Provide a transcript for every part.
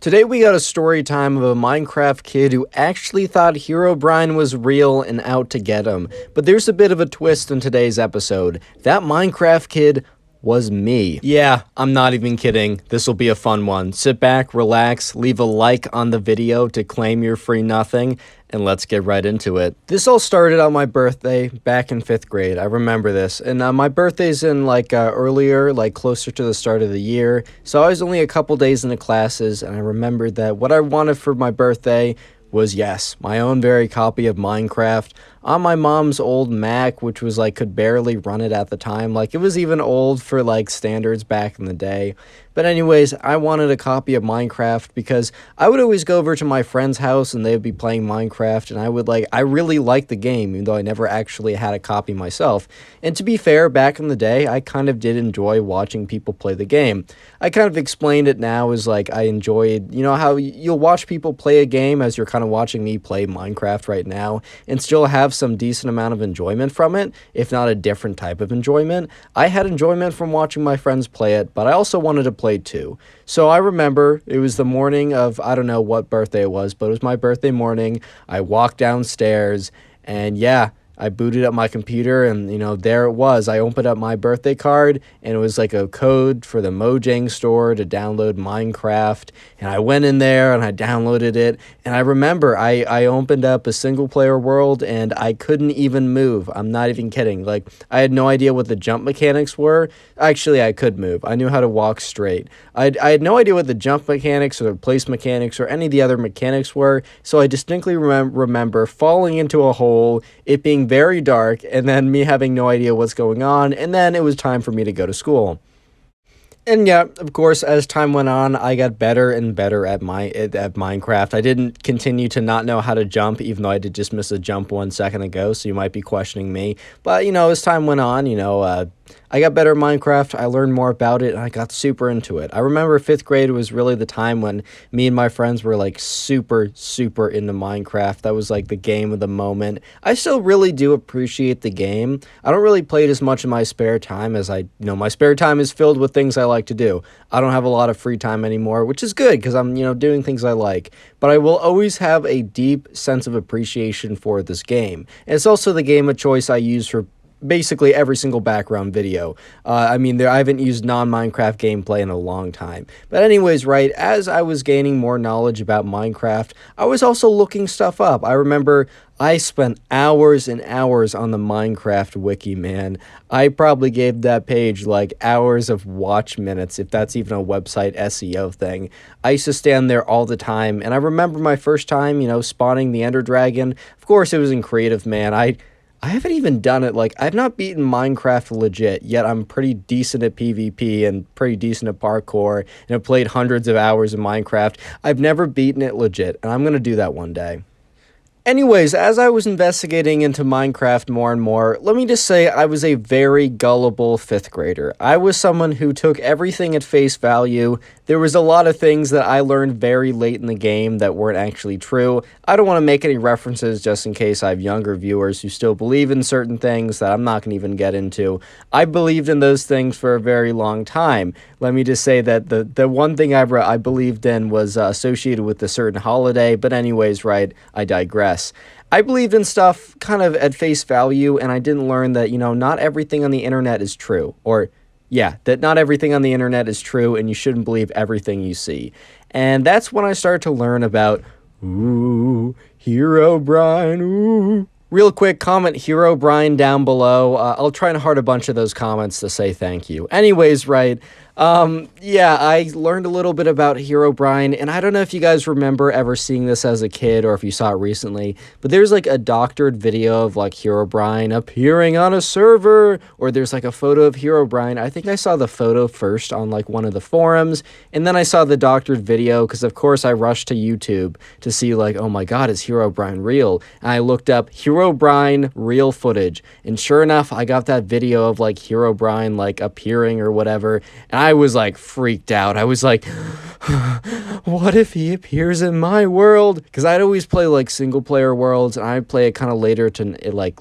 Today we got a story time of a Minecraft kid who actually thought Herobrine was real and out to get him. But there's a bit of a twist in today's episode. That Minecraft kid was me. Yeah, I'm not even kidding. This will be a fun one. Sit back, relax, leave a like on the video to claim your free nothing, and let's get right into it. This all started on my birthday back in 5th grade. I remember this. And my birthday's in earlier, closer to the start of the year. So I was only a couple days into classes, and I remembered that what I wanted for my birthday was, yes, my own very copy of Minecraft on my mom's old Mac, which was could barely run it at the time. It was even old for standards back in the day. But anyways, I wanted a copy of Minecraft because I would always go over to my friend's house and they would be playing Minecraft, and I really liked the game, even though I never actually had a copy myself. And to be fair, back in the day, I kind of did enjoy watching people play the game. I kind of explained it now as I enjoyed, how you'll watch people play a game as you're kind of watching me play Minecraft right now and still have some decent amount of enjoyment from it, if not a different type of enjoyment. I had enjoyment from watching my friends play it, but I also wanted to play too. So I remember it was the morning of, I don't know what birthday it was, but it was my birthday morning. I walked downstairs and yeah, I booted up my computer and, there it was. I opened up my birthday card and it was a code for the Mojang store to download Minecraft. And I went in there and I downloaded it. And I remember I opened up a single player world and I couldn't even move. I'm not even kidding. I had no idea what the jump mechanics were. Actually, I could move. I knew how to walk straight. I had no idea what the jump mechanics or the place mechanics or any of the other mechanics were. So I distinctly remember falling into a hole, it being very dark, and then me having no idea what's going on, and then it was time for me to go to school. And yeah, of course, as time went on, I got better and better at Minecraft. I didn't continue to not know how to jump, even though I did just miss a jump 1 second ago, so you might be questioning me. But, as time went on, I got better at Minecraft, I learned more about it, and I got super into it. I remember 5th grade was really the time when me and my friends were, super, super into Minecraft. That was, the game of the moment. I still really do appreciate the game. I don't really play it as much in my spare time as my spare time is filled with things I like to do. I don't have a lot of free time anymore, which is good, because I'm, doing things I like. But I will always have a deep sense of appreciation for this game. And it's also the game of choice I use for basically every single background video. I haven't used non-Minecraft gameplay in a long time. But anyways, right, as I was gaining more knowledge about Minecraft, I was also looking stuff up. I remember I spent hours and hours on the Minecraft wiki, man. I probably gave that page hours of watch minutes, if that's even a website SEO thing. I used to stand there all the time, and I remember my first time, spawning the Ender Dragon. Of course, it was in creative, man. I haven't even done it, I've not beaten Minecraft legit, yet I'm pretty decent at PvP and pretty decent at parkour, and have played hundreds of hours of Minecraft. I've never beaten it legit, and I'm gonna do that one day. Anyways, as I was investigating into Minecraft more and more, let me just say I was a very gullible 5th grader. I was someone who took everything at face value. There was a lot of things that I learned very late in the game that weren't actually true. I don't want to make any references just in case I have younger viewers who still believe in certain things that I'm not going to even get into. I believed in those things for a very long time. Let me just say that the one thing I believed in was associated with a certain holiday, but anyways, right, I digress. I believed in stuff kind of at face value, and I didn't learn that, not everything on the internet is true. Or, yeah, that not everything on the internet is true, and you shouldn't believe everything you see. And that's when I started to learn about, ooh, Herobrine, ooh. Real quick, comment Herobrine down below. I'll try and heart a bunch of those comments to say thank you. Anyways, right, yeah, I learned a little bit about Herobrine, and I don't know if you guys remember ever seeing this as a kid or if you saw it recently, but there's a doctored video of Herobrine appearing on a server, or there's a photo of Herobrine. I think I saw the photo first on one of the forums, and then I saw the doctored video because of course I rushed to YouTube to see oh my god, is Herobrine real? And I looked up Herobrine real footage, and sure enough, I got that video of Herobrine appearing or whatever, and I was freaked out. I was what if he appears in my world? Because I'd always play single player worlds, and I'd play it kind of later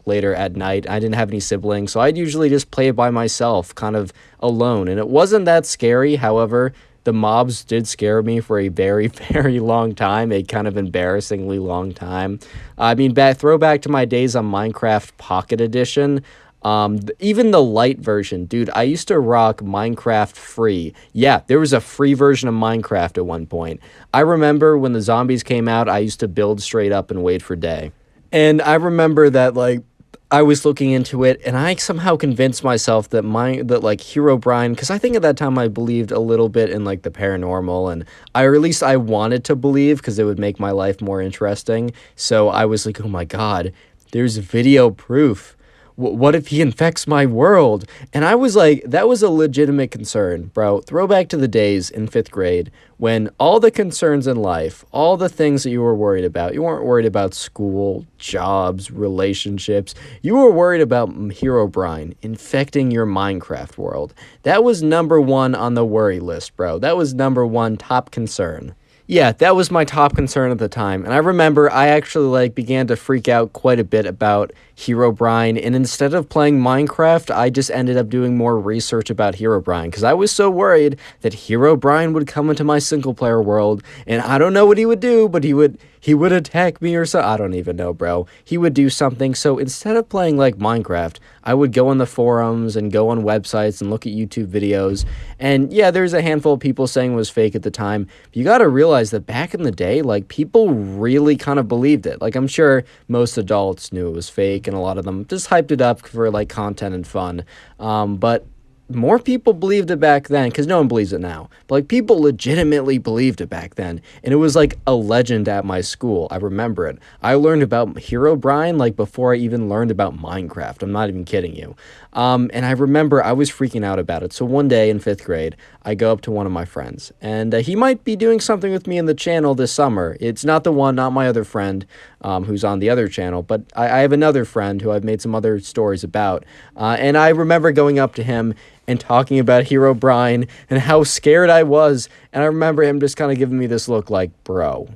later at night. I didn't have any siblings, so I'd usually just play it by myself, kind of alone, and it wasn't that scary. However, the mobs did scare me for a very, very long time, a kind of embarrassingly long time. I mean, throwback to my days on Minecraft Pocket Edition. Even the light version, dude, I used to rock Minecraft free. Yeah, there was a free version of Minecraft at one point. I remember when the zombies came out, I used to build straight up and wait for day. And I remember that, like, I was looking into it, and I somehow convinced myself that like Herobrine, because I think at that time I believed a little bit in like the paranormal, and or at least I wanted to believe because it would make my life more interesting. So I was like, oh my god, there's video proof. What if he infects my world? And I was like, that was a legitimate concern, bro. Throwback to the days in 5th grade when all the concerns in life, all the things that you were worried about, you weren't worried about school, jobs, relationships. You were worried about Herobrine infecting your Minecraft world. That was number one on the worry list, bro. That was number one top concern. Yeah, that was my top concern at the time, and I remember I actually, like, began to freak out quite a bit about Herobrine, and instead of playing Minecraft, I just ended up doing more research about Herobrine, because I was so worried that Herobrine would come into my single-player world, and I don't know what he would do, but he would attack me or so. I don't even know, bro. He would do something, so instead of playing, like, Minecraft, I would go on the forums and go on websites and look at YouTube videos, and yeah, there's a handful of people saying it was fake at the time. But you gotta realize that back in the day, like, people really kind of believed it. Like, I'm sure most adults knew it was fake, and a lot of them just hyped it up for, like, content and fun. But more people believed it back then, because no one believes it now. But, like, people legitimately believed it back then. And it was, like, a legend at my school. I remember it. I learned about Herobrine, like, before I even learned about Minecraft. I'm not even kidding you. And I remember I was freaking out about it. So one day in 5th grade, I go up to one of my friends. And he might be doing something with me in the channel this summer. It's not the one, not my other friend, who's on the other channel. But I have another friend who I've made some other stories about. And I remember going up to him and talking about Herobrine and how scared I was. And I remember him just kind of giving me this look like, bro.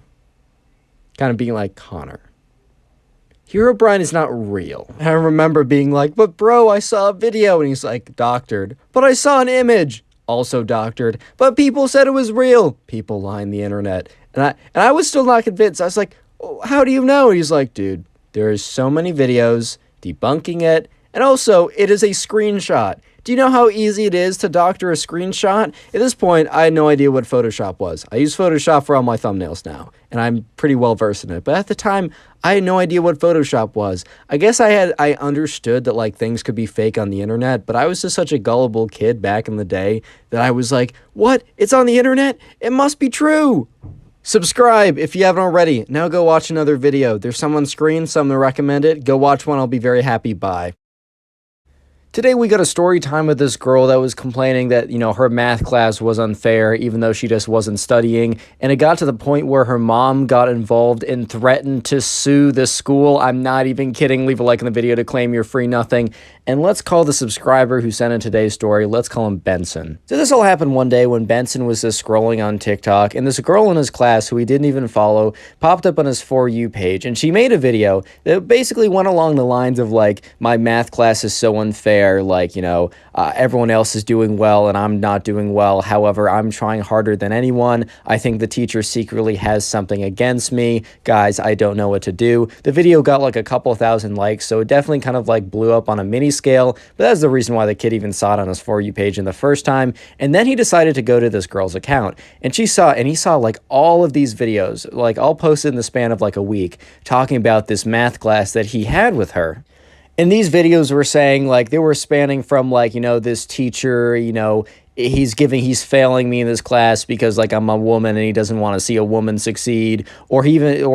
Kind of being like, Connor, Herobrine is not real. And I remember being like, but bro, I saw a video. And he's like, doctored. But I saw an image. Also doctored. But people said it was real. People line the internet. And I was still not convinced. I was like, oh, how do you know? And he's like, dude, there's so many videos debunking it. And also, it is a screenshot. Do you know how easy it is to doctor a screenshot? At this point, I had no idea what Photoshop was. I use Photoshop for all my thumbnails now, and I'm pretty well versed in it. But at the time, I had no idea what Photoshop was. I guess I understood that, like, things could be fake on the internet, but I was just such a gullible kid back in the day that I was like, what? It's on the internet? It must be true. Subscribe if you haven't already. Now go watch another video. There's some on screen, some to recommend it. Go watch one. I'll be very happy. Bye. Today we got a story time with this girl that was complaining that, you know, her math class was unfair even though she just wasn't studying, and it got to the point where her mom got involved and threatened to sue the school. I'm not even kidding. Leave a like in the video to claim your free nothing. And let's call the subscriber who sent in today's story, let's call him Benson. So this all happened one day when Benson was just scrolling on TikTok, and this girl in his class who he didn't even follow popped up on his For You page, and she made a video that basically went along the lines of, like, my math class is so unfair, like, you know, everyone else is doing well and I'm not doing well. However, I'm trying harder than anyone. I think the teacher secretly has something against me. Guys, I don't know what to do. The video got like a couple thousand likes, so it definitely kind of like blew up on a mini scale, but that's the reason why the kid even saw it on his For You page in the first time. And then he decided to go to this girl's account, and he saw like all of these videos, like all posted in the span of like a week, talking about this math class that he had with her. And these videos were saying, like, they were spanning from, like, you know, this teacher, you know, he's failing me in this class because, like, I'm a woman and he doesn't want to see a woman succeed. Or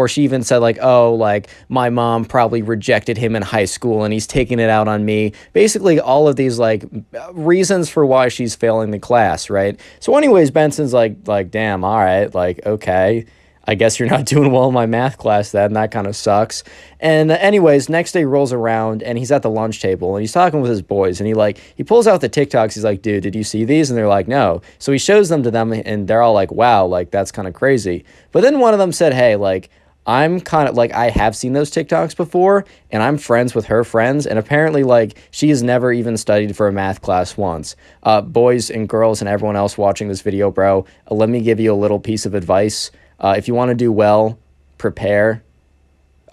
she even said, like, oh, like, my mom probably rejected him in high school and he's taking it out on me. Basically, all of these, like, reasons for why she's failing the class, right? So anyways, Benson's like, damn, all right, like, okay, I guess you're not doing well in my math class then. That kind of sucks. And anyways, next day rolls around and he's at the lunch table and he's talking with his boys, and he pulls out the TikToks. He's like, dude, did you see these? And they're like, no. So he shows them to them and they're all like, wow, like, that's kind of crazy. But then one of them said, hey, like, I'm kind of like, I have seen those TikToks before, and I'm friends with her friends, and apparently, like, she has never even studied for a math class once. Boys and girls and everyone else watching this video, bro, let me give you a little piece of advice. If you want to do well, prepare.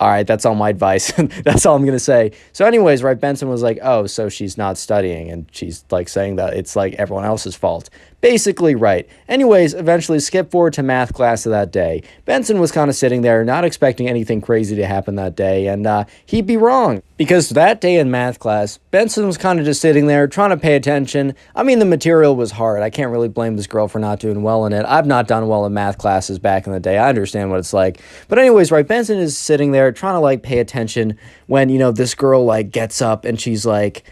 All right, that's all my advice. That's all I'm going to say. So anyways, right, Benson was like, oh, so she's not studying, and she's like saying that it's like everyone else's fault. Basically, right. Anyways, eventually skip forward to math class of that day. Benson was kind of sitting there, not expecting anything crazy to happen that day, and he'd be wrong. Because that day in math class, Benson was kind of just sitting there trying to pay attention. I mean, the material was hard. I can't really blame this girl for not doing well in it. I've not done well in math classes back in the day. I understand what it's like. But anyways, right, Benson is sitting there trying to like pay attention when, you know, this girl like gets up and she's like,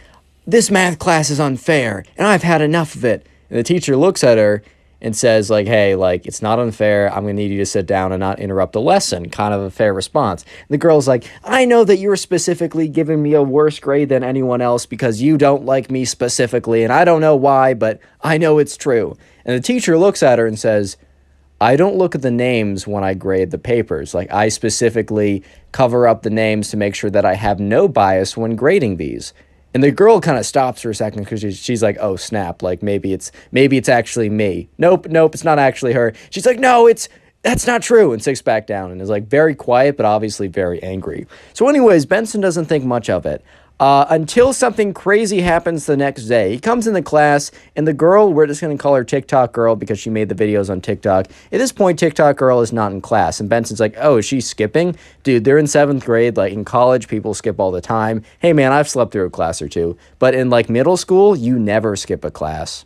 this math class is unfair and I've had enough of it. And the teacher looks at her and says, like, hey, like, it's not unfair. I'm going to need you to sit down and not interrupt the lesson. Kind of a fair response. And the girl's like, I know that you're specifically giving me a worse grade than anyone else because you don't like me specifically, and I don't know why, but I know it's true. And the teacher looks at her and says, I don't look at the names when I grade the papers. Like, I specifically cover up the names to make sure that I have no bias when grading these. And the girl kind of stops for a second because she's like, oh, snap, like maybe it's actually me. Nope, it's not actually her. She's like, no, that's not true, and sits back down and is like very quiet but obviously very angry. So anyways, Benson doesn't think much of it. Until something crazy happens the next day. He comes into class, and the girl, we're just going to call her TikTok girl because she made the videos on TikTok. At this point, TikTok girl is not in class, and Benson's like, oh, is she skipping? Dude, they're in 7th grade. Like, in college, people skip all the time. Hey, man, I've slept through a class or two. But in, like, middle school, you never skip a class.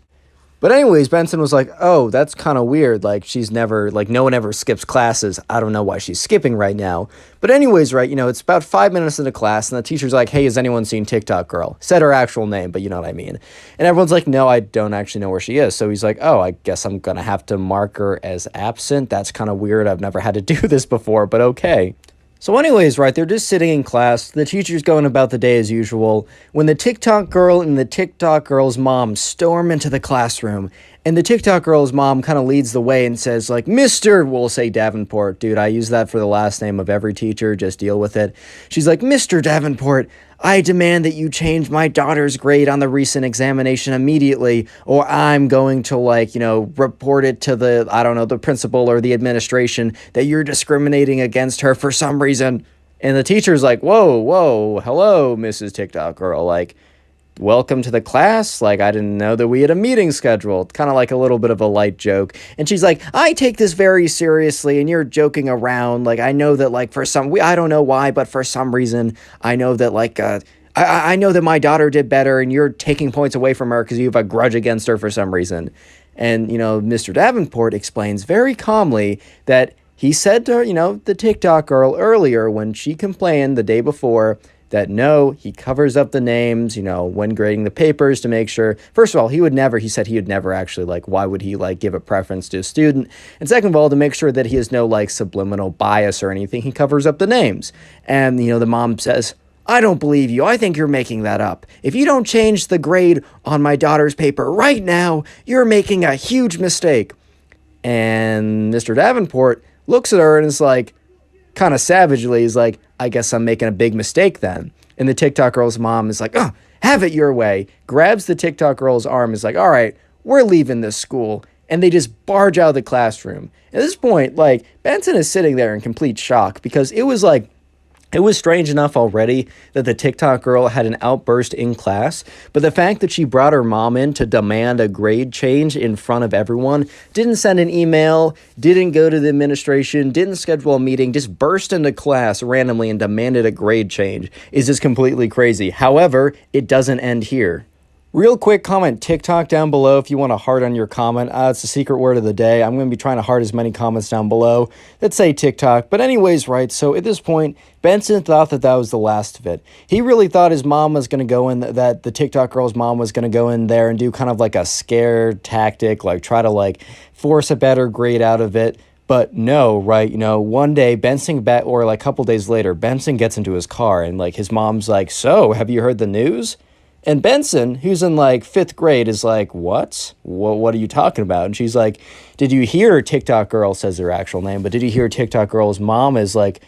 But anyways, Benson was like, oh, that's kind of weird. Like, she's never, like, no one ever skips classes. I don't know why she's skipping right now. But anyways, right, you know, it's about 5 minutes into class, and the teacher's like, hey, has anyone seen TikTok girl? Said her actual name, but you know what I mean. And everyone's like, no, I don't actually know where she is. So he's like, oh, I guess I'm going to have to mark her as absent. That's kind of weird. I've never had to do this before, but okay. So anyways, right, they're just sitting in class, the teacher's going about the day as usual, when the TikTok girl and the TikTok girl's mom storm into the classroom, and the TikTok girl's mom kind of leads the way and says, like, Mr. We'll say Davenport. Dude, I use that for the last name of every teacher, just deal with it. She's like, Mr. Davenport, I demand that you change my daughter's grade on the recent examination immediately, or I'm going to, like, you know, report it to the, I don't know, the principal or the administration that you're discriminating against her for some reason. And the teacher's like, whoa, hello, Mrs. TikTok girl, like, welcome to the class. Like, I didn't know that we had a meeting scheduled. Kind of like a little bit of a light joke. And she's like, I take this very seriously, and you're joking around. Like, I know that, like, I don't know why, but for some reason, I know that, like, I know that my daughter did better, and you're taking points away from her because you have a grudge against her for some reason. And, you know, Mr. Davenport explains very calmly that he said to her, you know, the TikTok girl earlier when she complained the day before that no, he covers up the names, you know, when grading the papers to make sure, first of all, he said he would never actually, like, why would he, like, give a preference to a student? And second of all, to make sure that he has no, like, subliminal bias or anything, he covers up the names. And, you know, the mom says, I don't believe you. I think you're making that up. If you don't change the grade on my daughter's paper right now, you're making a huge mistake. And Mr. Davenport looks at her and is like, kind of savagely, he's like, I guess I'm making a big mistake then. And the TikTok girl's mom is like, oh, have it your way. Grabs the TikTok girl's arm, is like, all right, we're leaving this school. And they just barge out of the classroom. At this point, like, Benson is sitting there in complete shock because it was like, it was strange enough already that the TikTok girl had an outburst in class, but the fact that she brought her mom in to demand a grade change in front of everyone, didn't send an email, didn't go to the administration, didn't schedule a meeting, just burst into class randomly and demanded a grade change is just completely crazy. However, it doesn't end here. Real quick comment TikTok down below if you want to heart on your comment. It's the secret word of the day. I'm going to be trying to heart as many comments down below that say TikTok. But anyways, right, so at this point, Benson thought that was the last of it. He really thought his mom was going to go in, that the TikTok girl's mom was going to go in there and do kind of like a scare tactic, like try to like force a better grade out of it. But no, right, you know, one day or like a couple days later, Benson gets into his car and like his mom's like, so have you heard the news? And Benson, who's in like 5th grade, is like, what are you talking about? And she's like, did you hear TikTok girl, says her actual name, but did you hear TikTok girl's mom is like,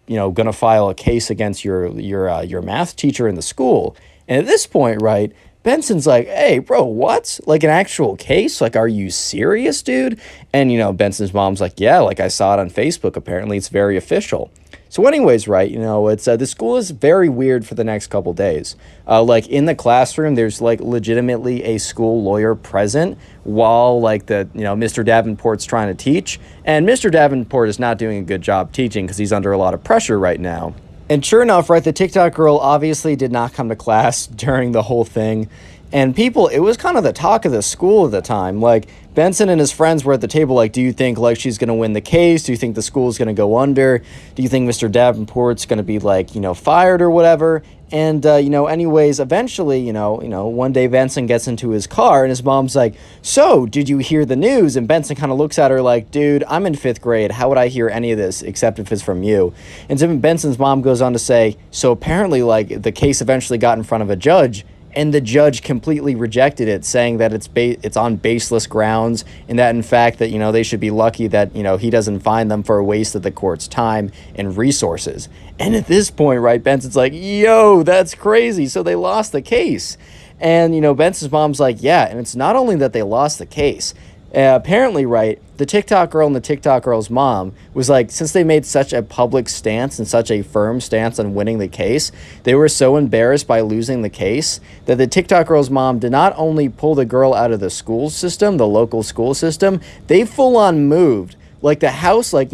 going to file a case against your math teacher in the school? And at this point, right, Benson's like, hey, bro, what? Like an actual case? Like, are you serious, dude? And, Benson's mom's like, yeah, like I saw it on Facebook. Apparently, it's very official. So anyways, right, it's the school is very weird for the next couple days. Like in the classroom, there's like legitimately a school lawyer present while like Mr. Davenport's trying to teach. And Mr. Davenport is not doing a good job teaching because he's under a lot of pressure right now. And sure enough, right, the TikTok girl obviously did not come to class during the whole thing. And it was kind of the talk of the school at the time. Like, Benson and his friends were at the table like, do you think, like, she's going to win the case? Do you think the school's going to go under? Do you think Mr. Davenport's going to be, like, fired or whatever? And, anyways, eventually, one day Benson gets into his car and his mom's like, so, did you hear the news? And Benson kind of looks at her like, dude, I'm in 5th grade. How would I hear any of this except if it's from you? And so Benson's mom goes on to say, so apparently, like, the case eventually got in front of a judge. And the judge completely rejected it, saying that it's on baseless grounds, and that in fact that they should be lucky that he doesn't fine them for a waste of the court's time and resources. And at this point, right, Benson's like, yo, that's crazy. So they lost the case. And Benson's mom's like, yeah, and it's not only that they lost the case. Apparently, right, the TikTok girl and the TikTok girl's mom was like, since they made such a public stance and such a firm stance on winning the case, they were so embarrassed by losing the case that the TikTok girl's mom did not only pull the girl out of the school system, the local school system, they full on moved. Like the house, like,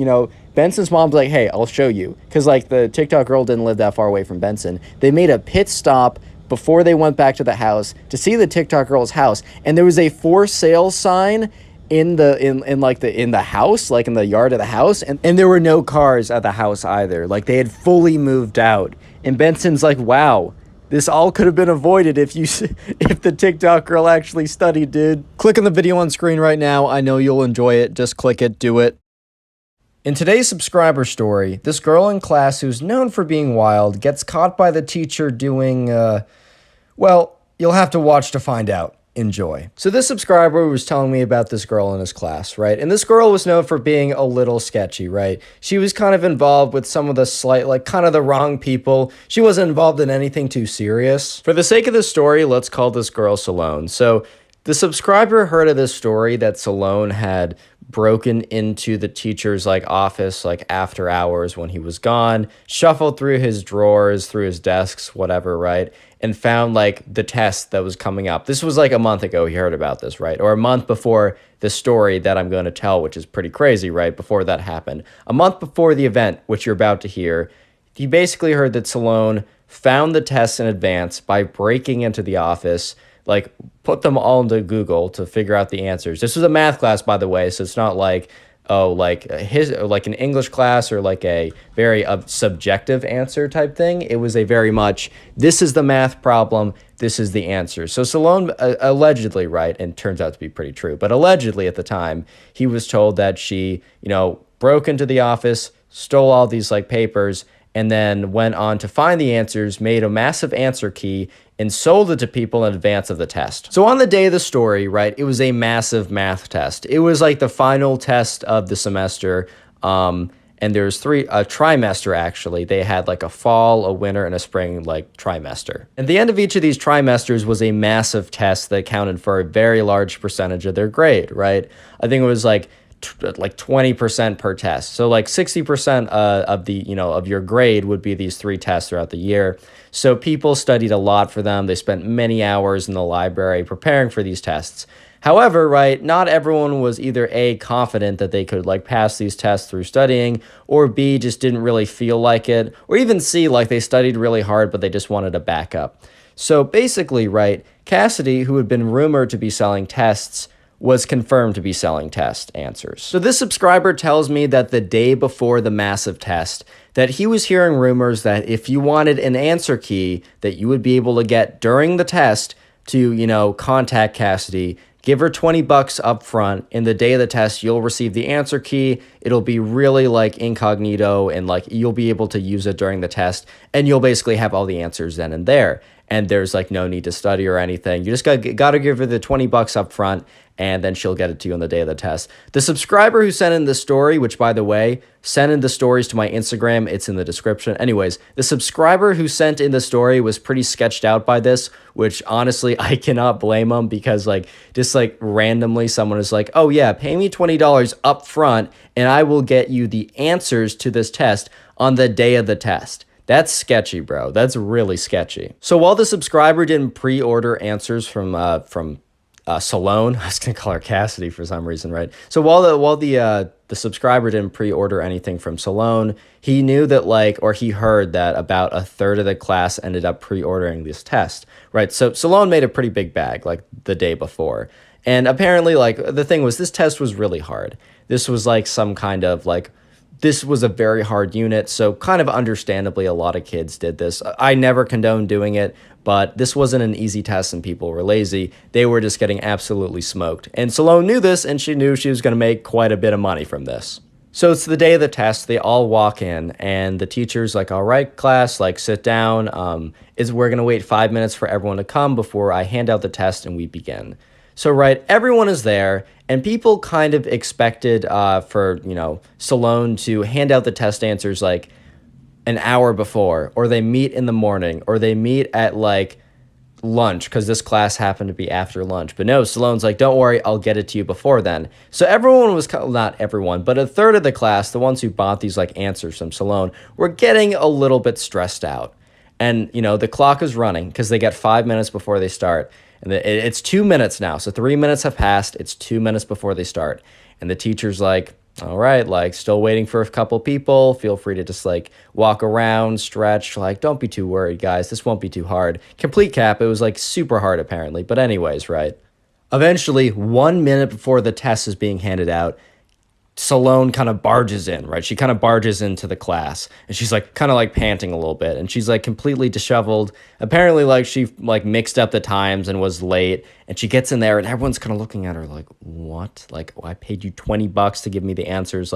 Benson's mom's like, hey, I'll show you. Because like the TikTok girl didn't live that far away from Benson. They made a pit stop before they went back to the house to see the TikTok girl's house. And there was a for sale sign in the house, like in the yard of the house, and there were no cars at the house either. Like they had fully moved out. And Benson's like, wow, this all could have been avoided if the TikTok girl actually studied, dude. Click on the video on screen right now. I know you'll enjoy it. Just click it, do it. In today's subscriber story, this girl in class who's known for being wild gets caught by the teacher doing, well, you'll have to watch to find out. Enjoy. So this subscriber was telling me about this girl in his class, right? And this girl was known for being a little sketchy, right? She was kind of involved with some of the kind of the wrong people. She wasn't involved in anything too serious. For the sake of the story, let's call this girl Salone. So the subscriber heard of this story that Salone had broken into the teacher's office after hours when he was gone, shuffled through his drawers, through his desks, whatever, right? And found the test that was coming up. This was a month ago he heard about this, right? Or a month before the story that I'm going to tell, which is pretty crazy, right? Before that happened. A month before the event, which you're about to hear, he basically heard that Salone found the tests in advance by breaking into the office, put them all into Google to figure out the answers. This was a math class, by the way, so it's not an English class or a very subjective answer type thing. It was a very much, this is the math problem, this is the answer. So Salone allegedly, right, and turns out to be pretty true, but allegedly at the time, he was told that she, broke into the office, stole all these papers, and then went on to find the answers, made a massive answer key, and sold it to people in advance of the test. So on the day of the story, right, it was a massive math test. It was the final test of the semester, and there's a trimester actually. They had a fall, a winter, and a spring trimester. At the end of each of these trimesters was a massive test that accounted for a very large percentage of their grade, right? I think it was 20% per test. So 60% of the, of your grade would be these 3 tests throughout the year. So people studied a lot for them. They spent many hours in the library preparing for these tests. However, right, not everyone was either A, confident that they could pass these tests through studying, or B, just didn't really feel like it, or even C, they studied really hard, but they just wanted to back up. So basically, right, Cassidy, who had been rumored to be selling tests, was confirmed to be selling test answers. So this subscriber tells me that the day before the massive test, that he was hearing rumors that if you wanted an answer key that you would be able to get during the test to, contact Cassidy, give her $20 up front, and the day of the test, you'll receive the answer key. It'll be really incognito, and you'll be able to use it during the test, and you'll basically have all the answers then and there. and there's like no need to study or anything. You just got to give her the $20 up front, and then she'll get it to you on the day of the test. The subscriber who sent in the story, which by the way, send in the stories to my Instagram. It's in the description. Anyways, the subscriber who sent in the story was pretty sketched out by this, which honestly, I cannot blame them, because like just like randomly someone is like, oh yeah, pay me $20 up front and I will get you the answers to this test on the day of the test. That's sketchy, bro. That's really sketchy. So while the subscriber didn't pre-order answers from Salone, I was gonna call her Cassidy for some reason, right? So while the subscriber didn't pre-order anything from Salone, he knew that he heard that about a third of the class ended up pre-ordering this test, right? So Salone made a pretty big bag like the day before, and apparently the thing was, this test was really hard. This was this was a very hard unit, so kind of understandably, a lot of kids did this. I never condoned doing it, but this wasn't an easy test and people were lazy. They were just getting absolutely smoked. And Salone knew this, and she knew she was going to make quite a bit of money from this. So it's the day of the test. They all walk in, and the teacher's like, all right, class, sit down. We're going to wait 5 minutes for everyone to come before I hand out the test and we begin. So, right, everyone is there, and people kind of expected for Salone to hand out the test answers an hour before, or they meet in the morning, or they meet at lunch, because this class happened to be after lunch. But no, Salone's like, don't worry, I'll get it to you before then. So everyone was, not everyone, but a third of the class, the ones who bought these answers from Salone, were getting a little bit stressed out. And, the clock is running because they get 5 minutes before they start. And it's 2 minutes now. So 3 minutes have passed. It's 2 minutes before they start. And the teacher's like, all right, still waiting for a couple people. Feel free to just walk around, stretch. Don't be too worried, guys. This won't be too hard. Complete cap. It was super hard apparently. But anyways, right. Eventually, 1 minute before the test is being handed out, Salone kind of barges in, right? She kind of barges into the class, and she's panting a little bit, and she's completely disheveled. Apparently, she mixed up the times and was late, and she gets in there, and everyone's kind of looking at her what? I paid you $20 to give me the answers.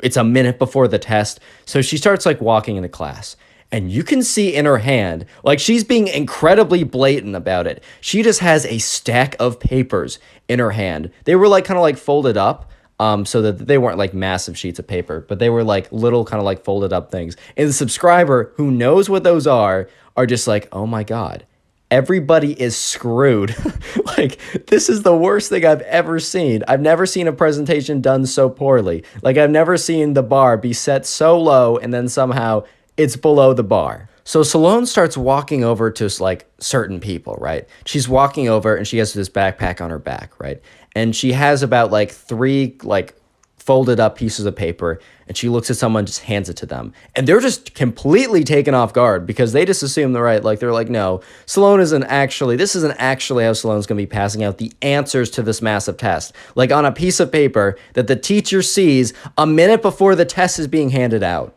It's a minute before the test. So she starts walking into class, and you can see in her hand, she's being incredibly blatant about it. She just has a stack of papers in her hand. They were kind of folded up. So that they weren't massive sheets of paper, but they were little kind of folded up things. And the subscriber who knows what those are just oh my God, everybody is screwed. This is the worst thing I've ever seen. I've never seen a presentation done so poorly. I've never seen the bar be set so low and then somehow it's below the bar. So Salone starts walking over to certain people, right? She's walking over and she has this backpack on her back, right? And she has about three folded up pieces of paper, and she looks at someone, just hands it to them. And they're just completely taken off guard because they just assume they're right. They're no, this isn't actually how Salone's going to be passing out the answers to this massive test. On a piece of paper that the teacher sees a minute before the test is being handed out.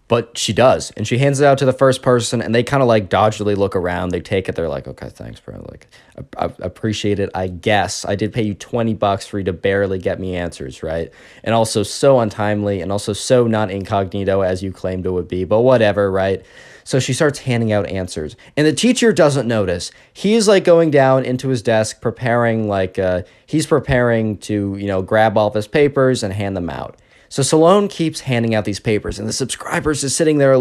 But she does, and she hands it out to the first person, and they kind of dodgily look around. They take it. They're okay, thanks, bro. I appreciate it. I guess I did pay you $20 for you to barely get me answers, right? And also so untimely, and also so not incognito as you claimed it would be. But whatever, right? So she starts handing out answers, and the teacher doesn't notice. He's going down into his desk, preparing he's preparing to grab all of his papers and hand them out. So Salone keeps handing out these papers, and the subscribers is sitting there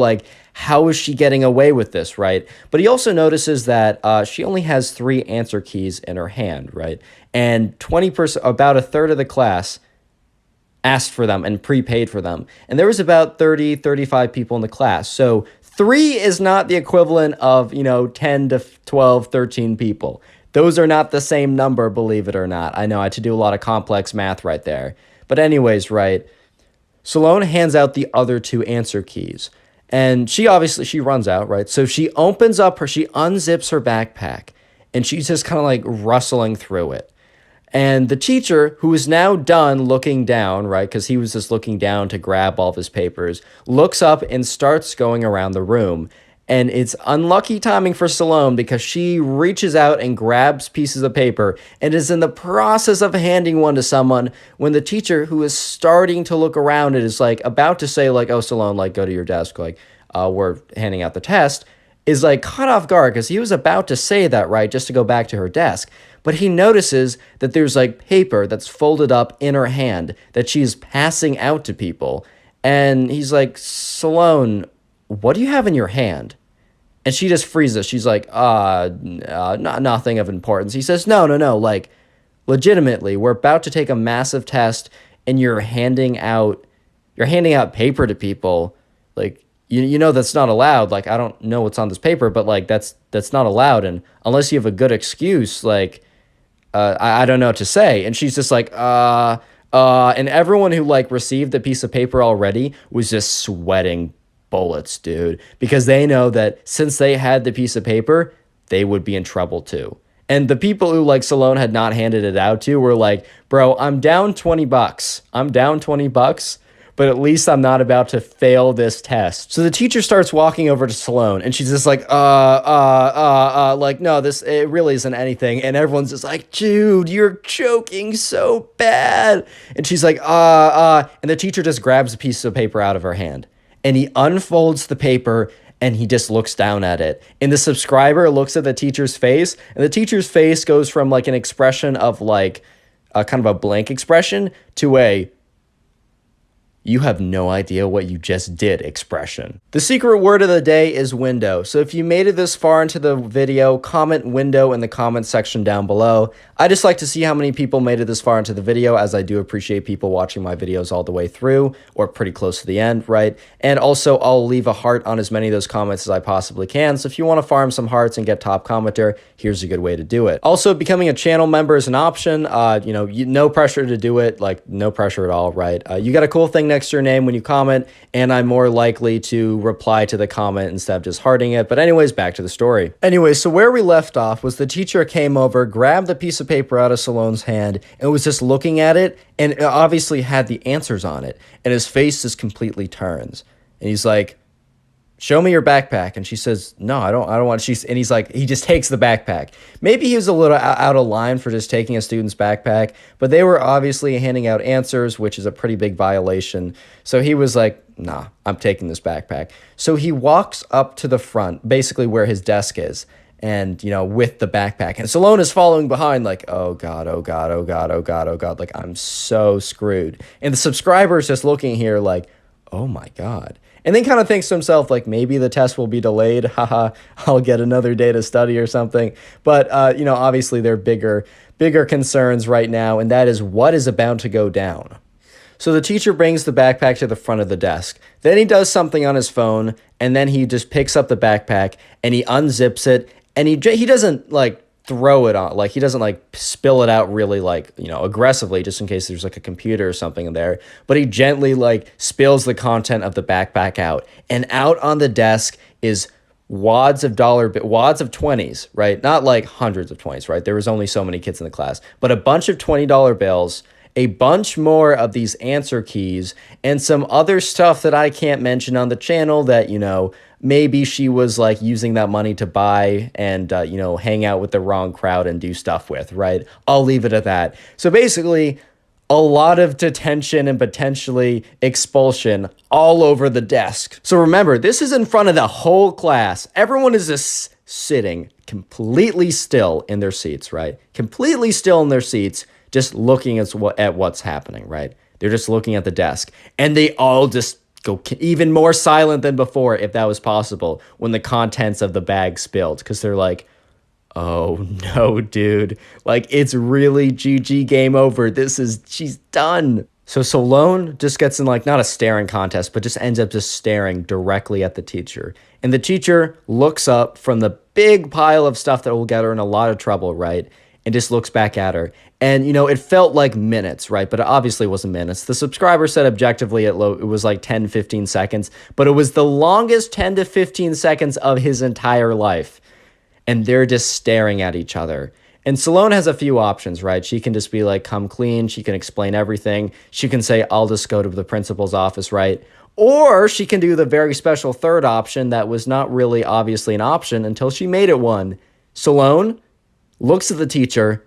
how is she getting away with this, right? But he also notices that she only has 3 answer keys in her hand, right? And 20%, about a third of the class asked for them and prepaid for them. And there was about 30, 35 people in the class. So 3 is not the equivalent of, 10 to 12, 13 people. Those are not the same number, believe it or not. I know I had to do a lot of complex math right there. But anyways, right? Salone hands out the other 2 answer keys, and she runs out, right? So she unzips her backpack, and she's just kind of rustling through it. And the teacher, who is now done looking down, right? Because he was just looking down to grab all of his papers, looks up and starts going around the room. And it's unlucky timing for Salone because she reaches out and grabs pieces of paper and is in the process of handing one to someone when the teacher, who is starting to look around it, is about to say oh, Salone, go to your desk, we're handing out the test. is like caught off guard because he was about to say that, right, just to go back to her desk. But he notices that there's like paper that's folded up in her hand that she's passing out to people. And he's like, Sloane, what do you have in your hand? And she just freezes. She's like, nothing of importance. He says, no, like, legitimately, we're about to take a massive test and you're handing out paper to people. Like, you know that's not allowed. Like, I don't know what's on this paper, but like that's not allowed. And unless you have a good excuse, like, I don't know what to say. And she's just like, and everyone who like received the piece of paper already was just sweating bullets, dude, because they know that since they had the piece of paper, they would be in trouble too. And the people who like Sloane had not handed it out to were like, bro, I'm down $20. I'm down $20, but at least I'm not about to fail this test. So the teacher starts walking over to Sloane and she's just like, like, no, it really isn't anything. And everyone's just like, dude, you're choking so bad. And she's like, and the teacher just grabs a piece of paper out of her hand and he unfolds the paper and he just looks down at it. And the subscriber looks at the teacher's face, and the teacher's face goes from like an expression of like a kind of a blank expression to a you have no idea what you just did expression. The secret word of the day is window. So if you made it this far into the video, comment window in the comment section down below. I just like to see how many people made it this far into the video, as I do appreciate people watching my videos all the way through or pretty close to the end, right? And also I'll leave a heart on as many of those comments as I possibly can. So if you want to farm some hearts and get top commenter, here's a good way to do it. Also, becoming a channel member is an option. No pressure to do it, like no pressure at all, right? You got a cool thing next to your name when you comment, and I'm more likely to reply to the comment instead of just hearting it. But anyways, back to the story. Anyway, so where we left off was the teacher came over, grabbed the piece of paper out of Sloane's hand, and was just looking at it, and it obviously had the answers on it, and his face just completely turns. And he's like, show me your backpack. And she says, no, I don't want. And he's like, he just takes the backpack. Maybe he was a little out of line for just taking a student's backpack, but they were obviously handing out answers, which is a pretty big violation. So he was like, nah, I'm taking this backpack. So he walks up to the front, basically where his desk is, and, with the backpack. And Sloane is following behind like, oh God, oh God, oh God, oh God, oh God. Like, I'm so screwed. And the subscriber is just looking here like, oh my God. And then kind of thinks to himself, like, maybe the test will be delayed. Haha, I'll get another day to study or something. But, obviously there are bigger concerns right now, and that is what is about to go down. So the teacher brings the backpack to the front of the desk. Then he does something on his phone, and then he just picks up the backpack, and he unzips it, and he doesn't, like, throw it on, like he doesn't like spill it out really like, aggressively, just in case there's like a computer or something in there, but he gently like spills the content of the backpack out, and out on the desk is wads of 20s, right? Not like hundreds of 20s, right? There was only so many kids in the class, but a bunch of $20 bills, a bunch more of these answer keys, and some other stuff that I can't mention on the channel that, maybe she was like using that money to buy and, hang out with the wrong crowd and do stuff with, right? I'll leave it at that. So basically, a lot of detention and potentially expulsion all over the desk. So remember, this is in front of the whole class. Everyone is just sitting completely still in their seats, right? Completely still in their seats, just looking at what's happening, right? They're just looking at the desk, and they all just go even more silent than before, if that was possible, when the contents of the bag spilled, because they're like, oh no, dude, like it's really GG, game over. She's done. So Sloane just gets in like, not a staring contest, but just ends up just staring directly at the teacher. And the teacher looks up from the big pile of stuff that will get her in a lot of trouble, right? And just looks back at her. And, it felt like minutes, right? But it obviously wasn't minutes. The subscriber said objectively it was like 10, 15 seconds, but it was the longest 10 to 15 seconds of his entire life. And they're just staring at each other. And Sloane has a few options, right? She can just be like, come clean. She can explain everything. She can say, I'll just go to the principal's office, right? Or she can do the very special third option that was not really obviously an option until she made it one. Sloane looks at the teacher,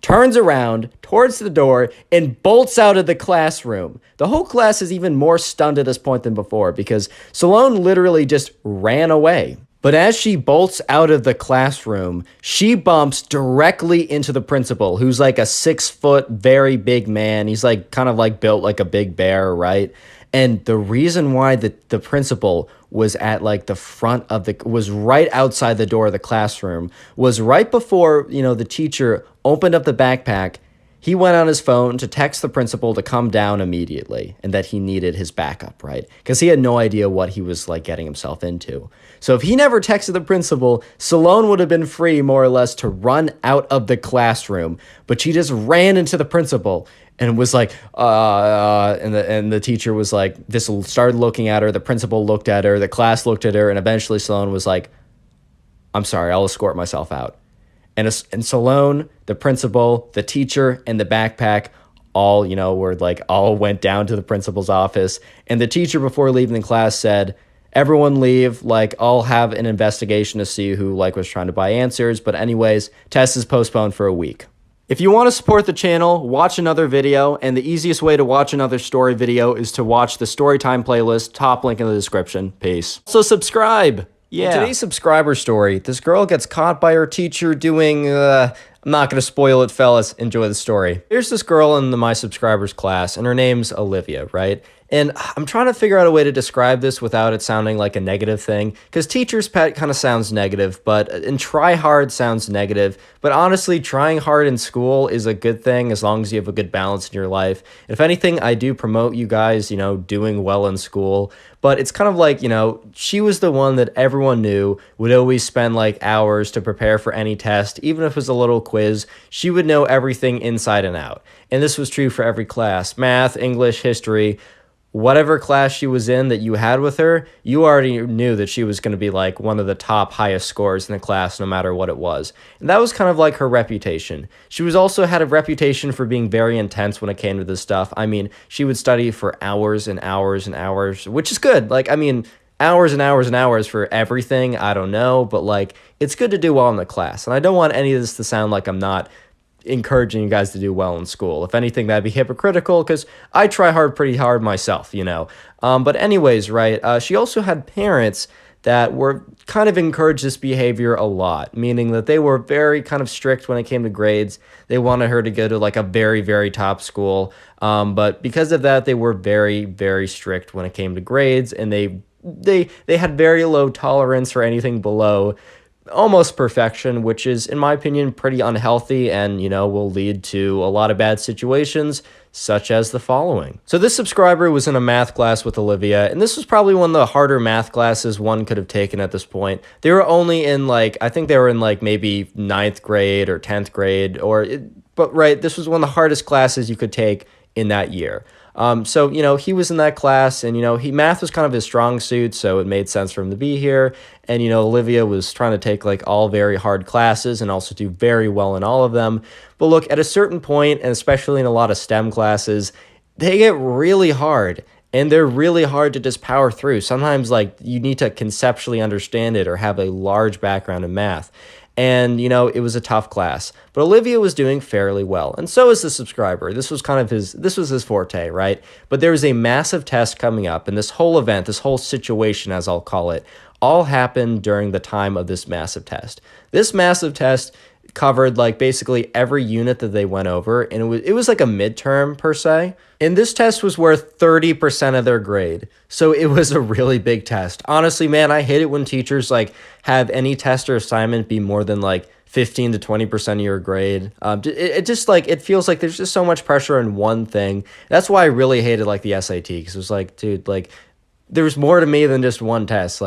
turns around towards the door, and bolts out of the classroom. The whole class is even more stunned at this point than before, because Sloane literally just ran away. But as she bolts out of the classroom, she bumps directly into the principal, who's like a 6 foot, very big man. He's like kind of like built like a big bear, right? And the reason why the principal was at like the front of was right outside the door of the classroom was right before, the teacher opened up the backpack. He went on his phone to text the principal to come down immediately and that he needed his backup, right? Because he had no idea what he was like getting himself into. So if he never texted the principal, Salone would have been free more or less to run out of the classroom. But she just ran into the principal and was like, and the teacher was like, this started looking at her. The principal looked at her. The class looked at her. And eventually Salone was like, I'm sorry, I'll escort myself out. And Salone, the principal, the teacher, and the backpack all, all went down to the principal's office. And the teacher, before leaving the class, said, everyone leave, I'll have an investigation to see who, was trying to buy answers. But anyways, test is postponed for a week. If you want to support the channel, watch another video, and the easiest way to watch another story video is to watch the Storytime playlist, top link in the description. Peace. So subscribe! Yeah. In today's subscriber story, this girl gets caught by her teacher doing, I'm not going to spoil it, fellas. Enjoy the story. Here's this girl in my subscribers class, and her name's Olivia, right? And I'm trying to figure out a way to describe this without it sounding like a negative thing, because teacher's pet kind of sounds negative, and try hard sounds negative. But honestly, trying hard in school is a good thing as long as you have a good balance in your life. If anything, I do promote you guys, doing well in school. But it's kind of like, she was the one that everyone knew would always spend hours to prepare for any test. Even if it was a little quiz, she would know everything inside and out. And this was true for every class: math, English, history. Whatever class she was in that you had with her, you already knew that she was going to be one of the top highest scores in the class, no matter what it was. And that was kind of her reputation. She was also had a reputation for being very intense when it came to this stuff. I mean, she would study for hours and hours and hours, which is good. Hours and hours and hours for everything, I don't know, but it's good to do well in the class. And I don't want any of this to sound like I'm not encouraging you guys to do well in school. If anything, that'd be hypocritical, because I try pretty hard myself, But anyways, right, she also had parents that were kind of encouraged this behavior a lot, meaning that they were very kind of strict when it came to grades. They wanted her to go to a very, very top school. But because of that, they were very, very strict when it came to grades, and they had very low tolerance for anything below almost perfection, which is, in my opinion, pretty unhealthy and, will lead to a lot of bad situations, such as the following. So this subscriber was in a math class with Olivia, and this was probably one of the harder math classes one could have taken at this point. They were only in I think they were in maybe 9th grade or 10th grade, but right, this was one of the hardest classes you could take in that year. So, he was in that class, and, math was kind of his strong suit, so it made sense for him to be here. And, Olivia was trying to take all very hard classes and also do very well in all of them. But look, at a certain point, and especially in a lot of STEM classes, they get really hard. And they're really hard to just power through. Sometimes, you need to conceptually understand it or have a large background in math. And, it was a tough class. But Olivia was doing fairly well. And so is the subscriber. This was his forte, right? But there was a massive test coming up. And this whole event, this whole situation, as I'll call it, all happened during the time of this massive test. This massive test covered basically every unit that they went over, and it was a midterm per se. And this test was worth 30% of their grade. So it was a really big test. Honestly, man, I hate it when teachers have any test or assignment be more than 15 to 20% of your grade. It just it feels like there's just so much pressure on one thing. That's why I really hated the SAT, because it was dude, there's more to me than just one test.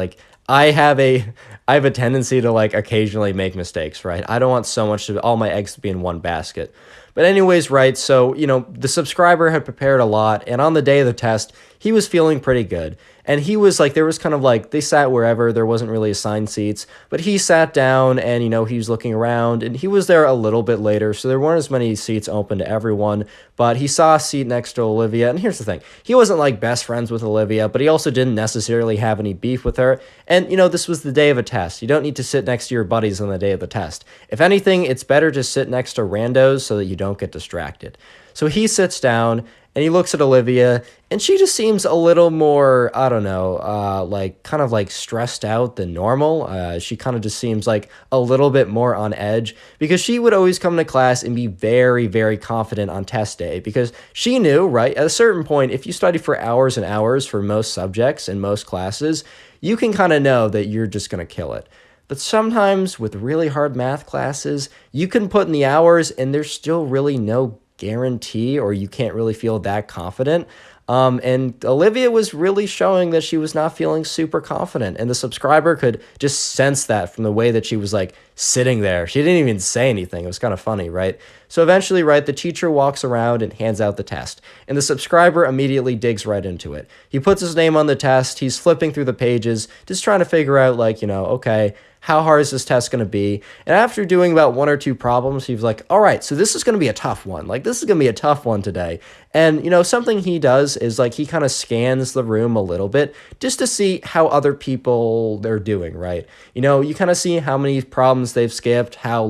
I have a tendency to occasionally make mistakes, right? I don't want so much all my eggs to be in one basket. But anyways, right, so, the subscriber had prepared a lot, and on the day of the test, he was feeling pretty good. And he was there was kind of they sat wherever, there wasn't really assigned seats, but he sat down and, he was looking around, and he was there a little bit later, so there weren't as many seats open to everyone, but he saw a seat next to Olivia. And here's the thing, he wasn't best friends with Olivia, but he also didn't necessarily have any beef with her. And, this was the day of a test. You don't need to sit next to your buddies on the day of the test. If anything, it's better to sit next to randos so that you don't get distracted. So he sits down, and he looks at Olivia, and she just seems a little more, I don't know, like kind of like stressed out than normal. She kind of just seems like a little bit more on edge because she would always come to class and be very, very confident on test day because she knew, right, at a certain point, if you study for hours and hours for most subjects and most classes, you can kind of know that you're just going to kill it. But sometimes with really hard math classes, you can put in the hours and there's still really no guarantee or you can't really feel that confident. And Olivia was really showing that she was not feeling super confident. And the subscriber could just sense that from the way that she was like sitting there. She didn't even say anything. It was kind of funny, right? So eventually, right, the teacher walks around and hands out the test. And the subscriber immediately digs right into it. He puts his name on the test. He's flipping through the pages, just trying to figure out, like, okay, how hard is this test going to be? And after doing about one or two problems, he was like, all right, so this is going to be a tough one. Like, this is going to be a tough one today. And, something he does is like he kind of scans the room a little bit just to see how other people they're doing, right? You kind of see how many problems they've skipped, how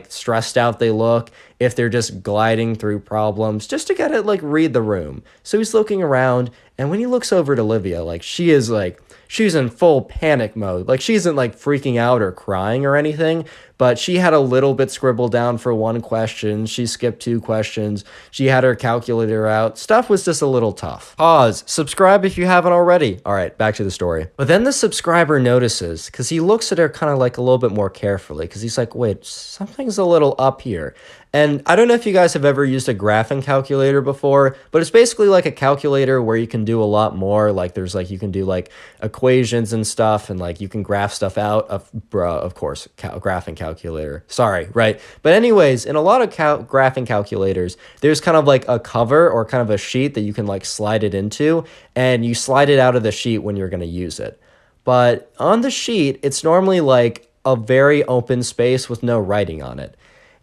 stressed out they look, if they're just gliding through problems, just to kind of like read the room. So he's looking around, and when he looks over at Olivia, like she's in full panic mode. Like she isn't like freaking out or crying or anything, but she had a little bit scribbled down for one question. She skipped two questions. She had her calculator out. Stuff was just a little tough. Pause. Subscribe if you haven't already. All right, back to the story. But then the subscriber notices, because he looks at her kind of like a little bit more carefully, because he's like, wait, something's a little up here. And I don't know if you guys have ever used a graphing calculator before, but it's basically like a calculator where you can do a lot more. Like there's like, you can do like equations and stuff, and like you can graph stuff out of course, graphing calculator. Sorry, right? But anyways, in a lot of graphing calculators, there's kind of like a cover or kind of a sheet that you can like slide it into, and you slide it out of the sheet when you're going to use it. But on the sheet, it's normally like a very open space with no writing on it.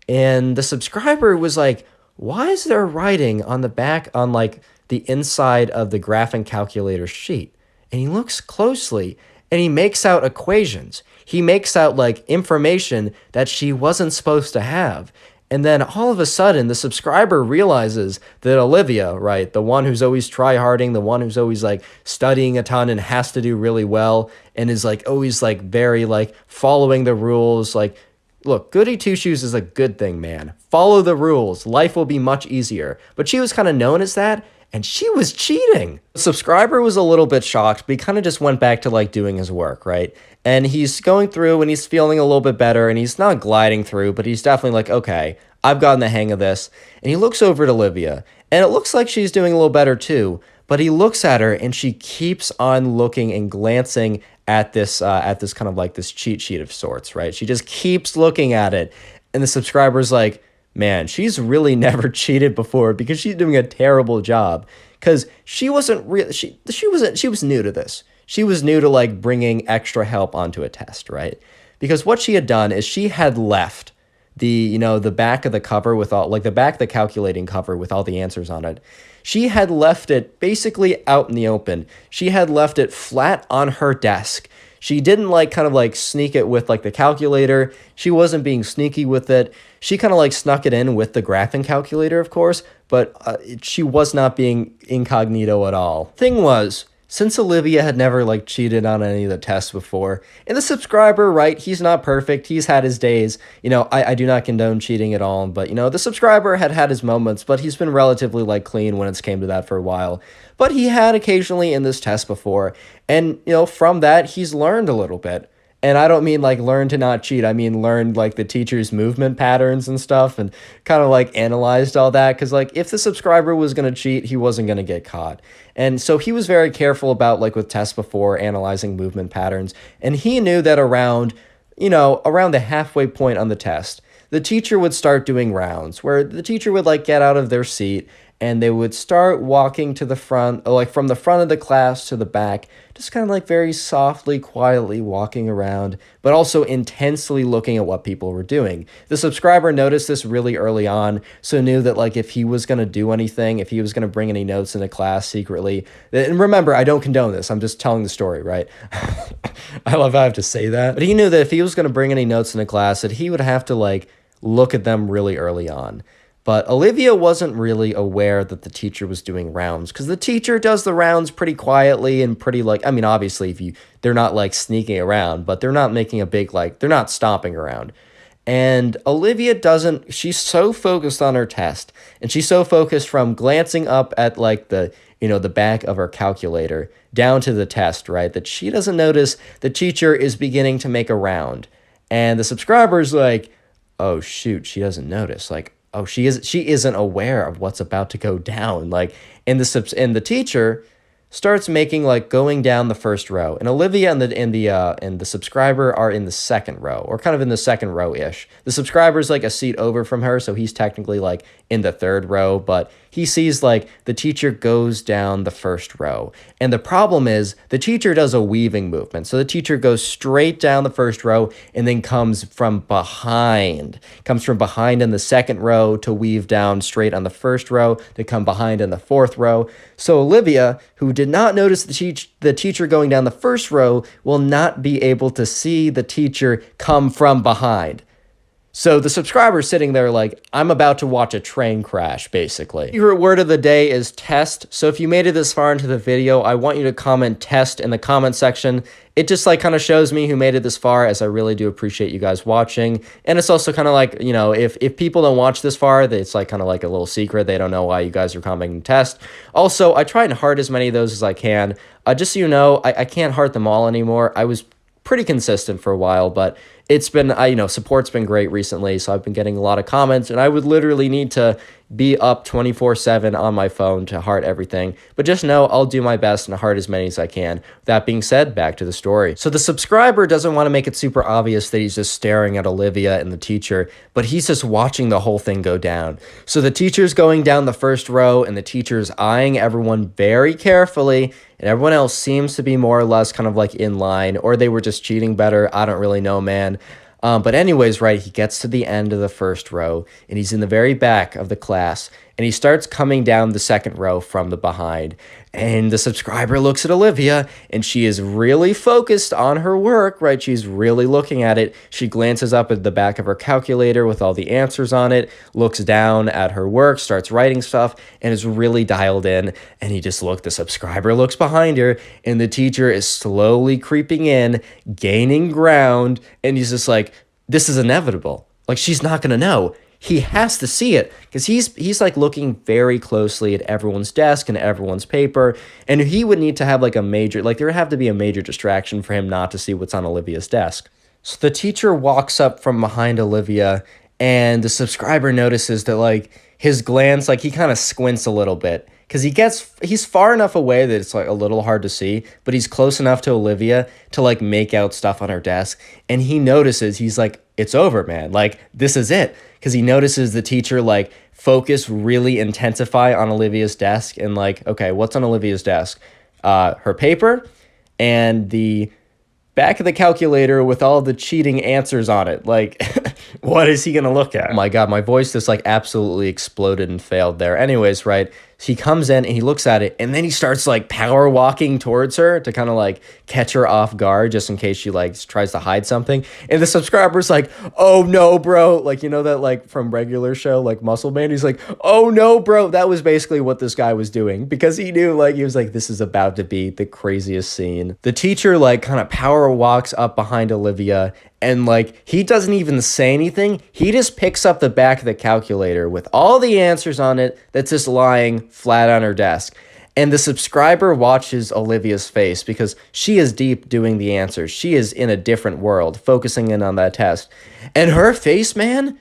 And the subscriber was like, why is there writing on the back on like the inside of the graphing calculator sheet? And he looks closely and he makes out equations. He makes out like information that she wasn't supposed to have. And then all of a sudden, the subscriber realizes that Olivia, right, the one who's always try-harding, the one who's always like studying a ton and has to do really well and is like always like very like following the rules, like, look, goody two-shoes is a good thing, man. Follow the rules. Life will be much easier. But she was kind of known as that, and she was cheating. The subscriber was a little bit shocked, but he kind of just went back to like doing his work, right? And he's going through and he's feeling a little bit better, and he's not gliding through, but he's definitely like, okay, I've gotten the hang of this. And he looks over at Olivia, and it looks like she's doing a little better too. But he looks at her, and she keeps on looking and glancing at this kind of like this cheat sheet of sorts, right? She just keeps looking at it, and the subscriber's like, man, she's really never cheated before because she's doing a terrible job. Because she wasn't real, she was new to this. She was new to like bringing extra help onto a test, right? Because what she had done is she had left the back of the cover with all, like the back of the calculating cover with all the answers on it. She had left it basically out in the open. She had left it flat on her desk. She didn't like kind of like sneak it with like the calculator. She wasn't being sneaky with it. She kind of like snuck it in with the graphing calculator, of course, but she was not being incognito at all. Thing was, since Olivia had never like cheated on any of the tests before, and the subscriber, right, he's not perfect. He's had his days. I do not condone cheating at all, but the subscriber had had his moments, but he's been relatively like clean when it's came to that for a while. But he had occasionally in this test before, and from that he's learned a little bit. And I don't mean like learn to not cheat. I mean learned like the teacher's movement patterns and stuff, and kind of like analyzed all that. Because like if the subscriber was going to cheat, he wasn't going to get caught. And so he was very careful about like with tests before analyzing movement patterns. And he knew that around the halfway point on the test, the teacher would start doing rounds where the teacher would like get out of their seat and they would start walking to the front, like from the front of the class to the back, just kind of like very softly, quietly walking around, but also intensely looking at what people were doing. The subscriber noticed this really early on, so knew that like if he was going to do anything, if he was going to bring any notes into class secretly, and remember, I don't condone this, I'm just telling the story, right? I love how I have to say that. But he knew that if he was going to bring any notes into class, that he would have to like look at them really early on. But Olivia wasn't really aware that the teacher was doing rounds because the teacher does the rounds pretty quietly and pretty like, I mean, obviously they're not like sneaking around, but they're not making a big, like, they're not stomping around. And Olivia doesn't, she's so focused on her test and she's so focused from glancing up at like the back of her calculator down to the test, right? That she doesn't notice the teacher is beginning to make a round. And the subscriber's like, oh shoot, she doesn't notice. Like, oh, she isn't aware of what's about to go down. Like, and the teacher starts making like going down the first row, and Olivia and the subscriber are in the second row, or kind of in the second row ish. The subscriber's like a seat over from her, so he's technically like in the third row, but he sees like the teacher goes down the first row. And the problem is the teacher does a weaving movement. So the teacher goes straight down the first row and then comes from behind in the second row to weave down straight on the first row to come behind in the fourth row. So Olivia, who did not notice the teacher going down the first row, will not be able to see the teacher come from behind. So the subscriber's sitting there like, I'm about to watch a train crash, basically. Your word of the day is test. So if you made it this far into the video, I want you to comment test in the comment section. It just like kind of shows me who made it this far, as I really do appreciate you guys watching. And it's also kind of like, you know, if people don't watch this far, it's like kind of like a little secret. They don't know why you guys are commenting test. Also, I try and heart as many of those as I can. Just so you know, I can't heart them all anymore. I was pretty consistent for a while, but it's been, support's been great recently, so I've been getting a lot of comments, and I would literally need to be up 24/7 on my phone to heart everything. But just know I'll do my best and heart as many as I can. That being said, back to the story. So the subscriber doesn't want to make it super obvious that he's just staring at Olivia and the teacher, but he's just watching the whole thing go down. So the teacher's going down the first row, and the teacher's eyeing everyone very carefully, and everyone else seems to be more or less kind of like in line, or they were just cheating better. I don't really know, man. But anyways, right, he gets to the end of the first row, and he's in the very back of the class, and he starts coming down the second row from the behind. And the subscriber looks at Olivia, and she is really focused on her work, right? She's really looking at it. She glances up at the back of her calculator with all the answers on it, looks down at her work, starts writing stuff, and is really dialed in. And the subscriber looks behind her, and the teacher is slowly creeping in, gaining ground, and he's just like, this is inevitable. Like, she's not going to know. He has to see it because he's like looking very closely at everyone's desk and everyone's paper, and he would need to have like there would have to be a major distraction for him not to see what's on Olivia's desk. So the teacher walks up from behind Olivia, and the subscriber notices that like his glance, like he kind of squints a little bit because he's far enough away that it's like a little hard to see, but he's close enough to Olivia to like make out stuff on her desk, and he notices, he's like, it's over, man. Like, this is it. Because he notices the teacher like focus really intensify on Olivia's desk, and like, okay, what's on Olivia's desk? Her paper and the back of the calculator with all the cheating answers on it. Like, what is he gonna look at? Oh my god, my voice just like absolutely exploded and failed there. Anyways, right, he comes in and he looks at it, and then he starts like power walking towards her to kind of like catch her off guard just in case she like tries to hide something. And the subscriber's like, oh no, bro. Like, you know that like from regular show, like Muscle Man, he's like, oh no, bro. That was basically what this guy was doing, because he knew, like, he was like, this is about to be the craziest scene. The teacher like kind of power walks up behind Olivia, and like he doesn't even say anything. He just picks up the back of the calculator with all the answers on it that's just lying flat on her desk. And the subscriber watches Olivia's face because she is deep doing the answers. She is in a different world, focusing in on that test. And her face, man,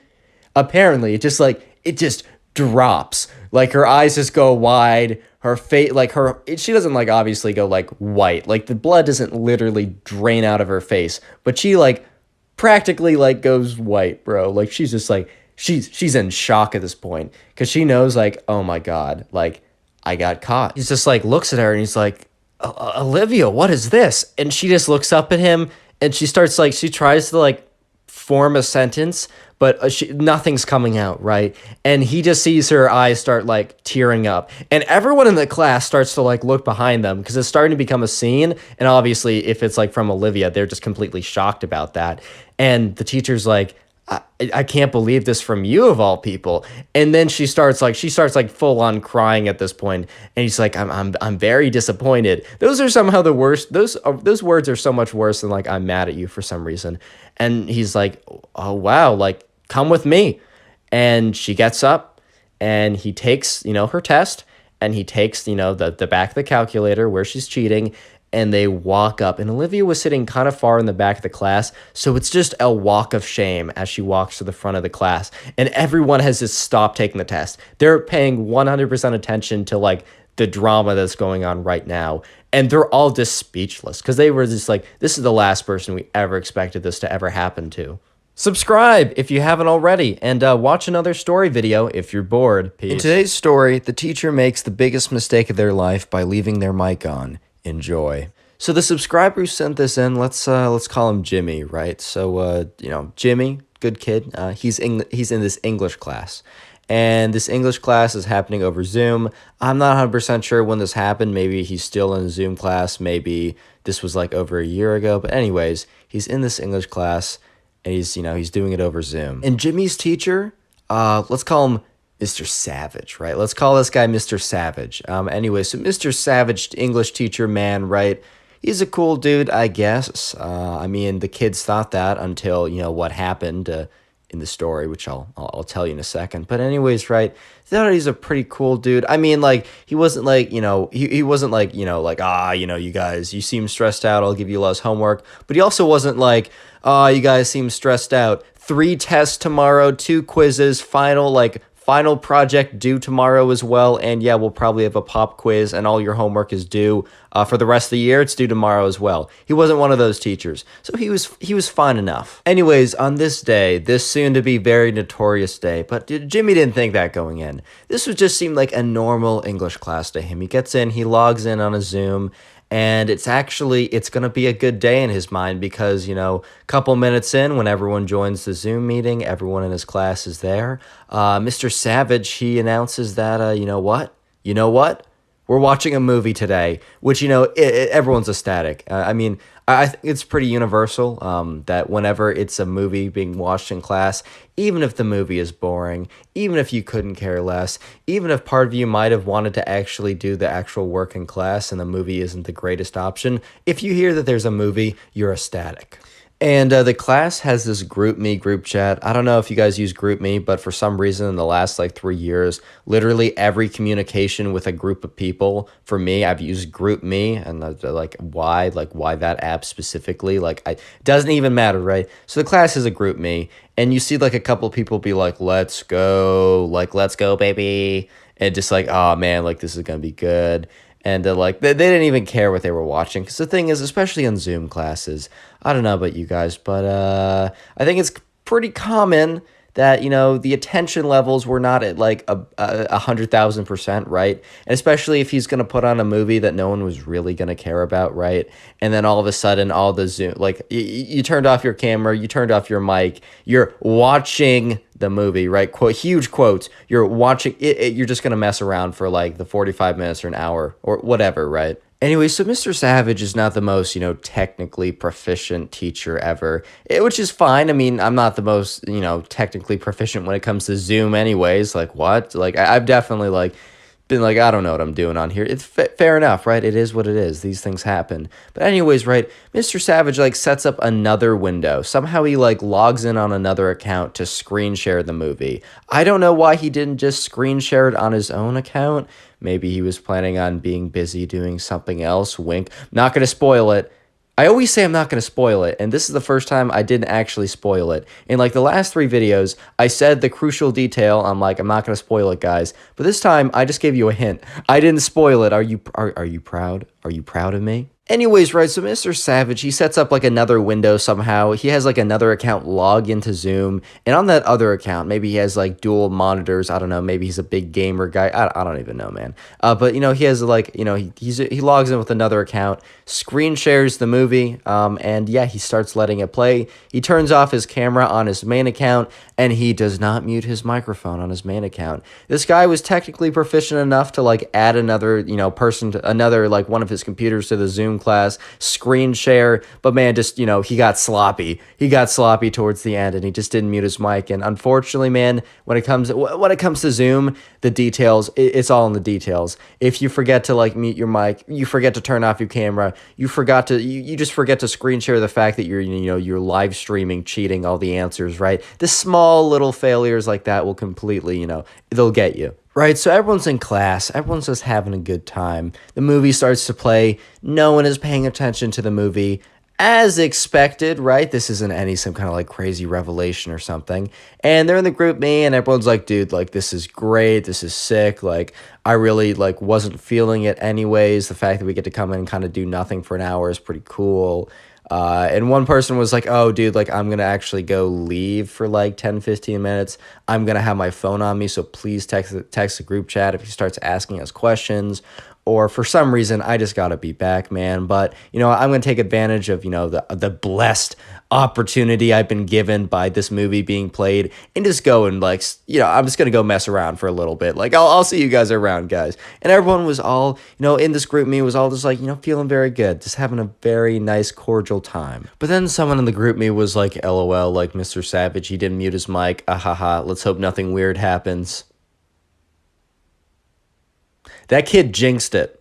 apparently it just drops. Like, her eyes just go wide. Her face, like she doesn't like obviously go like white. Like, the blood doesn't literally drain out of her face, but she like practically like goes white, bro. Like, she's just like, she's in shock at this point because she knows like, oh my god, like I got caught. He's just like looks at her and he's like, Olivia, what is this? And she just looks up at him and she starts like, she tries to like form a sentence, but nothing's coming out, right? And he just sees her eyes start like tearing up, and everyone in the class starts to like look behind them because it's starting to become a scene. And obviously if it's like from Olivia, they're just completely shocked about that. And the teacher's like, I can't believe this from you of all people. And then she starts like full on crying at this point, and he's like, I'm very disappointed. Those are somehow the worst. Those words are so much worse than like, I'm mad at you for some reason. And he's like, oh wow, like come with me. And she gets up, and he takes, her test, and he takes, the back of the calculator where she's cheating, and they walk up. And Olivia was sitting kind of far in the back of the class, so it's just a walk of shame as she walks to the front of the class. And everyone has just stopped taking the test. They're paying 100% attention to like the drama that's going on right now. And they're all just speechless because they were just like, this is the last person we ever expected this to ever happen to. Subscribe if you haven't already, and watch another story video if you're bored. Peace. In today's story, the teacher makes the biggest mistake of their life by leaving their mic on. Enjoy. So the subscriber who sent this in, let's call him Jimmy, right? So Jimmy, good kid. He's in this English class, and this English class is happening over Zoom. I'm not 100% sure when this happened. Maybe he's still in Zoom class. Maybe this was like over a year ago. But anyways, he's in this English class, and he's doing it over Zoom. And Jimmy's teacher, let's call him Mr. Savage, right? Let's call this guy Mr. Savage. Anyway, so Mr. Savage, English teacher man, right? He's a cool dude, I guess. I mean, the kids thought that until, what happened in the story, which I'll tell you in a second. But anyways, right? They thought he's a pretty cool dude. I mean, like, he wasn't like, he wasn't like, you guys, you seem stressed out. I'll give you less homework. But he also wasn't like, you guys seem stressed out. 3 tests tomorrow, 2 quizzes, final project due tomorrow as well, and yeah, we'll probably have a pop quiz, and all your homework is due for the rest of the year. It's due tomorrow as well. He wasn't one of those teachers, so he was fine enough. Anyways, on this day, this soon-to-be very notorious day, but Jimmy didn't think that going in. This would just seem like a normal English class to him. He gets in, he logs in on a Zoom, and it's going to be a good day in his mind because, a couple minutes in, when everyone joins the Zoom meeting, everyone in his class is there. Mr. Savage, he announces that, you know what? We're watching a movie today, which, everyone's ecstatic. I think it's pretty universal that whenever it's a movie being watched in class, even if the movie is boring, even if you couldn't care less, even if part of you might have wanted to actually do the actual work in class and the movie isn't the greatest option, if you hear that there's a movie, you're ecstatic. And the class has this GroupMe group chat. I don't know if you guys use GroupMe, but for some reason in the last 3 years, literally every communication with a group of people, for me, I've used GroupMe, and why that app specifically, it doesn't even matter, right? So the class is a GroupMe, and you see a couple of people be like, let's go, baby, and just oh man, this is gonna be good. And they didn't even care what they were watching. Because the thing is, especially in Zoom classes, I don't know about you guys, but I think it's pretty common that, the attention levels were not at 100,000%, right? And especially if he's going to put on a movie that no one was really going to care about, right? And then all of a sudden, all the Zoom, you turned off your camera, you turned off your mic, you're watching the movie, right? Huge quotes. You're watching it, you're just going to mess around for the 45 minutes or an hour or whatever, right? Anyway, so Mr. Savage is not the most, technically proficient teacher ever, which is fine. I mean, I'm not the most, technically proficient when it comes to Zoom anyways. What? I've definitely, been I don't know what I'm doing on here. It's fair enough, right? It is what it is. These things happen. But anyways, right, Mr. Savage, sets up another window. Somehow he, logs in on another account to screen share the movie. I don't know why he didn't just screen share it on his own account. Maybe he was planning on being busy doing something else. Wink. Not going to spoil it. I always say I'm not going to spoil it, and this is the first time I didn't actually spoil it. In the last 3 videos, I said the crucial detail. I'm not going to spoil it, guys. But this time, I just gave you a hint. I didn't spoil it. Are you proud? Are you proud of me? Anyways, right, so Mr. Savage, he sets up another window somehow. He has another account log into Zoom, and on that other account, maybe he has dual monitors. I don't know, maybe he's a big gamer guy. I don't even know, man. But he has he logs in with another account, screen shares the movie, and yeah, he starts letting it play. He turns off his camera on his main account, and he does not mute his microphone on his main account. This guy was technically proficient enough to add another person to another one of his his computers to the Zoom class, screen share, but man, just, he got sloppy. He got sloppy towards the end, and he just didn't mute his mic. And unfortunately, man, when it comes to Zoom, the details, it's all in the details. If you forget to like mute your mic, you forget to turn off your camera, you just forget to screen share the fact that you're live streaming, cheating all the answers, right? The small little failures like that will completely, they'll get you. Right, so everyone's in class, everyone's just having a good time. The movie starts to play, no one is paying attention to the movie. As expected, right? This isn't some kind of like crazy revelation or something. And they're in the group me, and everyone's like, dude, like, this is great, this is sick. Like, I really like wasn't feeling it anyways. The fact that we get to come in and kind of do nothing for an hour is pretty cool. And one person was like, oh, dude, like, I'm going to actually go leave for like 10, 15 minutes. I'm going to have my phone on me, so please text the group chat if he starts asking us questions. Or for some reason, I just got to be back, man. But, I'm going to take advantage of, the blessed opportunity I've been given by this movie being played and just go and like, I'm just going to go mess around for a little bit. Like, I'll see you guys around, guys. And everyone was all, in this group me was all just like, feeling very good, just having a very nice, cordial time. But then someone in the group me was like, LOL, like Mr. Savage, he didn't mute his mic. Ahaha, let's hope nothing weird happens. That kid jinxed it.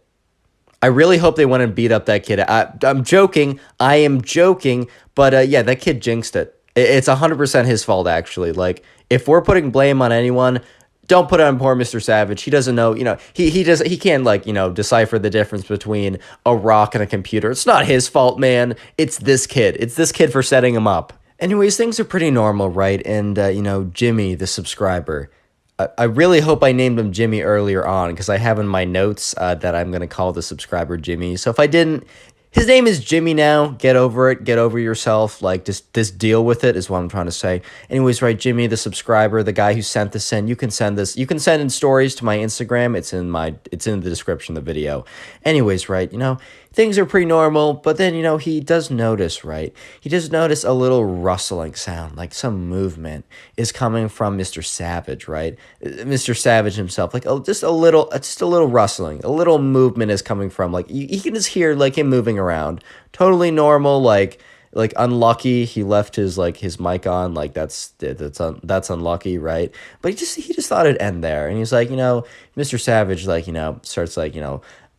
I really hope they went and beat up that kid. I'm joking. I am joking. But yeah, that kid jinxed it. It's 100% his fault, actually. Like, if we're putting blame on anyone, don't put it on poor Mr. Savage. He doesn't know, he can't, like, decipher the difference between a rock and a computer. It's not his fault, man. It's this kid. It's this kid for setting him up. Anyways, things are pretty normal, right? And, Jimmy, the subscriber, I really hope I named him Jimmy earlier on, because I have in my notes that I'm going to call the subscriber Jimmy. So if I didn't, his name is Jimmy now. Get over it. Get over yourself. Like, just deal with it is what I'm trying to say. Anyways, right, Jimmy, the subscriber, the guy who sent this in, you can send this. You can send in stories to my Instagram. It's in the description of the video. Anyways, right, things are pretty normal, but then, he does notice, right? He does notice a little rustling sound, like some movement is coming from Mr. Savage, right? Mr. Savage himself, like, just a little rustling, a little movement is coming from, like, you can just hear, like, him moving around. Totally normal, like unlucky he left his mic on, like that's unlucky, right? But he just thought it'd end there, and he's like, Mr. Savage, like, starts like,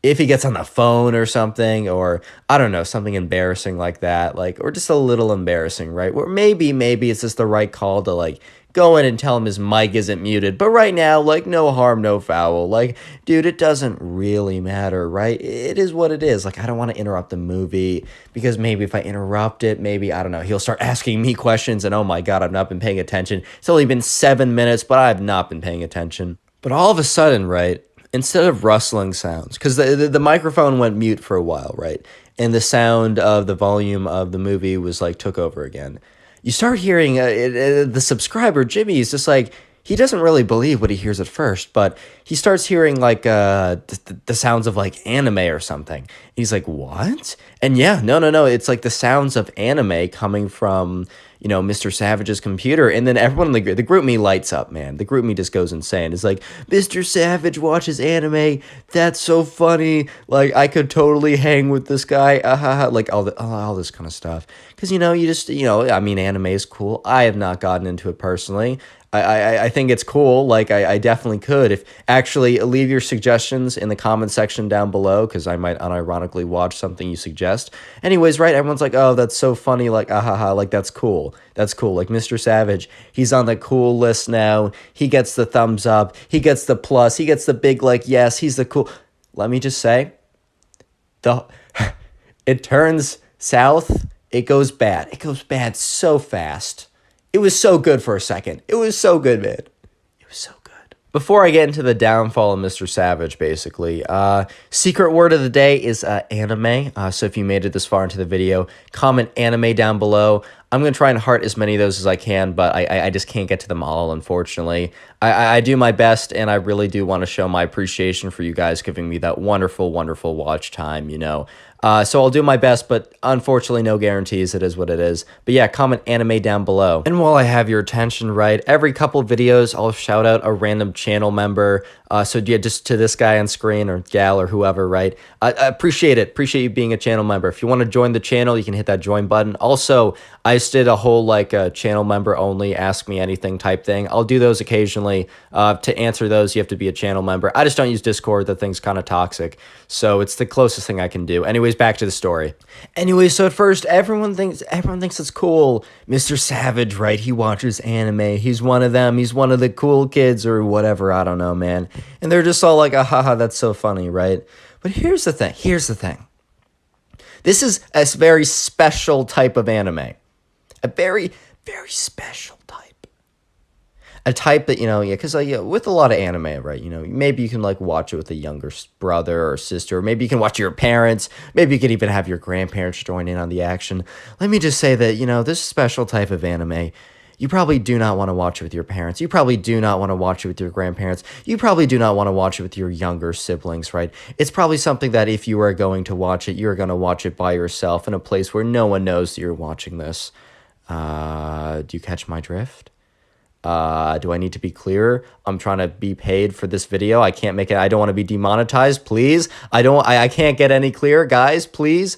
if he gets on the phone or something, or I don't know, something embarrassing like that, like, or just a little embarrassing, right? Or maybe it's just the right call to like go in and tell him his mic isn't muted. But right now, like, no harm, no foul. Like, dude, it doesn't really matter, right? It is what it is. Like, I don't want to interrupt the movie, because maybe if I interrupt it, maybe, I don't know, he'll start asking me questions, and oh my God, I've not been paying attention. It's only been 7 minutes, but I've not been paying attention. But all of a sudden, right, instead of rustling sounds, because the microphone went mute for a while, right? And the sound of the volume of the movie was like took over again. You start hearing the subscriber, Jimmy, is just like, he doesn't really believe what he hears at first, but he starts hearing like the sounds of like anime or something. He's like, what? And yeah, no, it's like the sounds of anime coming from, Mr. Savage's computer. And then everyone in the group me lights up, man. The group me just goes insane. It's like, Mr. Savage watches anime. That's so funny. Like, I could totally hang with this guy. Like all this kind of stuff. Because, I mean, anime is cool. I have not gotten into it personally. I think it's cool. Like, I definitely could. If actually leave your suggestions in the comment section down below, because I might unironically watch something you suggest. Anyways, right, everyone's like, oh, that's so funny, like, like, that's cool. That's cool. Like, Mr. Savage, he's on the cool list now. He gets the thumbs up. He gets the plus. He gets the big, like, yes, he's the cool. Let me just say, it turns south. It goes bad. It goes bad so fast. It was so good for a second. It was so good, man. It was so good. Before I get into the downfall of Mr. Savage, basically, secret word of the day is anime. So if you made it this far into the video, comment anime down below. I'm going to try and heart as many of those as I can, but I just can't get to them all, unfortunately. I do my best, and I really do want to show my appreciation for you guys giving me that wonderful, wonderful watch time, you know. So I'll do my best, but unfortunately no guarantees. It is what it is. But yeah, comment anime down below. And while I have your attention, right, every couple videos I'll shout out a random channel member. So yeah, just to this guy on screen or gal or whoever, right? I appreciate it. Appreciate you being a channel member. If you want to join the channel, you can hit that join button. Also, I just did a whole like channel member only ask me anything type thing. I'll do those occasionally. To answer those, you have to be a channel member. I just don't use Discord. That thing's kind of toxic. So it's the closest thing I can do. Anyways, back to the story. Anyway, so at first everyone thinks it's cool. Mr. Savage, right? He watches anime. He's one of them. He's one of the cool kids or whatever. I don't know, man. And they're just all like, ah, haha, that's so funny, right? But here's the thing. Here's the thing. This is a very special type of anime. A very, very special type. A type that, you know, yeah, because with a lot of anime, right, you know, maybe you can, like, watch it with a younger brother or sister, or maybe you can watch your parents, maybe you can even have your grandparents join in on the action. Let me just say that, you know, this special type of anime, you probably do not want to watch it with your parents. You probably do not want to watch it with your grandparents. You probably do not want to watch it with your younger siblings, right? It's probably something that if you are going to watch it, you're going to watch it by yourself in a place where no one knows that you're watching this. Do you catch my drift? Do I need to be clearer? I'm trying to be paid for this video. I can't make it. I don't want to be demonetized, please. I can't get any clearer, guys, please.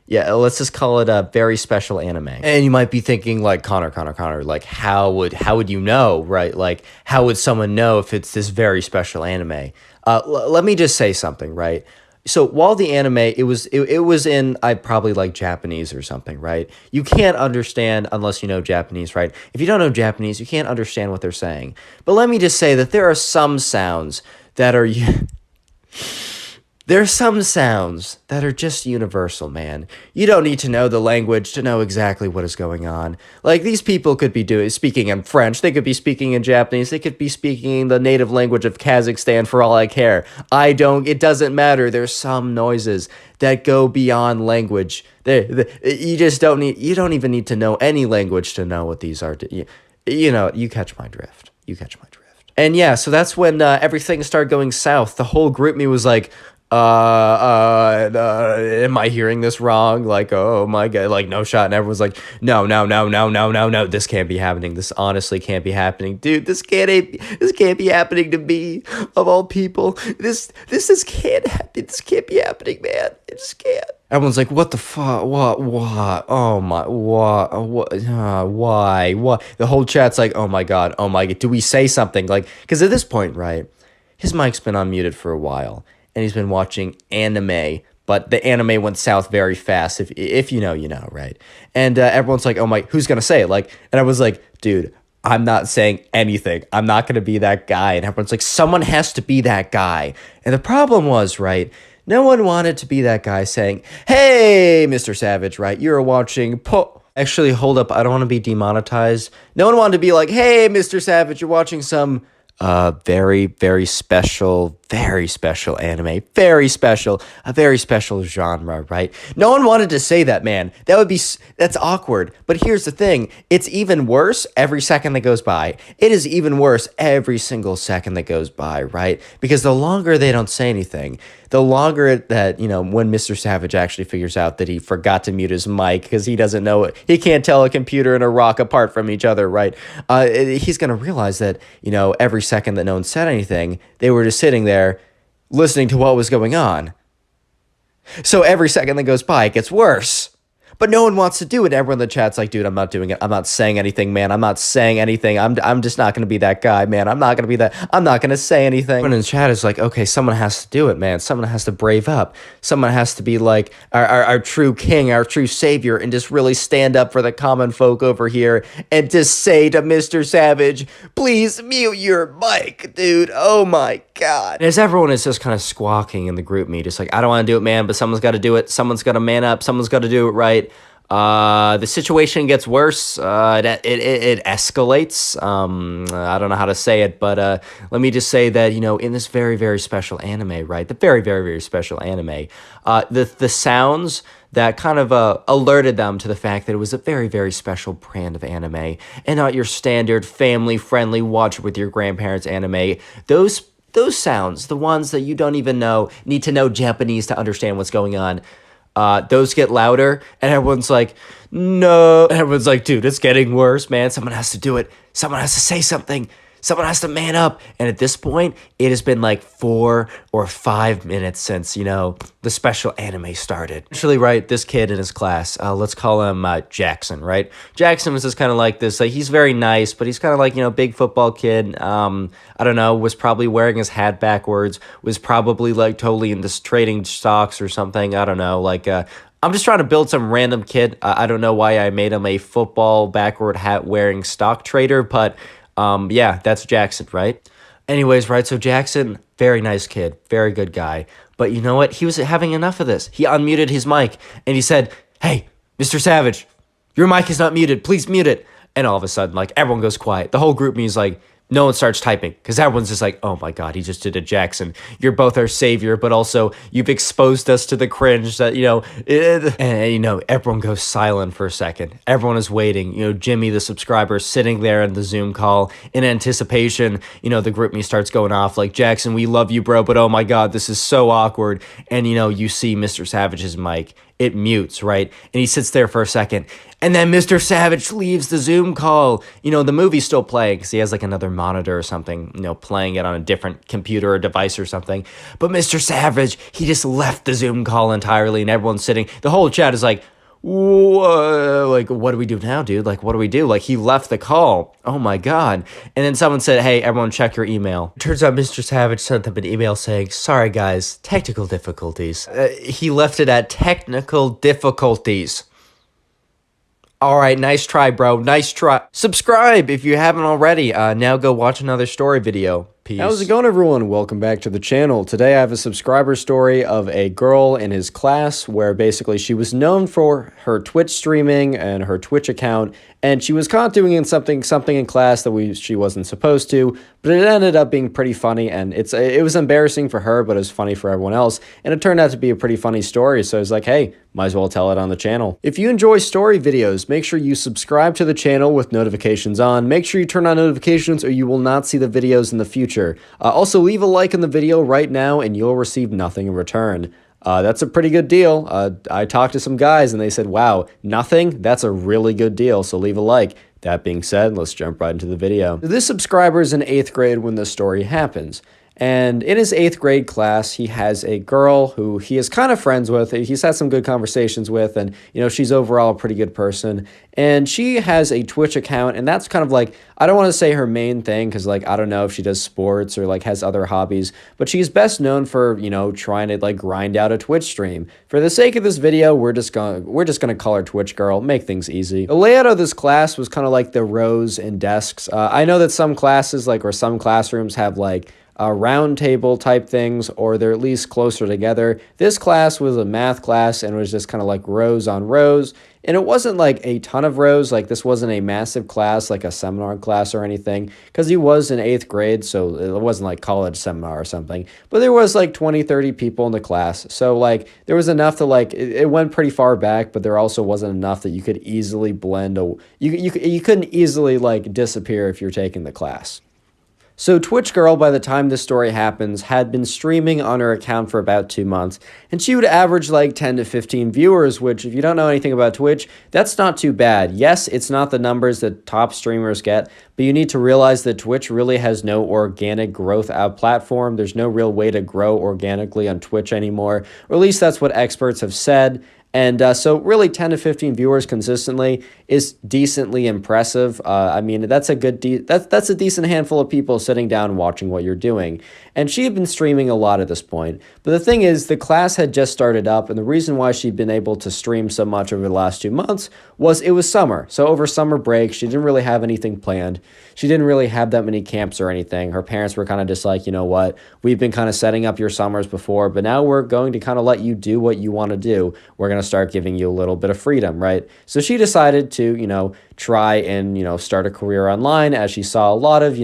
Yeah, let's just call it a very special anime. And you might be thinking, like, Connor, like, how would you know, right? Like, how would someone know if it's this very special anime? Let me just say something, right? So while the anime, it was in, I probably like Japanese or something, right? You can't understand unless you know Japanese, right? If you don't know Japanese, you can't understand what they're saying. But let me just say that there are some sounds that are... There are some sounds that are just universal, man. You don't need to know the language to know exactly what is going on. Like, these people could be speaking in French, they could be speaking in Japanese, they could be speaking the native language of Kazakhstan for all I care. It doesn't matter. There's some noises that go beyond language. You don't even need to know any language to know what these are. You know, you catch my drift. And yeah, so that's when everything started going south. The whole group me was like, am I hearing this wrong? Like, oh my God, like, no shot. And everyone's like, no, this can't be happening. This honestly can't be happening. Dude, this can't be happening to me, of all people. This can't happen. This can't be happening, man. It just can't. Everyone's like, what the fuck? What? Oh my, what? Why? What? The whole chat's like, oh my God. Do we say something? Like, because at this point, right, his mic's been unmuted for a while. And he's been watching anime, but the anime went south very fast. If you know, you know, right? And everyone's like, oh my, who's going to say it? Like, and I was like, dude, I'm not saying anything. I'm not going to be that guy. And everyone's like, someone has to be that guy. And the problem was, right, no one wanted to be that guy saying, hey, Mr. Savage, right, you're watching Actually, hold up. I don't want to be demonetized. No one wanted to be like, hey, Mr. Savage, you're watching some very, very special anime, a very special genre, right? No one wanted to say that, man. That's awkward. But here's the thing. It's even worse every second that goes by. It is even worse every single second that goes by, right? Because the longer they don't say anything, the longer that, you know, when Mr. Savage actually figures out that he forgot to mute his mic because he doesn't know it, he can't tell a computer and a rock apart from each other, right? He's going to realize that, you know, every second that no one said anything, they were just sitting there listening to what was going on. So every second that goes by, it gets worse. But no one wants to do it. Everyone in the chat's like, dude, I'm not doing it. I'm not saying anything, man. I'm not saying anything. I'm just not going to be that guy, man. I'm not going to be that. I'm not going to say anything. Everyone in the chat is like, okay, someone has to do it, man. Someone has to brave up. Someone has to be like our true king, our true savior, and just really stand up for the common folk over here and just say to Mr. Savage, please mute your mic, dude. Oh my God. And as everyone is just kind of squawking in the group me, just like, I don't want to do it, man, but someone's got to do it. Someone's got to man up. Someone's got to do it right. The situation gets worse. It escalates. I don't know how to say it, but let me just say that, in this very, very special anime, right? The very, very, very special anime, the sounds that kind of alerted them to the fact that it was a very, very special brand of anime and not your standard family-friendly watch it with your grandparents anime. Those sounds, the ones that you don't even need to know Japanese to understand what's going on. Those get louder, and everyone's like, no. And everyone's like, dude, it's getting worse, man. Someone has to do it. Someone has to say something. Someone has to man up. And at this point, it has been like 4 or 5 minutes since, the special anime started. Actually, right, this kid in his class, let's call him Jackson, right? Jackson was just kind of like this. He's very nice, but he's kind of like, big football kid. I don't know, was probably wearing his hat backwards, was probably like totally into trading stocks or something. I don't know, I'm just trying to build some random kid. I don't know why I made him a football backward hat wearing stock trader, but yeah, that's Jackson, right? Anyways, right, so Jackson, very nice kid, very good guy. But you know what? He was having enough of this. He unmuted his mic, and he said, hey, Mr. Savage, your mic is not muted. Please mute it. And all of a sudden, everyone goes quiet. The whole group means, no one starts typing because everyone's just like, oh my God, he just did a Jackson. You're both our savior, but also you've exposed us to the cringe that, and everyone goes silent for a second. Everyone is waiting. Jimmy, the subscriber, sitting there in the Zoom call in anticipation. The group me starts going off like, Jackson, we love you, bro, but oh my God, this is so awkward. And, you see Mr. Savage's mic. It mutes, right? And he sits there for a second. And then Mr. Savage leaves the Zoom call. The movie's still playing because he has another monitor or something, playing it on a different computer or device or something. But Mr. Savage, he just left the Zoom call entirely and everyone's sitting. The whole chat is like, whoa, what do we do now, dude? What do we do? He left the call. Oh my God. And then someone said, hey, everyone check your email. Turns out Mr. Savage sent them an email saying, sorry guys, technical difficulties. He left it at technical difficulties. All right, nice try, bro. Nice try. Subscribe if you haven't already. Now go watch another story video. Peace. How's it going, everyone? Welcome back to the channel. Today I have a subscriber story of a girl in his class where basically she was known for her Twitch streaming and her Twitch account, and she was caught doing something in class that she wasn't supposed to, but it ended up being pretty funny, and it was embarrassing for her, but it was funny for everyone else, and it turned out to be a pretty funny story, so I was like, hey, might as well tell it on the channel. If you enjoy story videos, make sure you subscribe to the channel with notifications on. Make sure you turn on notifications or you will not see the videos in the future. Also, leave a like on the video right now and you'll receive nothing in return. That's a pretty good deal. I talked to some guys and they said, wow, nothing? That's a really good deal, so leave a like. That being said, let's jump right into the video. This subscriber is in 8th grade when this story happens. And in his 8th grade class, he has a girl who he is kind of friends with. He's had some good conversations with, and, she's overall a pretty good person. And she has a Twitch account, and that's kind of I don't want to say her main thing, because, I don't know if she does sports or, has other hobbies, but she's best known for, trying to, grind out a Twitch stream. For the sake of this video, we're just gonna call her Twitch Girl, make things easy. The layout of this class was kind of like the rows and desks. I know that some classes, or some classrooms have, round table type things, or they're at least closer together. This class was a math class and it was just kind of rows on rows. And it wasn't a ton of rows. This wasn't a massive class, a seminar class or anything, because he was in 8th grade, so it wasn't college seminar or something. But there was 20, 30 people in the class. So there was enough to it went pretty far back, but there also wasn't enough that you could easily blend. You couldn't easily disappear if you're taking the class. So Twitch Girl, by the time this story happens, had been streaming on her account for about 2 months, and she would average 10 to 15 viewers, which if you don't know anything about Twitch, that's not too bad. Yes, it's not the numbers that top streamers get, but you need to realize that Twitch really has no organic growth platform. There's no real way to grow organically on Twitch anymore, or at least that's what experts have said. And so really 10 to 15 viewers consistently is decently impressive. I mean, that's a decent handful of people sitting down watching what you're doing. And she had been streaming a lot at this point. But the thing is, the class had just started up, and the reason why she'd been able to stream so much over the last 2 months was it was summer. So over summer break, she didn't really have anything planned. She didn't really have that many camps or anything. Her parents were kind of just like, you know what, we've been kind of setting up your summers before, but now we're going to kind of let you do what you want to do. We're going to to start giving you a little bit of freedom, right? So she decided to, try and, start a career online, as she saw a lot of,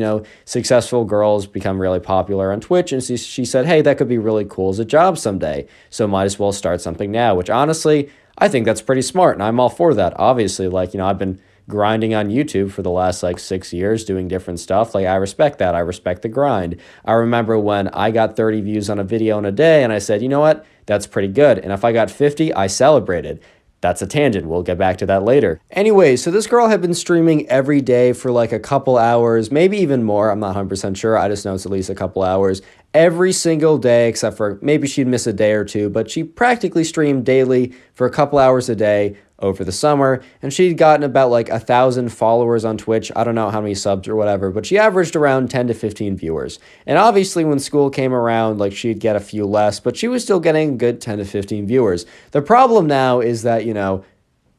successful girls become really popular on Twitch. And she said, hey, that could be really cool as a job someday. So might as well start something now, which honestly, I think that's pretty smart. And I'm all for that. Obviously, I've been grinding on YouTube for the last 6 years doing different stuff. I respect that. I respect the grind. I remember when I got 30 views on a video in a day and I said, you know what? That's pretty good. And if I got 50, I celebrated. That's a tangent. We'll get back to that later. Anyway, so this girl had been streaming every day for a couple hours, maybe even more. I'm not 100% sure. I just know it's at least a couple hours every single day, except for maybe she'd miss a day or two, but she practically streamed daily for a couple hours a day over the summer, and she'd gotten about 1,000 followers on Twitch. I don't know how many subs or whatever, but she averaged around 10 to 15 viewers. And obviously when school came around, she'd get a few less, but she was still getting a good 10 to 15 viewers. The problem now is that,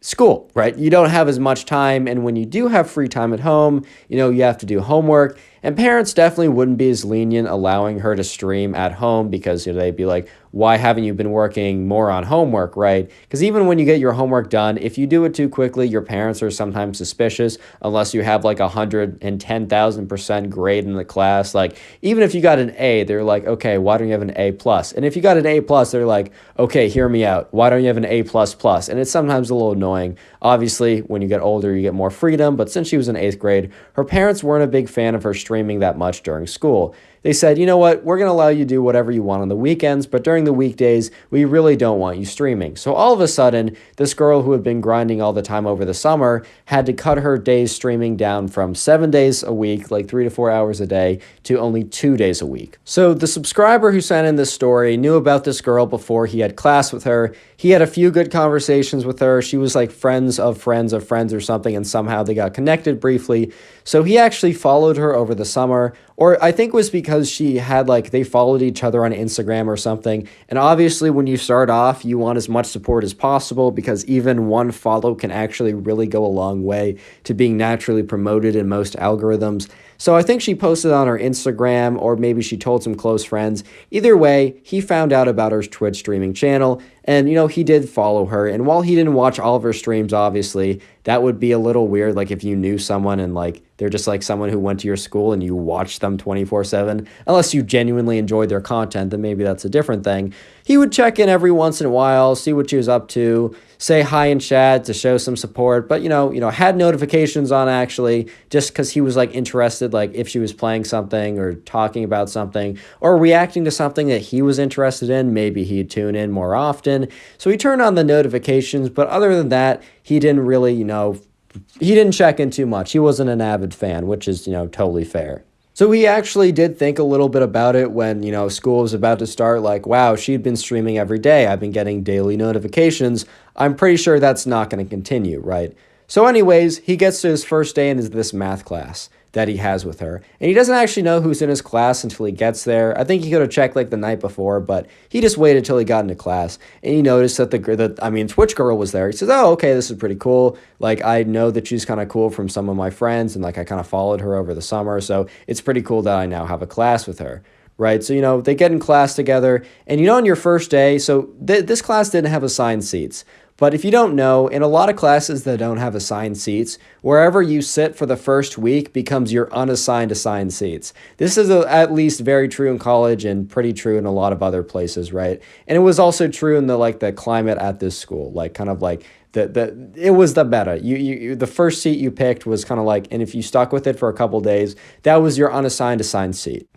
school, right? You don't have as much time, and when you do have free time at home, you have to do homework, and parents definitely wouldn't be as lenient allowing her to stream at home because they'd be like, why haven't you been working more on homework, right? Because even when you get your homework done, if you do it too quickly, your parents are sometimes suspicious unless you have 110,000% grade in the class. Even if you got an A, they're like, okay, why don't you have an A plus? And if you got an A plus, they're like, okay, hear me out. Why don't you have an A plus plus? And it's sometimes a little annoying. Obviously, when you get older, you get more freedom. But since she was in 8th grade, her parents weren't a big fan of her streaming that much during school. They said, you know what, we're going to allow you to do whatever you want on the weekends, but during the weekdays, we really don't want you streaming. So all of a sudden, this girl who had been grinding all the time over the summer had to cut her days streaming down from 7 days a week, 3 to 4 hours a day, to only 2 days a week. So the subscriber who sent in this story knew about this girl before he had class with her. He had a few good conversations with her. She was friends of friends of friends or something, and somehow they got connected briefly. So he actually followed her over the summer, or I think it was because she had they followed each other on Instagram or something. And obviously when you start off, you want as much support as possible because even one follow can actually really go a long way to being naturally promoted in most algorithms. So I think she posted on her Instagram, or maybe she told some close friends. Either way, he found out about her Twitch streaming channel, and, he did follow her. And while he didn't watch all of her streams, obviously, that would be a little weird, if you knew someone and, they're just, someone who went to your school and you watched them 24/7. Unless you genuinely enjoyed their content, then maybe that's a different thing. He would check in every once in a while, see what she was up to, say hi in chat to show some support, but, had notifications on, actually, just because he was, interested, if she was playing something or talking about something or reacting to something that he was interested in, maybe he'd tune in more often. So he turned on the notifications, but other than that, he didn't really, he didn't check in too much. He wasn't an avid fan, which is, totally fair. So he actually did think a little bit about it when, school was about to start, wow, she'd been streaming every day. I've been getting daily notifications. I'm pretty sure that's not going to continue, right? So anyways, he gets to his first day in this math class that he has with her. And he doesn't actually know who's in his class until he gets there. I think he could have checked the night before, but he just waited till he got into class. And he noticed that Twitch girl was there. He says, oh, okay, this is pretty cool. I know that she's kind of cool from some of my friends, and I kind of followed her over the summer. So it's pretty cool that I now have a class with her. Right, so, they get in class together, and, on your first day, so this class didn't have assigned seats. But if you don't know, in a lot of classes that don't have assigned seats, wherever you sit for the first week becomes your unassigned assigned seats. This is at least very true in college and pretty true in a lot of other places, right? And it was also true in the climate at this school, it was the meta. The first seat you picked was kind of and if you stuck with it for a couple days, that was your unassigned assigned seat.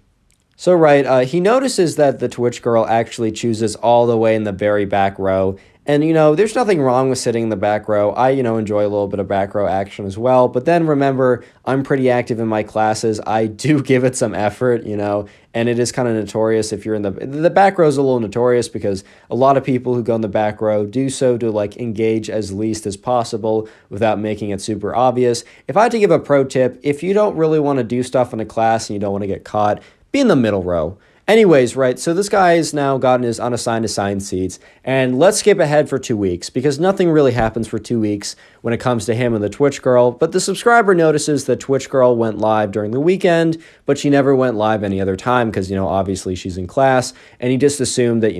So, right, he notices that the Twitch girl actually chooses all the way in the very back row. And, there's nothing wrong with sitting in the back row. I, enjoy a little bit of back row action as well. But then remember, I'm pretty active in my classes. I do give it some effort, and it is kind of notorious if you're in the back row is a little notorious because a lot of people who go in the back row do so to engage as least as possible without making it super obvious. If I had to give a pro tip, if you don't really want to do stuff in a class and you don't want to get caught, be in the middle row. Anyways, right, so this guy has now gotten his unassigned assigned seats, and let's skip ahead for 2 weeks, because nothing really happens for 2 weeks when it comes to him and the Twitch girl, but the subscriber notices that Twitch girl went live during the weekend, but she never went live any other time, because, obviously she's in class, and he just assumed that,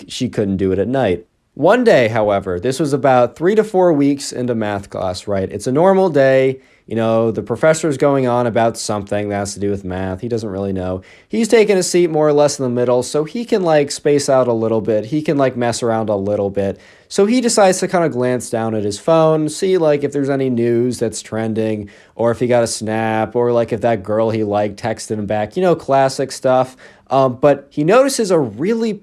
she couldn't do it at night. One day, however, this was about 3 to 4 weeks into math class, right? It's a normal day. The professor's going on about something that has to do with math. He doesn't really know. He's taking a seat more or less in the middle, so he can like space out a little bit. He can like mess around a little bit. So he decides to kind of glance down at his phone, see like if there's any news that's trending, or if he got a snap, or like if that girl he liked texted him back, classic stuff. But he notices a really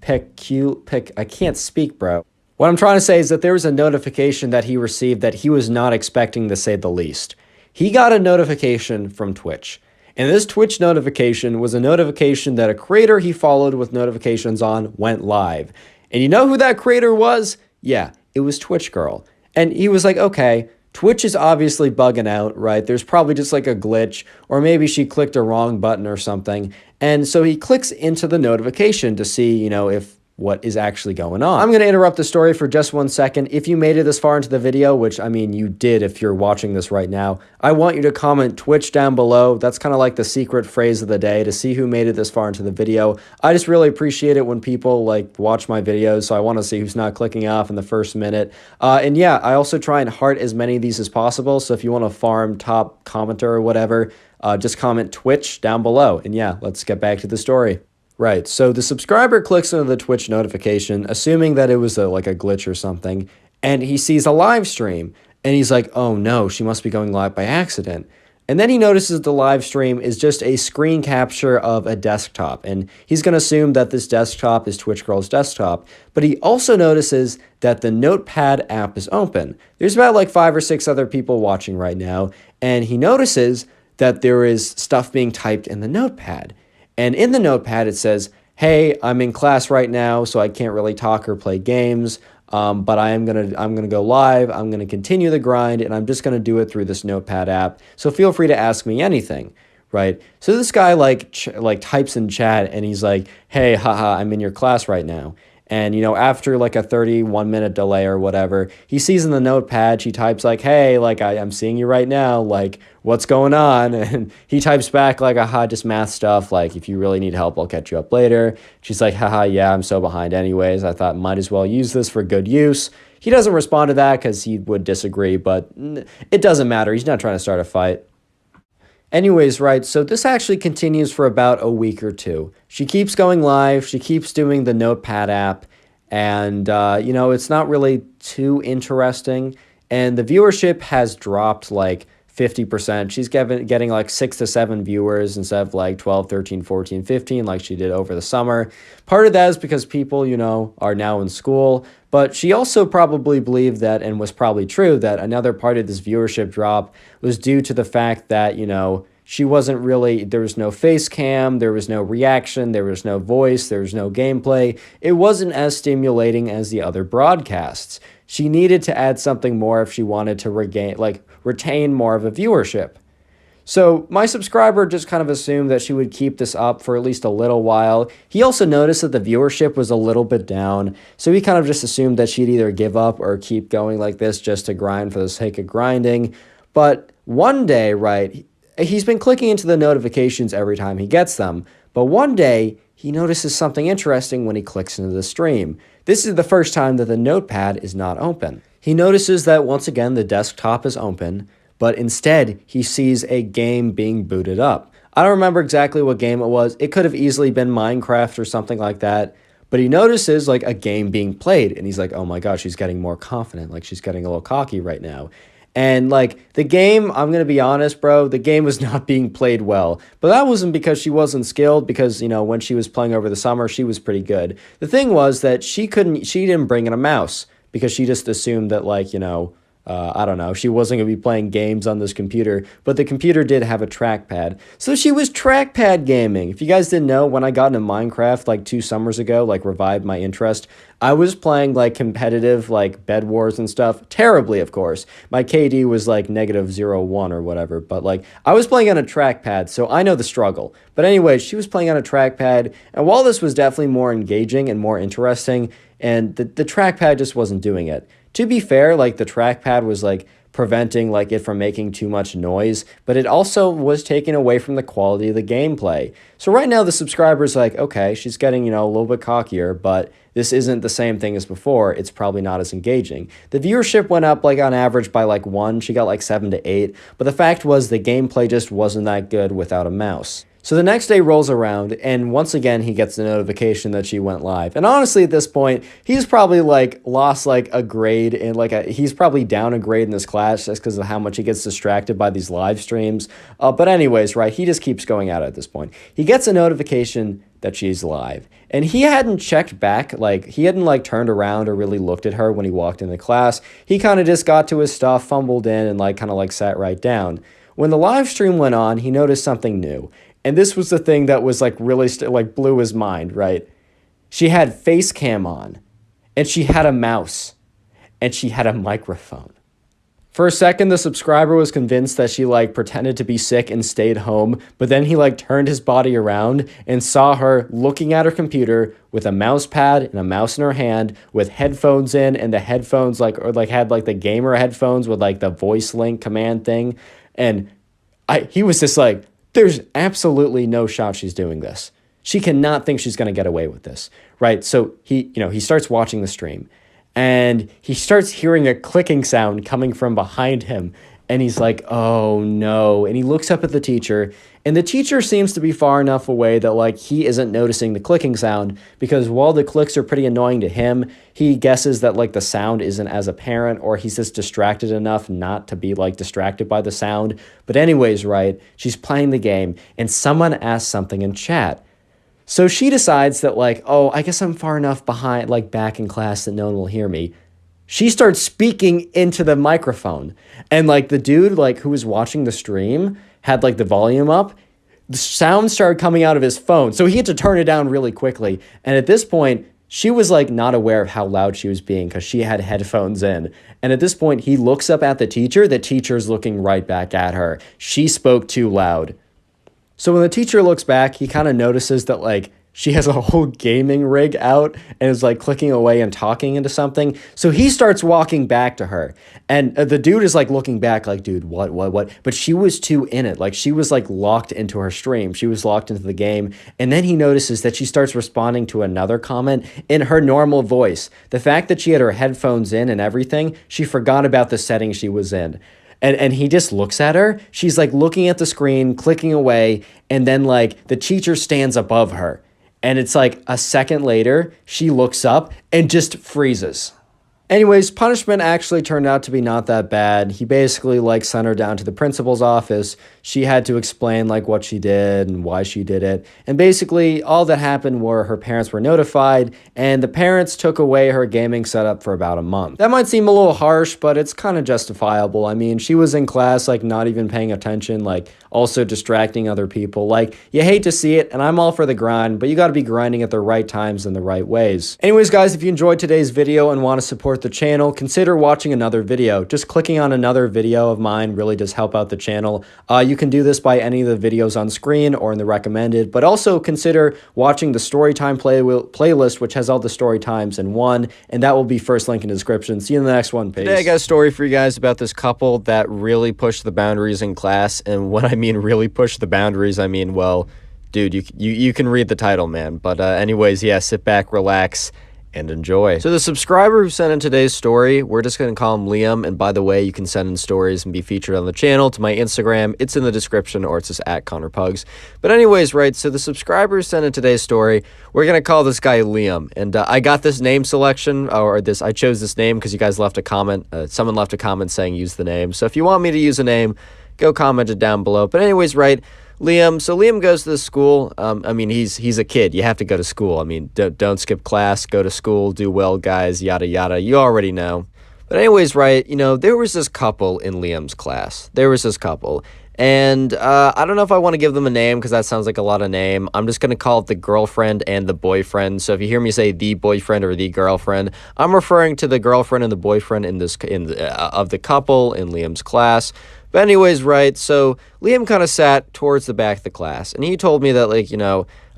I can't speak, bro. What I'm trying to say is that there was a notification that he received that he was not expecting, to say the least. He got a notification from Twitch. And this Twitch notification was a notification that a creator he followed with notifications on went live. And you know who that creator was? Yeah, it was Twitch Girl. And he was like, okay, Twitch is obviously bugging out, right? There's probably just like a glitch, or maybe she clicked a wrong button or something. And so he clicks into the notification to see, if what is actually going on. I'm going to interrupt the story for just 1 second. If you made it this far into the video, which I mean you did if you're watching this right now, I want you to comment Twitch down below. That's kind of like the secret phrase of the day to see who made it this far into the video. I just really appreciate it when people like watch my videos, so I want to see who's not clicking off in the first minute. And yeah, I also try and heart as many of these as possible, so if you want to farm top commenter or whatever, just comment Twitch down below. And yeah, let's get back to the story. Right, so the subscriber clicks into the Twitch notification, assuming that it was like a glitch or something, and he sees a live stream, and he's like, oh no, she must be going live by accident. And then he notices the live stream is just a screen capture of a desktop, and he's going to assume that this desktop is Twitch Girl's desktop, but he also notices that the Notepad app is open. There's about like 5 or 6 other people watching right now, and he notices that there is stuff being typed in the Notepad. And in the Notepad, it says, hey, I'm in class right now, so I can't really talk or play games, but I'm gonna go live, I'm gonna continue the grind, and I'm just gonna do it through this Notepad app, so feel free to ask me anything, right? So this guy like types in chat, and he's like, hey, haha, I'm in your class right now. And, after like a 31-minute delay or whatever, he sees in the Notepad, she types like, hey, like I'm seeing you right now, like what's going on? And he types back like, aha, just math stuff. Like if you really need help, I'll catch you up later. She's like, haha, yeah, I'm so behind anyways. I thought might as well use this for good use. He doesn't respond to that because he would disagree, but it doesn't matter. He's not trying to start a fight. Anyways, right, so this actually continues for about a week or two. She keeps going live, she keeps doing the Notepad app, and, it's not really too interesting, and the viewership has dropped like 50%. She's getting like 6 to 7 viewers instead of like 12, 13, 14, 15 like she did over the summer. Part of that is because people, are now in school, but she also probably believed that, and was probably true, that another part of this viewership drop was due to the fact that, she wasn't really, there was no face cam, there was no reaction, there was no voice, there was no gameplay. It wasn't as stimulating as the other broadcasts. She needed to add something more if she wanted to retain more of a viewership. So my subscriber just kind of assumed that she would keep this up for at least a little while. He also noticed that the viewership was a little bit down, so he kind of just assumed that she'd either give up or keep going like this just to grind for the sake of grinding. But one day, right, he's been clicking into the notifications every time he gets them, but one day he notices something interesting when he clicks into the stream. This is the first time that the Notepad is not open. He notices that once again the desktop is open, but instead he sees a game being booted up. I don't remember exactly what game it was. It could have easily been Minecraft or something like that, but he notices like a game being played, and he's like, oh my gosh, she's getting more confident, like she's getting a little cocky right now. And like the game, I'm going to be honest, bro, the game was not being played well. But that wasn't because she wasn't skilled, because, when she was playing over the summer, she was pretty good. The thing was that she didn't bring in a mouse because she just assumed that I don't know, she wasn't going to be playing games on this computer, but the computer did have a trackpad. So she was trackpad gaming. If you guys didn't know, when I got into Minecraft like 2 summers ago, like revived my interest, I was playing like competitive like Bed Wars and stuff, terribly of course. My KD was like -0.1 or whatever, but like I was playing on a trackpad, so I know the struggle. But anyway, she was playing on a trackpad, and while this was definitely more engaging and more interesting, and the trackpad just wasn't doing it. To be fair, like the trackpad was like preventing like it from making too much noise, but it also was taking away from the quality of the gameplay. So right now the subscriber's like, okay, she's getting, a little bit cockier, but this isn't the same thing as before. It's probably not as engaging. The viewership went up like on average by like 1. She got like 7 to 8, but the fact was the gameplay just wasn't that good without a mouse. So the next day rolls around, and once again, he gets the notification that she went live. And honestly, at this point, he's probably like lost like a grade in he's probably down a grade in this class just because of how much he gets distracted by these live streams. But anyways, right, he just keeps going at it at this point. He gets a notification that she's live, and he hadn't checked back, like he hadn't like turned around or really looked at her when he walked into class. He kind of just got to his stuff, fumbled in, and like kind of like sat right down. When the live stream went on, he noticed something new. And this was the thing that was like really blew his mind, right? She had face cam on, and she had a mouse, and she had a microphone. For a second, the subscriber was convinced that she like pretended to be sick and stayed home, but then he like turned his body around and saw her looking at her computer with a mouse pad and a mouse in her hand with headphones in, and the headphones had like the gamer headphones with like the voice link command thing. And he was just like, there's absolutely no shot she's doing this. She cannot think she's going to get away with this, right? So he starts watching the stream, and he starts hearing a clicking sound coming from behind him, and he's like, oh no. And he looks up at the teacher, and the teacher seems to be far enough away that like he isn't noticing the clicking sound, because while the clicks are pretty annoying to him, he guesses that like the sound isn't as apparent, or he's just distracted enough not to be like distracted by the sound. But anyways, right, she's playing the game, and someone asks something in chat. So she decides that like, oh, I guess I'm far enough behind, like back in class, that no one will hear me. She starts speaking into the microphone, and like the dude like who was watching the stream had like the volume up. The sound started coming out of his phone, so he had to turn it down really quickly. And at this point, she was like not aware of how loud she was being because she had headphones in. And at this point, he looks up at the teacher's looking right back at her. She spoke too loud. So when the teacher looks back, he kind of notices that like she has a whole gaming rig out and is like clicking away and talking into something. So he starts walking back to her, and the dude is like looking back like, dude, what? But she was too in it. Like she was like locked into her stream. She was locked into the game. And then he notices that she starts responding to another comment in her normal voice. The fact that she had her headphones in and everything, she forgot about the setting she was in. And he just looks at her. She's like looking at the screen, clicking away. And then like the teacher stands above her. And it's like a second later, she looks up and just freezes. Anyways, punishment actually turned out to be not that bad. He basically like sent her down to the principal's office. She had to explain like what she did and why she did it. And basically all that happened were her parents were notified, and the parents took away her gaming setup for about a month. That might seem a little harsh, but it's kind of justifiable. I mean, she was in class like not even paying attention, like also distracting other people. Like you hate to see it, and I'm all for the grind, but you got to be grinding at the right times in the right ways. Anyways, guys, if you enjoyed today's video and want to support the channel, consider watching another video. Just clicking on another video of mine really does help out the channel. You can do this by any of the videos on screen or in the recommended, but also consider watching the Storytime playlist, which has all the story times in one, and that will be first link in the description. See you in the next one. Peace. Today I got a story for you guys about this couple that really pushed the boundaries in class, and when I mean really push the boundaries, I mean, well, dude, you can read the title, man. But anyways, yeah, sit back, relax, and enjoy. So the subscriber who sent in today's story, we're just going to call him Liam. And by the way, you can send in stories and be featured on the channel to my Instagram. It's in the description, or it's just at ConnorPugs. But anyways, right, so the subscriber who sent in today's story, we're going to call this guy Liam. And I got this name selection, I chose this name because you guys left a comment. Someone left a comment saying use the name. So if you want me to use a name, go comment it down below. But anyways, right, Liam. So Liam goes to the school. I mean, he's a kid. You have to go to school. I mean, don't skip class. Go to school. Do well, guys. Yada yada. You already know. But anyways, right. There was this couple in Liam's class. There was this couple, and I don't know if I want to give them a name because that sounds like a lot of name. I'm just gonna call it the girlfriend and the boyfriend. So if you hear me say the boyfriend or the girlfriend, I'm referring to the girlfriend and the boyfriend of the couple in Liam's class. But anyways, right, so Liam kind of sat towards the back of the class, and he told me that, like,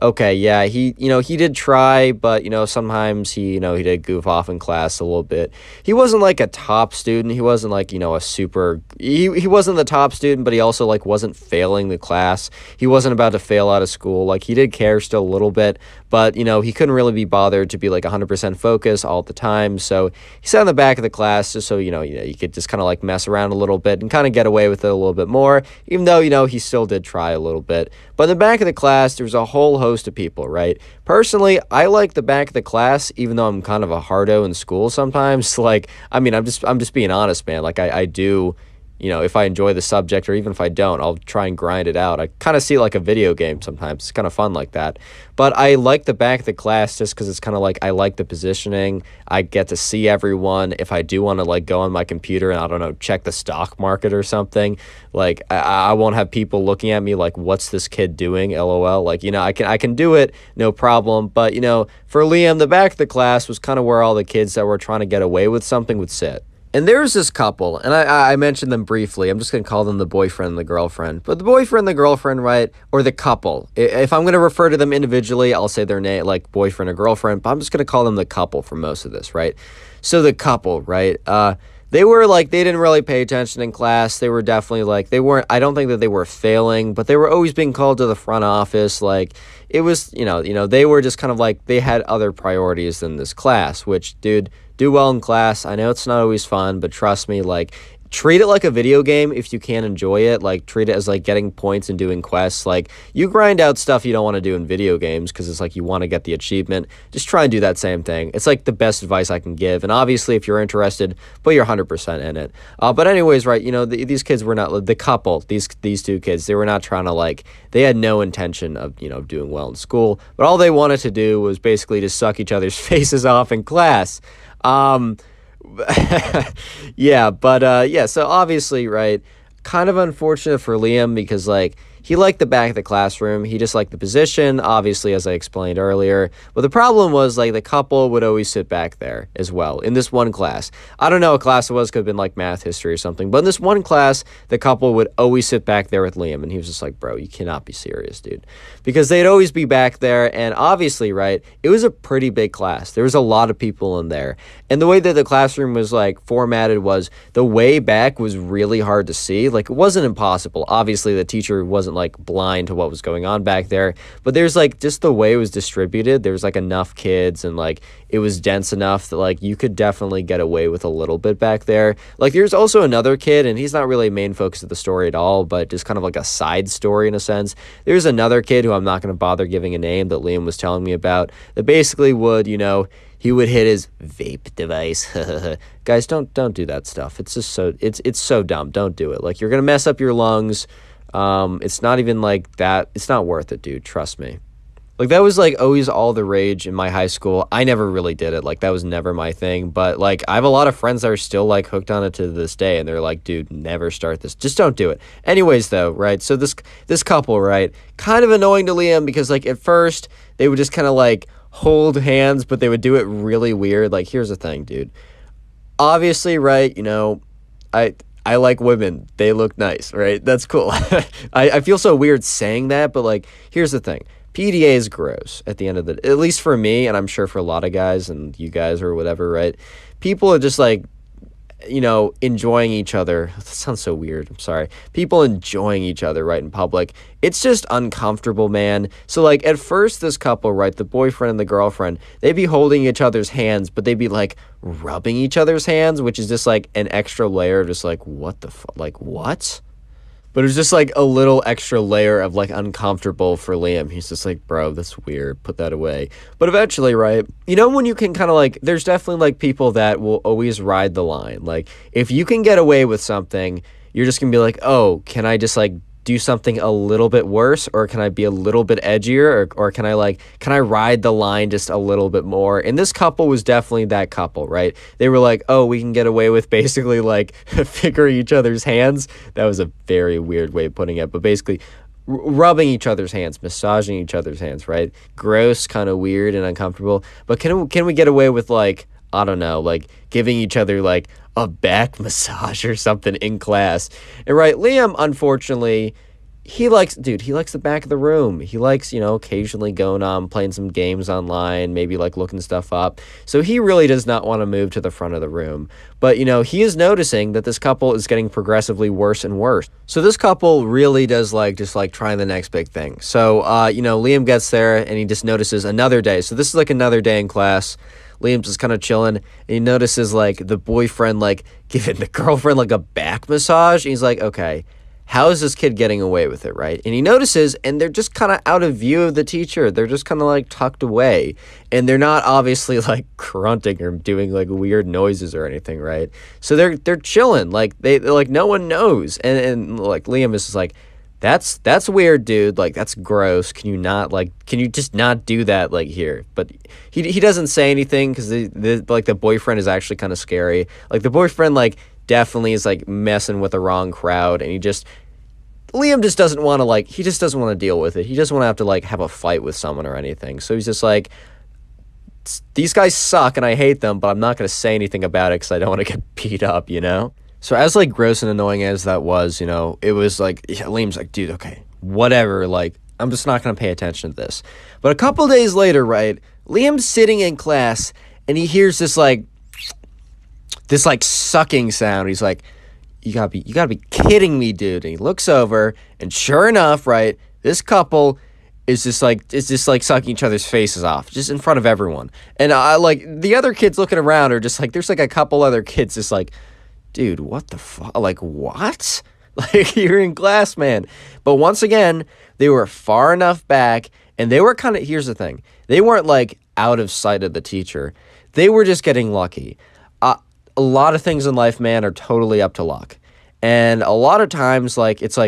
Okay, yeah, he did try, but, sometimes he did goof off in class a little bit. He wasn't like a top student. He wasn't like, a super, he wasn't the top student, but he also like wasn't failing the class. He wasn't about to fail out of school. Like he did care still a little bit, but, he couldn't really be bothered to be like 100% focused all the time. So he sat in the back of the class just so, you could just kind of like mess around a little bit and kind of get away with it a little bit more, even though, he still did try a little bit. But in the back of the class, there was a whole host of people, right? Personally, I like the back of the class, even though I'm kind of a hardo in school sometimes. Like, I mean, I'm just being honest, man. Like, I do, if I enjoy the subject or even if I don't, I'll try and grind it out. I kind of see it like a video game sometimes. It's kind of fun like that. But I like the back of the class just because it's kind of like I like the positioning. I get to see everyone. If I do want to like go on my computer and I don't know, check the stock market or something, like I won't have people looking at me like, what's this kid doing? LOL. Like, I can do it, no problem. But, for Liam, the back of the class was kind of where all the kids that were trying to get away with something would sit. And there's this couple, and I mentioned them briefly. I'm just going to call them the boyfriend and the girlfriend. But the boyfriend and the girlfriend, right, or the couple. If I'm going to refer to them individually, I'll say their name, like boyfriend or girlfriend, but I'm just going to call them the couple for most of this, right? So the couple, right, they were like, they didn't really pay attention in class. They were definitely like, I don't think that they were failing, but they were always being called to the front office. Like, it was, they were just kind of like, they had other priorities than this class, which, dude, do well in class. I know it's not always fun, but trust me, like, treat it like a video game if you can enjoy it. Like, treat it as like getting points and doing quests. Like, you grind out stuff you don't want to do in video games because it's like you want to get the achievement. Just try and do that same thing. It's like the best advice I can give. And obviously, if you're interested, put your 100% in it. But anyways, right, these kids were not the couple. These two kids, they were not trying to like. They had no intention of doing well in school, but all they wanted to do was basically just suck each other's faces off in class. Yeah, but yeah, so obviously, right, kind of unfortunate for Liam because like he liked the back of the classroom. He just liked the position, obviously, as I explained earlier. But the problem was, like, the couple would always sit back there as well in this one class. I don't know what class it was. Could have been, like, math, history or something. But in this one class, the couple would always sit back there with Liam. And he was just like, bro, you cannot be serious, dude. Because they'd always be back there. And obviously, right, it was a pretty big class. There was a lot of people in there. And the way that the classroom was, like, formatted was the way back was really hard to see. Like, it wasn't impossible. Obviously, the teacher wasn't like blind to what was going on back there, but there's like just the way it was distributed, there was like enough kids and like it was dense enough that like you could definitely get away with a little bit back there. Like there's also another kid, and he's not really a main focus of the story at all, but just kind of like a side story in a sense. There's another kid who I'm not going to bother giving a name that Liam was telling me about that basically would, he would hit his vape device. Guys, don't do that stuff. It's just it's so dumb. Don't do it. Like, you're gonna mess up your lungs. It's not even like that. It's not worth it, dude. Trust me. Like, that was like always all the rage in my high school. I never really did it. Like, that was never my thing. But like, I have a lot of friends that are still like hooked on it to this day, and they're like, dude, never start this. Just don't do it. Anyways, though, right? So this couple, right, kind of annoying to Liam because like at first they would just kind of like hold hands, but they would do it really weird. Like, here's the thing, dude. Obviously, right, I like women. They look nice, right? That's cool. I feel so weird saying that, but like, here's the thing. PDA is gross at the end of the, at least for me, and I'm sure for a lot of guys and you guys or whatever, right? People are just like, enjoying each other. That sounds so weird. I'm sorry. People enjoying each other, right, in public. It's just uncomfortable, man. So, like, at first, this couple, right, the boyfriend and the girlfriend, they'd be holding each other's hands, but they'd be, like, rubbing each other's hands, which is just, like, an extra layer of just, like, what the fuck? Like, what? But it was just like a little extra layer of like uncomfortable for Liam. He's just like, bro, that's weird. Put that away. But eventually, right, when you can kind of like, there's definitely like people that will always ride the line. Like, if you can get away with something, you're just going to be like, oh, can I just like do something a little bit worse, or can I be a little bit edgier, or can I ride the line just a little bit more? And this couple was definitely that couple, right? They were like, oh, we can get away with basically like fingering each other's hands. That was a very weird way of putting it, but basically rubbing each other's hands, massaging each other's hands, right? Gross, kind of weird and uncomfortable. But can we get away with like, I don't know, like giving each other like a back massage or something in class? And right, Liam, unfortunately, he likes, dude, he likes the back of the room. He likes, occasionally going on, playing some games online, maybe like looking stuff up. So he really does not want to move to the front of the room. But, he is noticing that this couple is getting progressively worse and worse. So this couple really does just trying the next big thing. So, Liam gets there and he just notices another day. So this is like another day in class. Liam's just kind of chilling, and he notices the boyfriend giving the girlfriend a back massage. And he's like, okay, how is this kid getting away with it, right? And he notices, and they're just kind of out of view of the teacher. They're just kind of tucked away, and they're not obviously grunting or doing weird noises or anything, right? So they're chilling, they no one knows, and Liam is just that's weird, dude. That's gross. Can you just not do that here? But he doesn't say anything because the boyfriend is actually kind of scary. The boyfriend definitely is messing with the wrong crowd, and Liam just doesn't want to he just doesn't want to deal with it. He doesn't want to have to have a fight with someone or anything. So he's just these guys suck and I hate them, but I'm not going to say anything about it because I don't want to get beat up, So as gross and annoying as that was, it was Liam's dude, okay, whatever, I'm just not going to pay attention to this. But a couple days later, right, Liam's sitting in class and he hears this sucking sound. He's you gotta be kidding me, dude. And he looks over, and sure enough, right, this couple is just sucking each other's faces off, just in front of everyone. And the other kids looking around are just there's a couple other kids just dude, what the fuck? What? You're in class, man. But once again, they were far enough back, and they were here's the thing. They weren't out of sight of the teacher. They were just getting lucky. A lot of things in life, man, are totally up to luck. And a lot of times, it's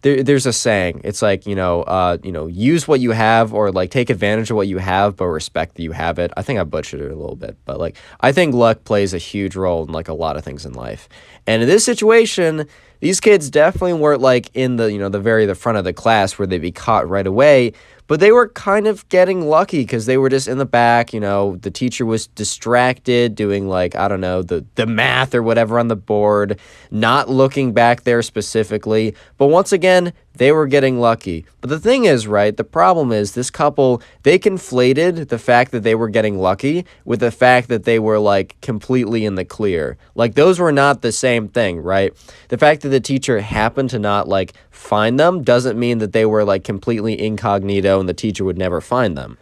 there's a saying. It's use what you have, or take advantage of what you have, but respect that you have it. I think I butchered it a little bit, but I think luck plays a huge role in a lot of things in life. And in this situation, these kids definitely weren't in the front of the class where they'd be caught right away. But they were kind of getting lucky because they were just in the back, the teacher was distracted doing I don't know, the math or whatever on the board, not looking back there specifically. But once again, they were getting lucky. But the thing is, right, the problem is this couple, they conflated the fact that they were getting lucky with the fact that they were completely in the clear. Those were not the same thing, right? The fact that the teacher happened to not find them doesn't mean that they were completely incognito and the teacher would never find them.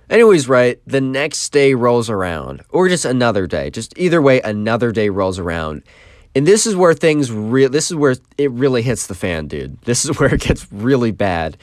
Anyways, right, the next day rolls around, or just another day, just either way, another day rolls around. And this is where this is where it really hits the fan, dude. This is where it gets really bad.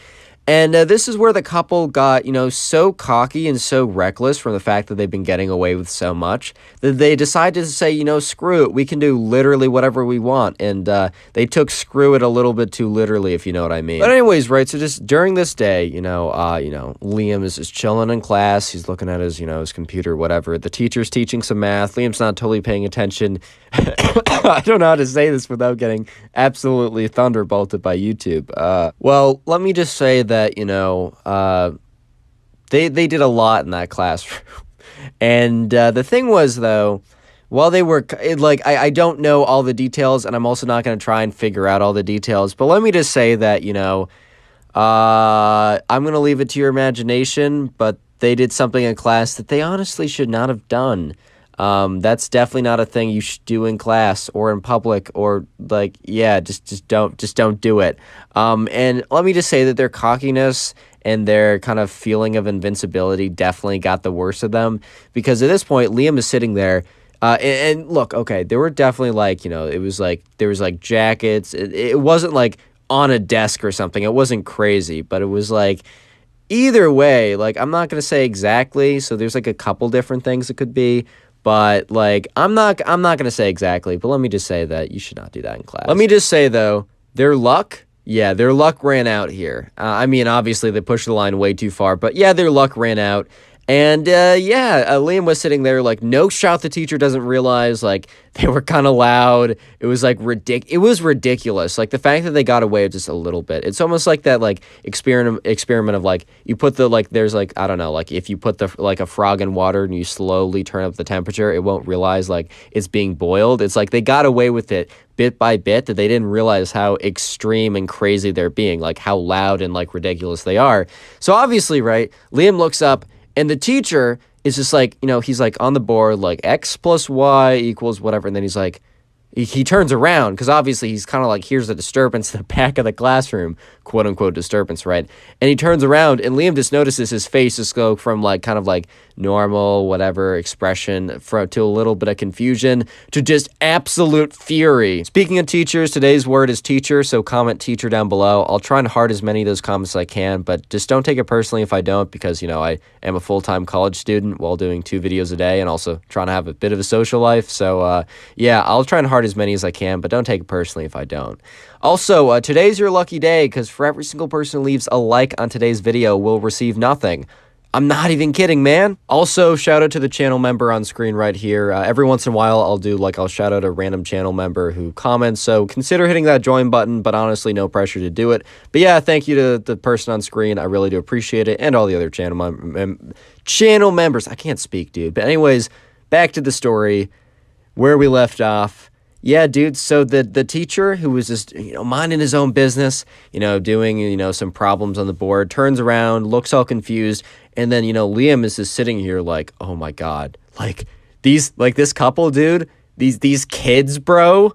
And this is where the couple got, so cocky and so reckless from the fact that they've been getting away with so much that they decided to say, screw it. We can do literally whatever we want. And they took screw it a little bit too literally, if you know what I mean. But anyways, right, so just during this day, Liam is just chilling in class. He's looking at his, his computer, whatever. The teacher's teaching some math. Liam's not totally paying attention. I don't know how to say this without getting absolutely thunderbolted by YouTube. Well, let me just say that, they did a lot in that classroom. And the thing was, though, while they were, I don't know all the details, and I'm also not going to try and figure out all the details, but let me just say that, I'm going to leave it to your imagination, but they did something in class that they honestly should not have done. That's definitely not a thing you should do in class or in public, or just don't do it. And let me just say that their cockiness and their kind of feeling of invincibility definitely got the worst of them, because at this point, Liam is sitting there, and look, okay, there were definitely it was there was jackets. It wasn't on a desk or something. It wasn't crazy, but it was either way, I'm not going to say exactly. So there's a couple different things it could be. But I'm not going to say exactly, but let me just say that you should not do that in class. Let me just say, though, their luck ran out here. I mean, obviously they pushed the line way too far, but yeah, their luck ran out. And Liam was sitting there like, no shot the teacher doesn't realize, like, they were kind of loud. It was like it was ridiculous. Like the fact that they got away with just a little bit. It's almost like that like experiment of like you put the like there's like I don't know, like if you put the like a frog in water and you slowly turn up the temperature, it won't realize like it's being boiled. It's like they got away with it bit by bit, that they didn't realize how extreme and crazy they're being, like how loud and like ridiculous they are. So obviously, right, Liam looks up and the teacher is just like, he's like on the board, like X plus Y equals whatever. And then he's like, he turns around because obviously he's kind of like, here's a disturbance in the back of the classroom, quote unquote disturbance, right? And he turns around and Liam just notices his face just go from like kind of like normal, whatever expression to a little bit of confusion to just absolute fury. Speaking of teachers, today's word is teacher. So comment teacher down below. I'll try and heart as many of those comments as I can, but just don't take it personally if I don't, because, I am a full-time college student while doing 2 videos a day and also trying to have a bit of a social life. So I'll try and heart as many as I can, but don't take it personally if I don't. Also, today's your lucky day because for every single person who leaves a like on today's video will receive nothing. I'm not even kidding, man. Also, shout out to the channel member on screen right here. Every once in a while, I'll shout out a random channel member who comments, so consider hitting that join button, but honestly, no pressure to do it. But yeah, thank you to the person on screen. I really do appreciate it, and all the other channel members. I can't speak, dude. But anyways, back to the story, where we left off. Yeah, dude, so the teacher who was just, minding his own business, doing, some problems on the board, turns around, looks all confused, and then, Liam is just sitting here like, oh my God, like this couple, dude, these kids, bro,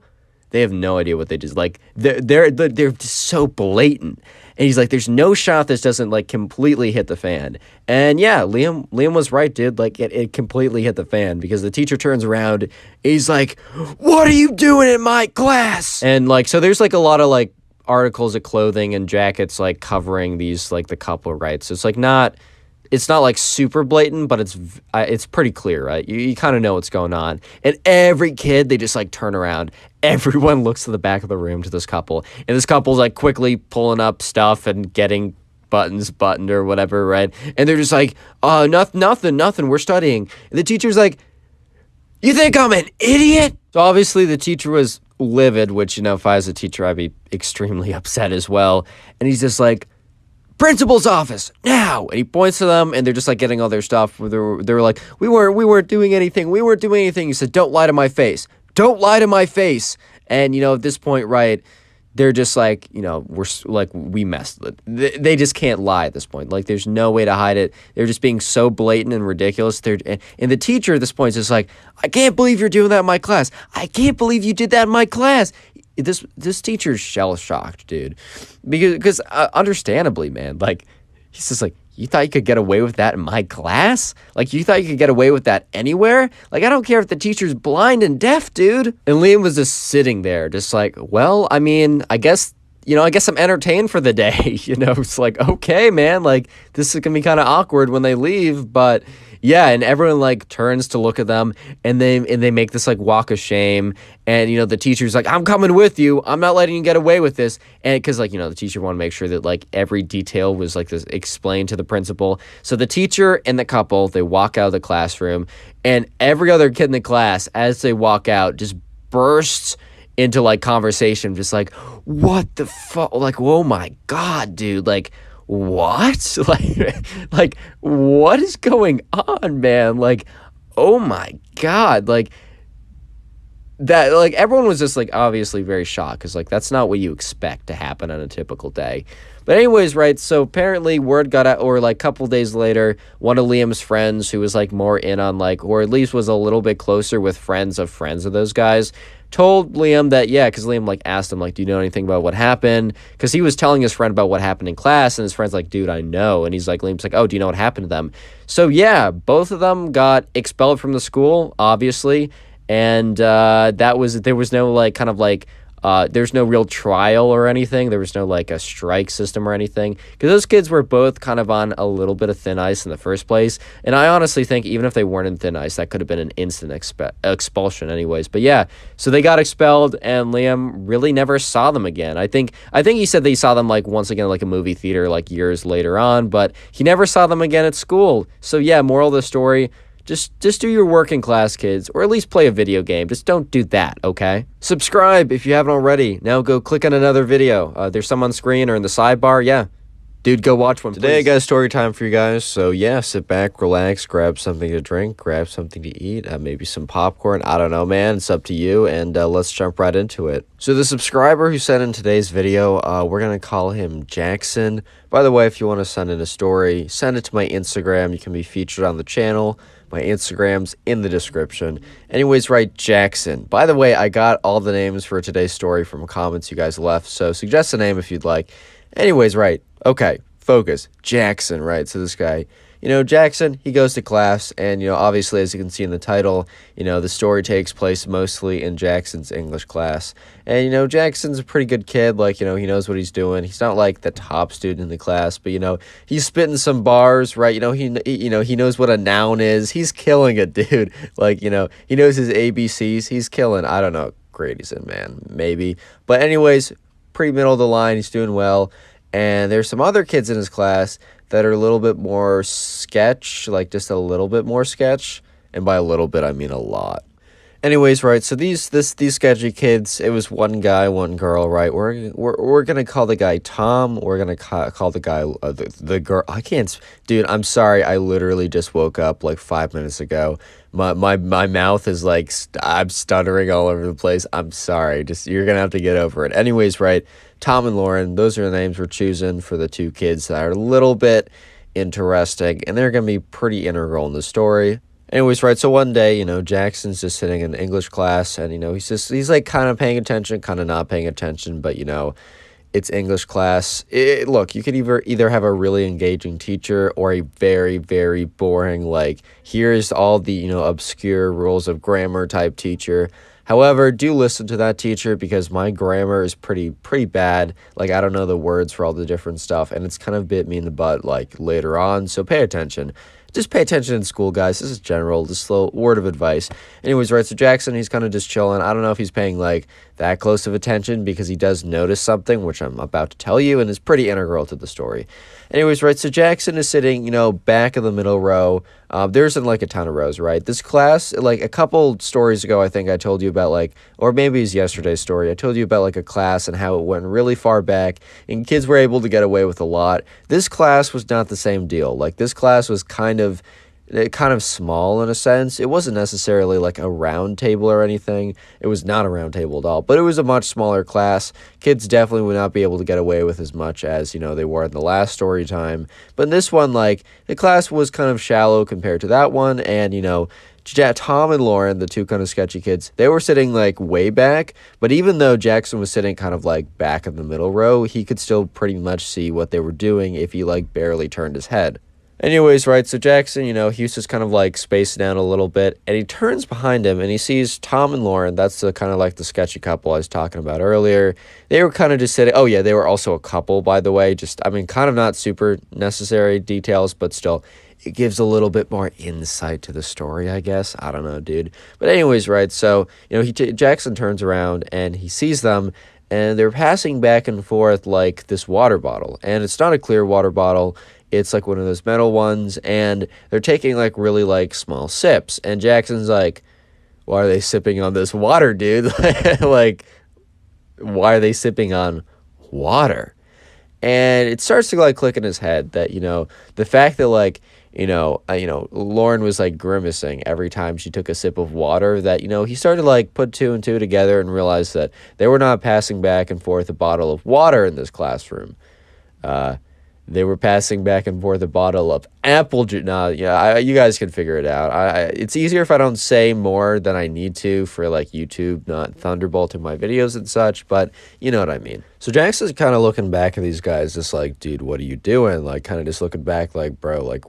they have no idea what they just, like, they're just so blatant. And he's like, there's no shot this doesn't, like, completely hit the fan. And yeah, Liam was right, dude. Like, it completely hit the fan because the teacher turns around. He's like, what are you doing in my class? And, like, so there's, like, a lot of, like, articles of clothing and jackets, like, covering these, like, the couple, right? So it's, like, it's not like super blatant, but it's pretty clear, right? You kind of know what's going on. And every kid, they just like turn around. Everyone looks to the back of the room to this couple. And this couple's like quickly pulling up stuff and getting buttons buttoned or whatever, right? And they're just like, oh, nothing, we're studying. And the teacher's like, you think I'm an idiot? So obviously the teacher was livid, which, if I was a teacher, I'd be extremely upset as well. And he's just like, principal's office now, and he points to them, and they're just like getting all their stuff. They're like, we weren't doing anything. He said, don't lie to my face. And at this point, right, they're just like, we're like, we messed. They just can't lie at this point. Like, there's no way to hide it. They're just being so blatant and ridiculous. And the teacher at this point is just like, I can't believe you're doing that in my class. I can't believe you did that in my class. This teacher's shell-shocked, dude, because understandably, man, like, he's just like, you thought you could get away with that in my class? Like, you thought you could get away with that anywhere? Like, I don't care if the teacher's blind and deaf, dude. And Liam was just sitting there, just like, well, I mean, I guess I'm entertained for the day. It's like, okay, man, like, this is gonna be kind of awkward when they leave, but yeah, and everyone like turns to look at them, and they make this like walk of shame, and the teacher's like, I'm coming with you, I'm not letting you get away with this, and because like the teacher wanted to make sure that like every detail was like this explained to the principal. So the teacher and the couple, they walk out of the classroom, and every other kid in the class, as they walk out, just bursts into like conversation, just like, what the fuck, like, oh my God, dude, like, what? Like, what is going on, man? Like, oh my God, like, that, like, everyone was just like obviously very shocked because like that's not what you expect to happen on a typical day. But anyways, right, so apparently word got out, or like a couple days later, one of Liam's friends who was like more in on like, or at least was a little bit closer with friends of those guys, told Liam that, yeah, because Liam like asked him like, do you know anything about what happened? Because he was telling his friend about what happened in class, and his friend's like, dude, I know. And Liam's like, oh, do you know what happened to them? So yeah, both of them got expelled from the school, obviously, and there was no like kind of like There's no real trial or anything. There was no like a strike system or anything, because those kids were both kind of on a little bit of thin ice in the first place. And I honestly think even if they weren't in thin ice, that could have been an instant expulsion anyways. But yeah, so they got expelled, and Liam really never saw them again. I think he said they saw them like once again like a movie theater like years later on, but he never saw them again at school. So yeah, moral of the story, just do your work in class, kids, or at least play a video game. Just don't do that, okay? Subscribe if you haven't already. Now go click on another video. There's some on screen or in the sidebar. Yeah, dude, go watch one, Today, I got a story time for you guys. So yeah, sit back, relax, grab something to drink, grab something to eat, maybe some popcorn. I don't know, man. It's up to you, and let's jump right into it. So the subscriber who sent in today's video, we're going to call him Jackson. By the way, if you want to send in a story, send it to my Instagram. You can be featured on the channel. My Instagram's in the description. Anyways, right, Jackson. By the way, I got all the names for today's story from comments you guys left, so suggest a name if you'd like. Anyways, right, okay, focus. Jackson, right, so this guy, Jackson, he goes to class, and, obviously, as you can see in the title, the story takes place mostly in Jackson's English class. And, Jackson's a pretty good kid, like, he knows what he's doing. He's not, like, the top student in the class, but, he's spitting some bars, right? He knows what a noun is. He's killing it, dude. Like, he knows his ABCs. He's killing. I don't know what grade he's in, man. Maybe. But anyways, pretty middle of the line. He's doing well. And there's some other kids in his class that are a little bit more sketch, like just a little bit more sketch. And by a little bit, I mean a lot. Anyways, right, so these sketchy kids, it was one guy, one girl, right? We're gonna call the guy Tom. We're gonna call the guy the girl. I can't, dude. I'm sorry. I literally just woke up like 5 minutes ago. My mouth is like I'm stuttering all over the place. I'm sorry. Just you're gonna have to get over it. Anyways, right, Tom and Lauren. Those are the names we're choosing for the two kids that are a little bit interesting, and they're gonna be pretty integral in the story. Anyways, right, so one day, Jackson's just sitting in English class, and, he's like kind of paying attention, kind of not paying attention, but, it's English class. Look, you could either have a really engaging teacher or a very, very boring, like, here's all the, obscure rules of grammar type teacher. However, do listen to that teacher, because my grammar is pretty bad. Like, I don't know the words for all the different stuff, and it's kind of bit me in the butt, like, later on, so pay attention. Just pay attention in school, guys. This is general, just a little word of advice. Anyways, right, so Jackson, he's kind of just chilling. I don't know if he's paying, like, that close of attention, because he does notice something, which I'm about to tell you, and is pretty integral to the story. Anyways, right, so Jackson is sitting, back in the middle row. There isn't, like, a ton of rows, right? This class, like, a couple stories ago, I think I told you about, like, or maybe it's yesterday's story, I told you about, like, a class and how it went really far back, and kids were able to get away with a lot. This class was not the same deal. Like, this class was kind of small in a sense. It wasn't necessarily like a round table or anything. It was not a round table at all, but it was a much smaller class. Kids definitely would not be able to get away with as much as, they were in the last story time. But in this one, like, the class was kind of shallow compared to that one, and, Tom and Lauren, the two kind of sketchy kids, they were sitting like way back, but even though Jackson was sitting kind of like back in the middle row, he could still pretty much see what they were doing if he like barely turned his head. Anyways, right, so Jackson, he was just kind of like spacing out a little bit, and he turns behind him and he sees Tom and Lauren. That's the kind of like the sketchy couple I was talking about earlier. They were kind of just sitting. Oh yeah, they were also a couple, by the way. Just, I mean, kind of not super necessary details, but still, it gives a little bit more insight to the story, I guess. I don't know, dude. But anyways, right, so, Jackson turns around and he sees them, and they're passing back and forth like this water bottle, and it's not a clear water bottle. It's like one of those metal ones, and they're taking like really like small sips. And Jackson's like, why are they sipping on this water, dude? Like, why are they sipping on water? And it starts to like click in his head that, the fact that like, Lauren was like grimacing every time she took a sip of water, that, he started to like put two and two together and realized that they were not passing back and forth a bottle of water in this classroom. They were passing back and forth a bottle of Apple juice. Nah, yeah, you guys can figure it out. It's easier if I don't say more than I need to for like YouTube, not thunderbolting my videos and such. But you know what I mean. So Jackson's kind of looking back at these guys, just like, dude, what are you doing? Like, kind of just looking back, like, bro, like,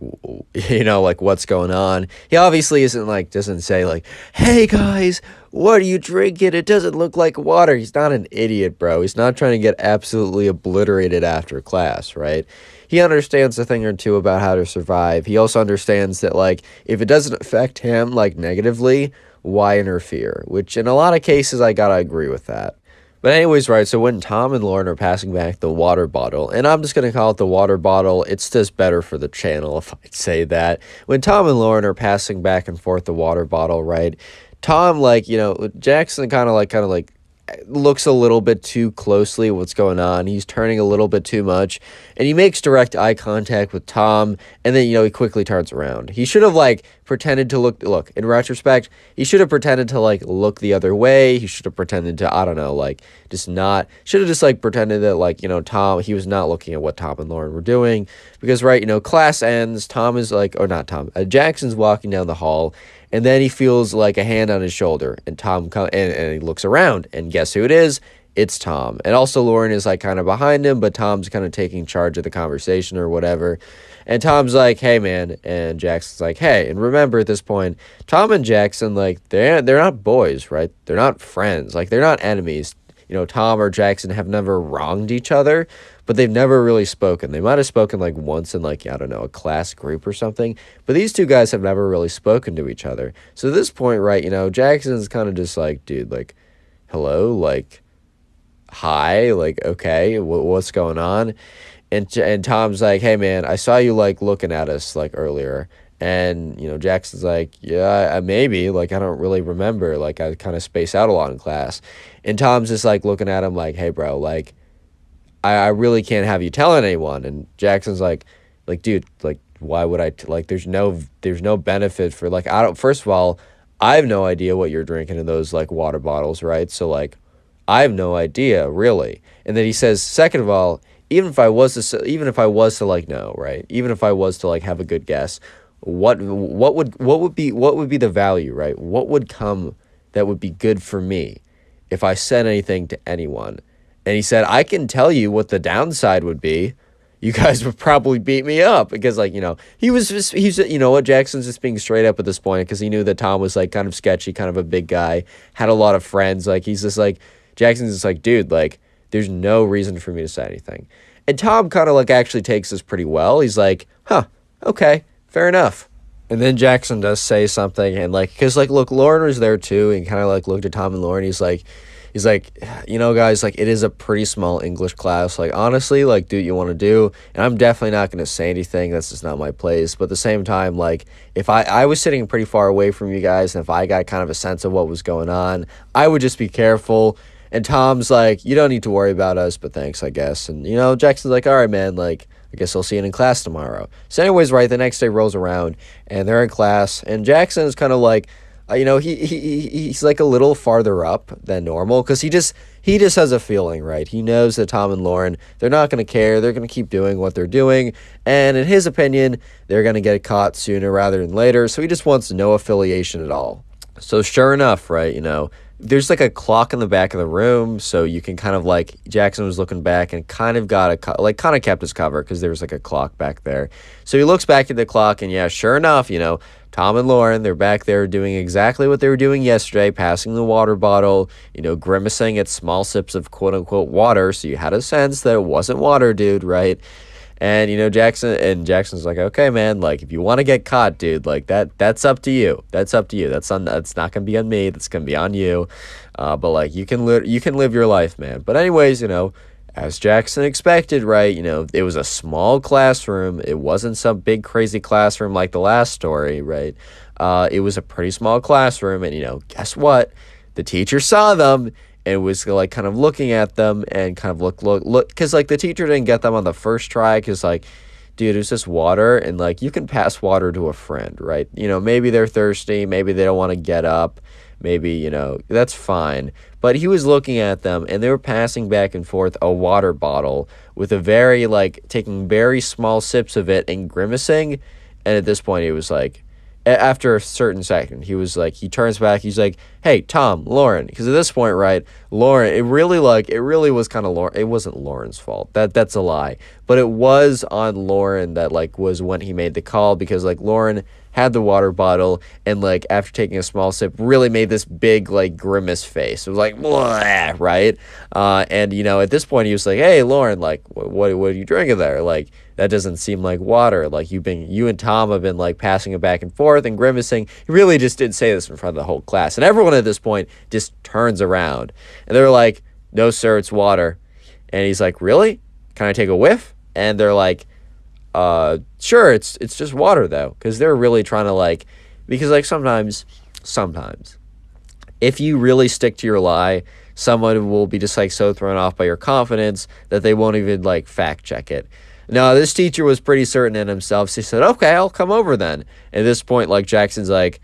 like, what's going on? He obviously isn't like, doesn't say like, hey guys, what are you drinking? It doesn't look like water. He's not an idiot, bro. He's not trying to get absolutely obliterated after class, right? He understands a thing or two about how to survive. He also understands that, like, if it doesn't affect him, like, negatively, why interfere? Which, in a lot of cases, I gotta agree with that. But anyways, right, so when Tom and Lauren are passing back the water bottle, and I'm just going to call it the water bottle, it's just better for the channel if I'd say that. When Tom and Lauren are passing back and forth the water bottle, right, Tom, like, Jackson kind of like looks a little bit too closely at what's going on. He's turning a little bit too much, and he makes direct eye contact with Tom, and then, he quickly turns around. He should have, like, pretended to look, in retrospect, he should have pretended to, like, look the other way. He should have pretended to, I don't know, like, should have just, like, pretended that, like, he was not looking at what Tom and Lauren were doing, because, right, class ends, Tom is, like, or not Tom, Jackson's walking down the hall, and then he feels like a hand on his shoulder, and and he looks around, and guess who it is? It's Tom. And also Lauren is like kind of behind him, but Tom's kind of taking charge of the conversation or whatever. And Tom's like, hey man, and Jackson's like, hey. And remember at this point, Tom and Jackson, like, they're not boys, right? They're not friends. Like, they're not enemies. Tom or Jackson have never wronged each other, but they've never really spoken. They might have spoken like once in like, I don't know, a class group or something, but these two guys have never really spoken to each other. So at this point, right, Jackson's kind of just like, dude, like, hello, like, hi, like, okay, what's going on? And Tom's like, hey man, I saw you like looking at us like earlier. And, Jackson's like, yeah, maybe, like, I don't really remember, like, I kind of space out a lot in class. And Tom's just, like, looking at him like, hey, bro, like, I really can't have you telling anyone. And Jackson's like, dude, like, why would I, like, there's no benefit for, like, first of all, I have no idea what you're drinking in those, like, water bottles, right? So, like, I have no idea, really. And then he says, second of all, even if I was to, like, know, right? Even if I was to, like, have a good guess, what would be the value, right? What would come that would be good for me if I said anything to anyone? And he said, I can tell you what the downside would be. You guys would probably beat me up because, like, Jackson's just being straight up at this point because he knew that Tom was, like, kind of sketchy, kind of a big guy, had a lot of friends. Like, he's just like, Jackson's just like, dude, like, there's no reason for me to say anything. And Tom kind of, like, actually takes this pretty well. He's like, huh, okay. Fair enough. And then Jackson does say something, and like, because like, look, Lauren was there too, and kind of like looked at Tom and Lauren. He's like, guys, like, it is a pretty small English class. Like, honestly, like, do what you want to do, and I'm definitely not going to say anything. That's just not my place. But at the same time, like, if I was sitting pretty far away from you guys, and if I got kind of a sense of what was going on, I would just be careful. And Tom's like, you don't need to worry about us, but thanks, I guess. And Jackson's like, all right, man, like, I guess I'll see you in class tomorrow. So anyways, right, the next day rolls around, and they're in class, and Jackson is kind of like, he's like a little farther up than normal, because he just has a feeling, right? He knows that Tom and Lauren, they're not going to care. They're going to keep doing what they're doing, and in his opinion, they're going to get caught sooner rather than later, so he just wants no affiliation at all. So sure enough, right, there's like a clock in the back of the room, so you can kind of like, Jackson was looking back and kind of kind of kept his cover because there was like a clock back there. So he looks back at the clock, and yeah, sure enough, Tom and Lauren, they're back there doing exactly what they were doing yesterday, passing the water bottle, grimacing at small sips of quote unquote water. So you had a sense that it wasn't water, dude, right? And, Jackson's like, okay, man, like, if you want to get caught, dude, like, that's up to you. That's up to you. That's not going to be on me. That's going to be on you. But, like, you can live your life, man. But anyways, as Jackson expected, right, it was a small classroom. It wasn't some big, crazy classroom like the last story, right? It was a pretty small classroom. And, guess what? The teacher saw them and was like kind of looking at them and kind of look because like the teacher didn't get them on the first try because like, dude, it's just water, and like you can pass water to a friend, right? Maybe they're thirsty, maybe they don't want to get up, maybe that's fine. But he was looking at them, and they were passing back and forth a water bottle with a very, like, taking very small sips of it and grimacing. And at this point, he was like, after a certain second, he was like, he turns back, he's like, hey, Tom, Lauren, because at this point, right, Lauren, it really was kind of Lauren, it wasn't Lauren's fault, that's a lie, but it was on Lauren that, like, was when he made the call, because, like, Lauren had the water bottle, and, like, after taking a small sip, really made this big, like, grimace face. It was like, blah, right, and, you know, at this point, he was like, hey, Lauren, like, what are you drinking there, like, that doesn't seem like water. Like, you and Tom have been, like, passing it back and forth and grimacing. He really just didn't say this in front of the whole class. And everyone at this point just turns around. And they're like, no, sir, it's water. And he's like, really? Can I take a whiff? And they're like, sure, it's just water, though. Because they're really trying to, like, because, like, sometimes, if you really stick to your lie, someone will be just, like, so thrown off by your confidence that they won't even, like, fact check it. No, this teacher was pretty certain in himself, so he said, okay, I'll come over then. At this point, like, Jackson's like,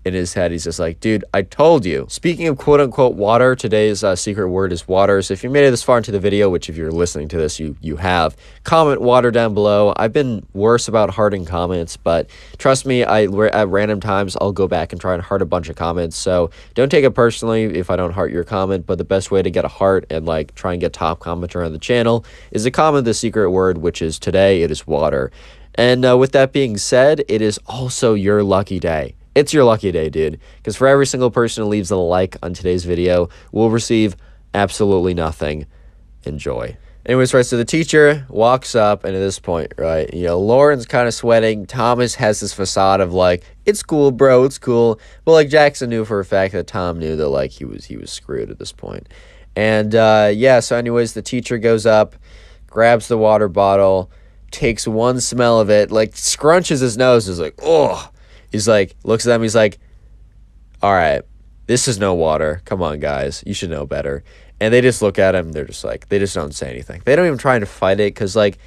in his head, he's just like, dude, I told you. Speaking of quote-unquote water, today's secret word is water. So if you made it this far into the video, which if you're listening to this, you have, comment water down below. I've been worse about hearting comments, but trust me, at random times, I'll go back and try and heart a bunch of comments. So don't take it personally if I don't heart your comment, but the best way to get a heart and, like, try and get top commenter on the channel is to comment the secret word, which is today, it is water. And with that being said, it is also your lucky day. It's your lucky day, dude, because for every single person who leaves a like on today's video, we'll receive absolutely nothing. Enjoy. Anyways, right, so the teacher walks up, and at this point, right, you know, Lauren's kind of sweating. Thomas has this facade of, like, it's cool, bro, it's cool. But, like, Jackson knew for a fact that Tom knew that, like, he was screwed at this point. And, yeah, so anyways, the teacher goes up, grabs the water bottle, takes one smell of it, like, scrunches his nose, is like, oh. He's like, looks at them, he's like, all right, this is no water. Come on, guys. You should know better. And they just look at him. They're just like, they just don't say anything. They don't even try to fight it because, like,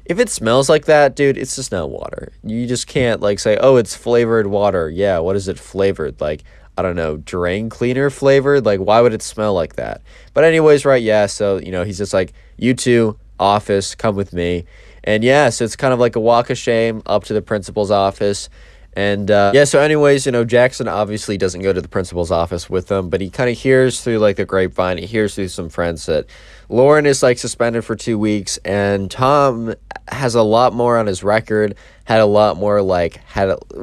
if it smells like that, dude, it's just not water. You just can't, like, say, oh, it's flavored water. Yeah, what is it flavored? Like, I don't know, drain cleaner flavored? Like, why would it smell like that? But anyways, right, yeah, so, you know, he's just like, you two, office, come with me. And, yeah, so it's kind of like a walk of shame up to the principal's office. And, yeah, so anyways, you know, Jackson obviously doesn't go to the principal's office with them, but he kind of hears through, like, the grapevine, he hears through some friends that Lauren is, like, suspended for 2 weeks, and Tom has a lot more on his record, had a lot more, like,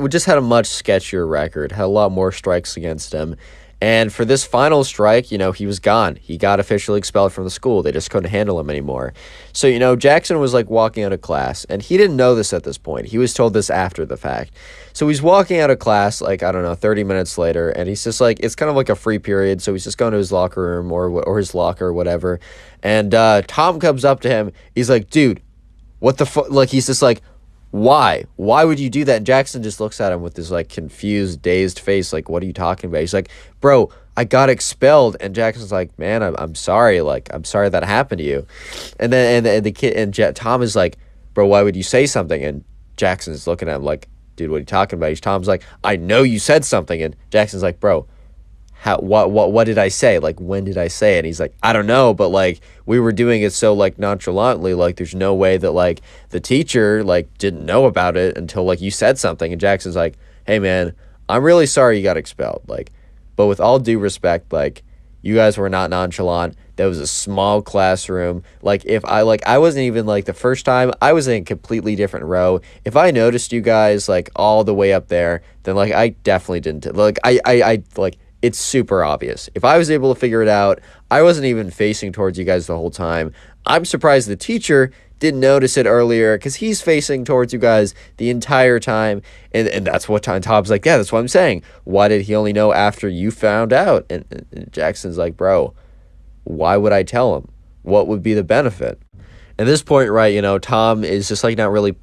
just had a much sketchier record, had a lot more strikes against him. And for this final strike, you know, he was gone. He got officially expelled from the school. They just couldn't handle him anymore. So, you know, Jackson was, like, walking out of class, and he didn't know this at this point. He was told this after the fact. So he's walking out of class, like, I don't know, 30 minutes later, and he's just, like, it's kind of like a free period, so he's just going to his locker room or his locker or whatever. And Tom comes up to him. He's like, dude, what the fuck? Like, he's just like, why? Why would you do that? And Jackson just looks at him with this, like, confused, dazed face, like, what are you talking about? He's like, bro, I got expelled. And Jackson's like, man, I'm sorry. Like, I'm sorry that happened to you. And then and the kid and Tom is like, bro, why would you say something? And Jackson's looking at him like, dude, what are you talking about? Tom's like, I know you said something. And Jackson's like, bro, what did I say? Like, when did I say it? And he's like, I don't know, but, like, we were doing it so, like, nonchalantly, like, there's no way that, like, the teacher, like, didn't know about it until, like, you said something. And Jackson's like, hey, man, I'm really sorry you got expelled, like, but with all due respect, like, you guys were not nonchalant. That was a small classroom. Like, if I wasn't even, like, the first time, I was in a completely different row. If I noticed you guys, like, all the way up there, then, like, I definitely didn't, like, like, it's super obvious. If I was able to figure it out, I wasn't even facing towards you guys the whole time. I'm surprised the teacher didn't notice it earlier because he's facing towards you guys the entire time. And that's what Tom's like, yeah, that's what I'm saying. Why did he only know after you found out? And Jackson's like, bro, why would I tell him? What would be the benefit? At this point, right, you know, Tom is just, like,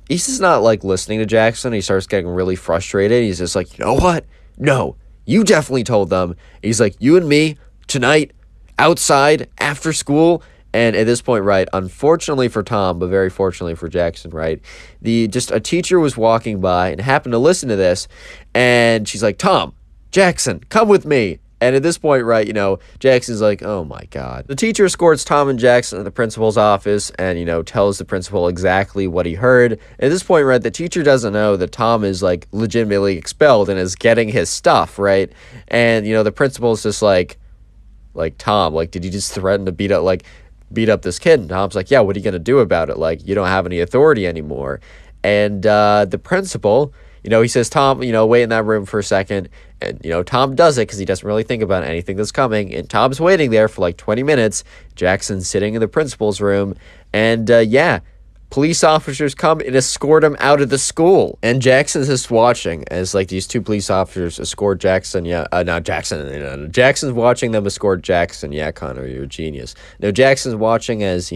he's just not, like, listening to Jackson. He starts getting really frustrated. He's just like, you know what? No. You definitely told them. He's like, you and me, tonight, outside, after school. And at this point, right, unfortunately for Tom, but very fortunately for Jackson, right, just a teacher was walking by and happened to listen to this. And she's like, Tom, Jackson, come with me. And at this point, right, Jackson's like, oh my God. The teacher escorts Tom and Jackson to the principal's office and, tells the principal exactly what he heard. At this point, right, the teacher doesn't know that Tom is, like, legitimately expelled and is getting his stuff, right? And, the principal's just like, Tom, like, did you just threaten to beat up this kid? And Tom's like, yeah, what are you going to do about it? Like, you don't have any authority anymore. And the principal, he says, Tom, wait in that room for a second. And, Tom does it because he doesn't really think about anything that's coming. And Tom's waiting there for like 20 minutes. Jackson's sitting in the principal's room. And, police officers come and escort him out of the school. And Jackson's just watching as, like, these two police officers escort Jackson. Not Jackson. Jackson's watching them escort Jackson. Yeah, Connor, you're a genius. No, Jackson's watching as,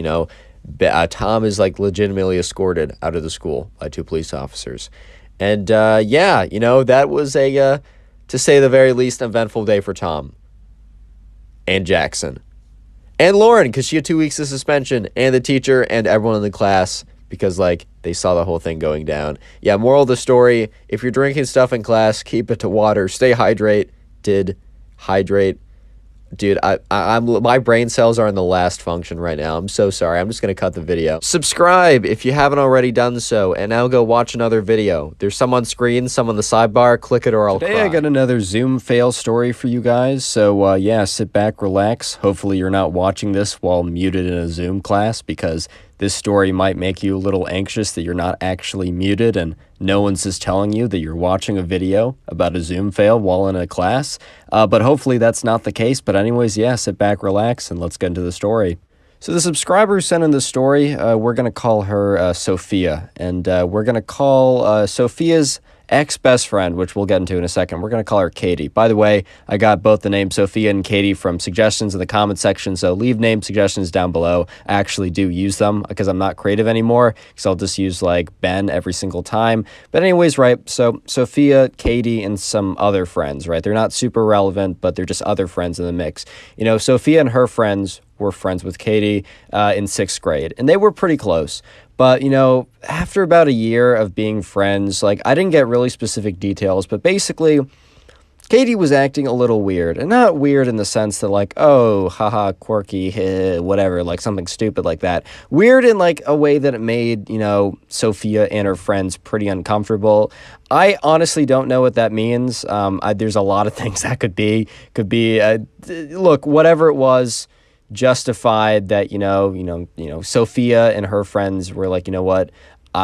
Tom is, like, legitimately escorted out of the school by two police officers. And, that was a, to say the very least, eventful day for Tom. And Jackson. And Lauren, because she had 2 weeks of suspension, and the teacher and everyone in the class, because, like, they saw the whole thing going down. Yeah, moral of the story, if you're drinking stuff in class, keep it to water. Stay hydrated. Dude, my brain cells are in the last function right now. I'm so sorry. I'm just going to cut the video. Subscribe if you haven't already done so, and now go watch another video. There's some on screen, some on the sidebar. Click it or I'll cry. Today I got another Zoom fail story for you guys. So, yeah, sit back, relax. Hopefully you're not watching this while muted in a Zoom class, because this story might make you a little anxious that you're not actually muted and no one's just telling you that you're watching a video about a Zoom fail while in a class. But hopefully that's not the case. But anyways, yeah, sit back, relax, and let's get into the story. So the subscriber sent in the story. We're going to call her Sophia. And we're going to call Sophia's ex-best friend, which we'll get into in a second. We're going to call her Katie. By the way, I got both the names Sophia and Katie from suggestions in the comment section, so leave name suggestions down below. I actually do use them because I'm not creative anymore, because I'll just use, like, Ben every single time. But anyways, right, so Sophia, Katie, and some other friends, right? They're not super relevant, but they're just other friends in the mix. Sophia and her friends were friends with Katie in 6th grade, and they were pretty close. But, after about a year of being friends, like, I didn't get really specific details, but basically, Katie was acting a little weird. And not weird in the sense that, like, oh, haha, quirky, whatever, like something stupid like that. Weird in, like, a way that it made, Sophia and her friends pretty uncomfortable. I honestly don't know what that means. There's a lot of things that could be. Look, whatever it was, justified that, Sophia and her friends were like, you know what,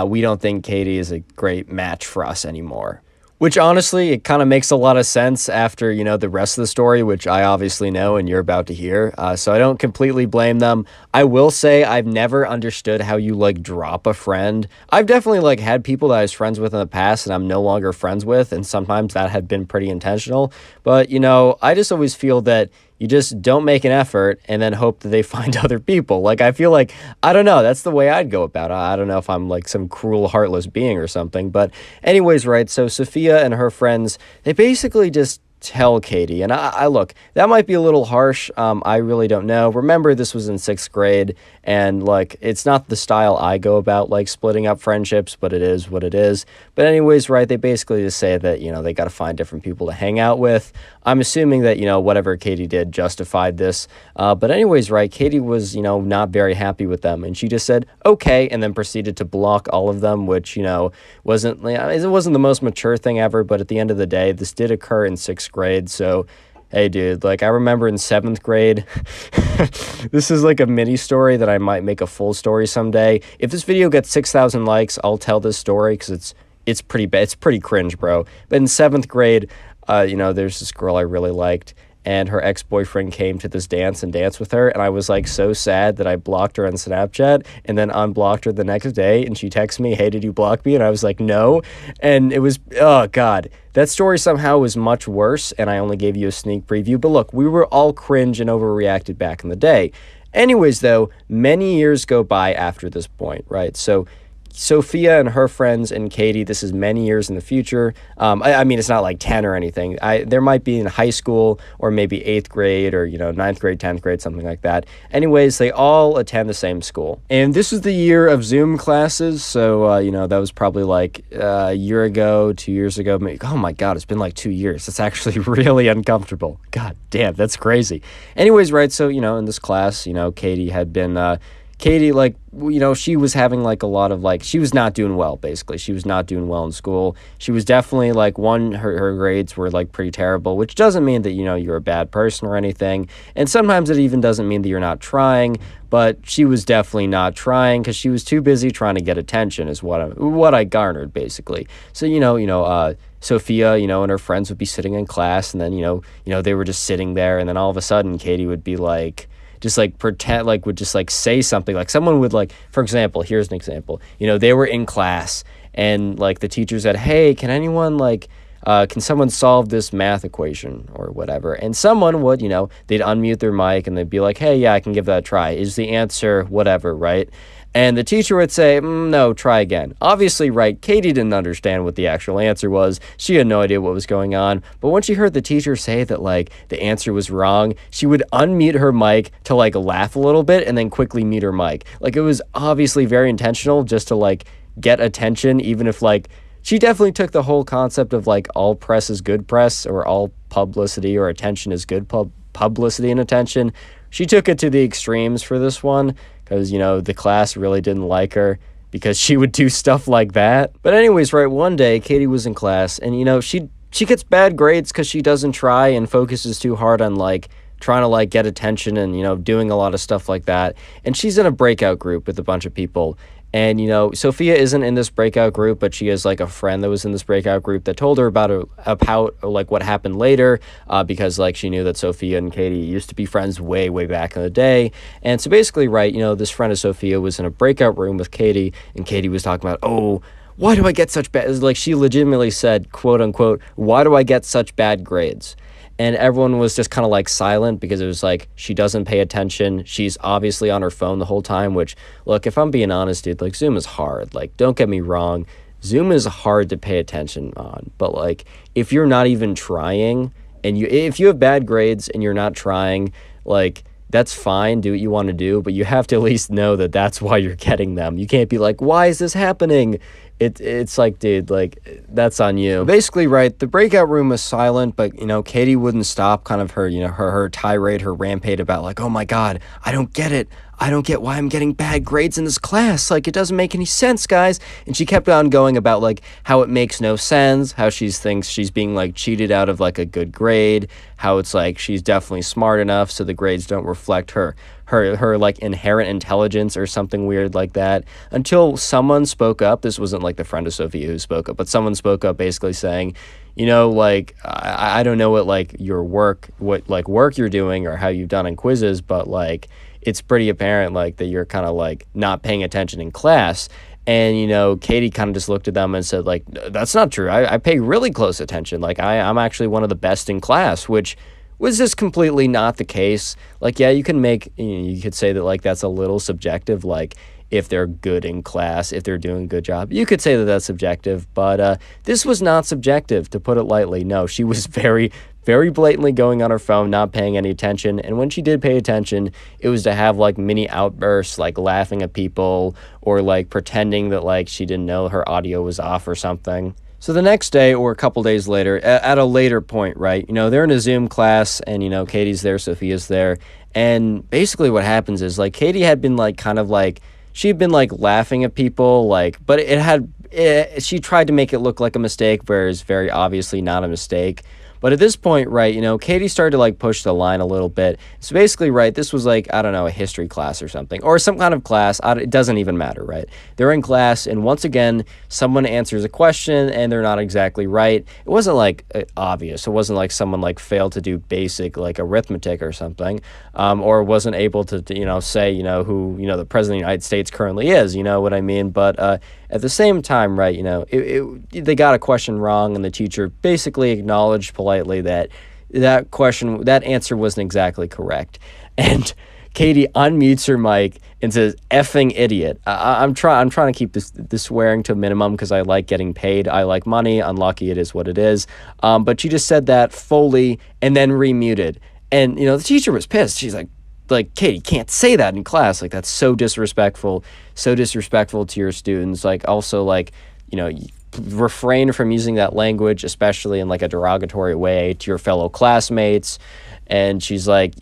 we don't think Katie is a great match for us anymore. Which, honestly, it kind of makes a lot of sense after, the rest of the story, which I obviously know and you're about to hear. So I don't completely blame them. I will say I've never understood how you, like, drop a friend. I've definitely, like, had people that I was friends with in the past and I'm no longer friends with, and sometimes that had been pretty intentional. But, I just always feel that you just don't make an effort and then hope that they find other people. Like, I feel like, I don't know, that's the way I'd go about it. I don't know if I'm, like, some cruel, heartless being or something. But anyways, right, so Sophia and her friends, they basically just tell Katie, and I look, that might be a little harsh. I really don't know. Remember, this was in 6th grade, and, like, it's not the style I go about, like, splitting up friendships, but it is what it is. But anyways, right, they basically just say that, they got to find different people to hang out with. I'm assuming that, whatever Katie did justified this. But anyways, right, Katie was, not very happy with them, and she just said, okay, and then proceeded to block all of them, which, wasn't the most mature thing ever, but at the end of the day, this did occur in 6th grade, so hey, dude, like, I remember in 7th grade, this is like a mini story that I might make a full story someday. If this video gets 6,000 likes, I'll tell this story, because it's pretty bad. It's pretty cringe, bro. But in 7th grade, there's this girl I really liked, and her ex-boyfriend came to this dance and danced with her, and I was, like, so sad that I blocked her on Snapchat and then unblocked her the next day, and she texted me, hey, did you block me? And I was like, no. And it was, oh God, that story somehow was much worse, and I only gave you a sneak preview. But look, we were all cringe and overreacted back in the day. Anyways, though, many years go by after this point, right? So Sophia and her friends and Katie, this is many years in the future. I mean, it's not like 10 or anything. There might be in high school or maybe 8th grade or, ninth grade, 10th grade, something like that. Anyways, they all attend the same school. And this is the year of Zoom classes. So, that was probably like a year ago, 2 years ago. Oh my God, it's been like 2 years. That's actually really uncomfortable. God damn, that's crazy. Anyways, right, so, in this class, Katie had been... Katie, she was having, a lot of, she was not doing well, basically. She was not doing well in school. She was definitely, her grades were, pretty terrible, which doesn't mean that, you're a bad person or anything. And sometimes it even doesn't mean that you're not trying, but she was definitely not trying because she was too busy trying to get attention is what I garnered, basically. So, Sophia, and her friends would be sitting in class, and then, they were just sitting there, and then all of a sudden, Katie would be pretend, would just say something, someone would for example, here's an example, they were in class and the teacher said, hey, can anyone can someone solve this math equation or whatever? And someone would, they'd unmute their mic and they'd be like, hey, yeah, I can give that a try. Is the answer whatever, right? And the teacher would say, no, try again. Obviously, right, Katie didn't understand what the actual answer was. She had no idea what was going on. But when she heard the teacher say that, the answer was wrong, she would unmute her mic to, laugh a little bit and then quickly mute her mic. It was obviously very intentional just to, get attention, even if, she definitely took the whole concept of, all press is good press or all publicity or attention is good publicity and attention. She took it to the extremes for this one. Because, the class really didn't like her because she would do stuff like that. But anyways, right, one day, Katie was in class, and, she gets bad grades because she doesn't try and focuses too hard on, trying to, get attention and, doing a lot of stuff like that. And she's in a breakout group with a bunch of people. And, Sophia isn't in this breakout group, but she has, a friend that was in this breakout group that told her about what happened later, because, she knew that Sophia and Katie used to be friends way, way back in the day. And so basically, right, this friend of Sophia was in a breakout room with Katie, and Katie was talking about, oh, why do I get such bad... she legitimately said, quote, unquote, why do I get such bad grades? And everyone was just kind of silent because it was she doesn't pay attention. She's obviously on her phone the whole time, which, look, if I'm being honest, dude, Zoom is hard. Don't get me wrong. Zoom is hard to pay attention on. But, if you're not even trying and if you have bad grades and you're not trying, that's fine. Do what you want to do. But you have to at least know that that's why you're getting them. You can't be why is this happening? It's dude, that's on you. Basically, right, the breakout room was silent, but, Katie wouldn't stop kind of her, her tirade, her rampage about, oh my God, I don't get it. I don't get why I'm getting bad grades in this class. It doesn't make any sense, guys. And she kept on going about, how it makes no sense, how she thinks she's being, cheated out of, a good grade, how it's, she's definitely smart enough so the grades don't reflect her inherent intelligence or something weird like that, until someone spoke up. This wasn't the friend of Sophia who spoke up, but someone spoke up basically saying, I don't know what your work you're doing or how you've done in quizzes, but it's pretty apparent that you're kind of not paying attention in class. And, Katie kind of just looked at them and said, that's not true. I pay really close attention. I'm actually one of the best in class, which was just completely not the case. Yeah, you could say that that's a little subjective, if they're good in class, if they're doing a good job. You could say that that's subjective, but this was not subjective, to put it lightly. No, she was very, very blatantly going on her phone, not paying any attention. And when she did pay attention, it was to have mini outbursts, laughing at people or pretending that she didn't know her audio was off or something. So the next day or a couple days later, at a later point, right, they're in a Zoom class and, Katie's there, Sophia's there. And basically what happens is Katie had been she'd been laughing at people, but she tried to make it look like a mistake, whereas very obviously not a mistake. But at this point, right, Katie started to push the line a little bit. So basically, right, this was I don't know, a history class or something, or some kind of class. It doesn't even matter, right? They're in class, and once again, someone answers a question and they're not exactly right. It wasn't obvious. It wasn't someone failed to do basic arithmetic or something, or wasn't able to say who the president of the United States currently is. You know what I mean? But at the same time, right, they got a question wrong, and the teacher basically acknowledged politely that answer wasn't exactly correct. And Katie unmutes her mic and says, "Effing idiot." I'm trying to keep this swearing to a minimum because I like getting paid. I like money. Unlucky, it is what it is. But she just said that fully and then remuted. And, the teacher was pissed. She's like, Katie, can't say that in class. Like, that's so disrespectful to your students. Like, also, like, refrain from using that language, especially in like a derogatory way to your fellow classmates. And she's like,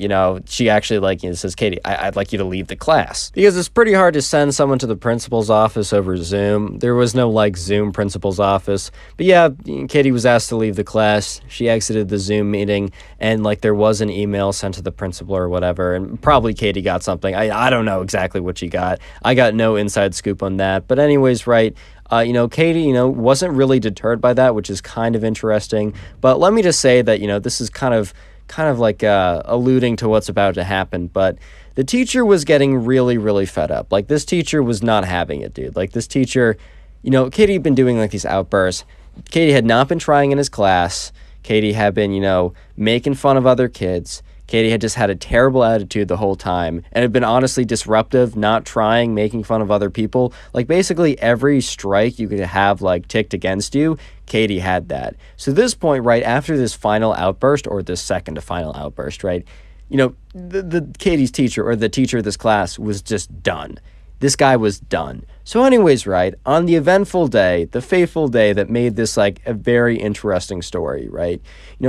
she actually says, Katie, I'd like you to leave the class. Because it's pretty hard to send someone to the principal's office over Zoom. There was no Zoom principal's office. But yeah, Katie was asked to leave the class. She exited the Zoom meeting and there was an email sent to the principal or whatever. And probably Katie got something. I don't know exactly what she got. I got no inside scoop on that. But anyways, right. Katie, wasn't really deterred by that, which is kind of interesting. But let me just say that, this is kind of alluding to what's about to happen, but the teacher was getting really, really fed up. This teacher was not having it, dude. This teacher, Katie had been doing these outbursts. Katie had not been trying in his class. Katie had been, making fun of other kids. Katie had just had a terrible attitude the whole time and had been honestly disruptive, not trying, making fun of other people. Basically every strike you could have ticked against you, Katie had that. So this point, right after this final outburst, or this second to final outburst, right, the Katie's teacher, or the teacher of this class, was just done. This guy was done. So anyways, right, on the eventful day, the fateful day that made this a very interesting story, right?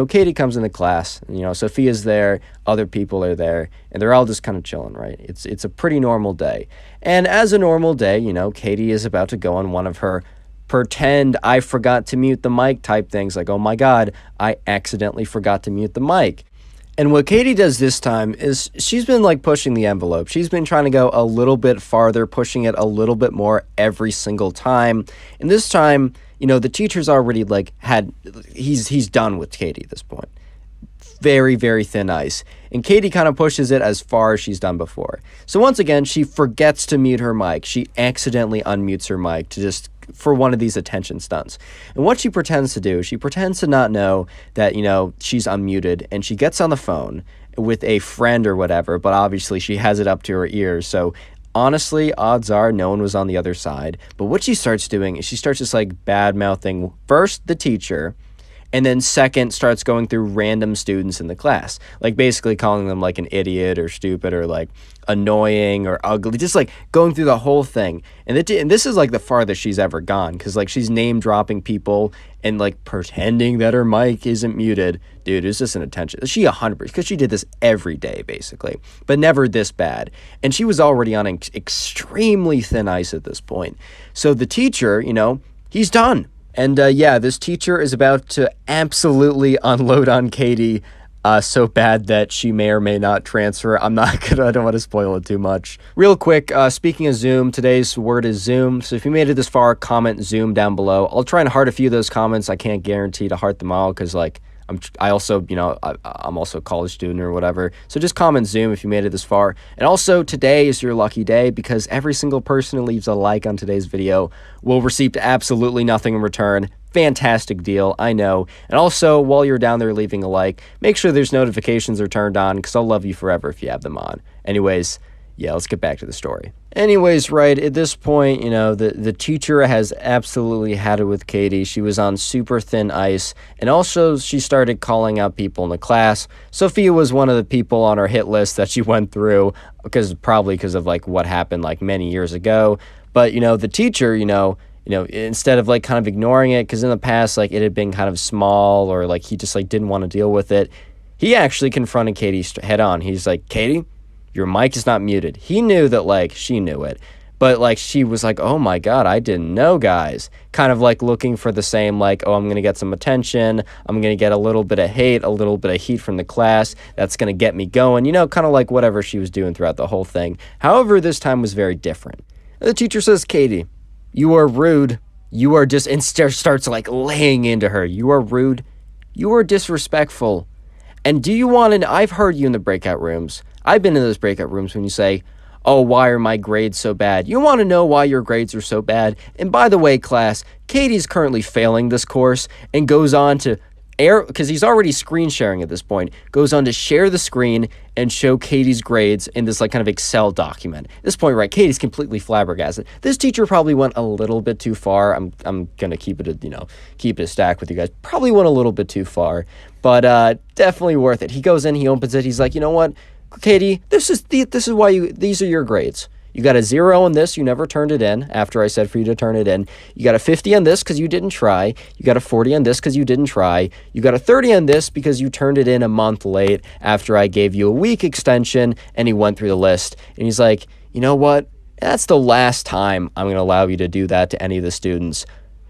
Katie comes into class, and, Sophia's there, other people are there, and they're all just kind of chilling, right? It's a pretty normal day. And as a normal day, Katie is about to go on one of her pretend I forgot to mute the mic type things, oh my God, I accidentally forgot to mute the mic. And what Katie does this time is she's been pushing the envelope. She's been trying to go a little bit farther, pushing it a little bit more every single time. And this time, the teacher's already he's done with Katie at this point. Very, very thin ice. And Katie kind of pushes it as far as she's done before. So once again, she forgets to mute her mic. She accidentally unmutes her mic for one of these attention stunts. And what she pretends to do, she pretends to not know that, she's unmuted, and she gets on the phone with a friend or whatever, but obviously she has it up to her ears. So honestly, odds are no one was on the other side. But what she starts doing is she starts just bad-mouthing first the teacher, and then second starts going through random students in the class, basically calling them an idiot or stupid or annoying or ugly, just going through the whole thing. And this is the farthest she's ever gone, because she's name dropping people and pretending that her mic isn't muted. Dude, it's just an attention. She 100%, because she did this every day basically, but never this bad. And she was already on extremely thin ice at this point. So the teacher, he's done. And yeah, this teacher is about to absolutely unload on Katie so bad that she may or may not transfer. I don't want to spoil it too much. Real quick, speaking of Zoom, today's word is Zoom. So if you made it this far, comment Zoom down below. I'll try and heart a few of those comments. I can't guarantee to heart them all because I'm also a college student or whatever. So just comment Zoom if you made it this far. And also, today is your lucky day because every single person who leaves a like on today's video will receive absolutely nothing in return. Fantastic deal, I know. And also, while you're down there leaving a like, make sure there's notifications are turned on because I'll love you forever if you have them on. Anyways, yeah, let's get back to the story. Anyways, right, at this point, the teacher has absolutely had it with Katie. She was on super thin ice, and also she started calling out people in the class. Sophia was one of the people on her hit list that she went through, probably because of, what happened, many years ago. But, the teacher, instead of, kind of ignoring it, because in the past, it had been kind of small, or, he just, didn't want to deal with it, he actually confronted Katie head on. He's like, Katie, your mic is not muted. He knew that, she knew it. But, she was like, oh, my God, I didn't know, guys. Kind of, looking for the same, oh, I'm going to get some attention. I'm going to get a little bit of hate, a little bit of heat from the class. That's going to get me going. Kind of whatever she was doing throughout the whole thing. However, this time was very different. The teacher says, Katie, you are rude. You are just, and starts, laying into her. You are rude. You are disrespectful. And do you want to, I've heard you in the breakout rooms. I've been in those breakout rooms when you say, oh, why are my grades so bad? You want to know why your grades are so bad? And by the way, class, Katie's currently failing this course and goes on to because he's already screen sharing at this point, goes on to share the screen and show Katie's grades in this like kind of Excel document. At this point, right, Katie's completely flabbergasted. This teacher probably went a little bit too far. I'm gonna keep it a stack with you guys. Probably went a little bit too far, but definitely worth it. He goes in, he opens it, he's like, you know what, Katie, this is why these are your grades. You got a 0 on this, you never turned it in after I said for you to turn it in. You got a 50 on this because you didn't try. You got a 40 on this because you didn't try. You got a 30 on this because you turned it in a month late after I gave you a week extension. And he went through the list. And he's like, you know what? That's the last time I'm going to allow you to do that to any of the students.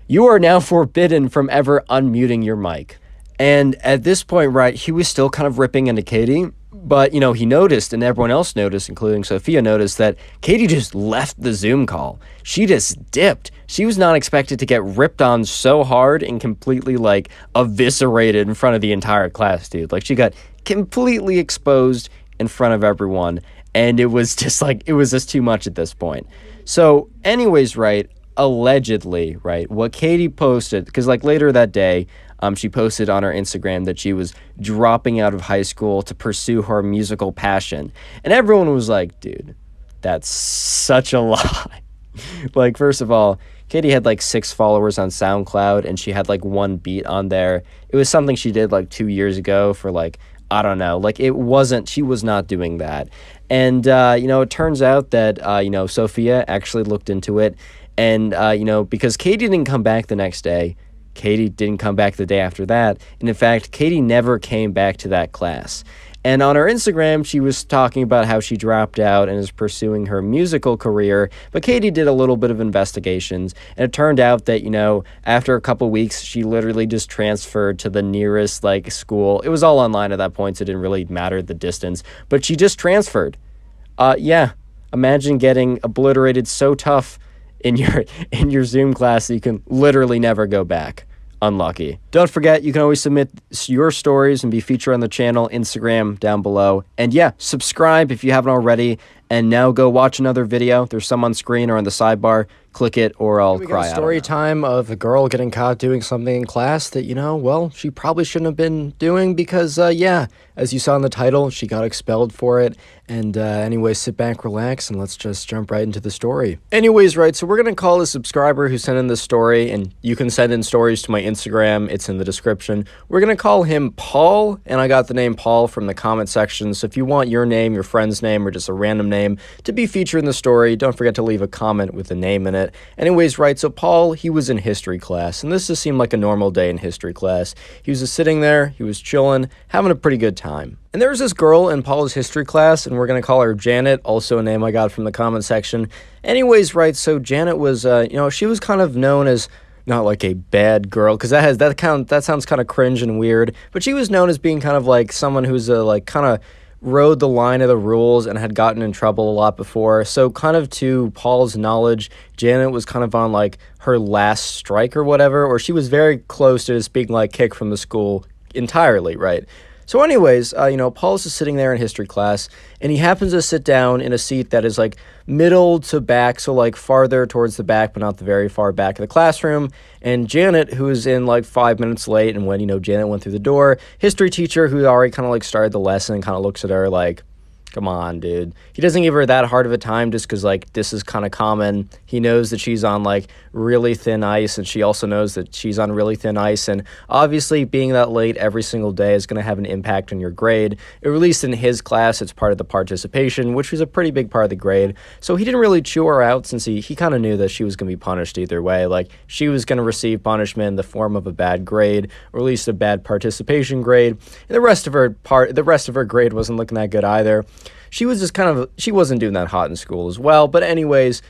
You are now forbidden from ever unmuting your mic. And at this point, right, he was still kind of ripping into Katie. But, he noticed, and everyone else noticed, including Sophia, noticed that Katie just left the Zoom call. She just dipped. She was not expected to get ripped on so hard and completely, eviscerated in front of the entire class, dude. Like, she got completely exposed in front of everyone, and it was just too much at this point. So, anyways, right, allegedly, right, what Katie posted, because, later that day, she posted on her Instagram that she was dropping out of high school to pursue her musical passion. And everyone was like, dude, that's such a lie. First of all, Katie had 6 followers on SoundCloud and she had 1 beat on there. It was something she did 2 years ago for I don't know. She was not doing that. And, it turns out that, Sophia actually looked into it. And, because Katie didn't come back the next day, Katie didn't come back the day after that. And in fact, Katie never came back to that class. And on her Instagram, she was talking about how she dropped out and is pursuing her musical career. But Katie did a little bit of investigations. And it turned out that, after a couple weeks, she literally just transferred to the nearest, school. It was all online at that point, so it didn't really matter the distance. But she just transferred. Yeah. Imagine getting obliterated so tough in your Zoom class that you can literally never go back. Unlucky. Don't forget, you can always submit your stories and be featured on the channel, Instagram, down below. And yeah, subscribe if you haven't already. And now go watch another video. There's some on screen or on the sidebar. Click it or I'll cry out. Story time of a girl getting caught doing something in class that, she probably shouldn't have been doing because, as you saw in the title, she got expelled for it. And anyways, sit back, relax, and let's just jump right into the story. Anyways, right, so we're going to call a subscriber who sent in this story, and you can send in stories to my Instagram. It's in the description. We're going to call him Paul, and I got the name Paul from the comment section. So if you want your name, your friend's name, or just a random name to be featured in the story, don't forget to leave a comment with the name in it. Anyways, right, so Paul, he was in history class, and this just seemed like a normal day in history class. He was just sitting there, he was chilling, having a pretty good time. And there was this girl in Paul's history class, and we're going to call her Janet, also a name I got from the comment section. Anyways, right, so Janet was, she was kind of known as not like a bad girl, because that sounds kind of cringe and weird, but she was known as being kind of someone who's kind of rode the line of the rules and had gotten in trouble a lot before. So kind of to Paul's knowledge, Janet was kind of on her last strike or whatever, or she was very close to just being kicked from the school entirely, right? So anyways, Paul's just sitting there in history class, and he happens to sit down in a seat that is middle to back, so farther towards the back, but not the very far back of the classroom. And Janet, who was in 5 minutes late, and when, Janet went through the door, history teacher who already kind of started the lesson kind of looks at her come on, dude. He doesn't give her that hard of a time just because, this is kind of common. He knows that she's on, really thin ice, and she also knows that she's on really thin ice, and obviously being that late every single day is going to have an impact on your grade. At least in his class, it's part of the participation, which was a pretty big part of the grade. So he didn't really chew her out since he kind of knew that she was going to be punished either way. She was going to receive punishment in the form of a bad grade, or at least a bad participation grade. And the rest of her grade wasn't looking that good either. She was just she wasn't doing that hot in school as well. But anyways,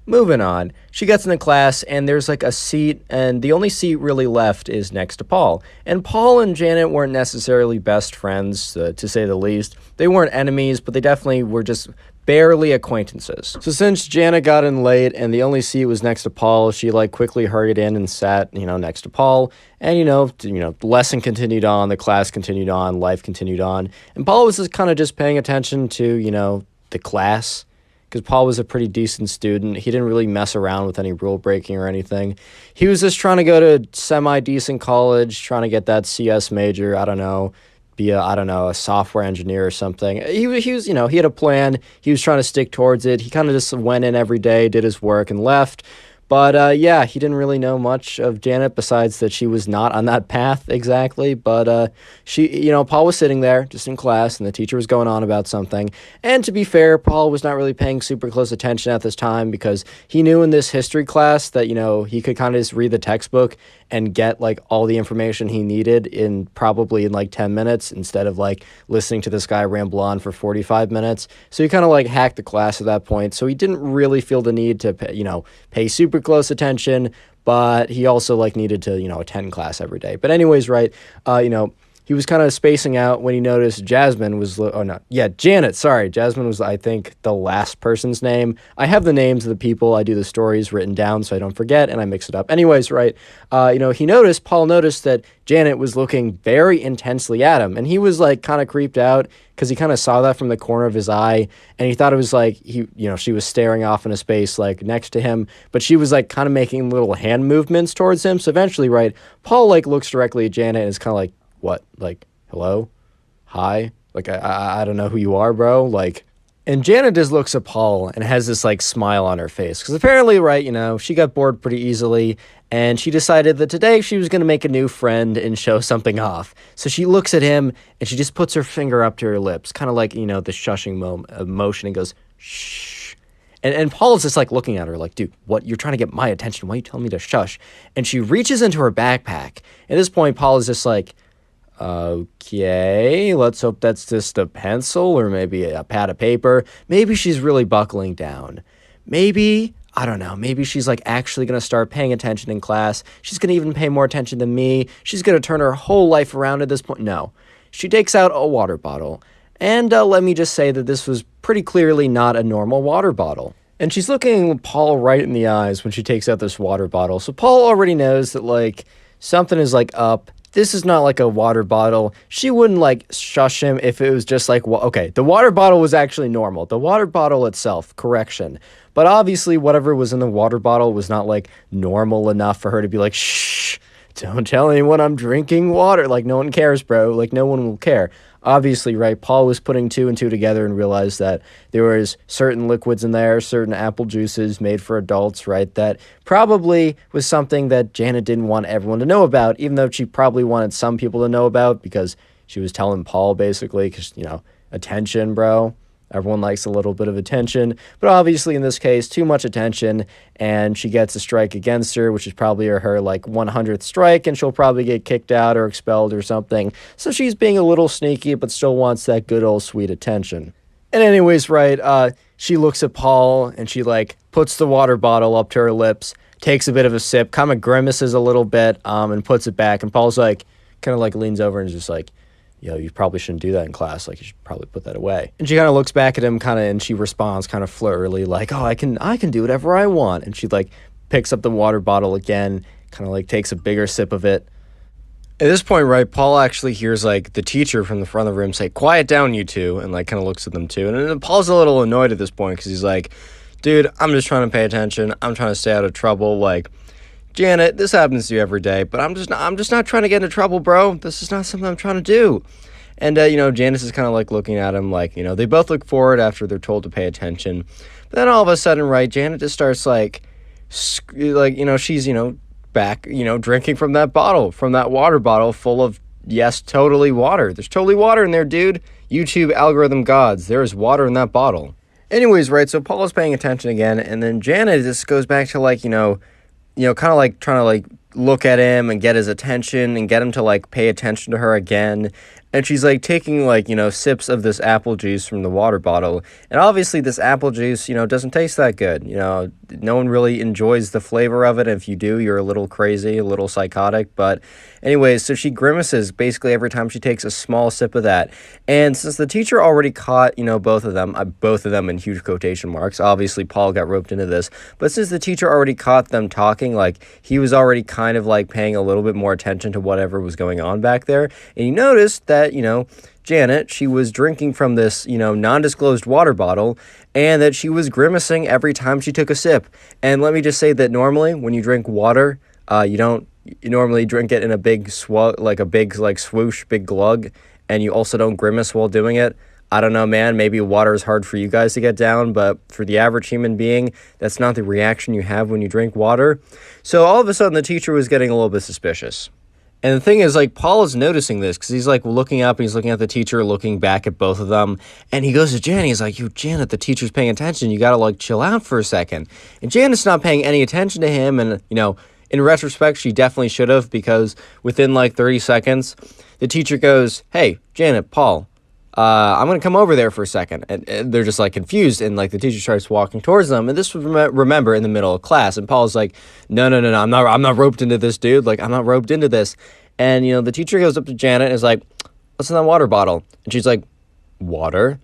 moving on. She gets into class, and there's a seat, and the only seat really left is next to Paul. And Paul and Janet weren't necessarily best friends, to say the least. They weren't enemies, but they definitely were just barely acquaintances. So since Janet got in late and the only seat was next to Paul, she quickly hurried in and sat, next to Paul. And, the lesson continued on, the class continued on, life continued on. And Paul was just kind of just paying attention to, the class. because Paul was a pretty decent student. He didn't really mess around with any rule breaking or anything. He was just trying to go to semi-decent college, trying to get that CS major, I don't know, be a software engineer or something. He was, he had a plan. He was trying to stick towards it. He kind of just went in every day, did his work, and left. But yeah, he didn't really know much of Janet besides that she was not on that path exactly. But Paul was sitting there just in class and the teacher was going on about something. And to be fair, Paul was not really paying super close attention at this time because he knew in this history class that, he could kind of just read the textbook and get like all the information he needed probably in like 10 minutes instead of like listening to this guy ramble on for 45 minutes. So he kind of like hacked the class at that point. So he didn't really feel the need to pay super close attention, but he also like needed to attend class every day. But anyways, right, he was kind of spacing out when he noticed Jasmine was, Janet, sorry. Jasmine was, I think, the last person's name. I have the names of the people. I do the stories written down so I don't forget, and I mix it up. Anyways, right, Paul noticed that Janet was looking very intensely at him, and he was, like, kind of creeped out because he kind of saw that from the corner of his eye, and he thought it was, like, she was staring off into space, like, next to him, but she was, like, kind of making little hand movements towards him, so eventually, right, Paul, like, looks directly at Janet and is kind of like, what, like, hello? Hi? Like, I don't know who you are, bro. Like, and Janet just looks at Paul and has this, like, smile on her face. Because apparently, right, she got bored pretty easily. And she decided that today she was going to make a new friend and show something off. So she looks at him and she just puts her finger up to her lips. Kind of like, the shushing motion and goes, shh. And Paul's just, like, looking at her like, dude, what? You're trying to get my attention. Why are you telling me to shush? And she reaches into her backpack. At this point, Paul is just like, okay, let's hope that's just a pencil or maybe a pad of paper. Maybe she's really buckling down. Maybe, I don't know, maybe she's like actually going to start paying attention in class. She's going to even pay more attention than me. She's going to turn her whole life around at this point. No, she takes out a water bottle. And let me just say that this was pretty clearly not a normal water bottle. And she's looking Paul right in the eyes when she takes out this water bottle. So Paul already knows that like something is like up. This is not like a water bottle. She wouldn't like shush him if it was just like, well, okay, the water bottle was actually normal. The water bottle itself, correction. But obviously whatever was in the water bottle was not like normal enough for her to be like, shh, don't tell anyone I'm drinking water. Like no one cares, bro. Like no one will care. Obviously, right, Paul was putting two and two together and realized that there was certain liquids in there, certain apple juices made for adults, right, that probably was something that Janet didn't want everyone to know about, even though she probably wanted some people to know about because she was telling Paul basically, because, attention, bro. Everyone likes a little bit of attention, but obviously in this case, too much attention, and she gets a strike against her, which is probably her like 100th strike, and she'll probably get kicked out or expelled or something. So she's being a little sneaky, but still wants that good old sweet attention. And anyways, right, she looks at Paul, and she like puts the water bottle up to her lips, takes a bit of a sip, kind of grimaces a little bit, and puts it back, and Paul's like, kind of like leans over and is just like, you probably shouldn't do that in class. Like, you should probably put that away. And she kind of looks back at him and she responds kind of flirtily like, oh, I can do whatever I want. And she like picks up the water bottle again, kind of like takes a bigger sip of it. At this point, right, Paul actually hears like the teacher from the front of the room say, quiet down, you two, and like kind of looks at them too. And then Paul's a little annoyed at this point because he's like, dude, I'm just trying to pay attention. I'm trying to stay out of trouble. Like, Janet, this happens to you every day, but I'm just not trying to get into trouble, bro. This is not something I'm trying to do. And, Janice is kind of like looking at him like, they both look forward after they're told to pay attention. But then all of a sudden, right, Janet just starts like she's, back, drinking from that bottle, from that water bottle full of, yes, totally water. There's totally water in there, dude. YouTube algorithm gods. There is water in that bottle. Anyways, right, so Paul is paying attention again, and then Janet just goes back to like, kind of like trying to like look at him and get his attention and get him to like pay attention to her again. And she's like taking like, sips of this apple juice from the water bottle. And obviously this apple juice, doesn't taste that good. No one really enjoys the flavor of it. If you do, you're a little crazy, a little psychotic. But anyways, so she grimaces basically every time she takes a small sip of that. And since the teacher already caught, both of them in huge quotation marks, obviously Paul got roped into this. But since the teacher already caught them talking, like he was already kind of like paying a little bit more attention to whatever was going on back there. And he noticed that, Janet, she was drinking from this, non-disclosed water bottle, and that she was grimacing every time she took a sip. And let me just say that normally when you drink water, you normally drink it in a big swoosh, big glug, and you also don't grimace while doing it. I don't know, man, maybe water is hard for you guys to get down, but for the average human being, that's not the reaction you have when you drink water. So all of a sudden, the teacher was getting a little bit suspicious. And the thing is, like, Paul is noticing this because he's, like, looking up and he's looking at the teacher, looking back at both of them. And he goes to Janet. He's like, Janet, the teacher's paying attention. You got to, like, chill out for a second. And Janet's not paying any attention to him. And, in retrospect, she definitely should have, because within, like, 30 seconds, the teacher goes, hey, Janet, Paul, I'm going to come over there for a second. And they're just, like, confused. And, like, the teacher starts walking towards them. And this was, remember, in the middle of class. And Paul's like, no, I'm not roped into this, dude. Like, I'm not roped into this. And, the teacher goes up to Janet and is like, what's in that water bottle? And she's like, water?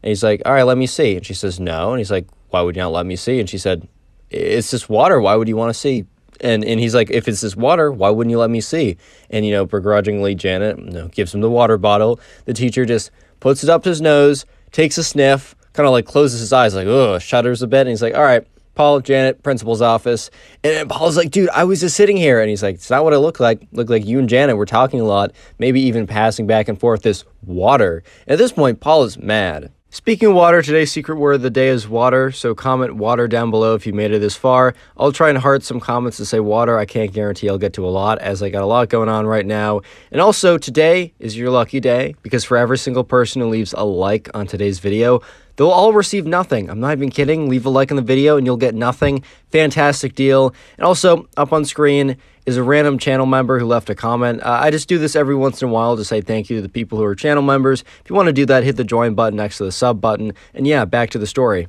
And he's like, all right, let me see. And she says, no. And he's like, why would you not let me see? And she said, it's just water. Why would you want to see? And he's like, if it's just water, why wouldn't you let me see? And, begrudgingly, Janet gives him the water bottle. The teacher just puts it up to his nose, takes a sniff, kind of like closes his eyes, like, ugh, shudders a bit. And he's like, all right, Paul, Janet, principal's office. And Paul's like, dude, I was just sitting here. And he's like, it's not what it looked like. It looked like you and Janet were talking a lot, maybe even passing back and forth this water. And at this point, Paul is mad. Speaking of water, today's secret word of the day is water, so comment water down below if you made it this far. I'll try and heart some comments to say water. I can't guarantee I'll get to a lot, as I got a lot going on right now. And also, today is your lucky day, because for every single person who leaves a like on today's video, they'll all receive nothing. I'm not even kidding. Leave a like on the video and you'll get nothing. Fantastic deal. And also, up on screen is a random channel member who left a comment. I just do this every once in a while to say thank you to the people who are channel members. If you want to do that, hit the join button next to the sub button. And yeah, back to the story.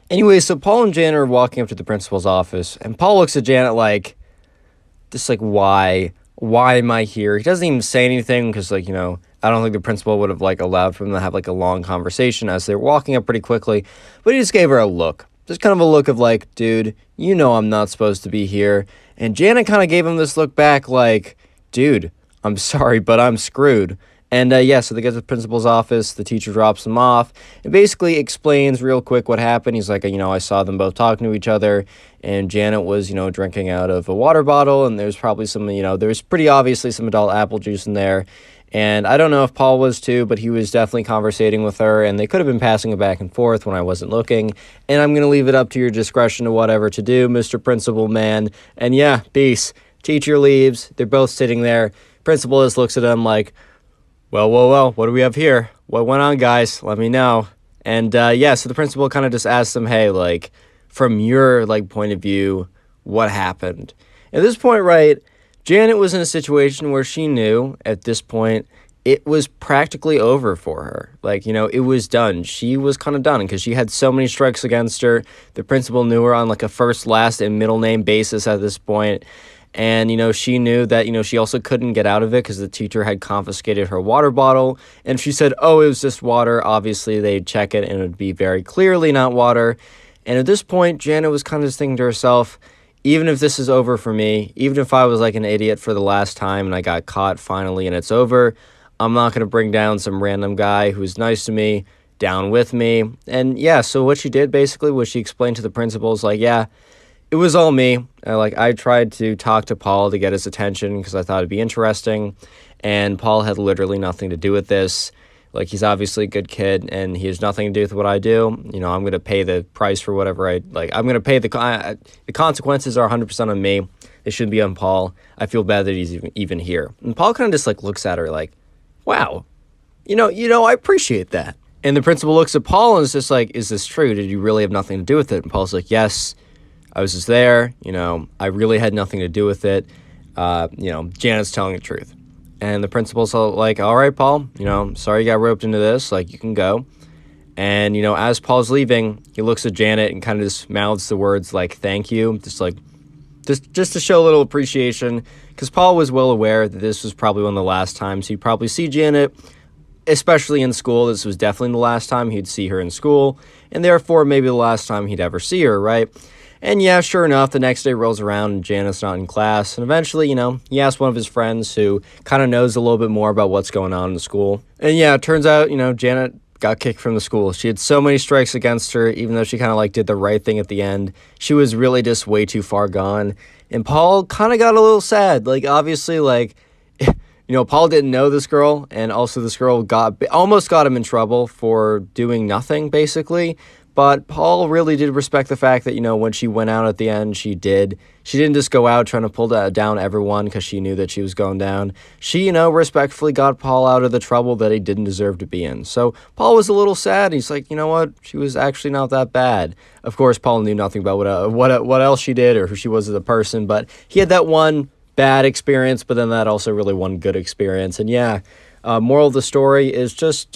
Anyway, so Paul and Janet are walking up to the principal's office, and Paul looks at Janet like, why? Why am I here? He doesn't even say anything because, I don't think the principal would have, allowed for them to have, a long conversation as they're walking up pretty quickly. But he just gave her a look. Just kind of a look of dude, I'm not supposed to be here. And Janet kind of gave him this look back like, dude, I'm sorry, but I'm screwed. And so they get to the principal's office, the teacher drops them off, and basically explains real quick what happened. He's like, I saw them both talking to each other, and Janet was, drinking out of a water bottle, and there's probably some, there's pretty obviously some adult apple juice in there. And I don't know if Paul was too, but he was definitely conversating with her, and they could have been passing it back and forth when I wasn't looking. And I'm going to leave it up to your discretion to whatever to do, Mr. Principal Man. And yeah, peace. Teacher leaves. They're both sitting there. Principal just looks at him like, well, what do we have here? What went on, guys? Let me know. And so the principal kind of just asked them, hey, from your point of view, what happened? At this point, right, Janet was in a situation where she knew at this point it was practically over for her. It was done. She was kind of done because she had so many strikes against her. The principal knew her on a first, last, and middle name basis at this point. And, she knew that, she also couldn't get out of it because the teacher had confiscated her water bottle. And she said, oh, it was just water. Obviously, they'd check it and it would be very clearly not water. And at this point, Janet was kind of just thinking to herself, even if this is over for me, even if I was an idiot for the last time and I got caught finally and it's over, I'm not going to bring down some random guy who's nice to me down with me. And yeah, so what she did basically was she explained to the principals, it was all me. I tried to talk to Paul to get his attention because I thought it'd be interesting. And Paul had literally nothing to do with this. He's obviously a good kid, and he has nothing to do with what I do. I'm going to pay the price for whatever I'm going to pay the consequences are 100% on me. They shouldn't be on Paul. I feel bad that he's even here. And Paul kind of just looks at her wow, I appreciate that. And the principal looks at Paul and is just is this true? Did you really have nothing to do with it? And Paul's like, yes, I was just there. I really had nothing to do with it. Janet's telling the truth. And the principal's like, all right, Paul, sorry you got roped into this. You can go. And, as Paul's leaving, he looks at Janet and kind of just mouths the words thank you. Just to show a little appreciation. Because Paul was well aware that this was probably one of the last times he'd probably see Janet, especially in school. This was definitely the last time he'd see her in school. And therefore, maybe the last time he'd ever see her, right? And yeah, sure enough, the next day rolls around and Janet's not in class. And eventually, he asks one of his friends who kind of knows a little bit more about what's going on in the school. And yeah, it turns out, Janet got kicked from the school. She had so many strikes against her, even though she kind of did the right thing at the end. She was really just way too far gone. And Paul kind of got a little sad. Obviously, Paul didn't know this girl, and also this girl almost got him in trouble for doing nothing, basically. But Paul really did respect the fact that, when she went out at the end, she didn't just go out trying to pull down everyone because she knew that she was going down. She, respectfully got Paul out of the trouble that he didn't deserve to be in. So Paul was a little sad. He's like, you know what? She was actually not that bad. Of course, Paul knew nothing about what else she did or who she was as a person, but he had that one bad experience, but then that also really one good experience. And yeah, moral of the story is just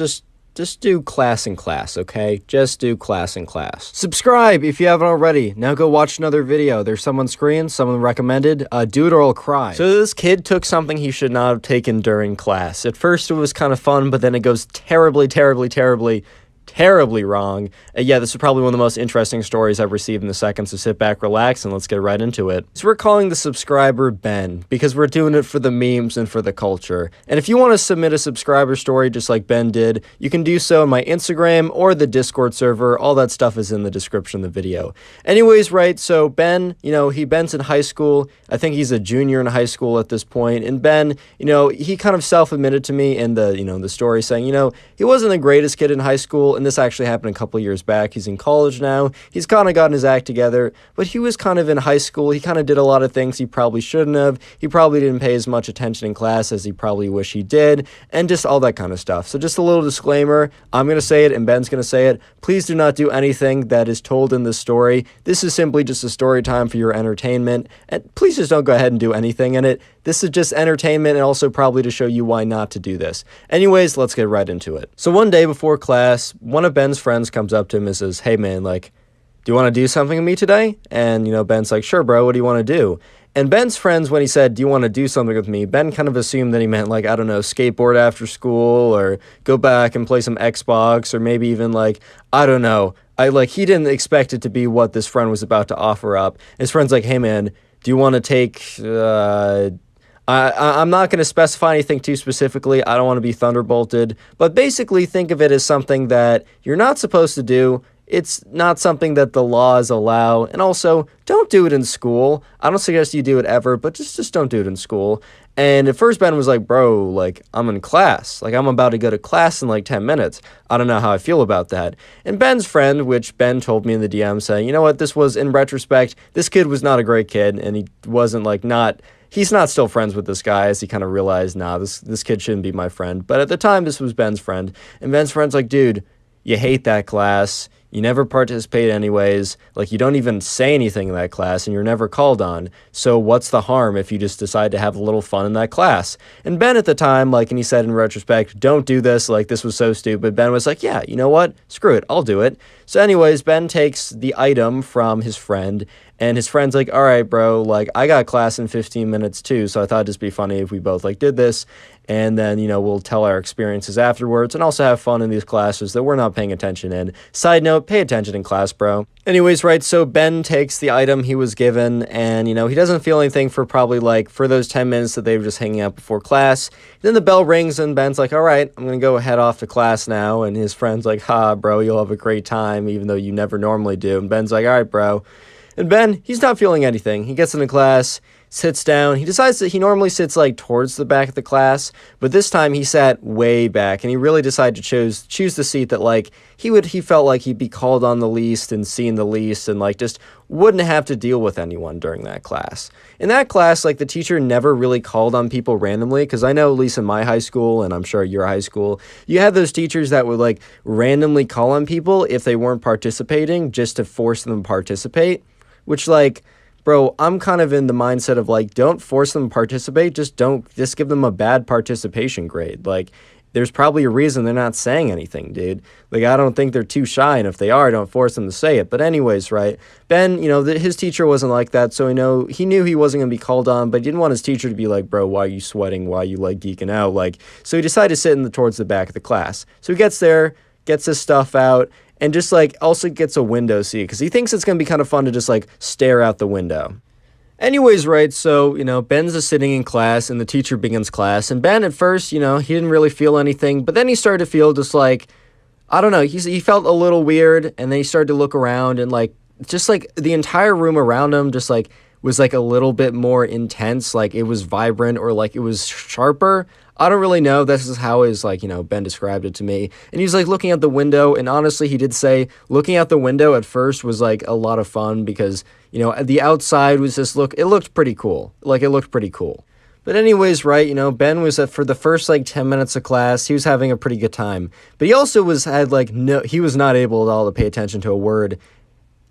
do class in class, okay? Just do class in class. Subscribe if you haven't already. Now go watch another video. There's someone screen, someone recommended. Do it or I'll cry. So this kid took something he should not have taken during class. At first it was kind of fun, but then it goes terribly wrong. Yeah, this is probably one of the most interesting stories I've received in the second, so sit back, relax, and let's get right into it. So we're calling the subscriber Ben, because we're doing it for the memes and for the culture. And if you want to submit a subscriber story just like Ben did, you can do so on my Instagram or the Discord server. All that stuff is in the description of the video. Anyways, right, so Ben, Ben's in high school. I think he's a junior in high school at this point. And Ben, he kind of self-admitted to me in the story saying, he wasn't the greatest kid in high school, and this actually happened a couple years back. He's in college now. He's kind of gotten his act together, but he was kind of in high school. He kind of did a lot of things he probably shouldn't have. He probably didn't pay as much attention in class as he probably wish he did, and just all that kind of stuff. So just a little disclaimer. I'm going to say it, and Ben's going to say it. Please do not do anything that is told in this story. This is simply just a story time for your entertainment, and please just don't go ahead and do anything in it. This is just entertainment and also probably to show you why not to do this. Anyways, let's get right into it. So one day before class, one of Ben's friends comes up to him and says, "Hey man, do you want to do something with me today?" And, Ben's like, "Sure, bro, what do you want to do?" And Ben's friends, when he said, "Do you want to do something with me?" Ben kind of assumed that he meant, I don't know, skateboard after school or go back and play some Xbox or maybe even, I don't know. He didn't expect it to be what this friend was about to offer up. His friend's like, "Hey man, do you want to take, I'm not going to specify anything too specifically. I don't want to be thunderbolted, but basically think of it as something that you're not supposed to do. It's not something that the laws allow, and also don't do it in school. I don't suggest you do it ever, but just don't do it in school." And at first Ben was like, "Bro, I'm in class. I'm about to go to class in 10 minutes. I don't know how I feel about that." And Ben's friend, which Ben told me in the DM, saying, "You know what, this was, in retrospect, this kid was not a great kid, and he wasn't he's not still friends with this guy," as he kind of realized, nah, this kid shouldn't be my friend. But at the time, this was Ben's friend. And Ben's friend's like, "Dude, you hate that class. You never participate anyways. You don't even say anything in that class, and you're never called on. So what's the harm if you just decide to have a little fun in that class?" And Ben at the time, and he said in retrospect, "Don't do this. This was so stupid." Ben was like, "Yeah, you know what? Screw it. I'll do it." So anyways, Ben takes the item from his friend, and his friend's like, "All right, bro, I got class in 15 minutes too, so I thought it'd just be funny if we both did this. And then, we'll tell our experiences afterwards and also have fun in these classes that we're not paying attention in. Side note, pay attention in class, bro." Anyways, right, so Ben takes the item he was given and, he doesn't feel anything for probably for those 10 minutes that they were just hanging out before class. Then the bell rings and Ben's like, "All right, I'm going to go head off to class now." And his friend's like, "Ha, bro, you'll have a great time, even though you never normally do." And Ben's like, "All right, bro." And Ben, he's not feeling anything. He gets into class, sits down. He decides that he normally sits towards the back of the class, but this time he sat way back, and he really decided to choose the seat that he felt like he'd be called on the least and seen the least, and just wouldn't have to deal with anyone during that class. In that class, the teacher never really called on people randomly, because I know at least in my high school, and I'm sure your high school, you had those teachers that would randomly call on people if they weren't participating just to force them to participate, which bro, I'm kind of in the mindset of don't force them to participate, just give them a bad participation grade. There's probably a reason they're not saying anything, dude. I don't think they're too shy, and if they are, don't force them to say it. But anyways, right, Ben, his teacher wasn't like that, so he knew he wasn't going to be called on, but he didn't want his teacher to be like, "Bro, why are you sweating? Why are you geeking out?" So he decided to sit towards the back of the class. So he gets there, gets his stuff out, and just like also gets a window seat because he thinks it's going to be kind of fun to just like stare out the window. Anyways, right, so, Ben's just sitting in class, and the teacher begins class, and Ben, at first, he didn't really feel anything, but then he started to feel just like, I don't know, he felt a little weird, and then he started to look around, and, like, just, like, the entire room around him just, like, was, like, a little bit more intense, like, it was vibrant, or, like, it was sharper. I don't really know. This is how Ben described it to me. And he was like looking out the window, and honestly, he did say looking out the window at first was like a lot of fun because, the outside was just it looked pretty cool. Like, it looked pretty cool. But anyways, right, Ben was for the first like 10 minutes of class, he was having a pretty good time. But he also he was not able at all to pay attention to a word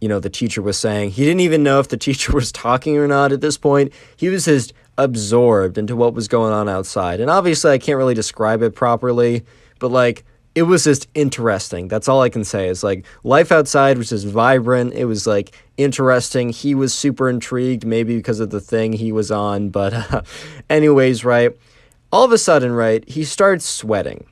the teacher was saying. He didn't even know if the teacher was talking or not at this point. He was just absorbed into what was going on outside. And obviously I can't really describe it properly, but like it was just interesting. That's all I can say. It's like life outside was just vibrant. It was like interesting. He was super intrigued, maybe because of the thing he was on. But anyways, right, all of a sudden, right, he starts sweating.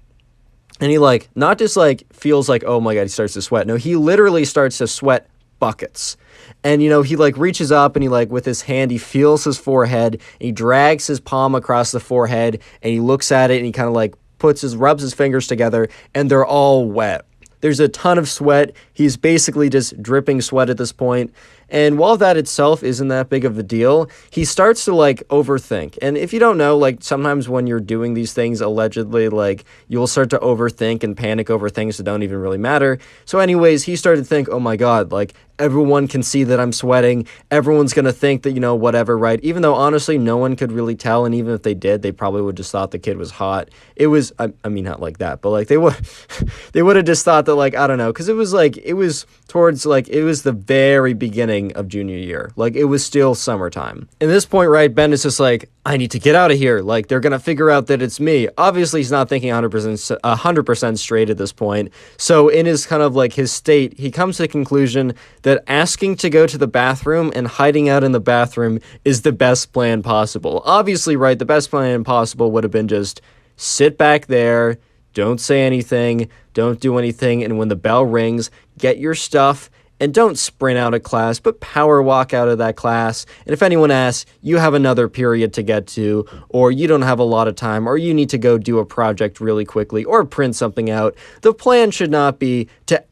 And he like not just like feels like, oh my God, he starts to sweat. No, he literally starts to sweat buckets. And, he like reaches up and he like with his hand, he feels his forehead, and he drags his palm across the forehead, and he looks at it, and he kind of like rubs his fingers together, and they're all wet. There's a ton of sweat. He's basically just dripping sweat at this point. And while that itself isn't that big of a deal, he starts to like overthink. And if you don't know, like sometimes when you're doing these things, allegedly, like you'll start to overthink and panic over things that don't even really matter. So anyways, he started to think, oh my God, like everyone can see that I'm sweating. Everyone's going to think that, whatever, right? Even though honestly, no one could really tell. And even if they did, they probably would just thought the kid was hot. It was, I mean, not like that, but like they would have just thought that like, I don't know. Cause it was the very beginning of junior year. Like it was still summertime. At this point, right, Ben is just like, I need to get out of here. Like they're going to figure out that it's me. Obviously, he's not thinking 100% straight at this point. So in his kind of like his state, he comes to the conclusion that asking to go to the bathroom and hiding out in the bathroom is the best plan possible. Obviously, right, the best plan possible would have been just sit back there, don't say anything, don't do anything, and when the bell rings, get your stuff, and don't sprint out of class, but power walk out of that class. And if anyone asks, you have another period to get to, or you don't have a lot of time, or you need to go do a project really quickly, or print something out, the plan should not be to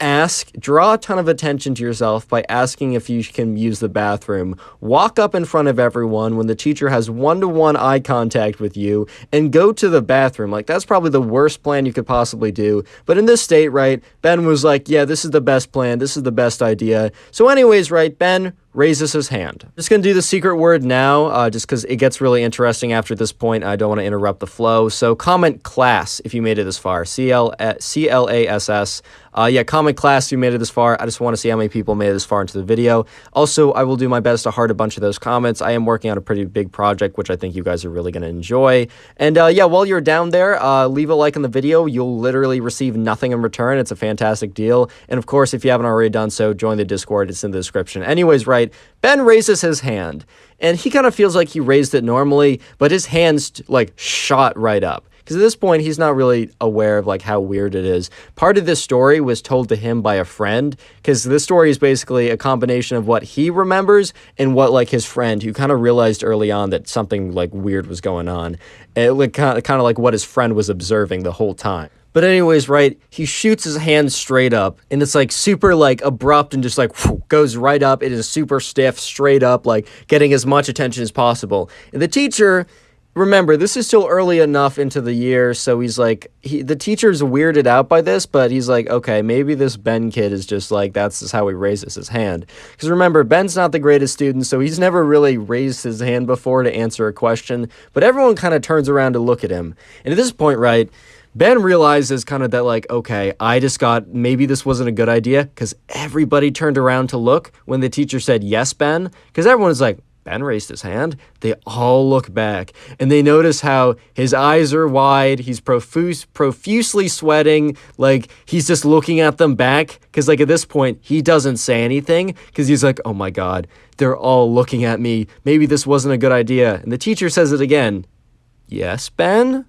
draw a ton of attention to yourself by asking if you can use the bathroom, walk up in front of everyone when the teacher has one-to-one eye contact with you, and go to the bathroom. Like, that's probably the worst plan you could possibly do. But in this state, right, Ben was like, yeah, this is the best plan, this is the best idea. So anyways, right, Ben raises his hand. I'm just going to do the secret word now, just because it gets really interesting after this point. I don't want to interrupt the flow. So comment class if you made it this far. C-L-A-S-S. Yeah, comment class if you made it this far. I just want to see how many people made it this far into the video. Also, I will do my best to heart a bunch of those comments. I am working on a pretty big project, which I think you guys are really going to enjoy. And yeah, while you're down there, leave a like on the video. You'll literally receive nothing in return. It's a fantastic deal. And of course, if you haven't already done so, join the Discord. It's in the description. Anyways, right, Ben raises his hand, and he kind of feels like he raised it normally, but his hand's like shot right up. Because at this point, he's not really aware of like how weird it is. Part of this story was told to him by a friend, because this story is basically a combination of what he remembers and what like his friend, who kind of realized early on that something like weird was going on. It like kind of like what his friend was observing the whole time. But anyways, right, he shoots his hand straight up, and it's like super like abrupt and just like whoosh, goes right up. It is super stiff, straight up, like getting as much attention as possible. And the teacher, remember, this is still early enough into the year, so he's like, the teacher's weirded out by this, but he's like, okay, maybe this Ben kid is just like, that's just how he raises his hand. Because remember, Ben's not the greatest student, so he's never really raised his hand before to answer a question, but everyone kind of turns around to look at him. And at this point, right, Ben realizes kind of that like, okay, maybe this wasn't a good idea, because everybody turned around to look when the teacher said, yes, Ben, because everyone's like, Ben raised his hand. They all look back, and they notice how his eyes are wide, he's profusely sweating, like he's just looking at them back, because like at this point, he doesn't say anything, because he's like, oh my God, they're all looking at me, maybe this wasn't a good idea. And the teacher says it again, yes, Ben?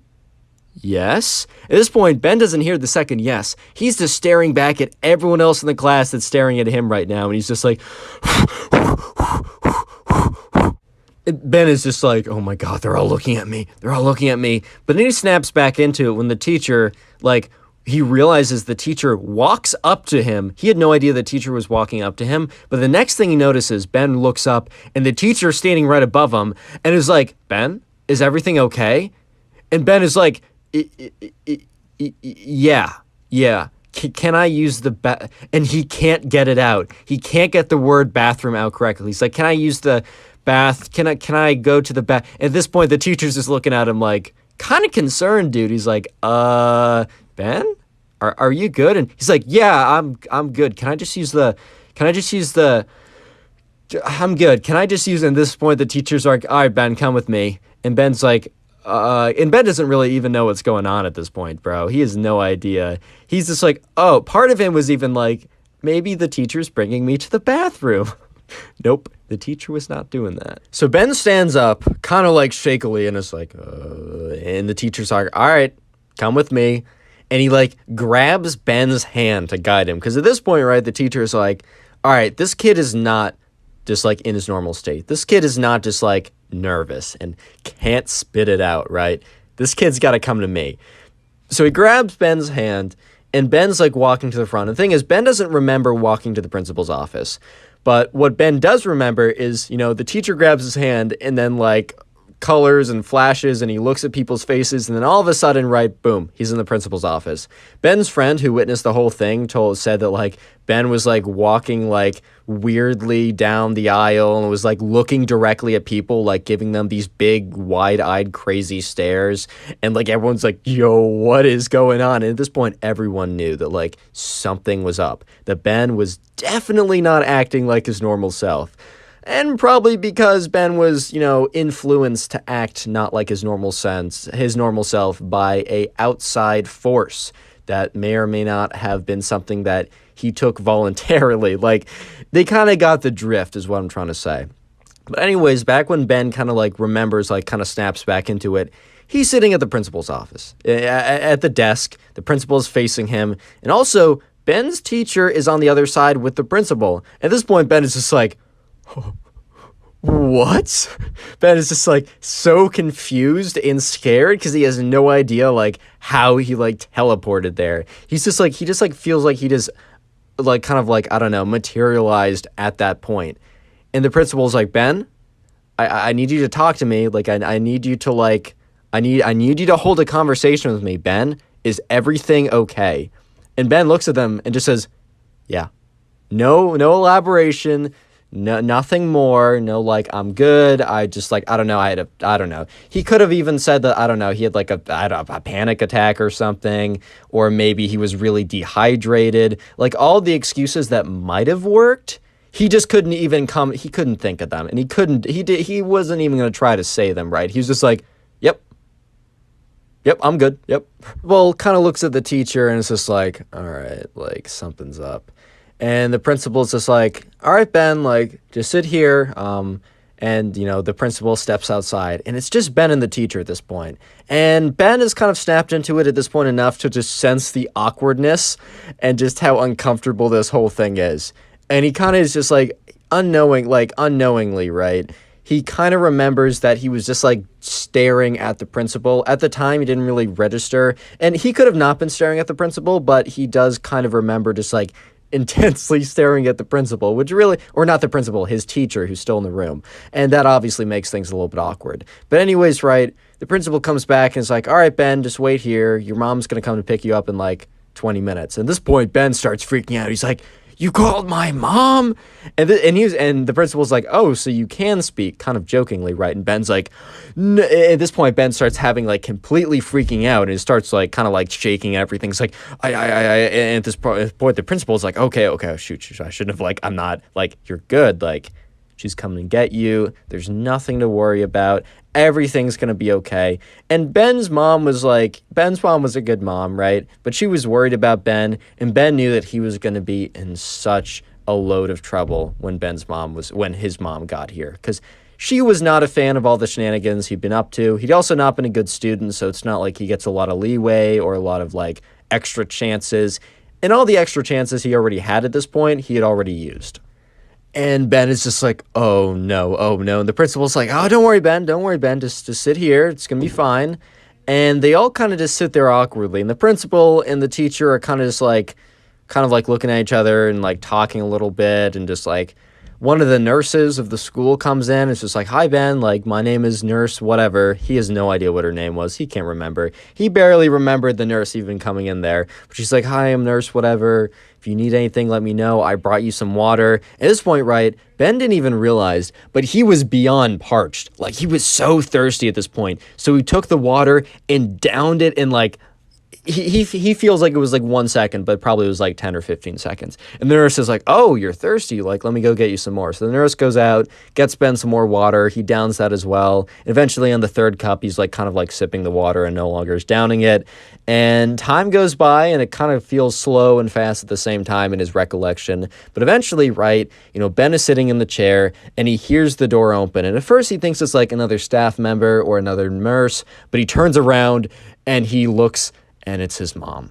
yes? At this point, Ben doesn't hear the second yes. He's just staring back at everyone else in the class that's staring at him right now, and he's just like... Ben is just like, oh my God, they're all looking at me. They're all looking at me. But then he snaps back into it when the teacher, like, he realizes the teacher walks up to him. He had no idea the teacher was walking up to him. But the next thing he notices, Ben looks up and the teacher is standing right above him and is like, Ben, is everything okay? And Ben is like, yeah. Can I use the and he can't get it out. He can't get the word bathroom out correctly. He's like, can I use the bath? Can I go to the bath? At this point, the teacher's just looking at him like, kind of concerned, dude. He's like, Ben, are you good? And he's like, yeah, I'm good. Can I just use the? I'm good. Can I just use? And at this point, the teacher's like, all right, Ben, come with me. And Ben's like, and Ben doesn't really even know what's going on at this point, bro. He has no idea. He's just like, oh, part of him was even like, maybe the teacher's bringing me to the bathroom. Nope, the teacher was not doing that. So Ben stands up, kind of like shakily, and is like, and the teacher's like, all right, come with me. And he like grabs Ben's hand to guide him. Because at this point, right, the teacher is like, all right, this kid is not just like in his normal state. This kid is not just like nervous and can't spit it out, right? This kid's got to come to me. So he grabs Ben's hand, and Ben's like walking to the front. And the thing is, Ben doesn't remember walking to the principal's office. But what Ben does remember is, you know, the teacher grabs his hand and then like colors and flashes and he looks at people's faces and then all of a sudden, right, boom, he's in the principal's office. Ben's friend who witnessed the whole thing said that like Ben was like walking like weirdly down the aisle and was like looking directly at people, like giving them these big wide-eyed crazy stares, and like everyone's like, yo, what is going on? And at this point everyone knew that like something was up, that Ben was definitely not acting like his normal self. And probably because Ben was, you know, influenced to act not like his normal self by a outside force that may or may not have been something that he took voluntarily. Like, they kind of got the drift is what I'm trying to say. But anyways, back when Ben kind of like remembers, like kind of snaps back into it, he's sitting at the principal's office. At the desk, the principal is facing him. And also, Ben's teacher is on the other side with the principal. At this point, Ben is just like, what? Ben is just like so confused and scared because he has no idea like how he like teleported there. He just like feels like he just like kind of like, I don't know, materialized at that point. And the principal's like, Ben, I need you to talk to me. Like I need you to like I need you to hold a conversation with me. Ben, is everything okay? And Ben looks at them and just says, yeah. No elaboration. No, nothing more. No, like, I'm good. I just, like, I don't know. I don't know. He could have even said that, I don't know, he had, like, a panic attack or something, or maybe he was really dehydrated. Like, all the excuses that might have worked, he just couldn't even he couldn't think of them. And he wasn't even going to try to say them, right? He was just like, yep, I'm good. Yep. Well, kind of looks at the teacher and it's just like, all right, like, something's up. And the principal's just like, all right, Ben, like, just sit here. And, you know, the principal steps outside. And it's just Ben and the teacher at this point. And Ben has kind of snapped into it at this point enough to just sense the awkwardness and just how uncomfortable this whole thing is. And he kind of is just like, unknowingly, right? He kind of remembers that he was just like staring at the principal. At the time, he didn't really register. And he could have not been staring at the principal, but he does kind of remember just like intensely staring at the principal, which really, or not the principal, his teacher who's still in the room. And that obviously makes things a little bit awkward. But anyways, right, the principal comes back and is like, all right, Ben, just wait here. Your mom's going to come to pick you up in like 20 minutes. And at this point, Ben starts freaking out. He's like, you called my mom? And the principal's like, oh, so you can speak, kind of jokingly, right? And Ben's like, at this point, Ben starts having like completely freaking out and it starts like kind of like shaking and everything. It's like, and at this point, the principal's like, okay, shoot, I shouldn't have, like, I'm not, like, you're good, like, she's coming to get you. There's nothing to worry about. Everything's going to be okay. And Ben's mom was a good mom, right? But she was worried about Ben, and Ben knew that he was going to be in such a load of trouble when his mom got here. Because she was not a fan of all the shenanigans he'd been up to. He'd also not been a good student, so it's not like he gets a lot of leeway or a lot of like extra chances. And all the extra chances he already had at this point, he had already used. And Ben is just like, oh no, oh no. And the principal's like, oh, don't worry, Ben, just sit here. It's going to be fine. And they all kind of just sit there awkwardly. And the principal and the teacher are kind of like looking at each other and like talking a little bit, and just like one of the nurses of the school comes in. It's just like, hi, Ben, like, my name is nurse whatever. He has no idea what her name was. He can't remember. He barely remembered the nurse even coming in there. But she's like, hi, I'm nurse whatever. If you need anything, let me know. I brought you some water. At this point, right, Ben didn't even realize, but he was beyond parched. Like, he was so thirsty at this point. So he took the water and downed it in like, he feels like it was like 1 second, but probably it was like 10 or 15 seconds. And the nurse is like, oh, you're thirsty. Like, let me go get you some more. So the nurse goes out, gets Ben some more water. He downs that as well. Eventually on the third cup, he's like kind of like sipping the water and no longer is downing it. And time goes by and it kind of feels slow and fast at the same time in his recollection. But eventually, right, Ben is sitting in the chair and he hears the door open. And at first he thinks it's like another staff member or another nurse, but he turns around and he looks, and it's his mom.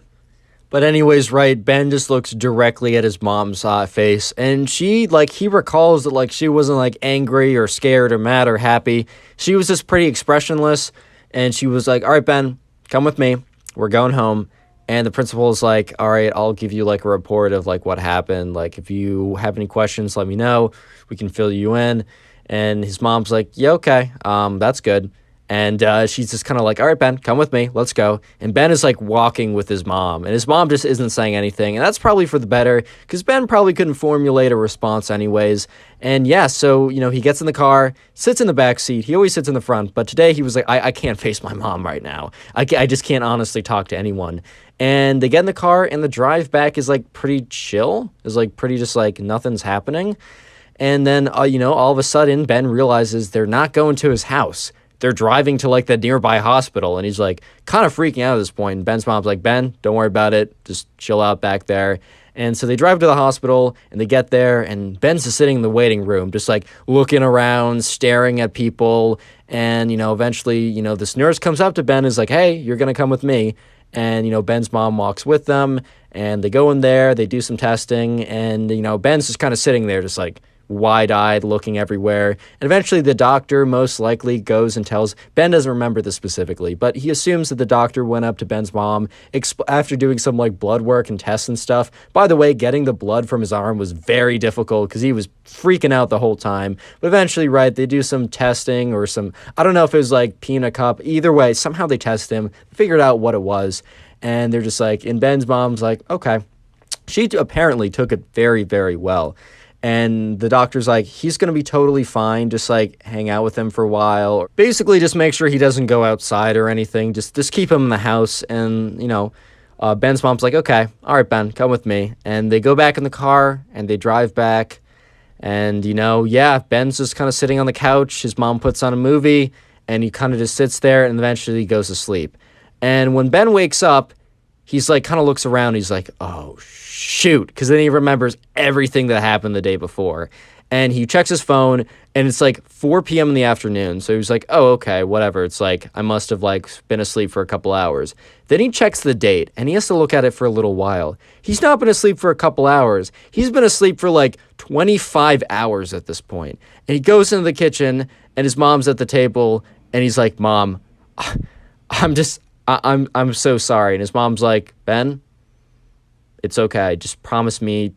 But anyways, right, Ben just looks directly at his mom's face, and he recalls that, like, she wasn't, like, angry or scared or mad or happy. She was just pretty expressionless, and she was like, all right, Ben, come with me. We're going home. And the principal is like, all right, I'll give you, like, a report of, like, what happened. Like, if you have any questions, let me know. We can fill you in. And his mom's like, yeah, okay, that's good. And she's just kind of like, all right, Ben, come with me. Let's go. And Ben is like walking with his mom. And his mom just isn't saying anything. And that's probably for the better, because Ben probably couldn't formulate a response anyways. And yeah, so, he gets in the car, sits in the back seat. He always sits in the front. But today he was like, I can't face my mom right now. I just can't honestly talk to anyone. And they get in the car, and the drive back is like pretty chill. It's like pretty just like nothing's happening. And then, all of a sudden, Ben realizes they're not going to his house. They're driving to like the nearby hospital, and he's like kind of freaking out at this point. And Ben's mom's like, Ben, don't worry about it. Just chill out back there. And so they drive to the hospital, and they get there, and Ben's just sitting in the waiting room, just like looking around, staring at people. And, eventually, this nurse comes up to Ben and is like, hey, you're going to come with me. And, Ben's mom walks with them, and they go in there, they do some testing, and, Ben's just kind of sitting there just like wide-eyed, looking everywhere. And eventually the doctor most likely goes and tells, Ben doesn't remember this specifically, but he assumes that the doctor went up to Ben's mom after doing some like blood work and tests and stuff. By the way, getting the blood from his arm was very difficult because he was freaking out the whole time. But eventually, right, they do some testing or I don't know if it was like pee in a cup. Either way, somehow they test him, figured out what it was. And they're just like, and Ben's mom's like, okay. She apparently took it very, very well. And the doctor's like, he's going to be totally fine. Just like hang out with him for a while. Basically, just make sure he doesn't go outside or anything. Just keep him in the house. And, Ben's mom's like, okay, all right, Ben, come with me. And they go back in the car and they drive back. And, Ben's just kind of sitting on the couch. His mom puts on a movie and he kind of just sits there and eventually goes to sleep. And when Ben wakes up, he's like, kind of looks around. He's like, oh, shoot. Because then he remembers everything that happened the day before. And he checks his phone and it's like 4 p.m. in the afternoon. So he's like, oh, okay, whatever. It's like, I must have like been asleep for a couple hours. Then he checks the date and he has to look at it for a little while. He's not been asleep for a couple hours. He's been asleep for like 25 hours at this point. And he goes into the kitchen and his mom's at the table and he's like, Mom, I'm so sorry. And his mom's like, Ben, it's okay. Just promise me,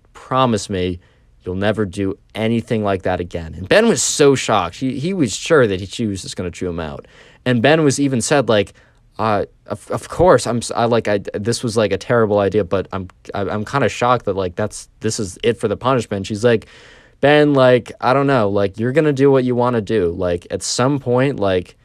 you'll never do anything like that again. And Ben was so shocked. He was sure that she was just going to chew him out. And Ben was even said like, of course, this was like a terrible idea, but I'm kind of shocked that like this is it for the punishment. She's like, Ben, like, I don't know, like you're going to do what you want to do. Like at some point, like,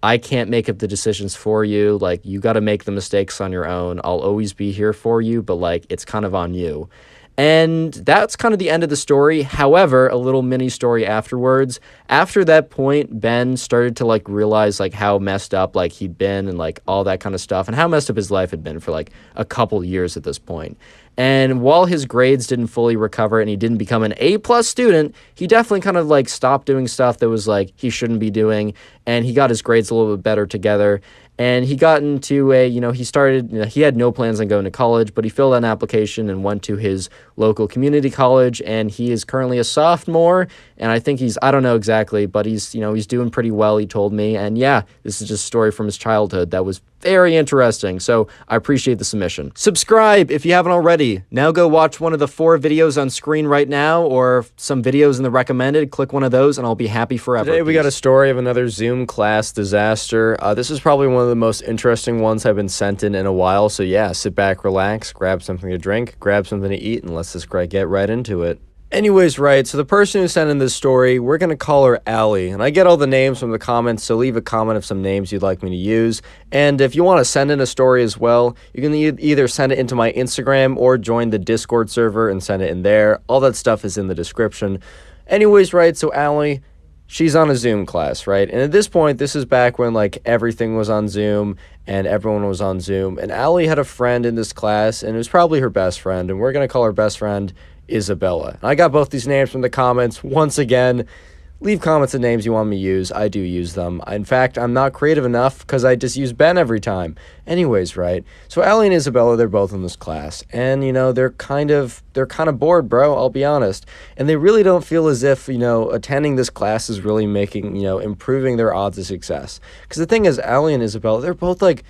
I can't make up the decisions for you. Like, you got to make the mistakes on your own. I'll always be here for you, but, like, it's kind of on you. And that's kind of the end of the story. However, a little mini story afterwards. After that point, Ben started to, like, realize, like, how messed up, like, he'd been and, like, all that kind of stuff and how messed up his life had been for, like, a couple years at this point. And while his grades didn't fully recover and he didn't become an A+ student, he definitely kind of like stopped doing stuff that was like he shouldn't be doing, and he got his grades a little bit better together. And he got into he had no plans on going to college, but he filled out an application and went to his local community college, and he is currently a sophomore, and I think I don't know exactly, but he's doing pretty well, he told me. And yeah, this is just a story from his childhood that was very interesting, so I appreciate the submission. Subscribe if you haven't already. Now go watch one of the 4 videos on screen right now, or some videos in the recommended. Click one of those and I'll be happy forever. Today we got a story of another Zoom class disaster. This is probably one of the most interesting ones I've been sent in a while, so yeah, sit back, relax, grab something to drink, grab something to eat, and let's just get right into it. Anyways, right, so the person who sent in this story, we're going to call her Allie, and I get all the names from the comments, so leave a comment of some names you'd like me to use. And if you want to send in a story as well, you can either send it into my Instagram or join the Discord server and send it in there. All that stuff is in the description. Anyways, right, so Allie, she's on a Zoom class, right? And at this point, this is back when like everything was on Zoom and everyone was on Zoom, and Allie had a friend in this class, and it was probably her best friend, and we're going to call her best friend Isabella. I got both these names from the comments. Once again, leave comments of names you want me to use. I do use them. In fact, I'm not creative enough because I just use Ben every time. Anyways, right? So Allie and Isabella, they're both in this class, and they're kind of bored, bro, I'll be honest. And they really don't feel as if, attending this class is really making, improving their odds of success. Because the thing is, Allie and Isabella, they're both like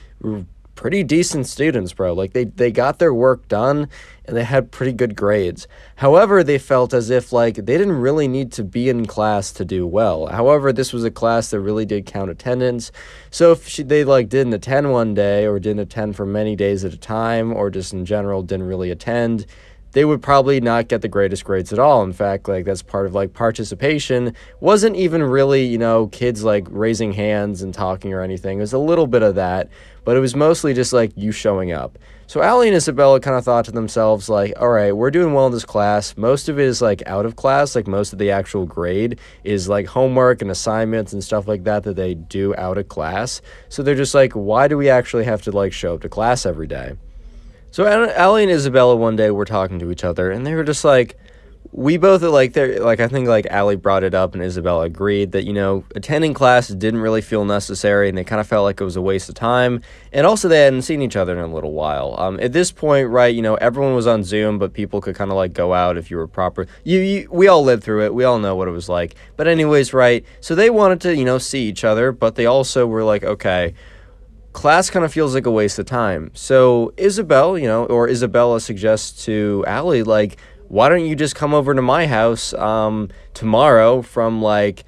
pretty decent students, bro. Like they got their work done and they had pretty good grades. However, they felt as if like they didn't really need to be in class to do well. However, this was a class that really did count attendance. So if they like didn't attend one day, or didn't attend for many days at a time, or just in general didn't really attend, they would probably not get the greatest grades at all. In fact, like that's part of like participation. Wasn't even really, kids like raising hands and talking or anything. It was a little bit of that, but it was mostly just like you showing up. So Allie and Isabella kind of thought to themselves like, all right, we're doing well in this class. Most of it is like out of class. Like most of the actual grade is like homework and assignments and stuff like that they do out of class. So they're just like, why do we actually have to like show up to class every day? So Allie and Isabella one day were talking to each other, and they were just like, we both like, they're like, I think like Allie brought it up and Isabella agreed that, attending class didn't really feel necessary, and they kind of felt like it was a waste of time. And also they hadn't seen each other in a little while. At this point, right, everyone was on Zoom, but people could kind of like go out if you were proper. We all lived through it. We all know what it was like. But anyways, right, so they wanted to, see each other, but they also were like, okay, class kind of feels like a waste of time. So Isabella suggests to Allie, like, why don't you just come over to my house tomorrow from like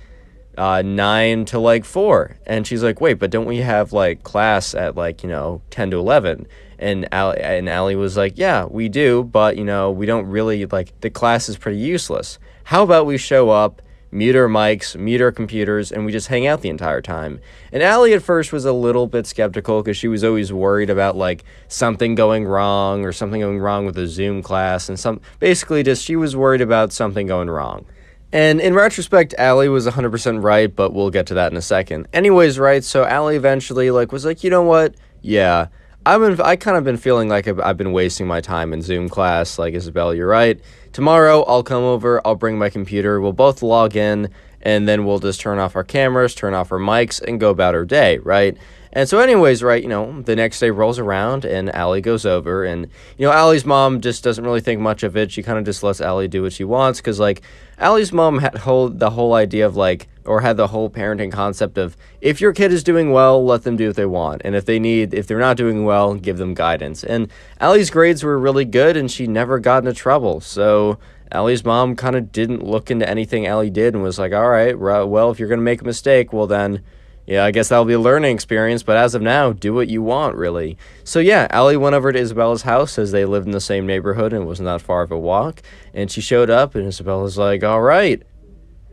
9 to like 4? And she's like, wait, but don't we have like class at like 10 to 11? And Allie was like, yeah, we do, but we don't really, like, the class is pretty useless. How about we show up, mute our mics, mute our computers, and we just hang out the entire time? And Allie at first was a little bit skeptical because she was always worried about like something going wrong or something going wrong with the Zoom class, and basically just she was worried about something going wrong. And in retrospect, Allie was 100% right, but we'll get to that in a second. Anyways, right, so Allie eventually like was like, you know what? Yeah, I kind of been feeling like I've been wasting my time in Zoom class. Like, Isabella, you're right. Tomorrow, I'll come over, I'll bring my computer, we'll both log in, and then we'll just turn off our cameras, turn off our mics, and go about our day, right? And so anyways, right, the next day rolls around, and Allie goes over, and, Allie's mom just doesn't really think much of it. She kind of just lets Allie do what she wants, because, like, Allie's mom had the whole idea of, like, or had the whole parenting concept of, if your kid is doing well, let them do what they want, and if they're not doing well, give them guidance. And Allie's grades were really good, and she never got into trouble, so Allie's mom kind of didn't look into anything Allie did and was like, all right, well, if you're going to make a mistake, well then, yeah, I guess that'll be a learning experience, but as of now, do what you want, really. So yeah, Allie went over to Isabella's house, as they lived in the same neighborhood and it wasn't that far of a walk, and she showed up, and Isabella's like, all right,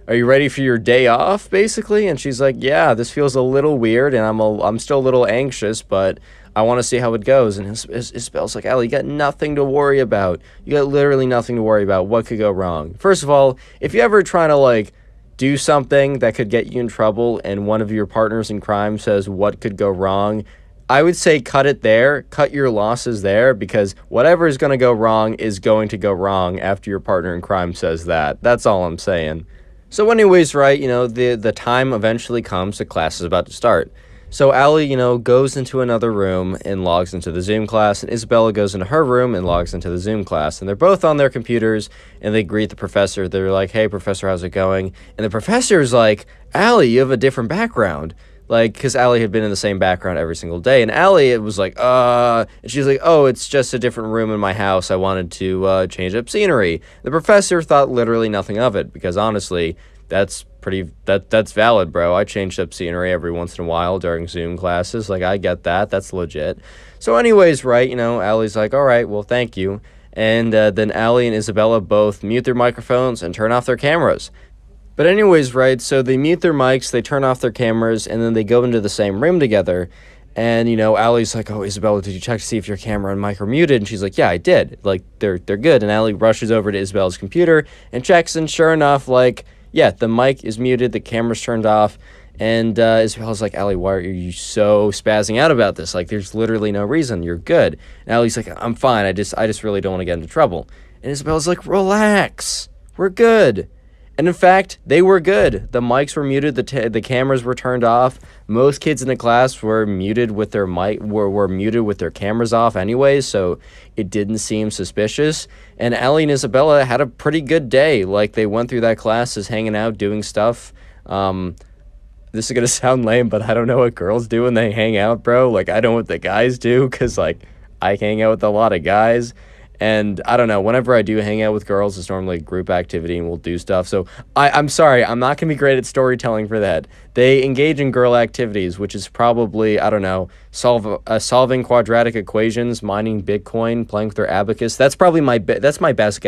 are you ready for your day off, basically? And she's like, yeah, this feels a little weird, and I'm still a little anxious, but I want to see how it goes. And Isabella's like, Allie, you got nothing to worry about. You got literally nothing to worry about. What could go wrong? First of all, if you ever trying to, like, do something that could get you in trouble and one of your partners in crime says what could go wrong, I would say cut it there, cut your losses there, because whatever is going to go wrong is going to go wrong after your partner in crime says that. That's all I'm saying. So anyways, right, the time eventually comes, the class is about to start. So Allie, goes into another room and logs into the Zoom class, and Isabella goes into her room and logs into the Zoom class. And they're both on their computers, and they greet the professor. They're like, "Hey, professor, how's it going?" And the professor's like, "Allie, you have a different background." Like, because Allie had been in the same background every single day. And Allie, it was like, and she's like, "Oh, it's just a different room in my house. I wanted to change up scenery." The professor thought literally nothing of it, because honestly, that's valid, bro. I changed up scenery every once in a while during Zoom classes. Like, I get that. That's legit. So anyways, right, Allie's like, "All right, well, thank you." And then Allie and Isabella both mute their microphones and turn off their cameras. But anyways, right, so they mute their mics, they turn off their cameras, and then they go into the same room together. And, Allie's like, "Oh, Isabella, did you check to see if your camera and mic are muted?" And she's like, "Yeah, I did. Like, they're good." And Allie rushes over to Isabella's computer and checks, and sure enough, like, yeah, the mic is muted, the camera's turned off. And Isabella's like, "Allie, why are you so spazzing out about this? Like, there's literally no reason. You're good." And Allie's like, "I'm fine. I just really don't want to get into trouble." And Isabella's like, "Relax. We're good." And in fact, they were good. The mics were muted, the cameras were turned off. Most kids in the class were muted with their were muted with their cameras off anyways, so it didn't seem suspicious. And Allie and Isabella had a pretty good day. Like, they went through that class just hanging out, doing stuff. This is gonna sound lame, but I don't know what girls do when they hang out, bro. Like, I know what the guys do, because, like, I hang out with a lot of guys. And I don't know, whenever I do hang out with girls, it's normally a group activity and we'll do stuff. So I'm sorry, I'm not going to be great at storytelling for that. They engage in girl activities, which is probably, I don't know, solving quadratic equations, mining Bitcoin, playing with their abacus. That's probably that's my best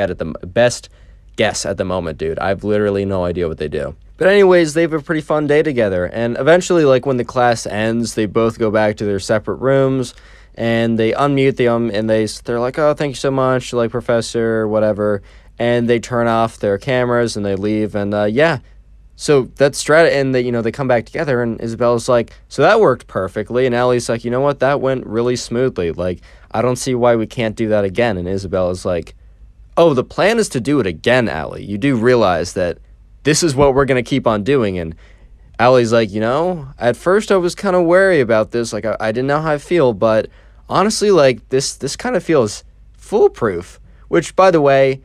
guess at the moment, dude. I've literally no idea what they do. But anyways, they have a pretty fun day together. And eventually, like, when the class ends, they both go back to their separate rooms. And they unmute them, and they're like, "Oh, thank you so much, like, professor," whatever. And they turn off their cameras, and they leave, and yeah. So that's and they come back together, and Isabella's like, "So that worked perfectly." And Allie's like, "You know what? That went really smoothly. Like, I don't see why we can't do that again." And Isabella's like, "Oh, the plan is to do it again, Allie. You do realize that this is what we're going to keep on doing." And Allie's like, "At first I was kind of wary about this. Like, I didn't know how I feel, but honestly, like, this kind of feels foolproof." Which, by the way,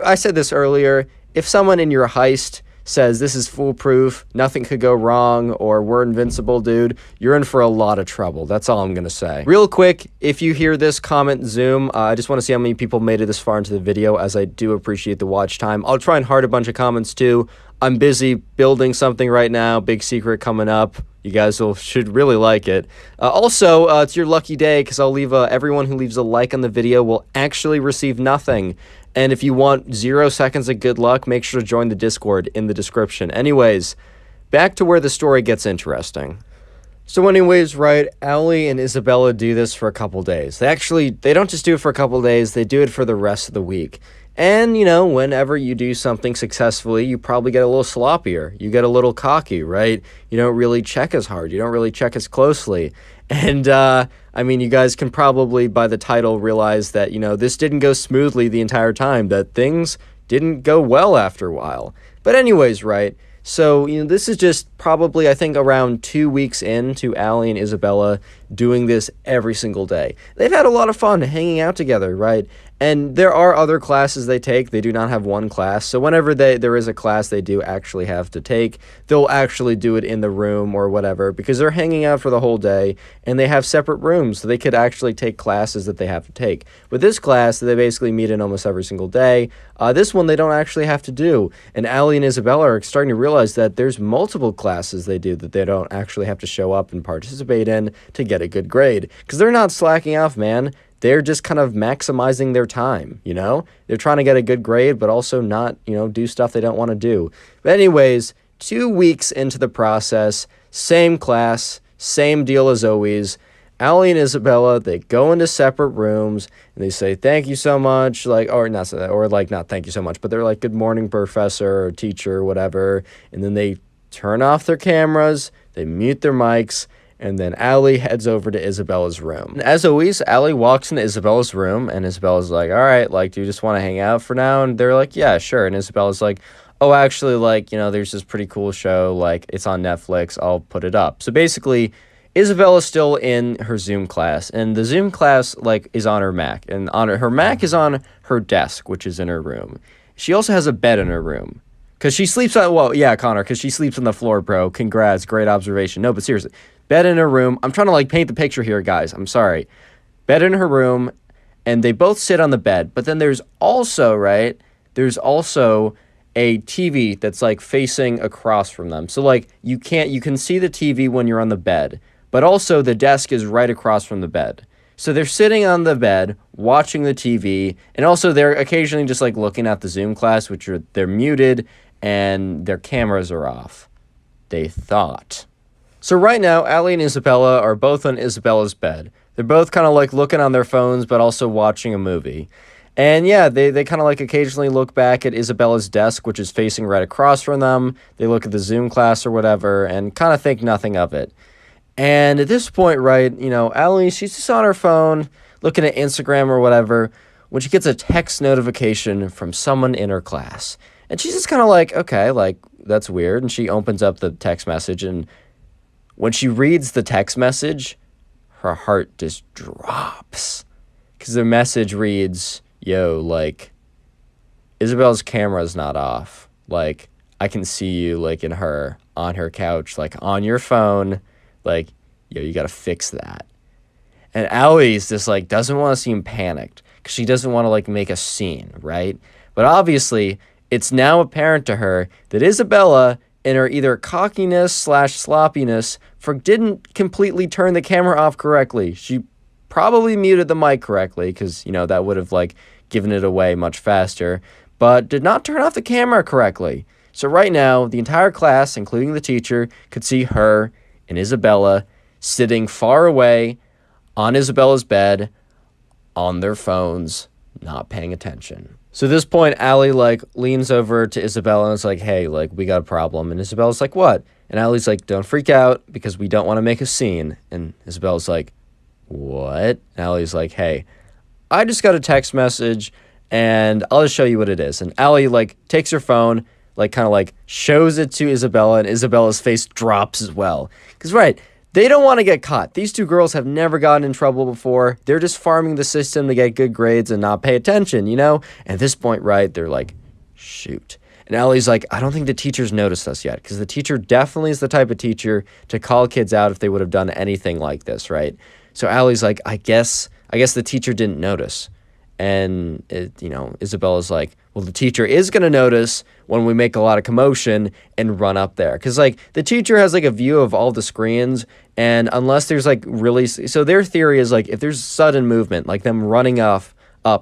I said this earlier, if someone in your heist says this is foolproof, nothing could go wrong, or we're invincible, dude, you're in for a lot of trouble. That's all I'm going to say. Real quick, if you hear this, comment Zoom. I just want to see how many people made it this far into the video, as I do appreciate the watch time. I'll try and heart a bunch of comments too. I'm busy building something right now, big secret coming up. You guys should really like it. Also, it's your lucky day, because I'll leave everyone who leaves a like on the video will actually receive nothing. And if you want 0 seconds of good luck, make sure to join the Discord in the description. Anyways, back to where the story gets interesting. So anyways, right, Allie and Isabella do this for a couple days. They don't just do it for a couple days, they do it for the rest of the week. And, whenever you do something successfully, you probably get a little sloppier. You get a little cocky, right? You don't really check as hard. You don't really check as closely. And, you guys can probably, by the title, realize that, this didn't go smoothly the entire time, that things didn't go well after a while. But anyways, right, so, this is just probably, I think, around 2 weeks into Allie and Isabella doing this every single day. They've had a lot of fun hanging out together, right? And there are other classes they take. They do not have one class. So whenever there is a class they do actually have to take, they'll actually do it in the room or whatever, because they're hanging out for the whole day and they have separate rooms, so they could actually take classes that they have to take. With this class, they basically meet in almost every single day. This one they don't actually have to do. And Allie and Isabella are starting to realize that there's multiple classes they do that they don't actually have to show up and participate in to get a good grade. Because they're not slacking off, man. They're just kind of maximizing their time, They're trying to get a good grade, but also not, do stuff they don't want to do. But anyways, 2 weeks into the process, same class, same deal as always. Allie and Isabella, they go into separate rooms, and they say, "Thank you so much," not thank you so much, but they're like, "Good morning, professor," or teacher, or whatever. And then they turn off their cameras, they mute their mics, And then Allie heads over to Isabella's room. And as always, Allie walks into Isabella's room, and Isabella's like, all right, like, do you just want to hang out for now? And they're like, yeah, sure. And Isabella's like, oh, actually, like, there's this pretty cool show, like, it's on Netflix, I'll put it up. So basically, Isabella's still in her Zoom class, and the Zoom class, like, is on her Mac. And her Mac is on her desk, which is in her room. She also has a bed in her room. Because she sleeps on, well, yeah, Connor, because she sleeps on the floor, bro. Congrats, great observation. No, but seriously, bed in her room. I'm trying to, like, paint the picture here, guys. I'm sorry. Bed in her room, and they both sit on the bed. But then there's also, right, there's also a TV that's, like, facing across from them. So, like, you can see the TV when you're on the bed. But also, the desk is right across from the bed. So they're sitting on the bed, watching the TV, and also they're occasionally just, like, looking at the Zoom class, they're muted, and their cameras are off. They thought. So right now, Allie and Isabella are both on Isabella's bed. They're both kind of, like, looking on their phones, but also watching a movie. And yeah, they kind of, like, occasionally look back at Isabella's desk, which is facing right across from them. They look at the Zoom class or whatever, and kind of think nothing of it. And at this point, right, Allie, she's just on her phone, looking at Instagram or whatever, when she gets a text notification from someone in her class. And she's just kind of like, okay, like, that's weird. And she opens up the text message, and when she reads the text message, her heart just drops. Because the message reads, yo, like, Isabella's camera's not off. Like, I can see you, like, on her couch, like, on your phone. Like, yo, you gotta fix that. And Allie's just, like, doesn't want to seem panicked because she doesn't want to, like, make a scene, right? But obviously, it's now apparent to her that Isabella, in her either cockiness/sloppiness, didn't completely turn the camera off correctly. She probably muted the mic correctly because, that would have, like, given it away much faster, but did not turn off the camera correctly. So right now, the entire class, including the teacher, could see her and Isabella sitting far away on Isabella's bed on their phones, not paying attention. So at this point, Allie, like, leans over to Isabella and is like, hey, like, we got a problem. And Isabella's like, what? And Allie's like, don't freak out because we don't want to make a scene. And Isabella's like, what? And Allie's like, hey, I just got a text message and I'll just show you what it is. And Allie, like, takes her phone, like, kind of, like, shows it to Isabella, and Isabella's face drops as well. Because, right, they don't want to get caught. These two girls have never gotten in trouble before. They're just farming the system to get good grades and not pay attention, And at this point, right, they're like, shoot. And Allie's like, I don't think the teacher's noticed us yet, because the teacher definitely is the type of teacher to call kids out if they would have done anything like this, right? So Allie's like, I guess the teacher didn't notice. And, Isabella's like, well, the teacher is going to notice when we make a lot of commotion and run up there. Because, like, the teacher has, like, a view of all the screens, and unless there's, like, really... So their theory is, like, if there's sudden movement, like them running up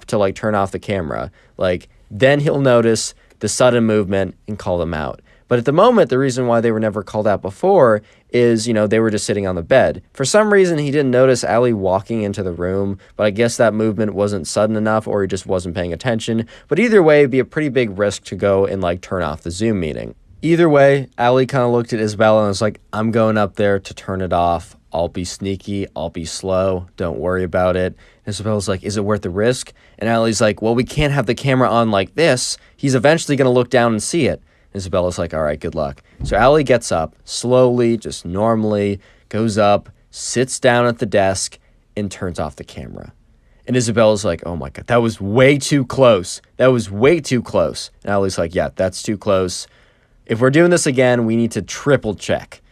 to, like, turn off the camera, like, then he'll notice the sudden movement and call them out. But at the moment, the reason why they were never called out before is, they were just sitting on the bed. For some reason, he didn't notice Allie walking into the room, but I guess that movement wasn't sudden enough or he just wasn't paying attention. But either way, it'd be a pretty big risk to go and, like, turn off the Zoom meeting. Either way, Allie kind of looked at Isabella and was like, I'm going up there to turn it off. I'll be sneaky. I'll be slow. Don't worry about it. And Isabella's like, is it worth the risk? And Allie's like, well, we can't have the camera on like this. He's eventually going to look down and see it. Isabella's like, all right, good luck. So Allie gets up, slowly, just normally, goes up, sits down at the desk, and turns off the camera. And Isabella's like, oh my God, that was way too close. That was way too close. And Allie's like, yeah, that's too close. If we're doing this again, we need to triple check.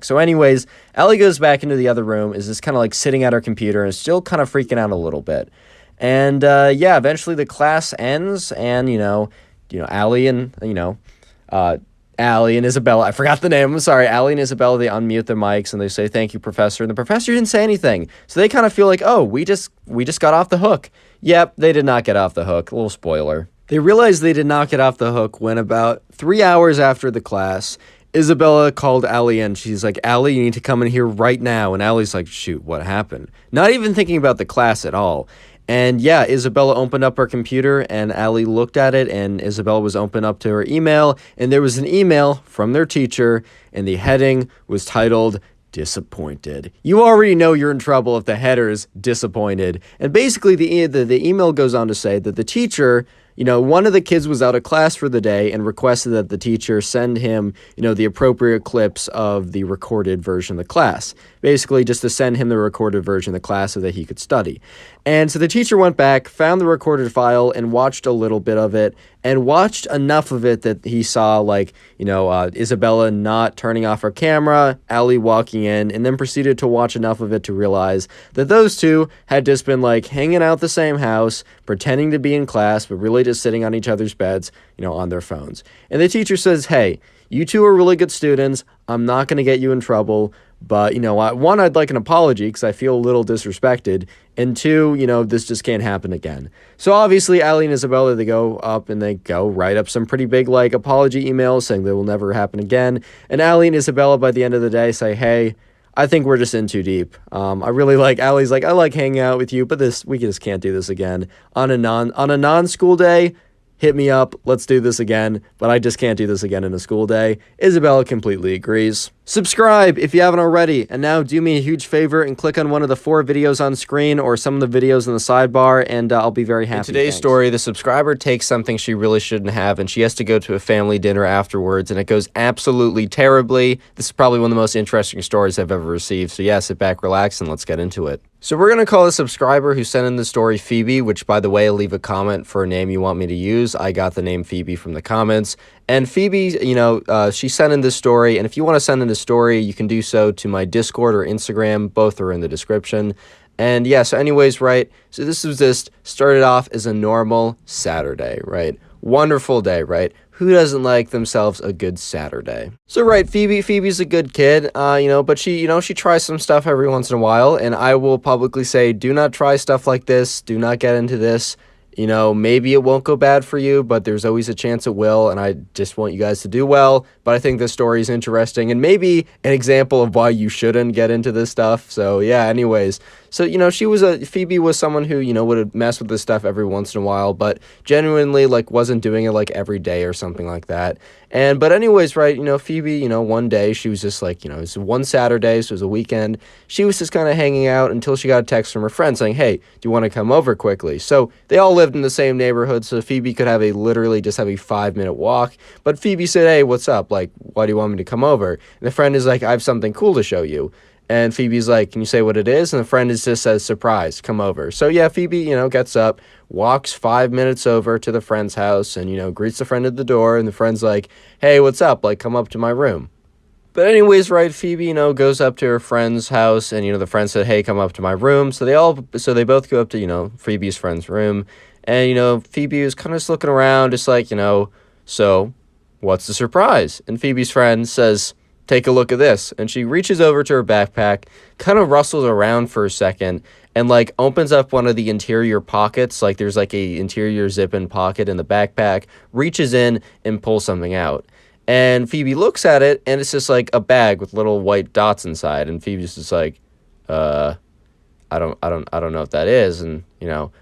So anyways, Allie goes back into the other room, is just kind of like sitting at her computer and still kind of freaking out a little bit. And eventually the class ends, and, Allie and, Allie and Isabella, I forgot the name, I'm sorry, Allie and Isabella, they unmute their mics and they say, thank you, Professor. And the professor didn't say anything. So they kind of feel like, oh, we just got off the hook. Yep, they did not get off the hook. A little spoiler. They realized they did not get off the hook when about 3 hours after the class, Isabella called Allie in. She's like, Allie, you need to come in here right now. And Allie's like, shoot, what happened? Not even thinking about the class at all. And yeah, Isabella opened up her computer and Allie looked at it, and Isabella was open up to her email, and there was an email from their teacher, and the heading was titled, disappointed. You already know you're in trouble if the header's disappointed. And basically the email goes on to say that the teacher, one of the kids was out of class for the day and requested that the teacher send him, the appropriate clips of the recorded version of the class. Basically just to send him the recorded version of the class so that he could study. And so the teacher went back, found the recorded file, and watched a little bit of it, and watched enough of it that he saw, Isabella not turning off her camera, Allie walking in, and then proceeded to watch enough of it to realize that those two had just been, hanging out the same house, pretending to be in class, but really just sitting on each other's beds, on their phones. And the teacher says, hey, you two are really good students. I'm not going to get you in trouble. But, one, I'd like an apology because I feel a little disrespected. And two, this just can't happen again. So obviously, Allie and Isabella, they go up and they go write up some pretty big, apology emails saying that will never happen again. And Allie and Isabella, by the end of the day, say, hey, I think we're just in too deep. I really Allie's I like hanging out with you, but we just can't do this again. On a non-school day, hit me up, let's do this again, but I just can't do this again in a school day. Isabella completely agrees. Subscribe if you haven't already, and now do me a huge favor and click on one of the 4 videos on screen or some of the videos in the sidebar, and I'll be very happy. In today's story, the subscriber takes something she really shouldn't have, and she has to go to a family dinner afterwards, and it goes absolutely terribly. This is probably one of the most interesting stories I've ever received, so yeah, sit back, relax, and let's get into it. So we're going to call the subscriber who sent in the story Phoebe, which, by the way, leave a comment for a name you want me to use. I got the name Phoebe from the comments. And Phoebe, she sent in this story, and if you want to send in a story, you can do so to my Discord or Instagram. Both are in the description. And yeah, so anyways, right, so this was just started off as a normal Saturday, right? Wonderful day, right? Who doesn't like themselves a good Saturday? So right, Phoebe's a good kid, but she tries some stuff every once in a while, and I will publicly say, do not try stuff like this. Do not get into this. Maybe it won't go bad for you, but there's always a chance it will, and I just want you guys to do well. But I think this story is interesting and maybe an example of why you shouldn't get into this stuff. So yeah, anyways. So, Phoebe was someone who, would mess with this stuff every once in a while, but genuinely, wasn't doing it, every day or something like that. But anyways, right, Phoebe, one day, she was just it was one Saturday, so it was a weekend. She was just kind of hanging out until she got a text from her friend saying, hey, do you want to come over quickly? So they all lived in the same neighborhood, so Phoebe could literally just have a 5-minute walk. But Phoebe said, hey, what's up? Why do you want me to come over? And the friend is like, I have something cool to show you. And Phoebe's like, can you say what it is? And the friend just says, surprise, come over. So yeah, Phoebe, gets up, walks 5 minutes over to the friend's house and, greets the friend at the door. And the friend's like, hey, what's up? Come up to my room. But anyways, right, Phoebe, goes up to her friend's house and, the friend said, hey, come up to my room. So they both go up to, Phoebe's friend's room. And, Phoebe was kind of just looking around, just so what's the surprise? And Phoebe's friend says, take a look at this. And she reaches over to her backpack, kind of rustles around for a second, and opens up one of the interior pockets. There's a interior zip-in pocket in the backpack, reaches in and pulls something out. And Phoebe looks at it, and it's just a bag with little white dots inside. And Phoebe's just I don't know what that is. And,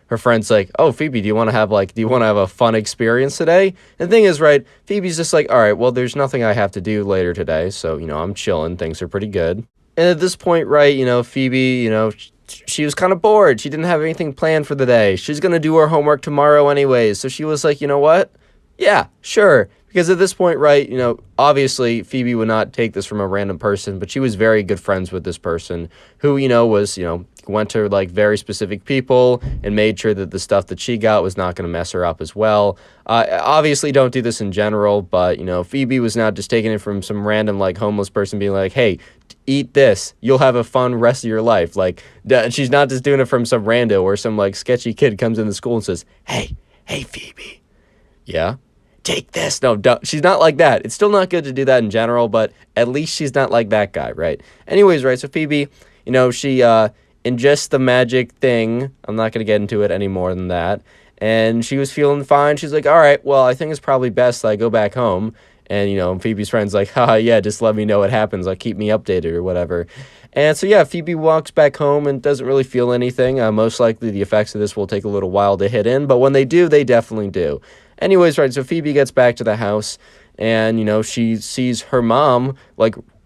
her friend's like, oh, Phoebe, do you want to have a fun experience today? And the thing is, right, Phoebe's just all right, well, there's nothing I have to do later today. So, I'm chilling. Things are pretty good. And at this point, right, Phoebe, she was kind of bored. She didn't have anything planned for the day. She's going to do her homework tomorrow anyways. So she was like, you know what? Yeah, sure. Because at this point, right, obviously Phoebe would not take this from a random person, but she was very good friends with this person who, went to very specific people and made sure that the stuff that she got was not going to mess her up as well. Obviously don't do this in general, but, Phoebe was not just taking it from some random homeless person being like, hey, eat this, you'll have a fun rest of your life. She's not just doing it from some rando or some sketchy kid comes into school and says, hey, Phoebe. Yeah? Take this. No, don't. She's not like that. It's still not good to do that in general, but at least she's not like that guy, right? Anyways, right, so Phoebe, she ingests the magic thing. I'm not going to get into it any more than that. And she was feeling fine. She's like, all right, well, I think it's probably best that I go back home. And, Phoebe's friend's like, haha, yeah, just let me know what happens. Keep me updated or whatever. And so, yeah, Phoebe walks back home and doesn't really feel anything. Most likely the effects of this will take a little while to hit in, but when they do, they definitely do. Anyways, right, so Phoebe gets back to the house and, she sees her mom,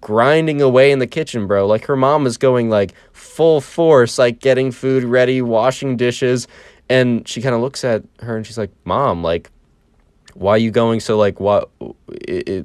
grinding away in the kitchen, bro. Like, her mom was going, like, full force, like, getting food ready, washing dishes, and she kind of looks at her and she's like, Mom, like, why are you going so, like, what,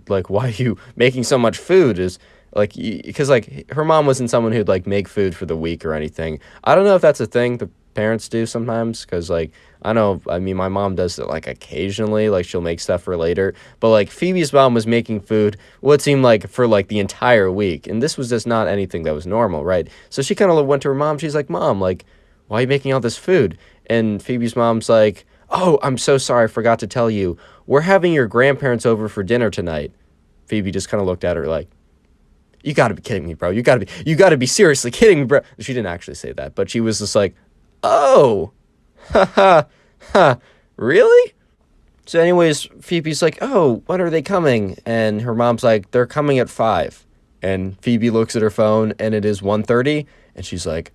like, why are you making so much food? Is, like, because, like, her mom wasn't someone who'd, like, make food for the week or anything. I don't know if that's a thing the parents do sometimes, because, like, I know, I mean, my mom does it, like, occasionally, like, she'll make stuff for later, but, like, Phoebe's mom was making food what seemed like for, like, the entire week, and this was just not anything that was normal, right? So she kind of went to her mom, she's like, Mom, like, why are you making all this food? And Phoebe's mom's like, oh, I'm so sorry, I forgot to tell you, we're having your grandparents over for dinner tonight. Phoebe just kind of looked at her like, you gotta be kidding me, bro. You gotta be seriously kidding me, bro. She didn't actually say that, but she was just like, oh, ha, really? So anyways, Phoebe's like, oh, when are they coming? And her mom's like, they're coming at 5. And Phoebe looks at her phone, and it is 1:30, and she's like,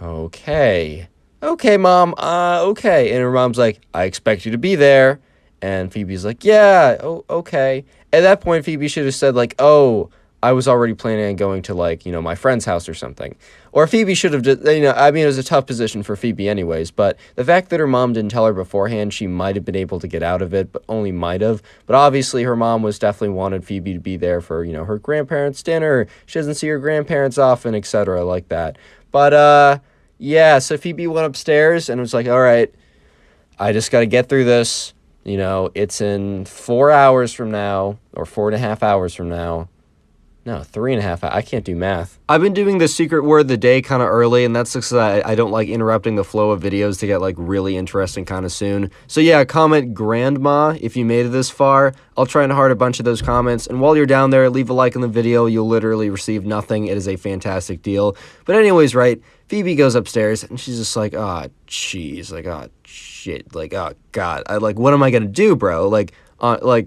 okay, Mom, okay. And her mom's like, I expect you to be there. And Phoebe's like, yeah, oh, okay. At that point, Phoebe should have said, like, oh, I was already planning on going to, like, you know, my friend's house or something. Or Phoebe should have just, you know, I mean, it was a tough position for Phoebe anyways, but the fact that her mom didn't tell her beforehand, she might have been able to get out of it, but only might have. But obviously, her mom was definitely wanted Phoebe to be there for, you know, her grandparents' dinner. She doesn't see her grandparents often, etc., like that. But, yeah, so Phoebe went upstairs and was like, all right, I just got to get through this. You know, it's in 4 hours from now, or 4.5 hours from now. No, 3.5. I can't do math. I've been doing the secret word of the day kind of early, and that's because I don't like interrupting the flow of videos to get, like, really interesting kind of soon. So yeah, comment grandma if you made it this far. I'll try and heart a bunch of those comments, and while you're down there, leave a like on the video. You'll literally receive nothing. It is a fantastic deal. But anyways, right, Phoebe goes upstairs, and she's just like, oh, jeez, like, oh, shit, like, oh, God, like, what am I gonna do, bro? Like,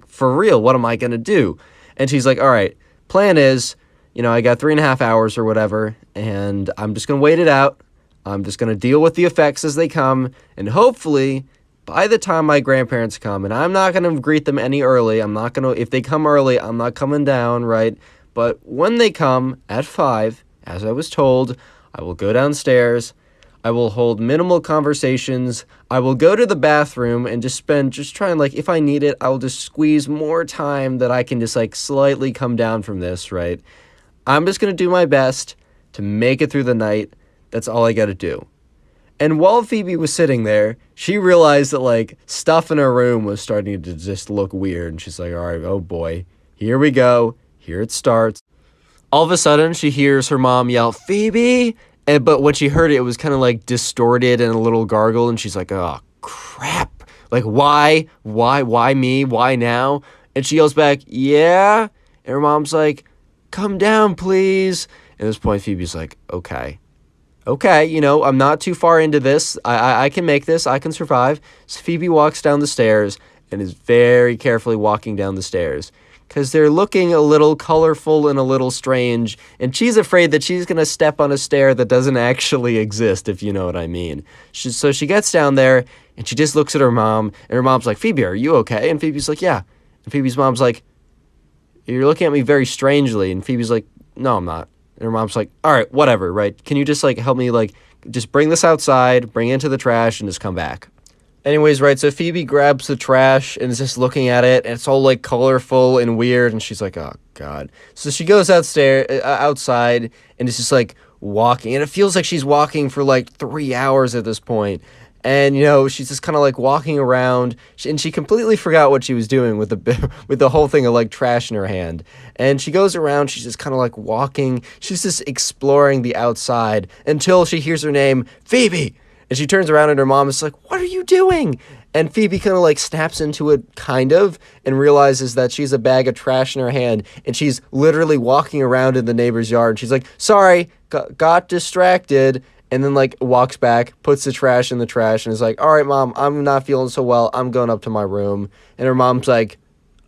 for real, what am I gonna do? And she's like, all right, plan is, you know, I got 3.5 hours or whatever, and I'm just going to wait it out. I'm just going to deal with the effects as they come, and hopefully, by the time my grandparents come, and I'm not going to greet them any early, I'm not going to, if they come early, I'm not coming down, right? But when they come at 5, as I was told, I will go downstairs, I will hold minimal conversations, I will go to the bathroom and just try and, like, if I need it, I will just squeeze more time that I can just, like, slightly come down from this, right? I'm just going to do my best to make it through the night. That's all I got to do. And while Phoebe was sitting there, she realized that, like, stuff in her room was starting to just look weird, and she's like, all right, oh boy, here we go, here it starts. All of a sudden, she hears her mom yell, Phoebe! But when she heard it, it was kind of, like, distorted and a little gargle, and she's like, oh, crap. Like, why? Why me? Why now? And she yells back, yeah? And her mom's like, come down, please. At this point, Phoebe's like, okay, you know, I'm not too far into this. I can make this. I can survive. So Phoebe walks down the stairs and is very carefully walking down the stairs, because they're looking a little colorful and a little strange, and she's afraid that she's going to step on a stair that doesn't actually exist, if you know what I mean. So she gets down there, and she just looks at her mom, and her mom's like, Phoebe, are you okay? And Phoebe's like, yeah. And Phoebe's mom's like, you're looking at me very strangely. And Phoebe's like, no, I'm not. And her mom's like, all right, whatever, right? Can you just, like, help me, like, just bring this outside, bring it into the trash, and just come back? Anyways, right, so Phoebe grabs the trash and is just looking at it, and it's all, like, colorful and weird, and she's like, oh, God. So she goes outside, and is just, like, walking, and it feels like she's walking for, like, 3 hours at this point. And, you know, she's just kind of, like, walking around, and she completely forgot what she was doing with the whole thing of, like, trash in her hand. And she goes around, she's just kind of, like, walking, she's just exploring the outside, until she hears her name, Phoebe! And she turns around and her mom is like, what are you doing? And Phoebe kind of, like, snaps into it, kind of, and realizes that she's a bag of trash in her hand, and she's literally walking around in the neighbor's yard. She's like, sorry, got distracted, and then, like, walks back, puts the trash in the trash, and is like, all right, Mom, I'm not feeling so well. I'm going up to my room. And her mom's like,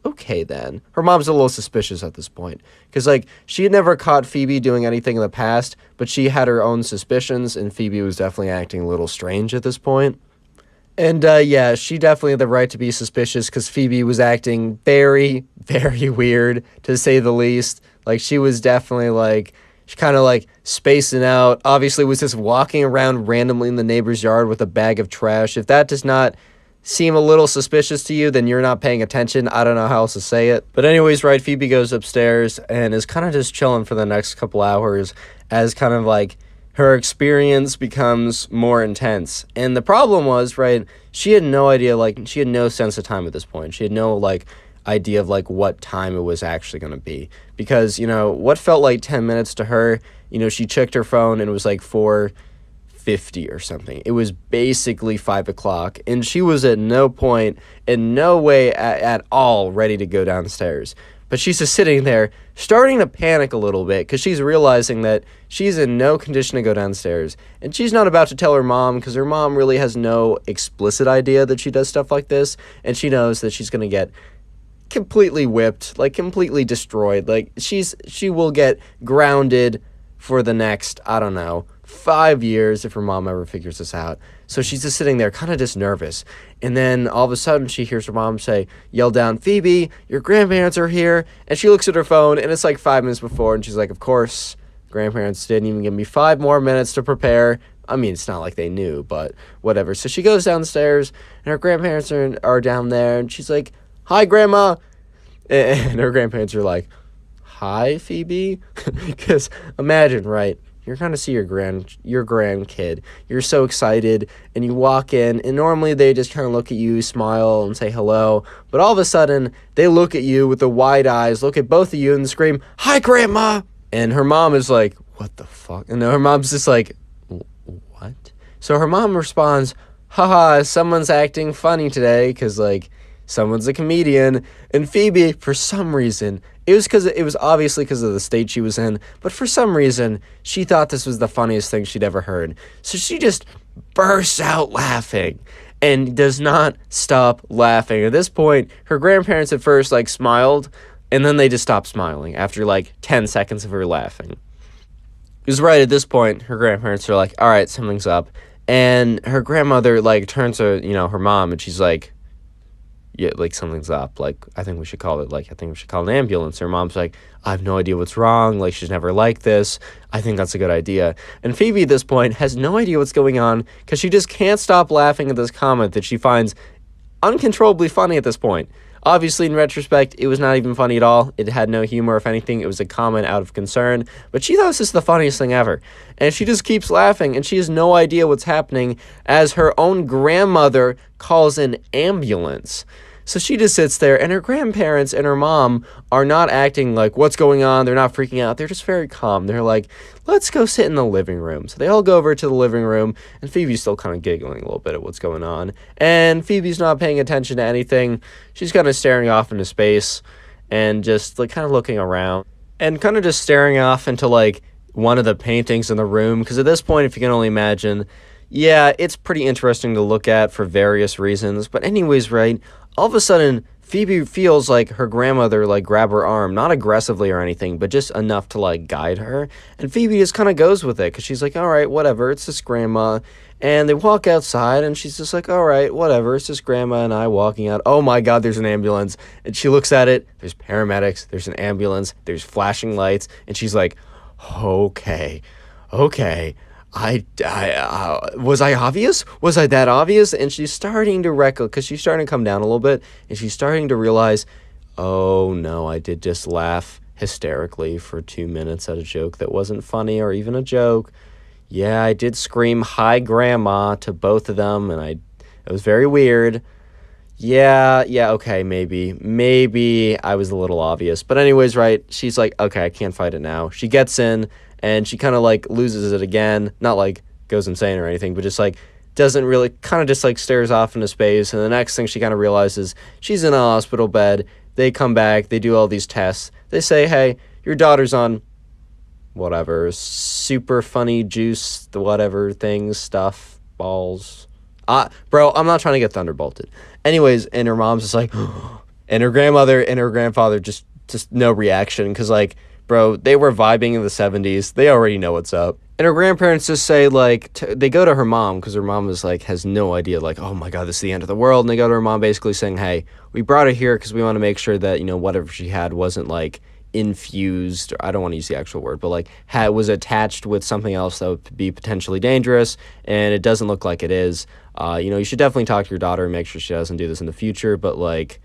okay, then. Her mom's a little suspicious at this point, because, like, she had never caught Phoebe doing anything in the past, but she had her own suspicions, and Phoebe was definitely acting a little strange at this point. And, yeah, she definitely had the right to be suspicious, because Phoebe was acting very, very weird, to say the least. Like, she was definitely, like, she kind of, like, spacing out. Obviously was just walking around randomly in the neighbor's yard with a bag of trash. If that does not seem a little suspicious to you, then you're not paying attention. I don't know how else to say it. But anyways, right, Phoebe goes upstairs and is kind of just chilling for the next couple hours as kind of, like, her experience becomes more intense. And the problem was, right, she had no idea, like, she had no sense of time at this point. She had no, like, idea of, like, what time it was actually going to be. Because, you know, what felt like 10 minutes to her, you know, she checked her phone and it was like 4:50 or something. It was basically 5 o'clock, and she was at no point, in no way at all ready to go downstairs. But she's just sitting there, starting to panic a little bit, because she's realizing that she's in no condition to go downstairs. And she's not about to tell her mom, because her mom really has no explicit idea that she does stuff like this, and she knows that she's going to get completely whipped, like, completely destroyed. Like, she will get grounded for the next, I don't know, 5 years if her mom ever figures this out. So she's just sitting there kind of just nervous. And then all of a sudden she hears her mom yell down, "Phoebe, your grandparents are here." And she looks at her phone and it's like 5 minutes before, and she's like, of course, grandparents didn't even give me 5 more minutes to prepare. I mean, it's not like they knew, but whatever. So she goes downstairs and her grandparents are down there, and she's like, "Hi, Grandma." And her grandparents are like, "Hi, Phoebe?" Because imagine, right? You're going to see your grandkid. You're so excited, and you walk in, and normally they just kind of look at you, smile, and say hello. But all of a sudden, they look at you with the wide eyes, look at both of you, and scream, "Hi, Grandma!" And her mom is like, "What the fuck?" And her mom's just like, "What?" So her mom responds, "Haha, someone's acting funny today," because, like, someone's a comedian. And Phoebe, for some reason, it was obviously because of the state she was in, but for some reason, she thought this was the funniest thing she'd ever heard. So she just bursts out laughing and does not stop laughing. At this point, her grandparents at first, like, smiled, and then they just stopped smiling after, like, 10 seconds of her laughing. Because right at this point, her grandparents are like, all right, something's up. And her grandmother, like, turns to, you know, her mom, and she's like, yeah, like, something's up. Like, I think we should call an ambulance. Her mom's like, I have no idea what's wrong. Like, she's never like this. I think that's a good idea. And Phoebe at this point has no idea what's going on, because she just can't stop laughing at this comment that she finds uncontrollably funny at this point. Obviously, in retrospect, it was not even funny at all. It had no humor. If anything, it was a comment out of concern. But she thought this is the funniest thing ever. And she just keeps laughing, and she has no idea what's happening as her own grandmother calls an ambulance. So she just sits there, and her grandparents and her mom are not acting like, what's going on? They're not freaking out. They're just very calm. They're like, let's go sit in the living room. So they all go over to the living room, and Phoebe's still kind of giggling a little bit at what's going on. And Phoebe's not paying attention to anything. She's kind of staring off into space and just, like, kind of looking around and kind of just staring off into, like, one of the paintings in the room. Because at this point, if you can only imagine, yeah, it's pretty interesting to look at for various reasons. But anyways, right, all of a sudden, Phoebe feels like her grandmother, like, grab her arm, not aggressively or anything, but just enough to, like, guide her. And Phoebe just kind of goes with it, because she's like, all right, whatever, it's just grandma. And they walk outside, and she's just like, all right, whatever, it's just grandma and I walking out. Oh my God, there's an ambulance. And she looks at it, there's paramedics, there's an ambulance, there's flashing lights, and she's like, okay. Was I obvious? Was I that obvious? And she's starting to wreckle, because she's starting to come down a little bit, and she's starting to realize, oh no, I did just laugh hysterically for 2 minutes at a joke that wasn't funny or even a joke. Yeah, I did scream, "Hi, Grandma," to both of them, and it was very weird. Yeah, okay, maybe I was a little obvious. But anyways, right, she's like, okay, I can't fight it now. She gets in, and she kind of, like, loses it again. Not, like, goes insane or anything, but just, like, doesn't really, kind of just, like, stares off into space. And the next thing she kind of realizes, she's in a hospital bed. They come back, they do all these tests. They say, hey, your daughter's on whatever, super funny juice, the whatever things, stuff, balls. Bro, I'm not trying to get thunderbolted. Anyways, and her mom's just like, and her grandmother and her grandfather just no reaction, because, like, bro, they were vibing in the 70s. They already know what's up. And her grandparents just say, like, they go to her mom because her mom is like, has no idea, like, oh my God, this is the end of the world. And they go to her mom basically saying, hey, we brought her here because we want to make sure that, whatever she had wasn't like infused, or I don't want to use the actual word, but like was attached with something else that would be potentially dangerous. And it doesn't look like it is. You should definitely talk to your daughter and make sure she doesn't do this in the future. But like,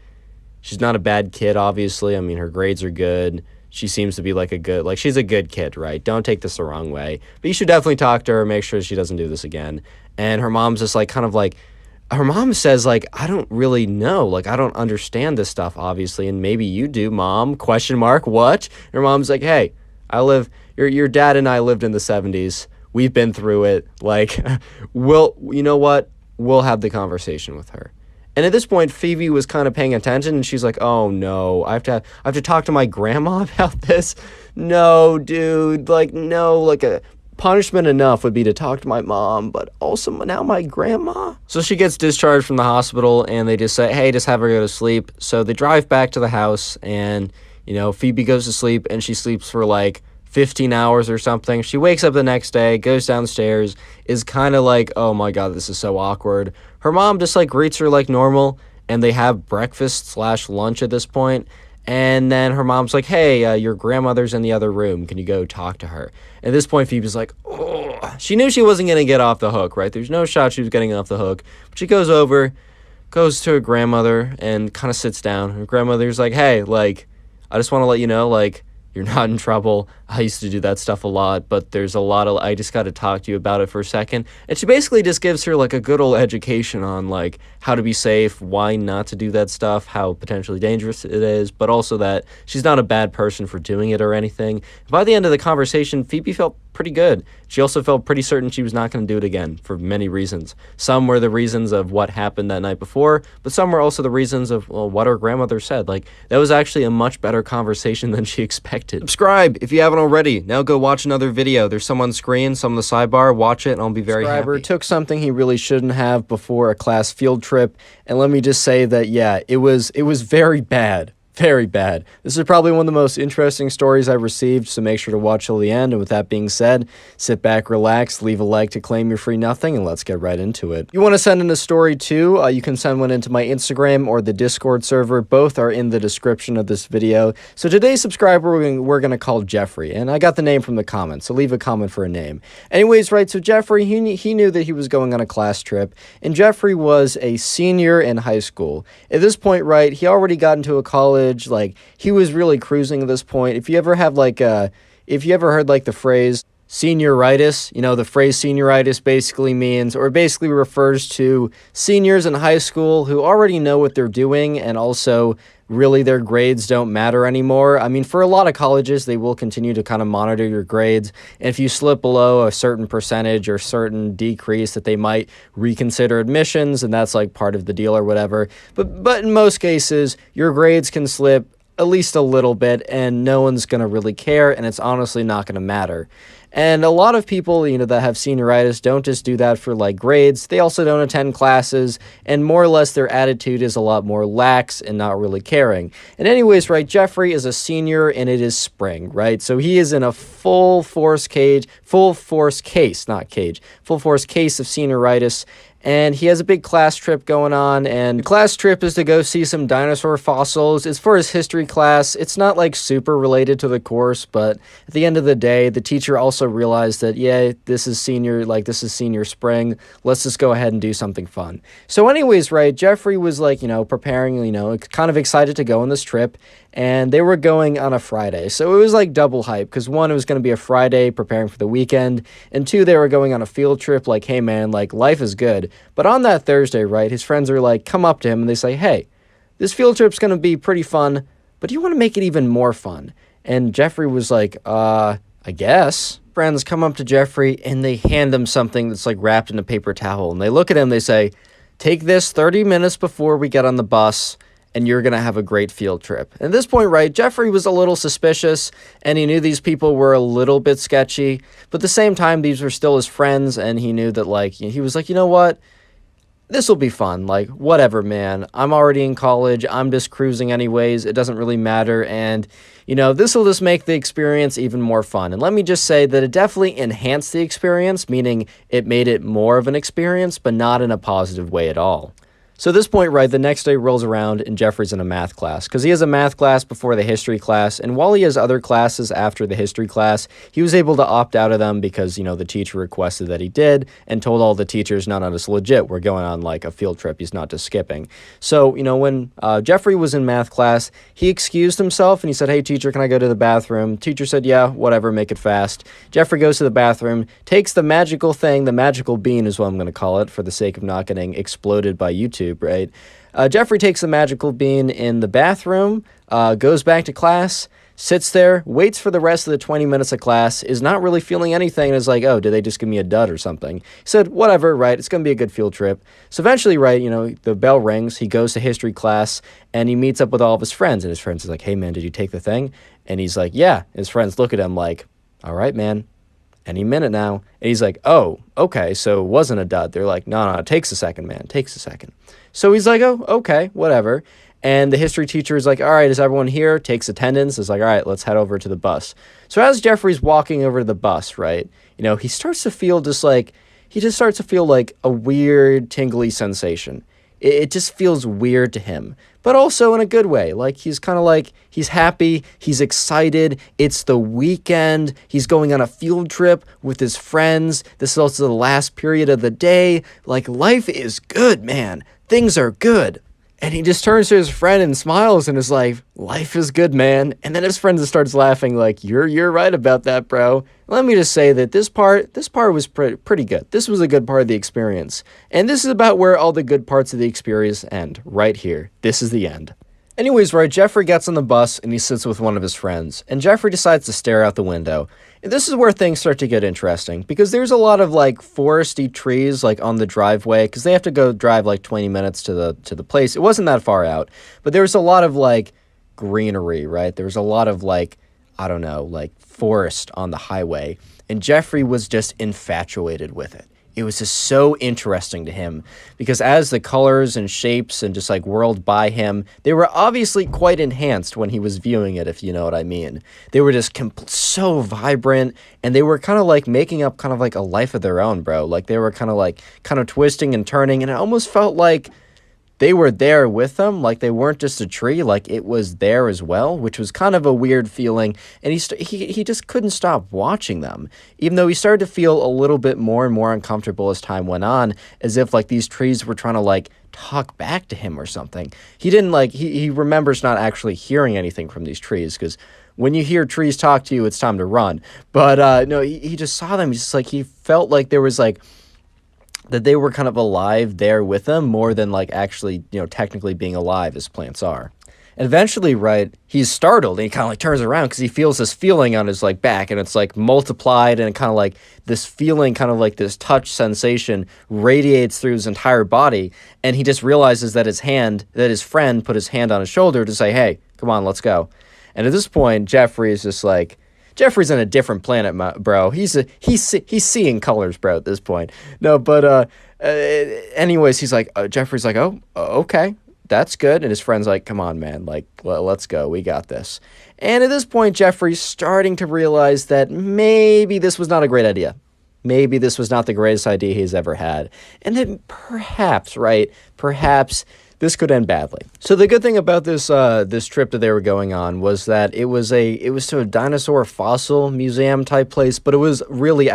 she's not a bad kid, obviously. I mean, her grades are good. She seems to be like she's a good kid, right? Don't take this the wrong way. But you should definitely talk to her, make sure she doesn't do this again. And her mom's just like, kind of like, her mom says, like, I don't really know. Like, I don't understand this stuff, obviously. And maybe you do, Mom, ? What? And her mom's like, hey, your dad and I lived in the 70s. We've been through it. Like, you know what? We'll have the conversation with her. And at this point, Phoebe was kind of paying attention, and she's like, oh, no, I have to talk to my grandma about this? No, dude, like, no, like a punishment enough would be to talk to my mom, but also now my grandma? So she gets discharged from the hospital, and they just say, hey, just have her go to sleep. So they drive back to the house, and, Phoebe goes to sleep, and she sleeps for, like, 15 hours or something. She wakes up the next day, goes downstairs, is kind of like, oh my God, this is so awkward. Her mom just like greets her like normal, and they have breakfast/lunch at this point. And then her mom's like, hey, your grandmother's in the other room. Can you go talk to her? At this point, Phoebe's like, oh, she knew she wasn't going to get off the hook, right? There's no shot she was getting off the hook. But she goes over, goes to her grandmother, and kind of sits down. Her grandmother's like, hey, like, I just want to let you know, like, you're not in trouble. I used to do that stuff a lot, but there's a lot of, I just got to talk to you about it for a second. And she basically just gives her like a good old education on like how to be safe, why not to do that stuff, how potentially dangerous it is, but also that she's not a bad person for doing it or anything. By the end of the conversation, Phoebe felt pretty good. She also felt pretty certain she was not going to do it again for many reasons. Some were the reasons of what happened that night before, but some were also the reasons of what her grandmother said. Like, that was actually a much better conversation than she expected. Subscribe if you haven't already. Now go watch another video. There's some on screen, some on the sidebar. Watch it and I'll be very happy. Took something he really shouldn't have before a class field trip, and let me just say that, yeah, it was very bad. Very bad. This is probably one of the most interesting stories I've received, so make sure to watch till the end. And with that being said, sit back, relax, leave a like to claim your free nothing, and let's get right into it. If you want to send in a story too, you can send one into my Instagram or the Discord server. Both are in the description of this video. So today's subscriber we're going to call Jeffrey, and I got the name from the comments, so leave a comment for a name. Anyways, right, so Jeffrey, he knew that he was going on a class trip, and Jeffrey was a senior in high school. At this point, right, he already got into a college. Like, he was really cruising at this point. If you ever heard like the phrase senioritis, the phrase senioritis basically means, or basically refers to seniors in high school who already know what they're doing, and also really their grades don't matter anymore. I mean, for a lot of colleges, they will continue to kind of monitor your grades. And if you slip below a certain percentage or certain decrease, that they might reconsider admissions, and that's like part of the deal or whatever. But in most cases, your grades can slip at least a little bit, and no one's going to really care, and it's honestly not going to matter. And a lot of people, that have senioritis don't just do that for, like, grades. They also don't attend classes, and more or less their attitude is a lot more lax and not really caring. And anyways, right, Jeffrey is a senior, and it is spring, right? So he is in a full force case of senioritis. And he has a big class trip going on, and the class trip is to go see some dinosaur fossils. It's for his history class. It's not like super related to the course, but at the end of the day, the teacher also realized that, yeah, this is senior spring. Let's just go ahead and do something fun. So anyways, right, Jeffrey was like, preparing, kind of excited to go on this trip, and they were going on a Friday. So it was like double hype, because one, it was going to be a Friday preparing for the weekend, and two, they were going on a field trip. Like, hey man, like, life is good. But on that Thursday, right, his friends are like, come up to him and they say, hey, this field trip's going to be pretty fun, but do you want to make it even more fun? And Jeffrey was like, I guess. Friends come up to Jeffrey and they hand him something that's like wrapped in a paper towel. And they look at him, they say, take this 30 minutes before we get on the bus, and you're going to have a great field trip. At this point, right, Jeffrey was a little suspicious, and he knew these people were a little bit sketchy, but at the same time, these were still his friends, and he knew that, like, he was like, you know what? this will be fun. Like, whatever, man. I'm already in college. I'm just cruising anyways. It doesn't really matter. And, this will just make the experience even more fun. And let me just say that it definitely enhanced the experience, meaning it made it more of an experience, but not in a positive way at all. So at this point, right, the next day rolls around and Jeffrey's in a math class because he has a math class before the history class. And while he has other classes after the history class, he was able to opt out of them because, the teacher requested that he did and told all the teachers, no, it's legit. We're going on like a field trip. He's not just skipping. So, when Jeffrey was in math class, he excused himself and he said, hey, teacher, can I go to the bathroom? Teacher said, yeah, whatever, make it fast. Jeffrey goes to the bathroom, takes the magical thing, the magical bean is what I'm going to call it for the sake of not getting exploded by YouTube. Right? Jeffrey takes the magical bean in the bathroom, goes back to class, sits there, waits for the rest of the 20 minutes of class, is not really feeling anything, and is like, oh, did they just give me a dud or something? He said, whatever, right, it's going to be a good field trip. So eventually, right, the bell rings, he goes to history class, and he meets up with all of his friends, and his friends is like, hey, man, did you take the thing? And he's like, yeah. His friends look at him like, all right, man. Any minute now. And he's like, oh, okay, so it wasn't a dud. They're like, no, it takes a second, man. It takes a second. So he's like, oh, okay, whatever. And the history teacher is like, all right, is everyone here? Takes attendance. Is like, all right, let's head over to the bus. So as Jeffrey's walking over to the bus, right, he starts to feel like a weird tingly sensation. It just feels weird to him, but also in a good way. Like, he's kind of like, he's happy, he's excited, it's the weekend, he's going on a field trip with his friends, this is also the last period of the day, like, life is good, man, things are good. And he just turns to his friend and smiles and is like, life is good, man. And then his friend just starts laughing like, you're right about that, bro. Let me just say that this part was pretty good. This was a good part of the experience. And this is about where all the good parts of the experience end, right here. This is the end. Anyways, right, Jeffrey gets on the bus and he sits with one of his friends. And Jeffrey decides to stare out the window. And this is where things start to get interesting because there's a lot of like foresty trees like on the driveway because they have to go drive like 20 minutes to the place. It wasn't that far out, but there was a lot of like greenery, right? There was a lot of like, I don't know, like forest on the highway. And Jeffrey was just infatuated with it. It was just so interesting to him because as the colors and shapes and just like whirled by him, they were obviously quite enhanced when he was viewing it, if you know what I mean. They were just so vibrant and they were kind of like making up kind of like a life of their own, bro. Like they were kind of twisting and turning, and it almost felt like they were there with them, like they weren't just a tree, like it was there as well, which was kind of a weird feeling, and he just couldn't stop watching them, even though he started to feel a little bit more and more uncomfortable as time went on, as if like these trees were trying to like talk back to him or something. He didn't like, he remembers not actually hearing anything from these trees, because when you hear trees talk to you, it's time to run, but no, he just saw them, he's just like, he felt like there was like, that they were kind of alive there with them more than like actually, technically being alive as plants are. And eventually, right, he's startled and he kind of like turns around because he feels this feeling on his like back, and it's like multiplied, and kind of like this feeling, kind of like this touch sensation radiates through his entire body. And he just realizes that his friend put his hand on his shoulder to say, hey, come on, let's go. And at this point, Jeffrey's in a different planet, bro. He's seeing colors, bro, at this point. No, but anyways, he's like, Jeffrey's like, oh, okay, that's good. And his friend's like, come on, man, like, let's go. We got this. And at this point, Jeffrey's starting to realize that maybe this was not a great idea. Maybe this was not the greatest idea he's ever had. And then perhaps this could end badly. So the good thing about this trip that they were going on was that it was to a dinosaur fossil museum type place, but it was really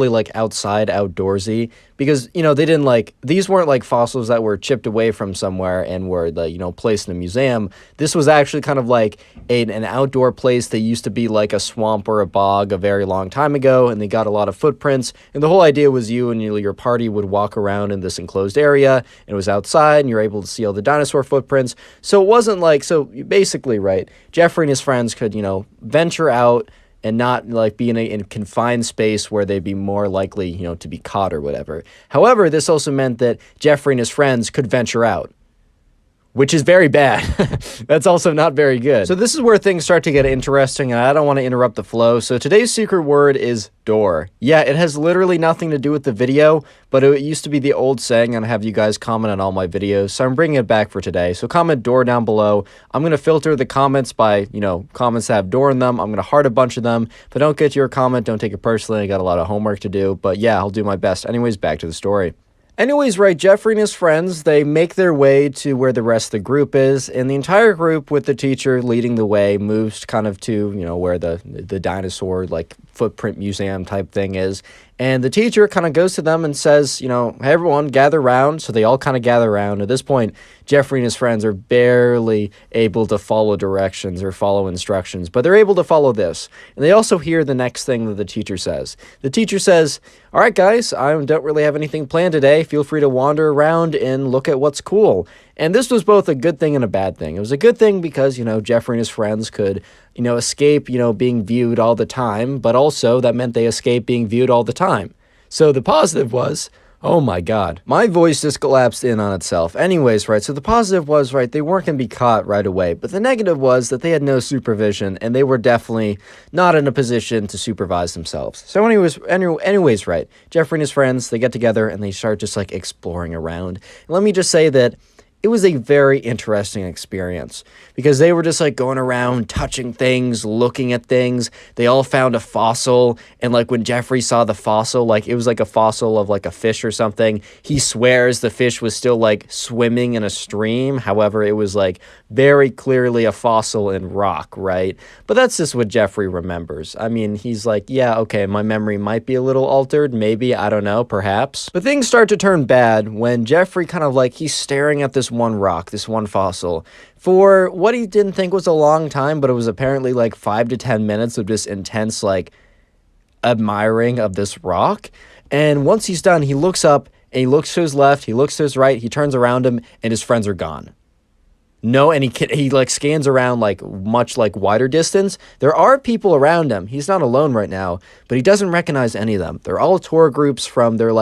like outside, outdoorsy, because they didn't like, these weren't like fossils that were chipped away from somewhere and were placed in a museum. This was actually kind of like an outdoor place that used to be like a swamp or a bog a very long time ago, and they got a lot of footprints, and the whole idea was you and your party would walk around in this enclosed area, and it was outside, and you're able to see all the dinosaur footprints. So it wasn't like, so basically, right, Jeffrey and his friends could venture out and not like be in a confined space where they'd be more likely to be caught or whatever. However, this also meant that Jeffrey and his friends could venture out. which is very bad. That's also not very good. So this is where things start to get interesting, and I don't want to interrupt the flow. So today's secret word is door. Yeah, it has literally nothing to do with the video, but it used to be the old saying, and I have you guys comment on all my videos, so I'm bringing it back for today. So comment door down below. I'm going to filter the comments by, comments that have door in them. I'm going to heart a bunch of them. If I don't get to your comment, don't take it personally. I got a lot of homework to do, but yeah, I'll do my best. Anyways, back to the story. Anyways, right, Jeffrey and his friends, they make their way to where the rest of the group is, and the entire group with the teacher leading the way moves kind of to, where the dinosaur, like, footprint museum type thing is. And the teacher kind of goes to them and says, hey, everyone, gather around. So they all kind of gather around. At this point, Jeffrey and his friends are barely able to follow directions or follow instructions, but they're able to follow this. And they also hear the next thing that the teacher says. The teacher says, all right, guys, I don't really have anything planned today. Feel free to wander around and look at what's cool. And this was both a good thing and a bad thing. It was a good thing because, Jeffrey and his friends could, escape, being viewed all the time, but also that meant they escaped being viewed all the time. So the positive was, oh my God, my voice just collapsed in on itself. Anyways, right, so the positive was, right, they weren't going to be caught right away, but the negative was that they had no supervision, and they were definitely not in a position to supervise themselves. So anyways, right, Jeffrey and his friends, they get together, and they start just, like, exploring around. And let me just say that it was a very interesting experience because they were just like going around touching things, looking at things. They all found a fossil. And like when Jeffrey saw the fossil, like it was like a fossil of like a fish or something. He swears the fish was still like swimming in a stream. However, it was like very clearly a fossil in rock, right? But that's just what Jeffrey remembers. I mean, he's like, yeah, okay, my memory might be a little altered. Maybe, I don't know, perhaps. But things start to turn bad when Jeffrey kind of like, he's staring at this one rock, this one fossil, for what he didn't think was a long time, but it was apparently like 5 to 10 minutes of just intense, like, admiring of this rock. And once he's done, he looks up and he looks to his left, he looks to his right, he turns around him, and his friends are gone. No, and he like scans around like much like wider distance. There are people around him. He's not alone right now, but he doesn't recognize any of them. They're all tour groups from, there's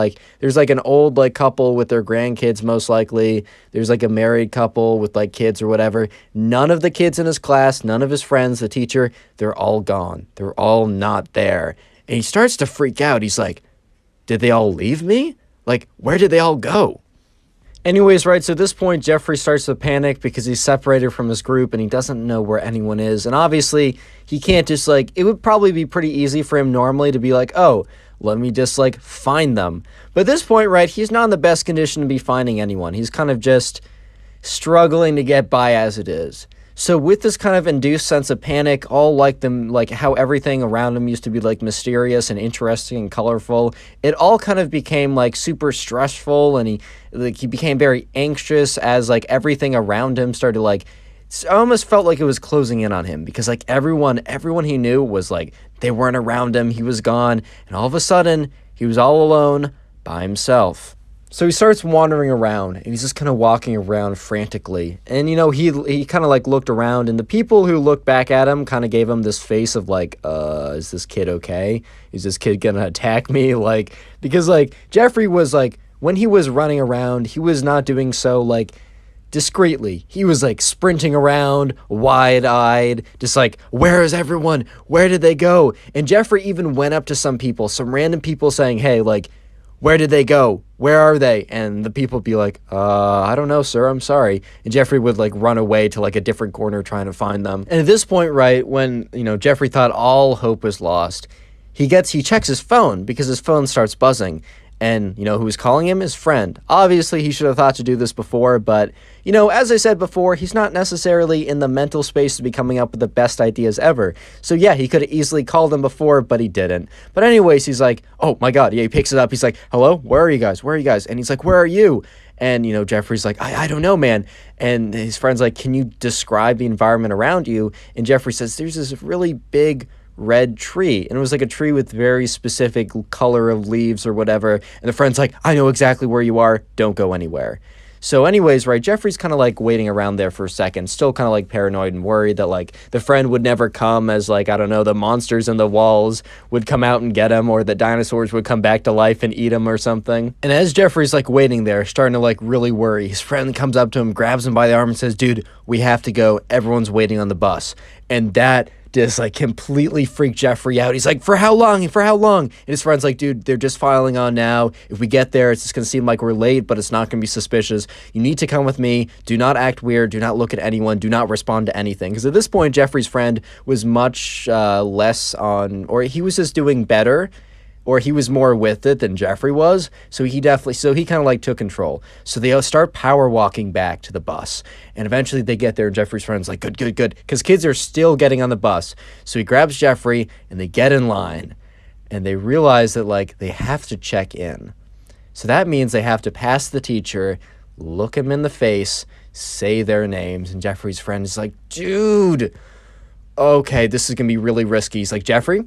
like an old like couple with their grandkids most likely. There's like a married couple with like kids or whatever. None of the kids in his class, none of his friends, the teacher, they're all gone. They're all not there. And he starts to freak out. He's like, did they all leave me? Like, where did they all go? Anyways, right, so at this point, Jeffrey starts to panic because he's separated from his group and he doesn't know where anyone is. And obviously, he can't just, like, it would probably be pretty easy for him normally to be like, oh, let me just, like, find them. But at this point, right, he's not in the best condition to be finding anyone. He's kind of just struggling to get by as it is. So with this kind of induced sense of panic, all like them, like how everything around him used to be like mysterious and interesting and colorful, it all kind of became like super stressful, and he became very anxious as like everything around him started like, it almost felt like it was closing in on him because like everyone he knew was like, they weren't around him, he was gone, and all of a sudden he was all alone by himself. So he starts wandering around, and he's just kind of walking around frantically. And, he kind of, like, looked around, and the people who looked back at him kind of gave him this face of, like, is this kid okay? Is this kid gonna attack me? Like, because, like, Jeffrey was, like, when he was running around, he was not doing so, like, discreetly. He was, like, sprinting around, wide-eyed, just like, where is everyone? Where did they go? And Jeffrey even went up to some random people saying, hey, like, where did they go? Where are they? And the people would be like, I don't know, sir, I'm sorry. And Jeffrey would like run away to like a different corner trying to find them. And at this point, right, when, Jeffrey thought all hope was lost, he checks his phone because his phone starts buzzing. And, who's calling him? His friend. Obviously, he should have thought to do this before, but, as I said before, he's not necessarily in the mental space to be coming up with the best ideas ever. So, yeah, he could have easily called him before, but he didn't. But anyways, he's like, oh, my God. Yeah, he picks it up. He's like, hello? Where are you guys? Where are you guys? And he's like, where are you? And, Jeffrey's like, I don't know, man. And his friend's like, can you describe the environment around you? And Jeffrey says, there's this really big red tree, and it was like a tree with very specific color of leaves or whatever, and the friend's like, I know exactly where you are, don't go anywhere. So anyways, right, Jeffrey's kind of like waiting around there for a second, still kind of like paranoid and worried that like the friend would never come, as like, I don't know, the monsters in the walls would come out and get him, or the dinosaurs would come back to life and eat him or something. And as Jeffrey's like waiting there, starting to like really worry, his friend comes up to him, grabs him by the arm and says, dude, we have to go. Everyone's waiting on the bus. And that just like completely freaked Jeffrey out. He's like, for how long? For how long? And his friend's like, dude, they're just filing on now. If we get there, it's just going to seem like we're late, but it's not going to be suspicious. You need to come with me. Do not act weird. Do not look at anyone. Do not respond to anything. Because at this point, Jeffrey's friend was much less on, or he was just doing better, or he was more with it than Jeffrey was. So he kind of like took control. So they start power walking back to the bus. And eventually they get there and Jeffrey's friend's like, good. Because kids are still getting on the bus. So he grabs Jeffrey and they get in line. And they realize that like they have to check in. So that means they have to pass the teacher, look him in the face, say their names. And Jeffrey's friend is like, dude, okay, this is going to be really risky. He's like, Jeffrey,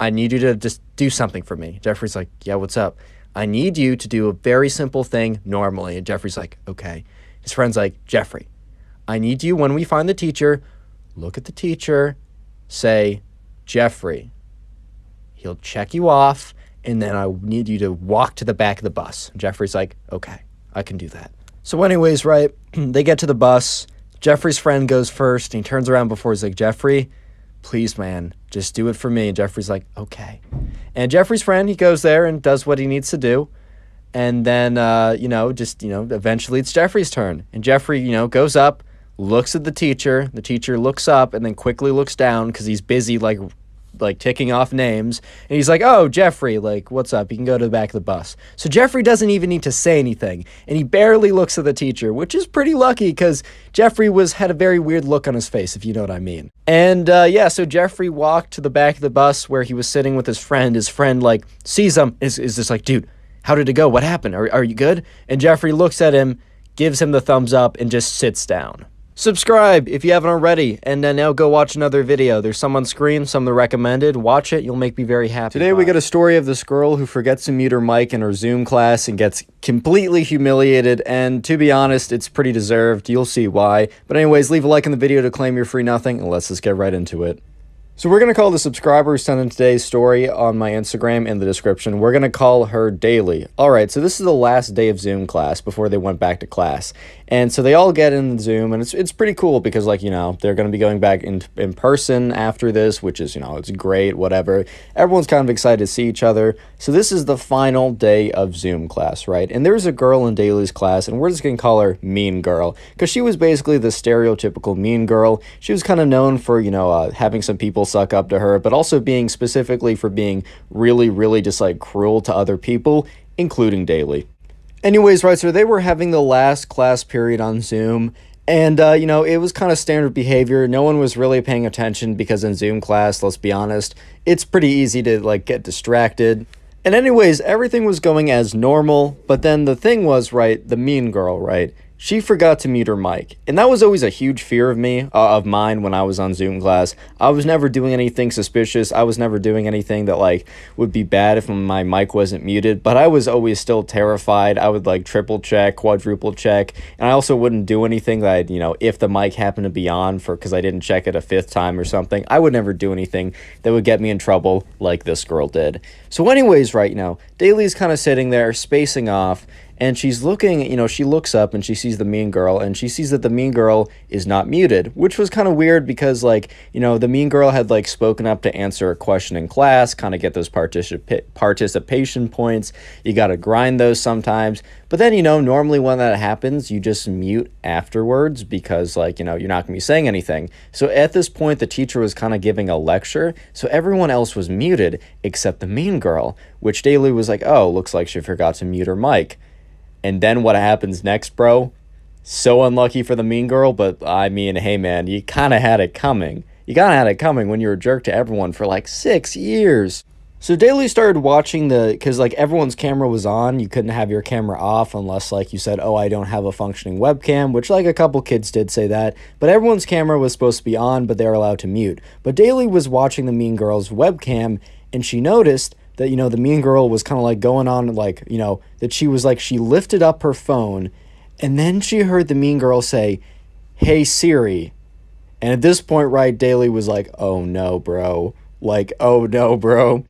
I need you to just do something for me. Jeffrey's like, yeah, what's up? I need you to do a very simple thing normally. And Jeffrey's like, okay. His friend's like, Jeffrey, I need you, when we find the teacher, look at the teacher, say, Jeffrey. He'll check you off, and then I need you to walk to the back of the bus. And Jeffrey's like, okay, I can do that. So anyways, right, they get to the bus. Jeffrey's friend goes first, and he turns around before he's like, Jeffrey, please, man, just do it for me. And Jeffrey's like, okay. And Jeffrey's friend, he goes there and does what he needs to do. And then, eventually it's Jeffrey's turn. And Jeffrey, goes up, looks at the teacher. The teacher looks up and then quickly looks down because he's busy, like ticking off names. And he's like, oh, Jeffrey, like, what's up? You can go to the back of the bus. So Jeffrey doesn't even need to say anything. And he barely looks at the teacher, which is pretty lucky because Jeffrey had a very weird look on his face, if you know what I mean. And so Jeffrey walked to the back of the bus where he was sitting with his friend. His friend, like, sees him, is just like, dude, how did it go? What happened? Are you good? And Jeffrey looks at him, gives him the thumbs up, and just sits down. Subscribe if you haven't already, and now go watch another video. There's some on screen, some that are recommended. Watch it, you'll make me very happy. Today we get a story of this girl who forgets to mute her mic in her Zoom class and gets completely humiliated, and to be honest, it's pretty deserved. You'll see why. But anyways, leave a like in the video to claim your free nothing, and let's just get right into it. So we're going to call the subscriber who sent in today's story on my Instagram in the description. We're going to call her Daily. All right, so this is the last day of Zoom class before they went back to class. And so they all get in Zoom, and it's pretty cool because, like, they're going to be going back in person after this, which is, it's great, whatever. Everyone's kind of excited to see each other. So this is the final day of Zoom class, right? And there's a girl in Daily's class, and we're just going to call her Mean Girl because she was basically the stereotypical mean girl. She was kind of known for, having some people suck up to her, but also specifically for being really, really just like cruel to other people, including Daily. Anyways, right, so they were having the last class period on Zoom, and, it was kind of standard behavior. No one was really paying attention because in Zoom class, let's be honest, it's pretty easy to, like, get distracted. And anyways, everything was going as normal, but then the thing was, right, the mean girl, right, she forgot to mute her mic. And that was always a huge fear of mine when I was on Zoom class. I was never doing anything suspicious. I was never doing anything that, like, would be bad if my mic wasn't muted. But I was always still terrified. I would, like, triple check, quadruple check. And I also wouldn't do anything that, if the mic happened to be on because I didn't check it a fifth time or something, I would never do anything that would get me in trouble like this girl did. So anyways, right now, Daily's kind of sitting there spacing off. And she's looking, she looks up and she sees the mean girl, and she sees that the mean girl is not muted, which was kind of weird because, like, the mean girl had, like, spoken up to answer a question in class, kind of get those participation points. You got to grind those sometimes. But then, normally when that happens, you just mute afterwards because, like, you're not going to be saying anything. So at this point, the teacher was kind of giving a lecture, so everyone else was muted except the mean girl, which Daily was like, oh, looks like she forgot to mute her mic. And then what happens next, bro? So unlucky for the mean girl, but I mean, hey man, you kind of had it coming. You kind of had it coming when you were a jerk to everyone for like 6 years. So Daily started watching because like everyone's camera was on. You couldn't have your camera off unless like you said, oh, I don't have a functioning webcam, which like a couple kids did say that. But everyone's camera was supposed to be on, but they were allowed to mute. But Daily was watching the mean girl's webcam, and she noticed that, the mean girl was kind of like going on, like, that she was like, she lifted up her phone and then she heard the mean girl say, "Hey Siri." And at this point, right, Daly was like, "Oh no, bro." Like, "Oh no, bro."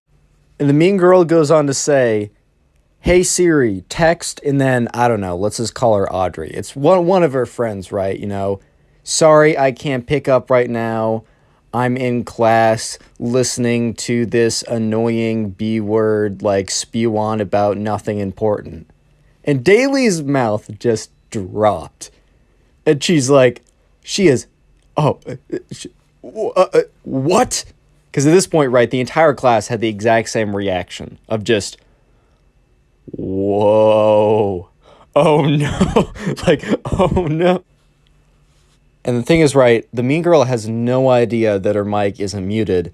And the mean girl goes on to say, "Hey Siri, text," and then, I don't know, let's just call her Audrey. It's one of her friends, right? "Sorry, I can't pick up right now. I'm in class listening to this annoying B word like spew on about nothing important." And Daly's mouth just dropped. And she's like, she is, "Oh, what?" Because at this point, right, the entire class had the exact same reaction of just, "Whoa, oh no," like, "Oh no." And the thing is, right, the mean girl has no idea that her mic isn't muted,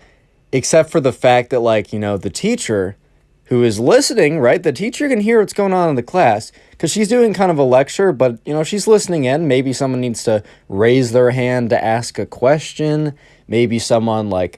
except for the fact that, like, the teacher who is listening, right, the teacher can hear what's going on in the class because she's doing kind of a lecture, but, she's listening in. Maybe someone needs to raise their hand to ask a question. Maybe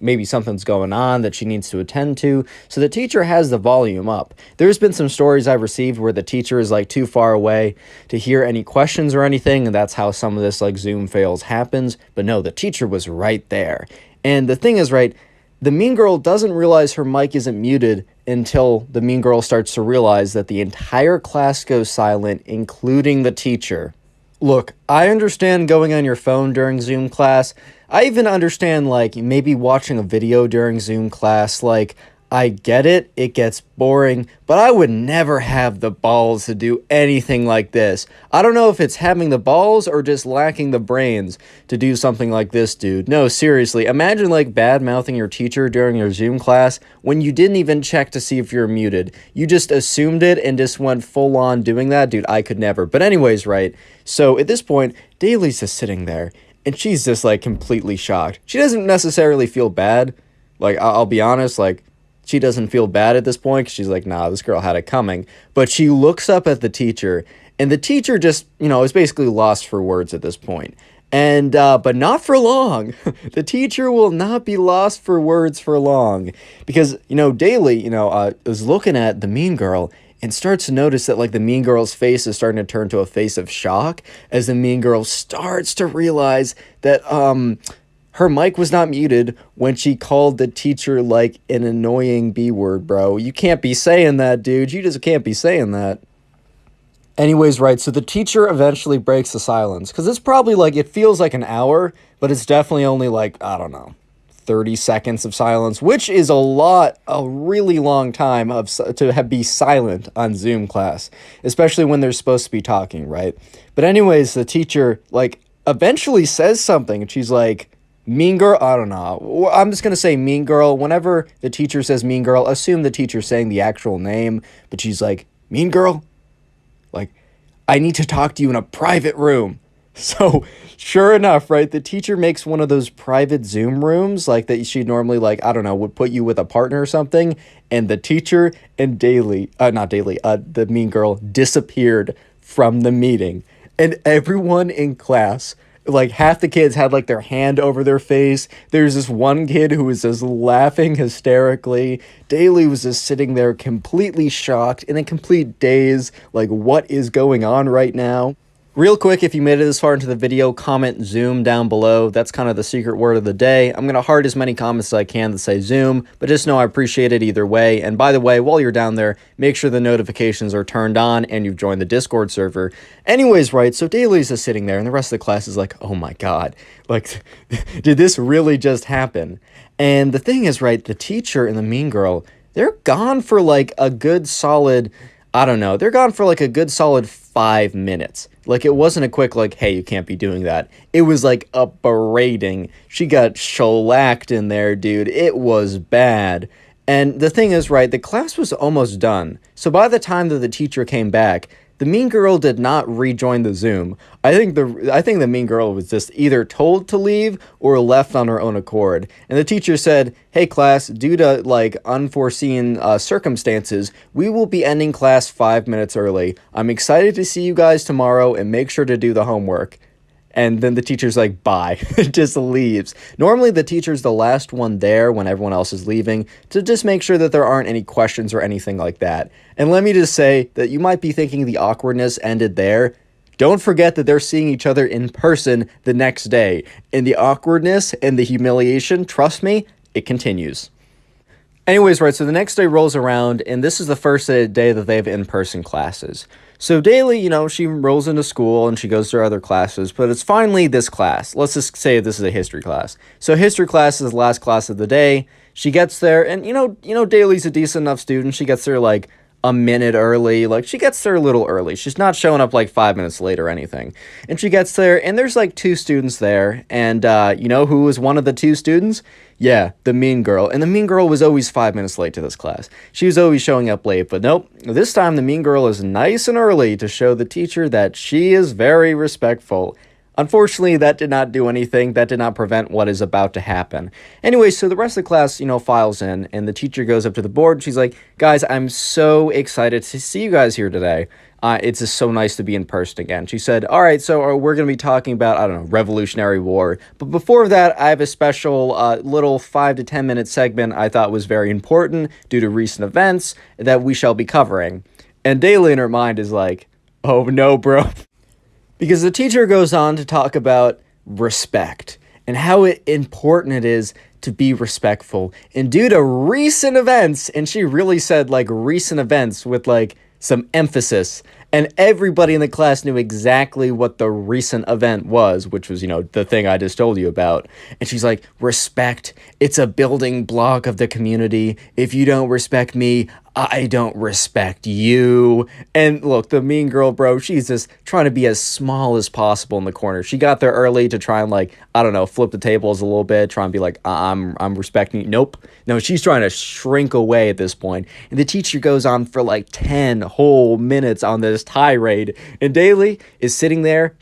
maybe something's going on that she needs to attend to. So the teacher has the volume up. There's been some stories I've received where the teacher is like too far away to hear any questions or anything, and that's how some of this like Zoom fails happens. But no, the teacher was right there. And the thing is, right, the mean girl doesn't realize her mic isn't muted until the mean girl starts to realize that the entire class goes silent, including the teacher. Look, I understand going on your phone during Zoom class. I even understand, like, maybe watching a video during Zoom class. Like, I get it, it gets boring, but I would never have the balls to do anything like this. I don't know if it's having the balls or just lacking the brains to do something like this, dude. No, seriously, imagine, like, bad-mouthing your teacher during your Zoom class when you didn't even check to see if you're muted. You just assumed it and just went full-on doing that. Dude, I could never. But anyways, right, so at this point, Daly's just sitting there, and she's just, like, completely shocked. She doesn't necessarily feel bad. Like, I'll be honest, like, she doesn't feel bad at this point because she's like, nah, this girl had it coming. But she looks up at the teacher, and the teacher just, is basically lost for words at this point. And, but not for long. The teacher will not be lost for words for long. Because, Daly, is looking at the mean girl and starts to notice that, like, the mean girl's face is starting to turn to a face of shock as the mean girl starts to realize that, her mic was not muted when she called the teacher, like, an annoying B word, bro. You can't be saying that, dude. You just can't be saying that. Anyways, right, so the teacher eventually breaks the silence. Because it's probably, like, it feels like an hour, but it's definitely only, like, I don't know, 30 seconds of silence, which is a really long time to be silent on Zoom class, especially when they're supposed to be talking, right? But anyways, the teacher, like, eventually says something, and she's like, "Mean girl," I don't know. I'm just going to say mean girl. Whenever the teacher says mean girl, assume the teacher's saying the actual name. But she's like, "Mean girl? Like, I need to talk to you in a private room." So, sure enough, right, the teacher makes one of those private Zoom rooms, like, that she normally, like, I don't know, would put you with a partner or something. And the teacher and the mean girl disappeared from the meeting. And everyone in class, like, half the kids had, like, their hand over their face. There's this one kid who was just laughing hysterically. Daly was just sitting there completely shocked, in a complete daze, like, what is going on right now? Real quick, if you made it this far into the video, comment Zoom down below. That's kind of the secret word of the day. I'm going to heart as many comments as I can that say Zoom, but just know I appreciate it either way. And by the way, while you're down there, make sure the notifications are turned on and you've joined the Discord server. Anyways, right, so Daly's just sitting there and the rest of the class is like, oh my god, like, did this really just happen? And the thing is, right, the teacher and the mean girl, they're gone for like a good solid, I don't know, they're gone for like a good solid 5 minutes. Like, it wasn't a quick, like, hey, you can't be doing that. It was like a berating. She got shellacked in there, dude. It was bad. And the thing is, right, the class was almost done. So by the time that the teacher came back, the mean girl did not rejoin the Zoom. I think the mean girl was just either told to leave or left on her own accord. And the teacher said, "Hey class, due to like unforeseen circumstances, we will be ending class 5 minutes early. I'm excited to see you guys tomorrow and make sure to do the homework." And then the teacher's like, bye, just leaves. Normally, the teacher's the last one there when everyone else is leaving to just make sure that there aren't any questions or anything like that. And let me just say that you might be thinking the awkwardness ended there. Don't forget that they're seeing each other in person the next day. And the awkwardness and the humiliation, trust me, it continues. Anyways, right, so the next day rolls around, and this is the first day that they have in-person classes. So daily, she rolls into school and she goes to her other classes, but it's finally this class. Let's just say this is a history class. So history class is the last class of the day. She gets there, and Daly's a decent enough student. She gets there like a minute early. Like, she gets there a little early. She's not showing up like 5 minutes late or anything. And she gets there, and there's like 2 students there. And who was one of the 2 students? Yeah, the mean girl. And the mean girl was always 5 minutes late to this class. She was always showing up late. But nope, this time the mean girl is nice and early to show the teacher that she is very respectful. Unfortunately, that did not do anything. That did not prevent what is about to happen. Anyway, so the rest of the class, files in, and the teacher goes up to the board, and she's like, guys, I'm so excited to see you guys here today. It's just so nice to be in person again. She said, all right, so we're going to be talking about, Revolutionary War. But before that, I have a special little 5 to 10 minute segment I thought was very important due to recent events that we shall be covering. And Daly in her mind is like, oh no, bro. Because the teacher goes on to talk about respect and how important it is to be respectful. And due to recent events, and she really said like recent events with like some emphasis, and everybody in the class knew exactly what the recent event was, which was, the thing I just told you about. And she's like, respect, it's a building block of the community. If you don't respect me, I don't respect you. And look, the mean girl, bro, she's just trying to be as small as possible in the corner. She got there early to try and flip the tables a little bit, try and be like, I'm respecting you. Nope. No, she's trying to shrink away at this point. And the teacher goes on for like 10 whole minutes on this tirade. And Daly is sitting there.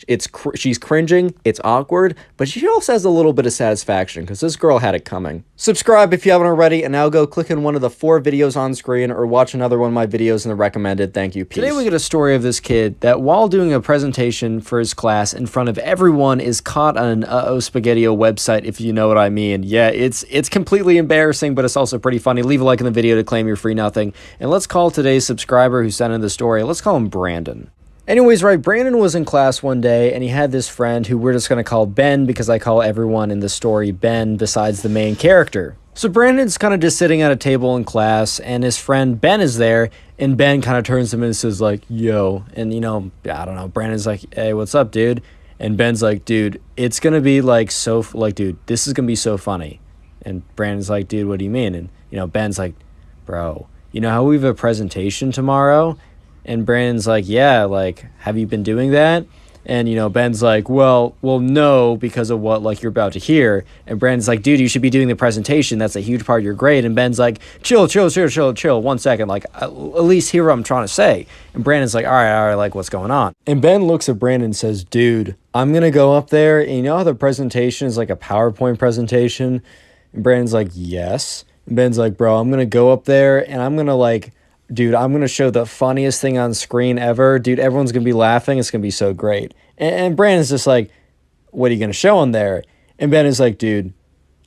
She's cringing. It's awkward, but she also has a little bit of satisfaction because this girl had it coming. Subscribe if you haven't already, and now go click on one of the 4 videos on screen or watch another one of my videos in the recommended. Thank you. Peace. Today we get a story of this kid that while doing a presentation for his class in front of everyone is caught on an Spaghetti-O website, if you know what I mean. Yeah, it's completely embarrassing, but it's also pretty funny. Leave a like in the video to claim your free nothing. And let's call today's subscriber who sent in the story. Let's call him Brandon. Anyways, right, Brandon was in class one day, and he had this friend who we're just going to call Ben because I call everyone in the story Ben besides the main character. So Brandon's kind of just sitting at a table in class, and his friend Ben is there, and Ben kind of turns to him and says like, yo, and I don't know, Brandon's like, hey, what's up, dude? And Ben's like, dude, it's going to be like dude, this is going to be so funny. And Brandon's like, dude, what do you mean? And, Ben's like, bro, how we have a presentation tomorrow? And Brandon's like, yeah, like, have you been doing that? And, Ben's like, well, no, because of what, you're about to hear. And Brandon's like, dude, you should be doing the presentation. That's a huge part of your grade. And Ben's like, chill, 1 second. Like, at least hear what I'm trying to say. And Brandon's like, all right, like, what's going on? And Ben looks at Brandon and says, dude, I'm going to go up there. And you know how the presentation is like a PowerPoint presentation? And Brandon's like, yes. And Ben's like, bro, I'm going to go up there and I'm going to dude, I'm going to show the funniest thing on screen ever. Dude, everyone's going to be laughing. It's going to be so great. And Brandon's just like, what are you going to show on there? And Ben is like, dude,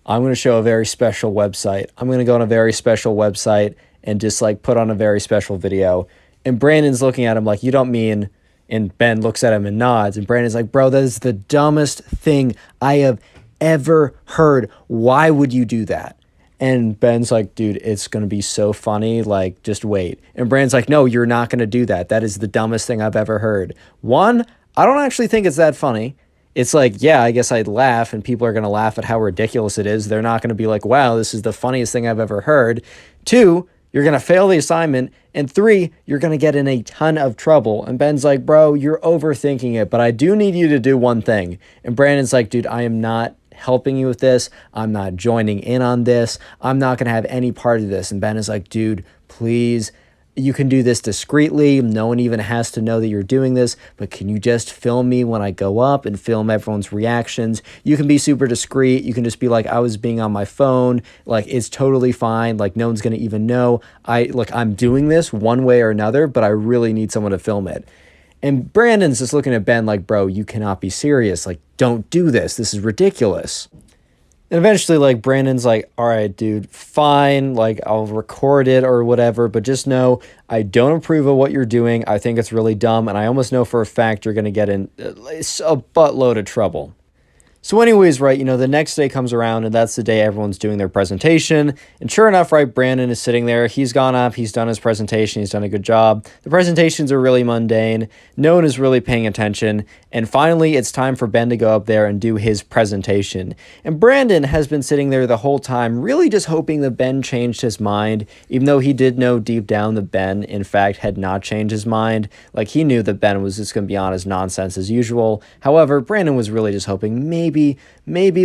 I'm going to show a very special website. I'm going to go on a very special website and just put on a very special video. And Brandon's looking at him like, you don't mean... And Ben looks at him and nods. And Brandon's like, bro, that is the dumbest thing I have ever heard. Why would you do that? And Ben's like, dude, it's going to be so funny. Just wait. And Brandon's like, no, you're not going to do that. That is the dumbest thing I've ever heard. One, I don't actually think it's that funny. It's like, yeah, I guess I'd laugh and people are going to laugh at how ridiculous it is. They're not going to be like, wow, this is the funniest thing I've ever heard. 2, you're going to fail the assignment. And 3, you're going to get in a ton of trouble. And Ben's like, bro, you're overthinking it, but I do need you to do one thing. And Brandon's like, dude, I am not helping you with this. I'm not joining in on this. I'm not going to have any part of this. And Ben is like, dude, please, you can do this discreetly. No one even has to know that you're doing this, but can you just film me when I go up and film everyone's reactions? You can be super discreet. You can just be like, I was being on my phone. It's totally fine. No one's going to even know. I'm doing this one way or another, but I really need someone to film it. And Brandon's just looking at Ben like, bro, you cannot be serious. Like, don't do this. This is ridiculous. And eventually, like, Brandon's like, all right, dude, fine. Like, I'll record it or whatever. But just know I don't approve of what you're doing. I think it's really dumb. And I almost know for a fact you're going to get in a buttload of trouble. So anyways, right, the next day comes around and that's the day everyone's doing their presentation. And sure enough, right, Brandon is sitting there. He's gone up. He's done his presentation. He's done a good job. The presentations are really mundane. No one is really paying attention. And finally, it's time for Ben to go up there and do his presentation. And Brandon has been sitting there the whole time, really just hoping that Ben changed his mind, even though he did know deep down that Ben, in fact, had not changed his mind. Like, he knew that Ben was just going to be on his nonsense as usual. However, Brandon was really just hoping maybe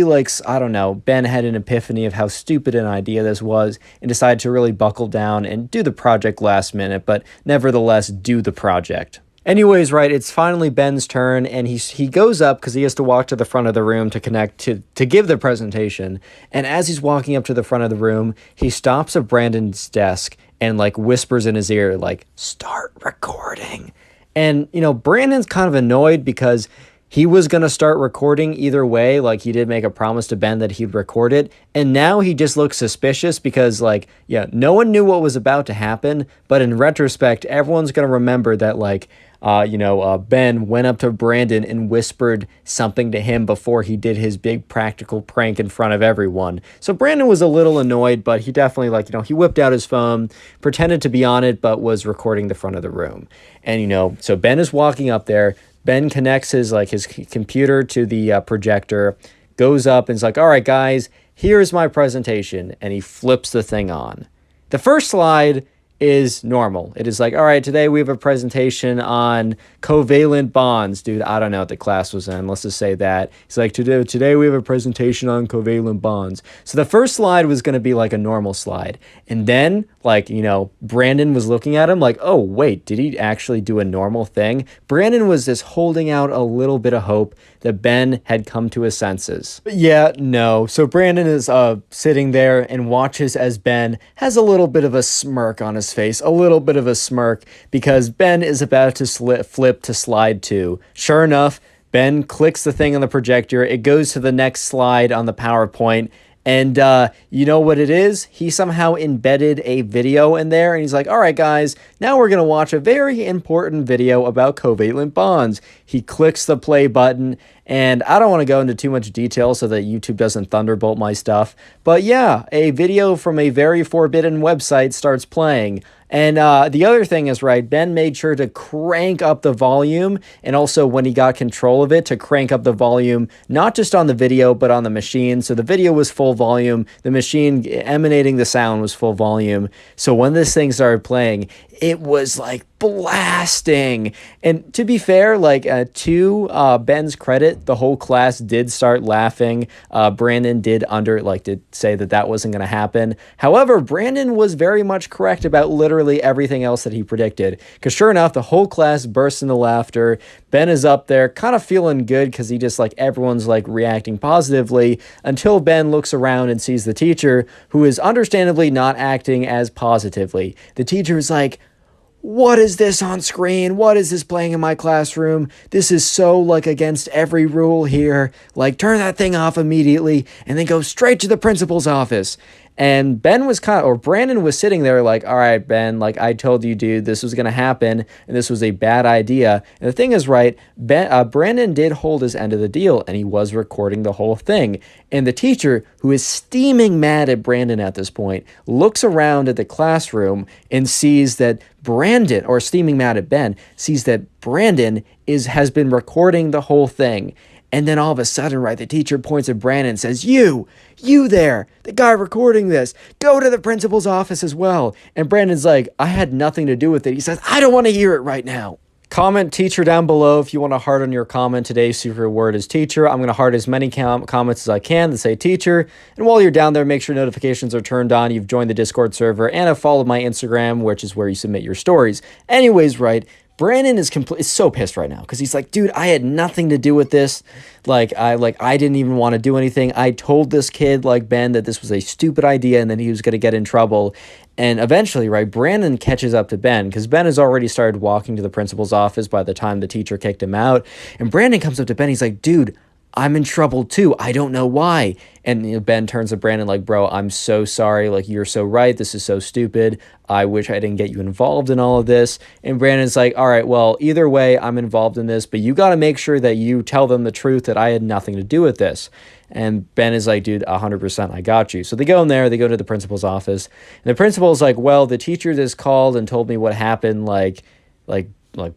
like, I don't know, Ben had an epiphany of how stupid an idea this was and decided to really buckle down and do the project last minute, but nevertheless do the project. Anyways, right, it's finally Ben's turn, and he goes up because he has to walk to the front of the room to connect to give the presentation. And as he's walking up to the front of the room, he stops at Brandon's desk and like whispers in his ear, like, start recording. And, Brandon's kind of annoyed because he was going to start recording either way. Like, he did make a promise to Ben that he'd record it. And now he just looks suspicious because, like, yeah, no one knew what was about to happen. But in retrospect, everyone's going to remember that, like, Ben went up to Brandon and whispered something to him before he did his big practical prank in front of everyone. So Brandon was a little annoyed, but he definitely, like, he whipped out his phone, pretended to be on it, but was recording the front of the room. And, so Ben is walking up there. Ben connects his computer to the projector, goes up and is like, all right, guys, here's my presentation. And he flips the thing on. The first slide is normal. It is like, all right, today we have a presentation on covalent bonds. Dude, I don't know what the class was in. Let's just say that. He's like, today we have a presentation on covalent bonds. So the first slide was going to be like a normal slide. And then, Brandon was looking at him like, oh, wait, did he actually do a normal thing? Brandon was just holding out a little bit of hope that Ben had come to his senses. But yeah, no. So Brandon is sitting there and watches as Ben has a little bit of a smirk on his face, because Ben is about to flip to slide 2. Sure enough, Ben clicks the thing on the projector. It goes to the next slide on the PowerPoint. And you know what it is? He somehow embedded a video in there, and he's like, all right, guys, now we're going to watch a very important video about covalent bonds. He clicks the play button, and I don't want to go into too much detail so that YouTube doesn't thunderbolt my stuff. But yeah, a video from a very forbidden website starts playing. And the other thing is, right, Ben made sure to crank up the volume, and also when he got control of it, to crank up the volume, not just on the video, but on the machine. So the video was full volume, the machine emanating the sound was full volume. So when this thing started playing, it was like blasting. And to be fair, to Ben's credit, the whole class did start laughing. Brandon did say that wasn't going to happen. However, Brandon was very much correct about literally everything else that he predicted. Because sure enough, the whole class burst into laughter. Ben is up there kind of feeling good because he just everyone's reacting positively, until Ben looks around and sees the teacher, who is understandably not acting as positively. The teacher is like, what is this on screen? What is this playing in my classroom? This is so against every rule here. Turn that thing off immediately and then go straight to the principal's office. And Brandon was sitting there all right, Ben, I told you, dude, this was going to happen, and this was a bad idea. And the thing is, right, Brandon did hold his end of the deal, and he was recording the whole thing. And the teacher, who is steaming mad at Brandon at this point, looks around at the classroom and sees that Brandon, or steaming mad at Ben, sees that Brandon has been recording the whole thing. And then all of a sudden, right, the teacher points at Brandon and says, you there, the guy recording this, go to the principal's office as well. And Brandon's like, I had nothing to do with it. He says, I don't want to hear it right now. Comment teacher down below if you want to heart on your comment. Today's secret word is teacher. I'm going to heart as many comments as I can that say teacher. And while you're down there, make sure notifications are turned on. You've joined the Discord server and have followed my Instagram, which is where you submit your stories. Anyways, right, Brandon is so pissed right now because he's like, dude, I had nothing to do with this. I didn't even want to do anything. I told this kid, like Ben, that this was a stupid idea and that he was going to get in trouble. And eventually, right, Brandon catches up to Ben because Ben has already started walking to the principal's office by the time the teacher kicked him out. And Brandon comes up to Ben. He's like, dude, I'm in trouble too. I don't know why. And Ben turns to Brandon like, bro, I'm so sorry. Like, you're so right. This is so stupid. I wish I didn't get you involved in all of this. And Brandon's like, all right, well, either way, I'm involved in this, but you got to make sure that you tell them the truth that I had nothing to do with this. And Ben is like, dude, 100%, I got you. So they go in there, they go to the principal's office. And the principal's like, well, the teacher just called and told me what happened. Like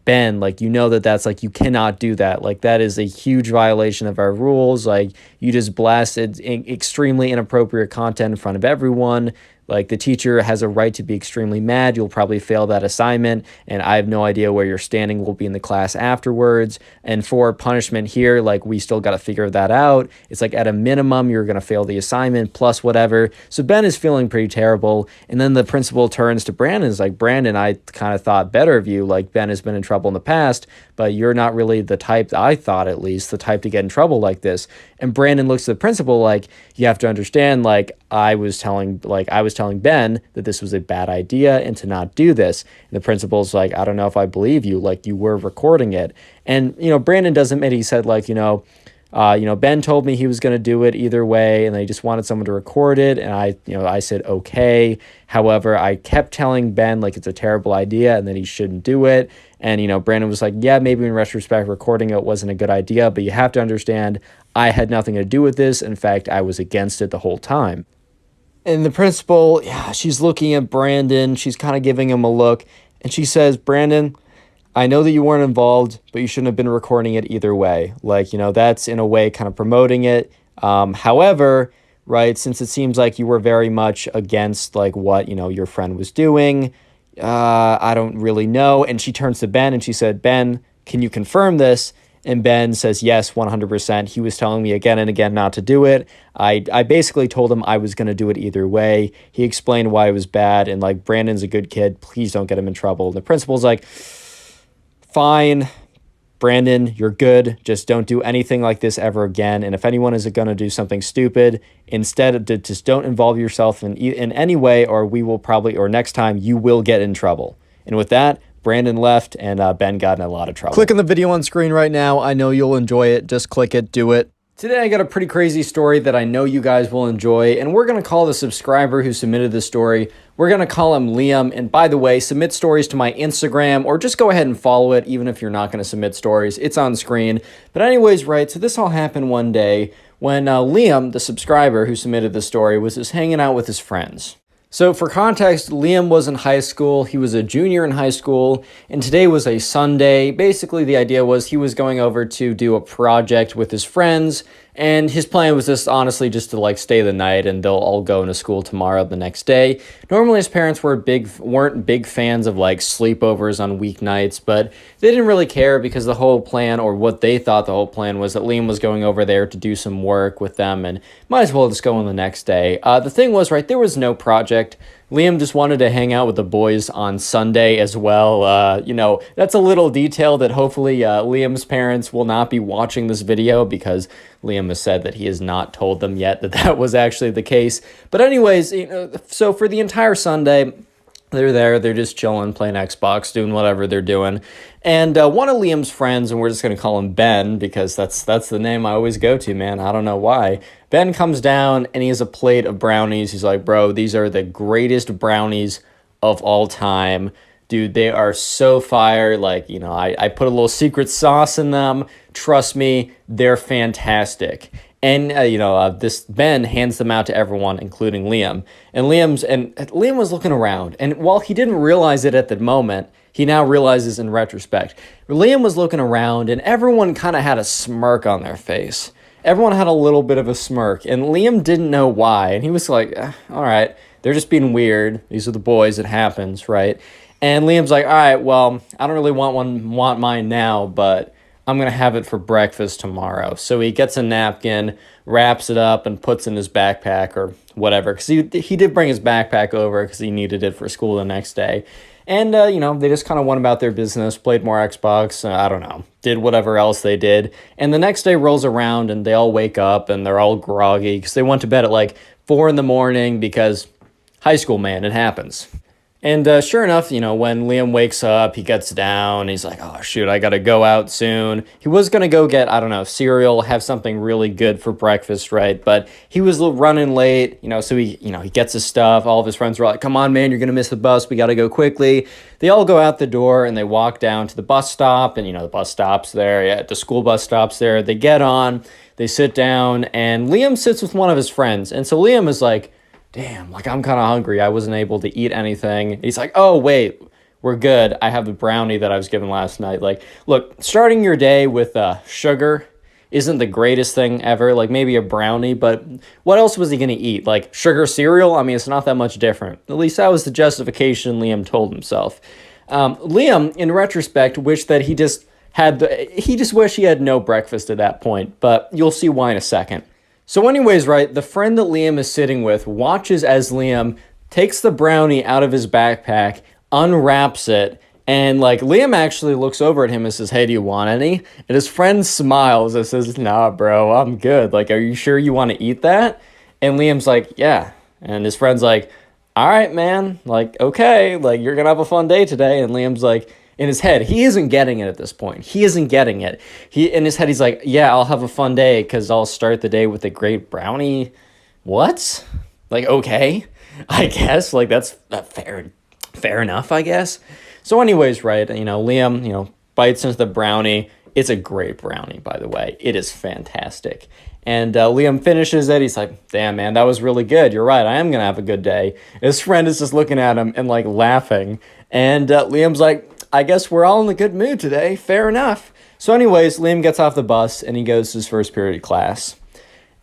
Ben, like, you know that's like, you cannot do that. Like, that is a huge violation of our rules. Like, you just blasted extremely inappropriate content in front of everyone. Like, the teacher has a right to be extremely mad. You'll probably fail that assignment, and I have no idea where your standing will be in the class afterwards. And for punishment here, like, we still got to figure that out. It's like, at a minimum, you're going to fail the assignment plus whatever. So Ben is feeling pretty terrible. And then the principal turns to Brandon and is like, Brandon, I kind of thought better of you. Like, Ben has been in trouble in the past, but you're not really the type, I thought at least, the type to get in trouble like this. And Brandon looks at the principal like, you have to understand, like, I was telling Ben that this was a bad idea and to not do this. And the principal's like, I don't know if I believe you. Like, you were recording it. And, Brandon doesn't admit, he said, like, Ben told me he was going to do it either way, and they just wanted someone to record it. And I said, okay. However, I kept telling Ben, like, it's a terrible idea and that he shouldn't do it. And, Brandon was like, yeah, maybe in retrospect, recording it wasn't a good idea, but you have to understand, I had nothing to do with this. In fact, I was against it the whole time. And the principal, she's looking at Brandon. She's kind of giving him a look. And she says, Brandon, I know that you weren't involved, but you shouldn't have been recording it either way. Like, that's in a way kind of promoting it. However, right, since it seems like you were very much against, like, what, your friend was doing, I don't really know. And she turns to Ben and she said, Ben, can you confirm this? And Ben says, yes, 100%. He was telling me again and again not to do it. I basically told him I was going to do it either way. He explained why it was bad. And, like, Brandon's a good kid. Please don't get him in trouble. And the principal's like, fine, Brandon, you're good. Just don't do anything like this ever again. And if anyone is going to do something stupid, instead, just don't involve yourself in any way, or we will probably, or next time, you will get in trouble. And with that, Brandon left, and Ben got in a lot of trouble. Click on the video on screen right now. I know you'll enjoy it. Just click it. Do it. Today I got a pretty crazy story that I know you guys will enjoy, and we're going to call the subscriber who submitted this story, we're going to call him Liam. And by the way, submit stories to my Instagram, or just go ahead and follow it, even if you're not going to submit stories. It's on screen. But anyways, right, so this all happened one day when Liam, the subscriber who submitted the story, was just hanging out with his friends. So for context, Liam was in high school. He was a junior in high school, and today was a Sunday. Basically, the idea was he was going over to do a project with his friends, and his plan was just honestly just to, like, stay the night, and they'll all go into school tomorrow the next day. Normally, his parents weren't big fans of, like, sleepovers on weeknights, but they didn't really care because the whole plan, or what they thought the whole plan was, that Liam was going over there to do some work with them, and might as well just go on the next day. The thing was, right, there was no project. Liam just wanted to hang out with the boys on Sunday as well. That's a little detail that hopefully Liam's parents will not be watching this video, because Liam has said that he has not told them yet that that was actually the case. But anyways, so for the entire Sunday, they're there, they're just chilling, playing Xbox, doing whatever they're doing. And one of Liam's friends, and we're just going to call him Ben, because that's the name I always go to, man. I don't know why. Ben comes down, and he has a plate of brownies. He's like, bro, these are the greatest brownies of all time. Dude, they are so fire. Like, I put a little secret sauce in them. Trust me, they're fantastic. And, this Ben hands them out to everyone, including Liam. And Liam was looking around. And while he didn't realize it at the moment, he now realizes in retrospect. Liam was looking around, and everyone kind of had a smirk on their face. Everyone had a little bit of a smirk. And Liam didn't know why. And he was like, all right, they're just being weird. These are the boys. It happens, right? And Liam's like, all right, well, I don't really want mine now, but I'm going to have it for breakfast tomorrow. So he gets a napkin, wraps it up, and puts in his backpack or whatever. Because he did bring his backpack over because he needed it for school the next day. And, they just kind of went about their business, played more Xbox, I don't know, did whatever else they did. And the next day rolls around and they all wake up and they're all groggy because they went to bed at like 4 in the morning because high school, man, it happens. And sure enough, when Liam wakes up, he gets down. He's like, oh, shoot, I got to go out soon. He was going to go get, I don't know, cereal, have something really good for breakfast, right? But he was running late, so he gets his stuff. All of his friends were like, come on, man, you're going to miss the bus. We got to go quickly. They all go out the door and they walk down to the bus stop. And, the bus stops there. Yeah, the school bus stops there. They get on, they sit down, and Liam sits with one of his friends. And so Liam is like, damn, like I'm kind of hungry. I wasn't able to eat anything. He's like, oh, wait, we're good. I have the brownie that I was given last night. Like, look, starting your day with sugar isn't the greatest thing ever. Like maybe a brownie, but what else was he going to eat? Like sugar cereal? I mean, it's not that much different. At least that was the justification Liam told himself. Liam, in retrospect, wished that he just wished he had no breakfast at that point, but you'll see why in a second. So anyways, right, the friend that Liam is sitting with watches as Liam takes the brownie out of his backpack, unwraps it, and like Liam actually looks over at him and says, hey, do you want any? And his friend smiles and says, nah, bro, I'm good. Like, are you sure you want to eat that? And Liam's like, yeah. And his friend's like, all right, man, like, okay, like you're going to have a fun day today. And Liam's like, in his head, he isn't getting it at this point. He isn't getting it. In his head, he's like, yeah, I'll have a fun day because I'll start the day with a great brownie. What? Like, okay, I guess. Like, that's fair enough, I guess. So anyways, right, Liam, bites into the brownie. It's a great brownie, by the way. It is fantastic. And Liam finishes it. He's like, damn, man, that was really good. You're right. I am going to have a good day. His friend is just looking at him and, like, laughing. And Liam's like, I guess we're all in a good mood today. Fair enough. So anyways, Liam gets off the bus and he goes to his first period of class.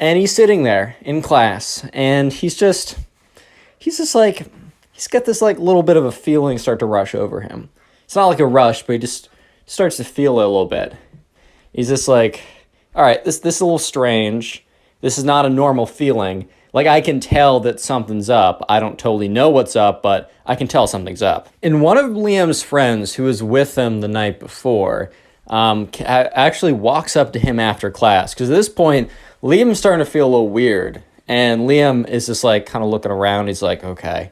And he's sitting there in class and he's just like, he's got this like little bit of a feeling start to rush over him. It's not like a rush, but he just starts to feel it a little bit. He's just like, all right, this is a little strange. This is not a normal feeling. Like, I can tell that something's up. I don't totally know what's up, but I can tell something's up. And one of Liam's friends who was with him the night before actually walks up to him after class. Because at this point, Liam's starting to feel a little weird. And Liam is just, like, kind of looking around. He's like, okay,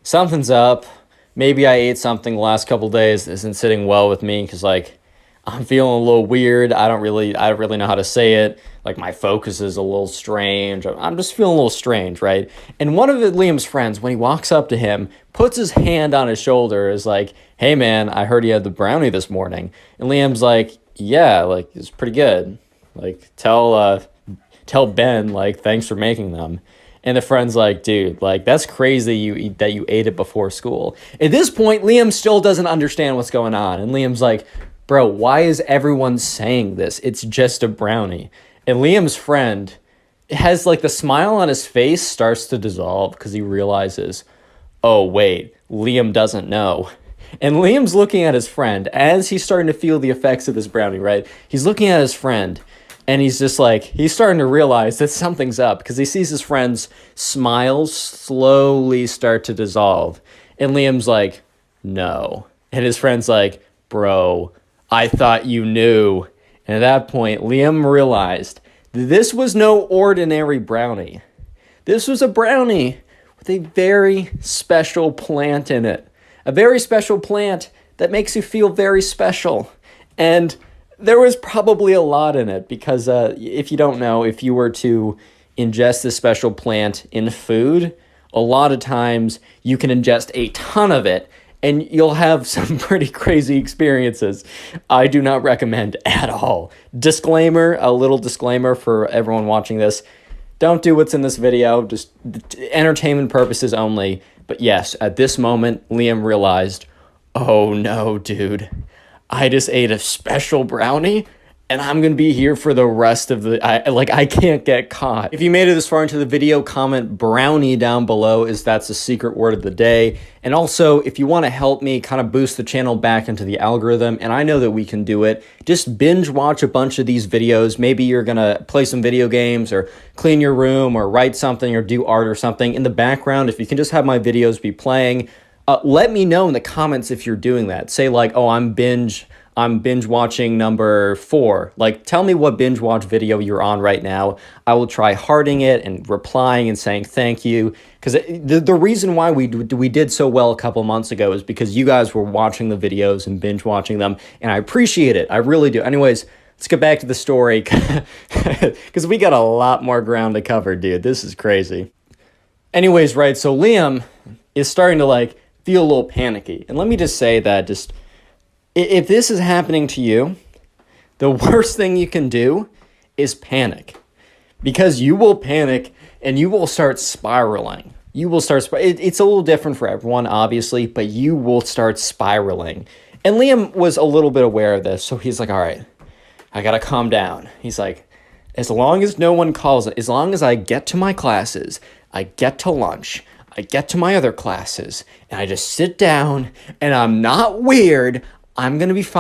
something's up. Maybe I ate something the last couple days that isn't sitting well with me. Because, like, I'm feeling a little weird. I don't really know how to say it. Like, my focus is a little strange. I'm just feeling a little strange, right? And one of Liam's friends, when he walks up to him, puts his hand on his shoulder, is like, hey, man, I heard you had the brownie this morning. And Liam's like, yeah, like, it's pretty good. Like, tell Ben, like, thanks for making them. And the friend's like, dude, like, that's crazy that you ate it before school. At this point, Liam still doesn't understand what's going on. And Liam's like, bro, why is everyone saying this? It's just a brownie. And Liam's friend has like the smile on his face starts to dissolve because he realizes, oh, wait, Liam doesn't know. And Liam's looking at his friend as he's starting to feel the effects of this brownie, right? He's looking at his friend and he's just like, he's starting to realize that something's up because he sees his friend's smiles slowly start to dissolve. And Liam's like, no. And his friend's like, bro, I thought you knew. And at that point, Liam realized that this was no ordinary brownie. This was a brownie with a very special plant in it. A very special plant that makes you feel very special. And there was probably a lot in it because if you don't know, if you were to ingest this special plant in food, a lot of times you can ingest a ton of it and you'll have some pretty crazy experiences. I do not recommend at all. Disclaimer, a little disclaimer for everyone watching this. Don't do what's in this video, just entertainment purposes only. But yes, at this moment, Liam realized, oh no, dude, I just ate a special brownie and I'm going to be here for the rest of the... I can't get caught. If you made it this far into the video, comment brownie down below as that's the secret word of the day. And also, if you want to help me kind of boost the channel back into the algorithm, and I know that we can do it, just binge watch a bunch of these videos. Maybe you're going to play some video games or clean your room or write something or do art or something. In the background, if you can just have my videos be playing, Let me know in the comments if you're doing that. Say like, oh, I'm binge watching number 4. Like, tell me what binge watch video you're on right now. I will try hearting it and replying and saying thank you. Because the reason why we did so well a couple months ago is because you guys were watching the videos and binge watching them, and I appreciate it. I really do. Anyways, let's get back to the story, because we got a lot more ground to cover, dude. This is crazy. Anyways, right, so Liam is starting to like feel a little panicky. And let me just say that if this is happening to you, the worst thing you can do is panic, because you will panic and you will start spiraling. It's a little different for everyone, obviously, but you will start spiraling. And Liam was a little bit aware of this, so he's like, all right, I gotta calm down. He's like, as long as no one calls it, as long as I get to my classes, I get to lunch, I get to my other classes, and I just sit down and I'm not weird, I'm gonna be fine.